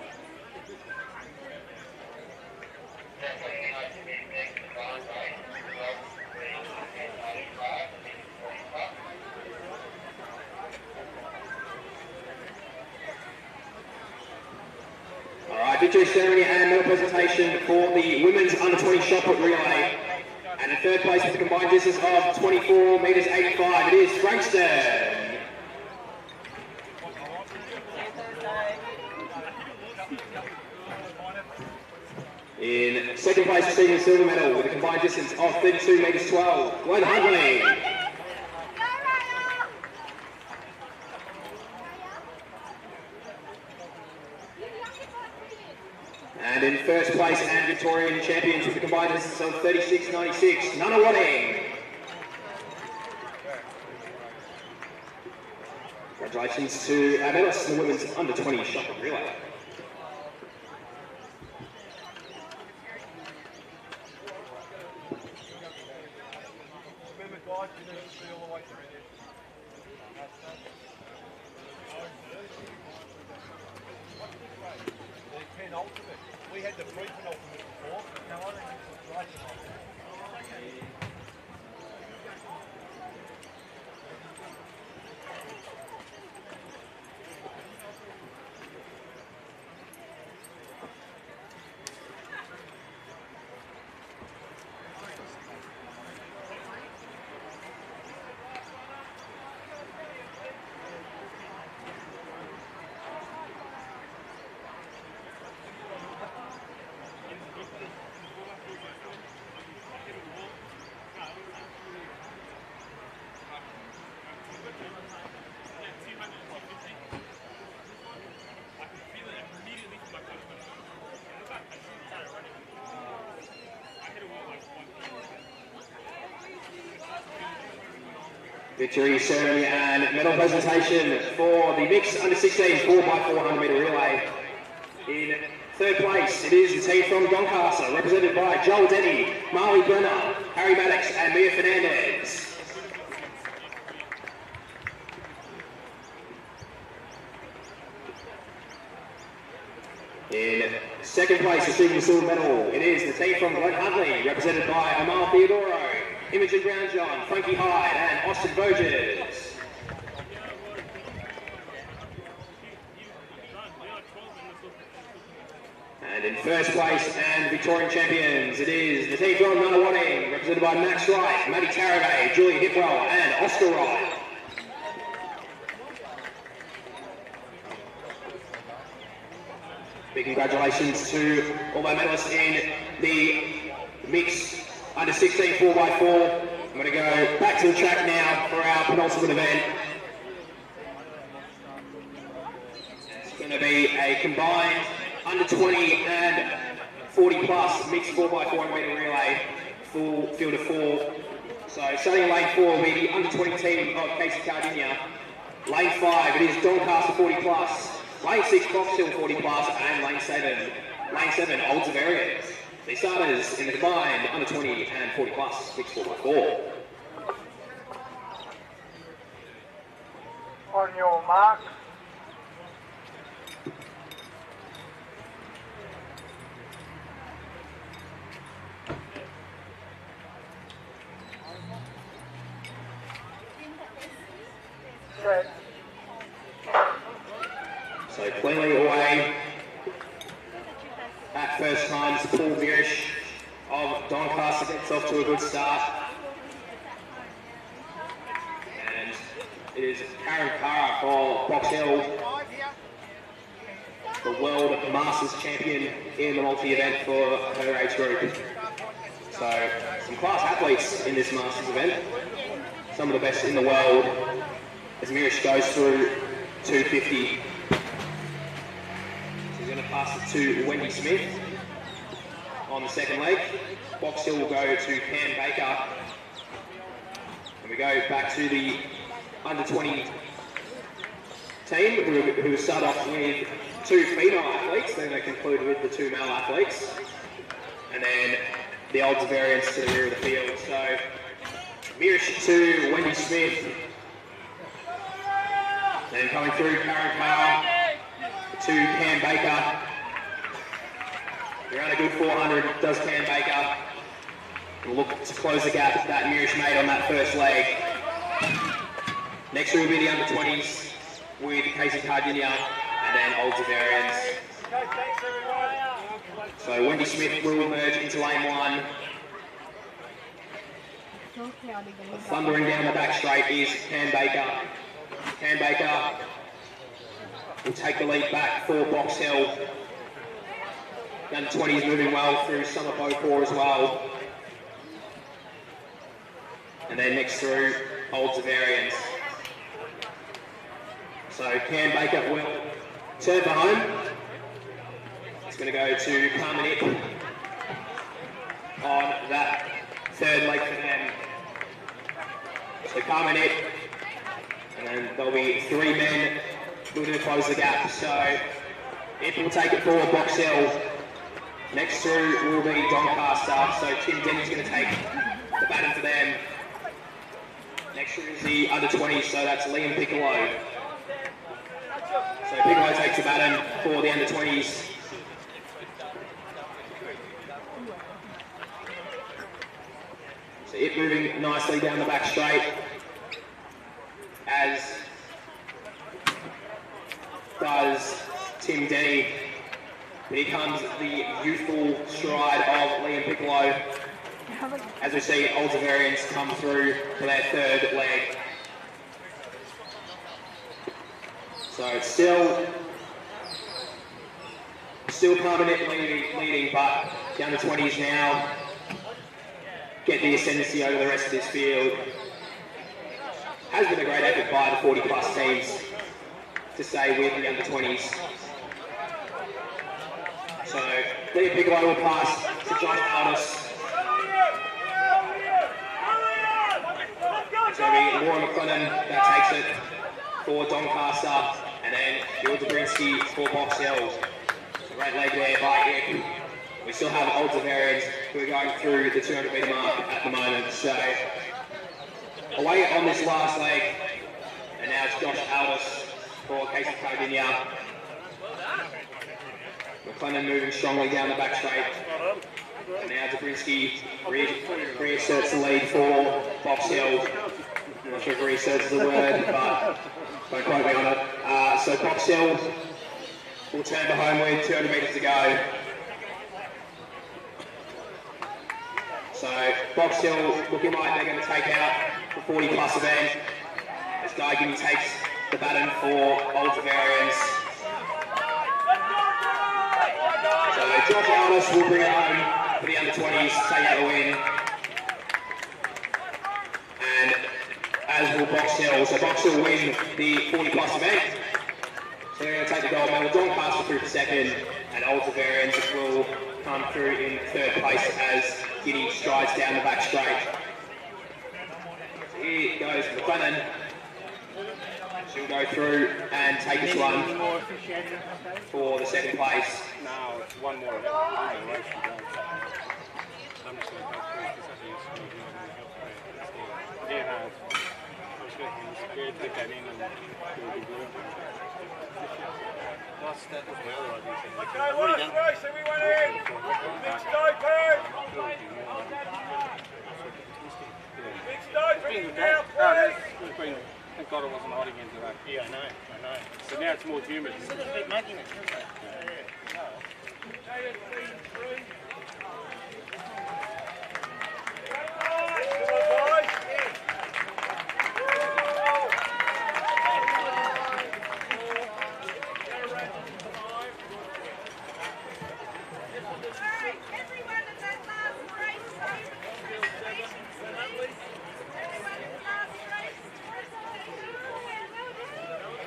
Alright, victory ceremony and medal presentation for the women's under 20 shot put relay. And in third place with a combined distance of 24 metres 85, it is Frankston. In second place, receiving silver medal with a combined distance of 32 metres 12, Glenn Huntley. And in first place and Victorian champions with a combined distance of 36.96, Nana Wadding. Congratulations to our medalists in the women's under 20 shot put relay. Remember guys, you need to see all the way through this. The penultimate. We had the pre-penultimate before. Now I think it's the right penultimate. Victory ceremony and medal presentation for the mixed under 16 4x400 metre relay. In third place, it is the team from Doncaster, represented by Joel Denny, Marley Brenner, Harry Maddox and Mia Fernandez. Second place receiving the silver medal, it is the team from Glen Huntley, represented by Amal Theodoro, Imogen Brownjohn, Frankie Hyde and Austin Voges. And in first place and Victorian champions, it is the team from Nunawading, represented by Max Wright, Matty Tarragay, Julie Hipwell and Oscar Wright. Big congratulations to all my medalists in the mixed under 16 4x4. I'm going to go back to the track now for our penultimate event. It's going to be a combined under 20 and 40 plus mixed 4x4 metre relay, full field of 4. So starting in lane 4 will be the under 20 team of Casey Cardinia. Lane 5, it is Doncaster 40 plus. Lane 6, Box Hill 40 plus, and lane 7, Olds of Areas. The starters in the combined under 20 and 40 plus, mixed 4x4. On your mark. Set. So cleanly away at first time, Paul Mirish of Doncaster gets off to a good start. And it is Karen Carr for Box Hill, the World Masters champion in the multi-event for her age group. So some class athletes in this Masters event, some of the best in the world, as Mirish goes through 250. She's going to pass it to Wendy Smith on the second leg. Box Hill will go to Pam Baker. And we go back to the under 20 team who start off with 2 female athletes, then they conclude with the 2 male athletes. And then the odds variance to the rear of the field. So Mirish to Wendy Smith. Then coming through, Karen Carr to Cam Baker. Around a good 400 does Cam Baker. We'll look to close the gap that Mirish made on that first leg. Next will be the under 20s with Casey Cardinia and then Olds of Variance. So Wendy Smith will merge into lane 1. Thundering down the back straight is Cam Baker. Cam Baker will take the lead back for Box Hill. The under 20s moving well through Summer Bow 4 as well. And then next through Olds of Variance. So Cam Baker will turn for home. It's going to go to Carmen Ip on that third leg for them. So Carmen Ip, and then there'll be 3 men looking to close the gap. So Ip will take it forward, Box Hill. Next through will be Doncaster. So Tim Denny's going to take the baton for them. Next through is the under 20s, so that's Liam Piccolo. So Piccolo takes the baton for the under 20s. So it moving nicely down the back straight as does Tim Denny. Here comes the youthful stride of Liam Piccolo. As we see Olds of Variance come through for their third leg. So it's still Carbonet leading, but the under 20s now get the ascendancy over the rest of this field. Has been a great effort by the 40 plus teams to stay with the under 20s. So Liam Piccolo will pass to John Aldis. It's going to be Laura McLennan that takes it for Doncaster, and then George Zabrinsky for Box Hill. Great leg there by Ip. We still have Olds of Variance who are going through the 200 metre mark at the moment. So away on this last leg, and now it's Josh Aldis for Casey Cardinia. McLennan moving strongly down the back straight. And now Zabrinski reasserts the lead for Box Hill. Not sure if reasserts is the word, but don't quote me on it. So Box Hill will turn for home with 200 metres to go. So Box Hill looking like they're going to take out the 40 plus event as Diagini takes the baton for Old Bavarians. So Josh Aldous will bring it home for the under-20s, take out the win. And as will Box Hill. So Box Hill win the 40 plus event. So they're going to take the gold medal. Doncaster through for second, and Old Bavarians will come through in third place as Giddy strides down the back straight. So here goes McLennan. She'll go through and take this one for the second place. No, it's one more. I'm just going to go through because yeah, no, I was going to take that in and do a big work. Last step as well, I think. Okay, last race, everyone in! Mixed open! Mixed open now, please! Thank God it wasn't hot again today. Yeah, I know. So now it's more humid. It's a little bit making it, isn't it?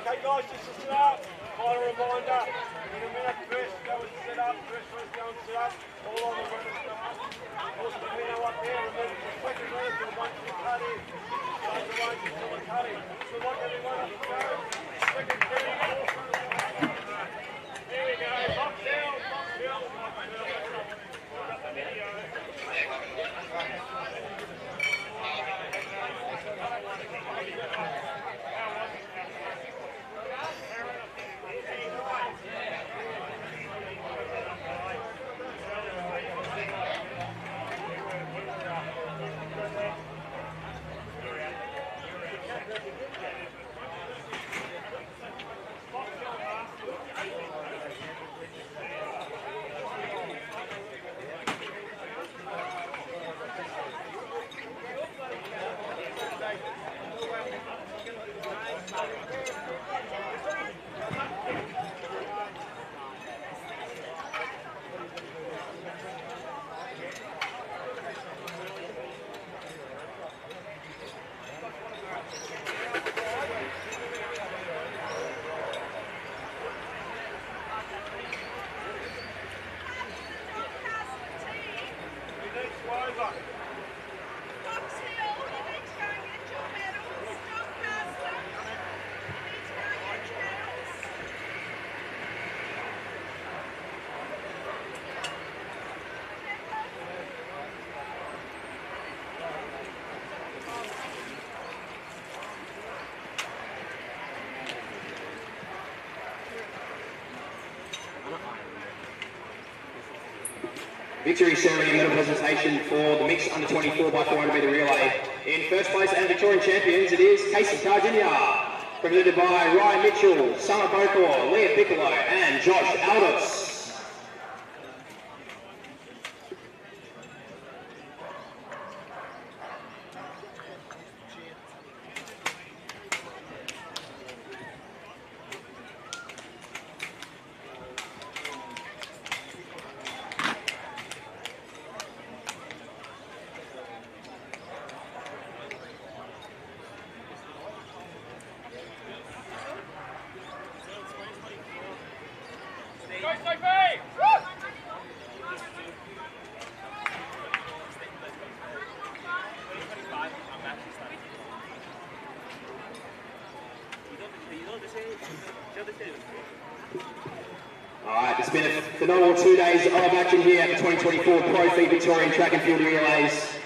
Okay guys, just to set up, final reminder, in a minute first go and set up, first one's go and set up, all on the runners come up, also the Pino up there, remember the second runners are the ones who cut in, start the ones until the cutting, so like everyone up to go, second, third, fourth runners come up, there we go, box down, box down, box down, got the video. Victory ceremony and medal presentation for the mixed under 24 by 400 metre relay. In first place and Victorian champions, it is Casey Cardinia, presented by Ryan Mitchell, Summer Bokor, Leah Piccolo and Josh Aldous. Alright, it's been a phenomenal 2 days of action here at the 2024 ProFeet Victorian Track and Field Relays.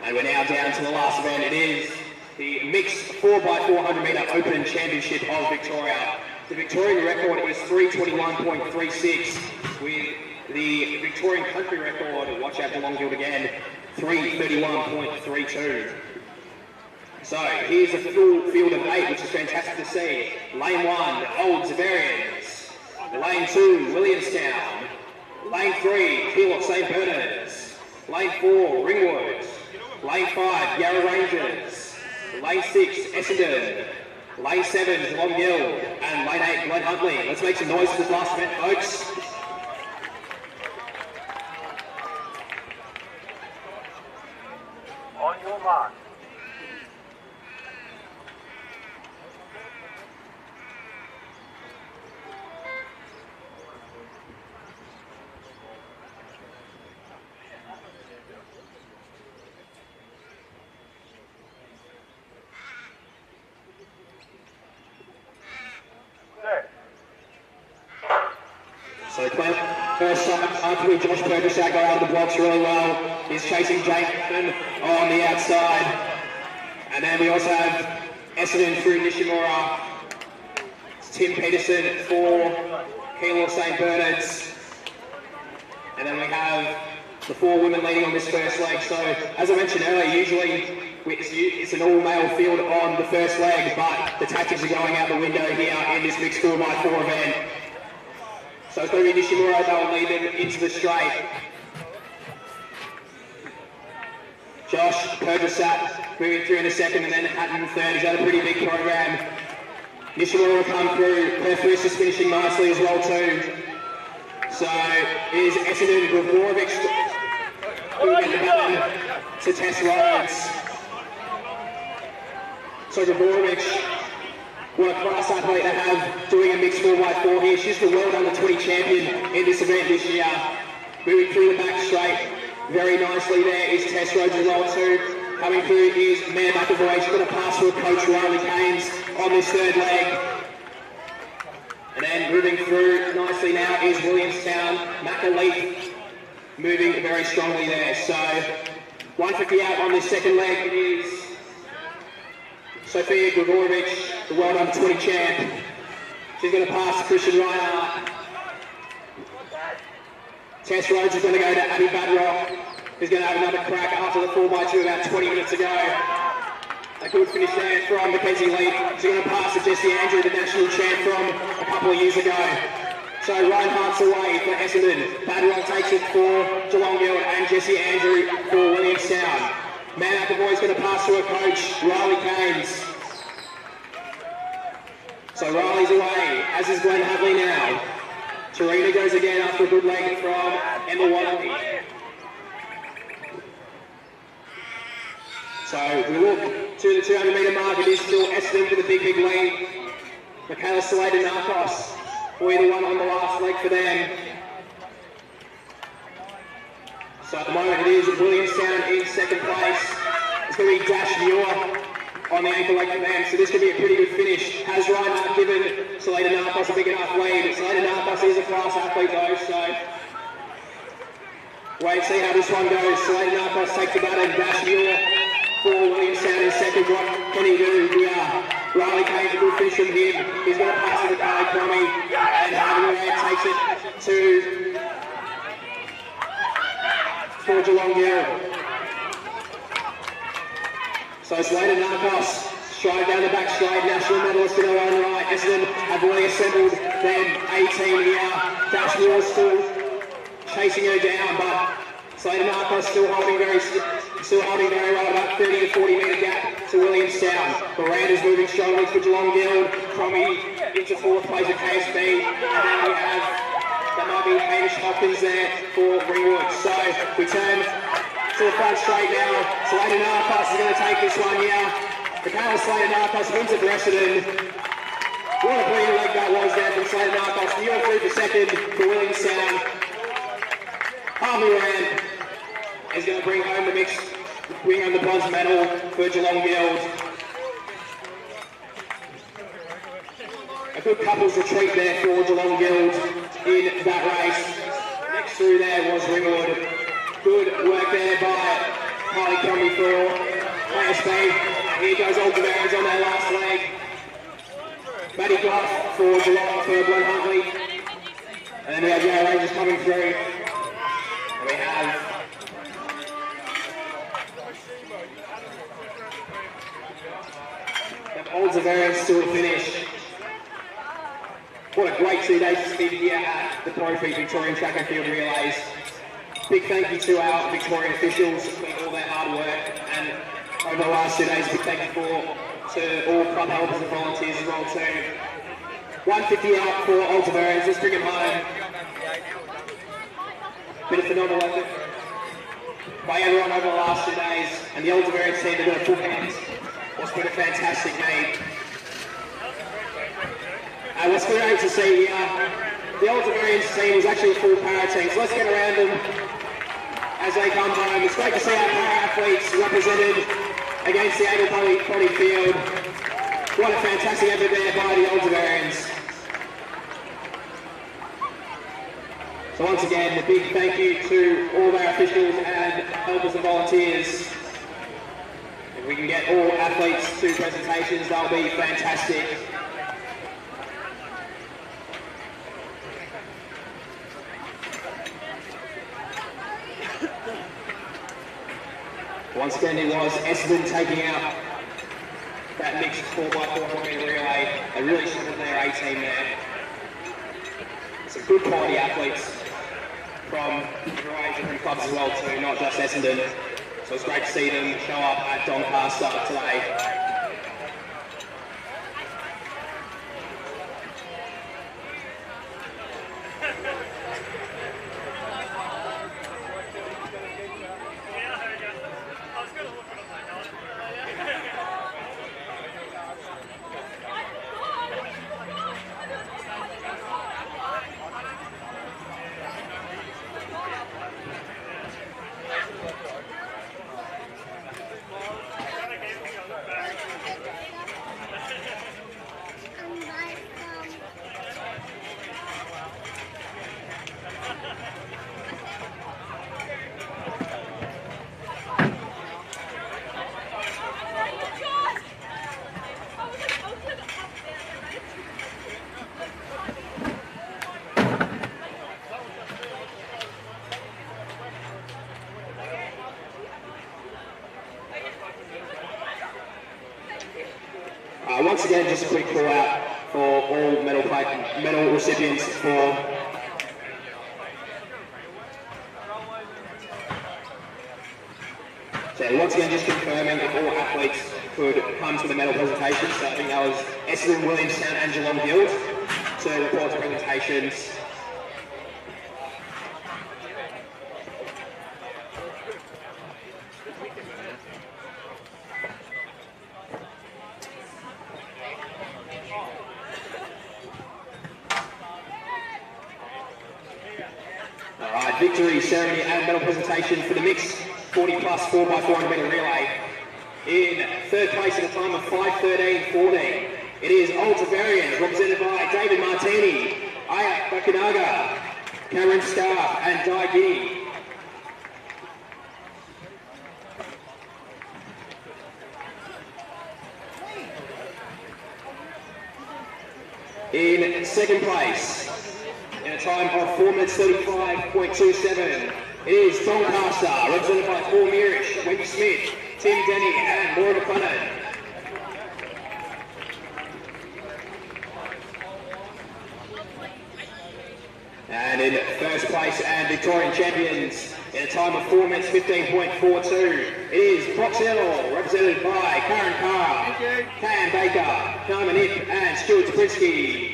And we're now down to the last event. It is the mixed 4x400 metre Open Championship of Victoria. The Victorian record is 3:21.36. with the Victorian country record. Watch out, Geelong Guild again, 3:31.32. So here's a full field of 8, which is fantastic to see. Lane 1, Old Zavarians. Lane 2, Williamstown. Lane 3, Keilor St Bernard's. Lane 4, Ringwood. Lane 5, Yarra Rangers. Lane 6, Essendon. Lane 7, Geelong Guild. And Lane 8, Glen Huntley. Let's make some noise for this last event, folks. On your mark. So first time through, Josh Perdusak got out of the blocks really well. He's chasing Jake on the outside. And then we also have Essendon through Nishimura. It's Tim Peterson for Keilor St Bernard's. And then we have the 4 women leading on this first leg. So as I mentioned earlier, usually it's an all-male field on the first leg, but the tactics are going out the window here in this mixed 4x4 event. So it's going to be Nishimura that will lead them into the straight. Josh Perdusak moving through in the second, and then Hatton third. He's had a pretty big program. Nishimura will come through. Her first is finishing nicely as well too. So is Essendon Gregorovic who will get the baton to Tess Rhodes. So Gregorovic, what a class athlete to have doing a mixed 4x4 here. She's the world under-20 champion in this event this year. Moving through the back straight very nicely there is Tess Rhodes as well too. Coming through is Mare McAvoy. She's got a pass for coach Riley Keynes on this third leg. And then moving through nicely now is Williamstown. McAleaf moving very strongly there. So 150 out on this second leg. It is Sofia Gregorovic, the world under-20 champ. She's going to pass to Christian Reinhardt. Tess Rhodes is going to go to Abby Badrock, who's going to have another crack after the 4x2 about 20 minutes ago. A good finish there from Mackenzie Lee. She's going to pass to Jessie Andrew, the national champ from a couple of years ago. So Reinhardt's away for Essendon. Badrock takes it for Geelong Guild and Jessie Andrew for Williamstown. Mare McAvoy's going to pass to her coach, Riley Keynes. So Riley's away, as is Glen Huntley now. Tarina goes again after a good leg from Emma Watley. So we look to the 200 metre mark. It is still Essendon with a big lead. Michaela Slater-Narcos will be the one on the last leg for them. So at the moment it is Williamstown in second place. It's going to be Dash Muir on the ankle leg for them, so this could be a pretty good finish. Has Reinhardt given Slater-Narcos a big enough lead? Slater-Narcos is a class athlete though, so wait and see how this one goes. Slater-Narcos takes the baton. Dash Muir for Williamstown in second. What can he do here? Riley Keynes, a good finish from him. He's going to pass it to Carly Crummy, and Harvey Moran takes it to for Geelong Guild. So Slater-Narcos stride down the back straight, national medalist in her own right. Essendon have really assembled them 18 here. Dash Muir still chasing her down, but Slater-Narcos still holding very well, about 30 to 40 metre gap to Williamstown. Miranda's moving strongly for Geelong Guild. Cromie into fourth place at KSB, and then we have, that might be Hamish Hopkins there for Ringwood. So we turn to the front straight now. Slater-Narcos is going to take this one here. Michaela Slater-Narcos wins it for Essendon. What a brilliant leg that was there from Slater-Narcos. Muir through for second for Williamstown. Harvey Moran is going to bring home the bronze medal for Geelong Guild. A good couples retreat there for Geelong Guild in that race. Next through there was Ringwood. Good work there by Harley Crummy for KSB. Here goes Old Javarians on their last leg. Maddie Goff for Geelong for Glen Huntley. And then we have Yellow Rangers coming through. And we have Olds of Variance still to finish. What a great 2 days to be here at the ProFeet Victorian Track and Field Relays. Big thank you to our Victorian officials for all their hard work, and over the last 2 days, big thank you to all club helpers and volunteers as well too. 150 out for Olds of Variance. Let's bring them home. Bit of phenomenal effort by everyone over the last 2 days, and the Olds of Variance team have got a full hands. What's been a fantastic meet. What's great to see here, the Olds of Variance team was actually a full para team, so let's get around them as they come home. It's great to see our para athletes represented against the able-bodied field. What a fantastic effort there by the Olds of Variance. So once again, a big thank you to all of our officials and helpers and volunteers. If we can get all athletes to presentations, that'll be fantastic. Once again, it was Essendon taking out that mixed 4x400 metre relay. They really showed their A-team there. Some good quality athletes from a variety of different clubs as well too, not just Essendon. So it's great to see them show up at Doncaster today. Once again, just a quick call out for all medal recipients for so once again, just confirming if all athletes could come to the medal presentation. So I think that was Essendon, Williamstown and Geelong Guild to report to presentations. Victory ceremony and medal presentation for the mixed 40 plus 4x400 metre relay. In third place at a time of 5:13.14, it is Olds of Variance, represented by David Martini, Ayat Bakinaga, Cameron Scarf and Di Gee. In second place, in a time of 4 minutes 35.27, it is Doncaster, represented by Paul Murish, Wendy Smith, Tim Denny and Laura McLennan. And in first place and Victorian champions, in a time of 4 minutes 15.42, it is Box Hill, represented by Karen Carr, Cam Baker, Carmen Ip and Stuart Zabrinsky.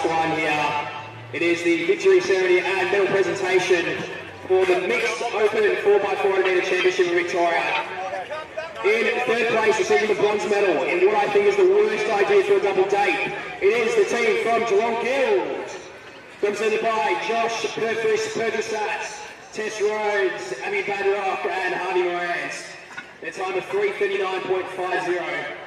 last one here. It is the victory ceremony and medal presentation for the mixed open 4x400 metre championship in Victoria. In third place, receiving the bronze medal in what I think is the worst idea for a double date. It is the team from Geelong Guild, represented by Josh Perkisat, Tess Rhodes, Amy Badrock and Harvey Morant. Their time of 3:39.50.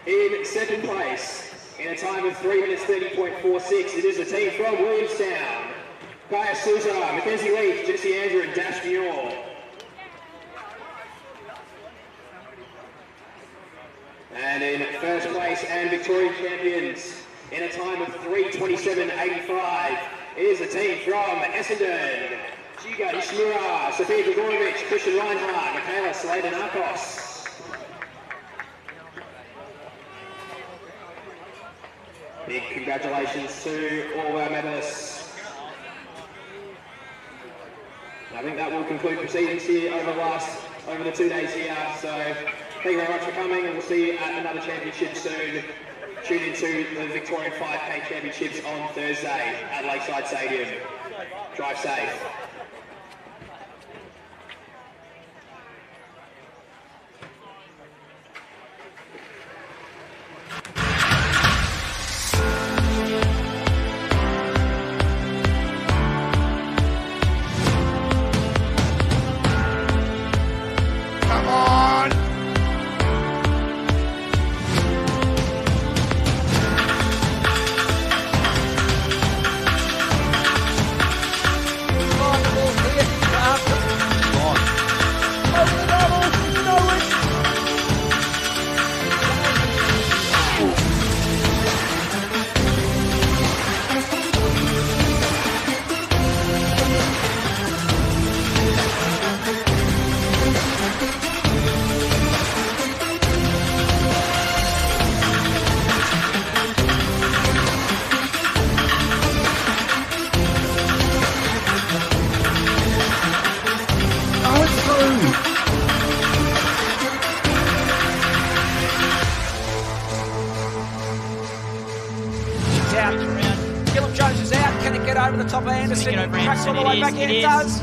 In second place, in a time of 3 minutes 30.46, it is the team from Williamstown. Kaya Souza, Mackenzie Leaf, Jesse Andrew and Dash Muir. And in first place and Victorian champions, in a time of 3:27.85, is the team from Essendon. Giga Ishimura, Sofia Gregorovic, Christian Reinhardt, Michaela Sladen-Arcos. Big congratulations to all our medalists. I think that will conclude proceedings here over the 2 days here. So thank you very much for coming, and we'll see you at another championship soon. Tune into the Victorian 5K Championships on Thursday at Lakeside Stadium. Drive safe. Top of Anderson, cracks all the way back in, it does.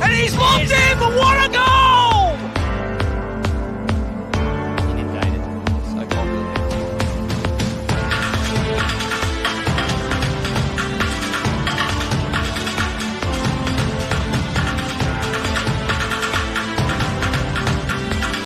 And he's locked in, but what a goal!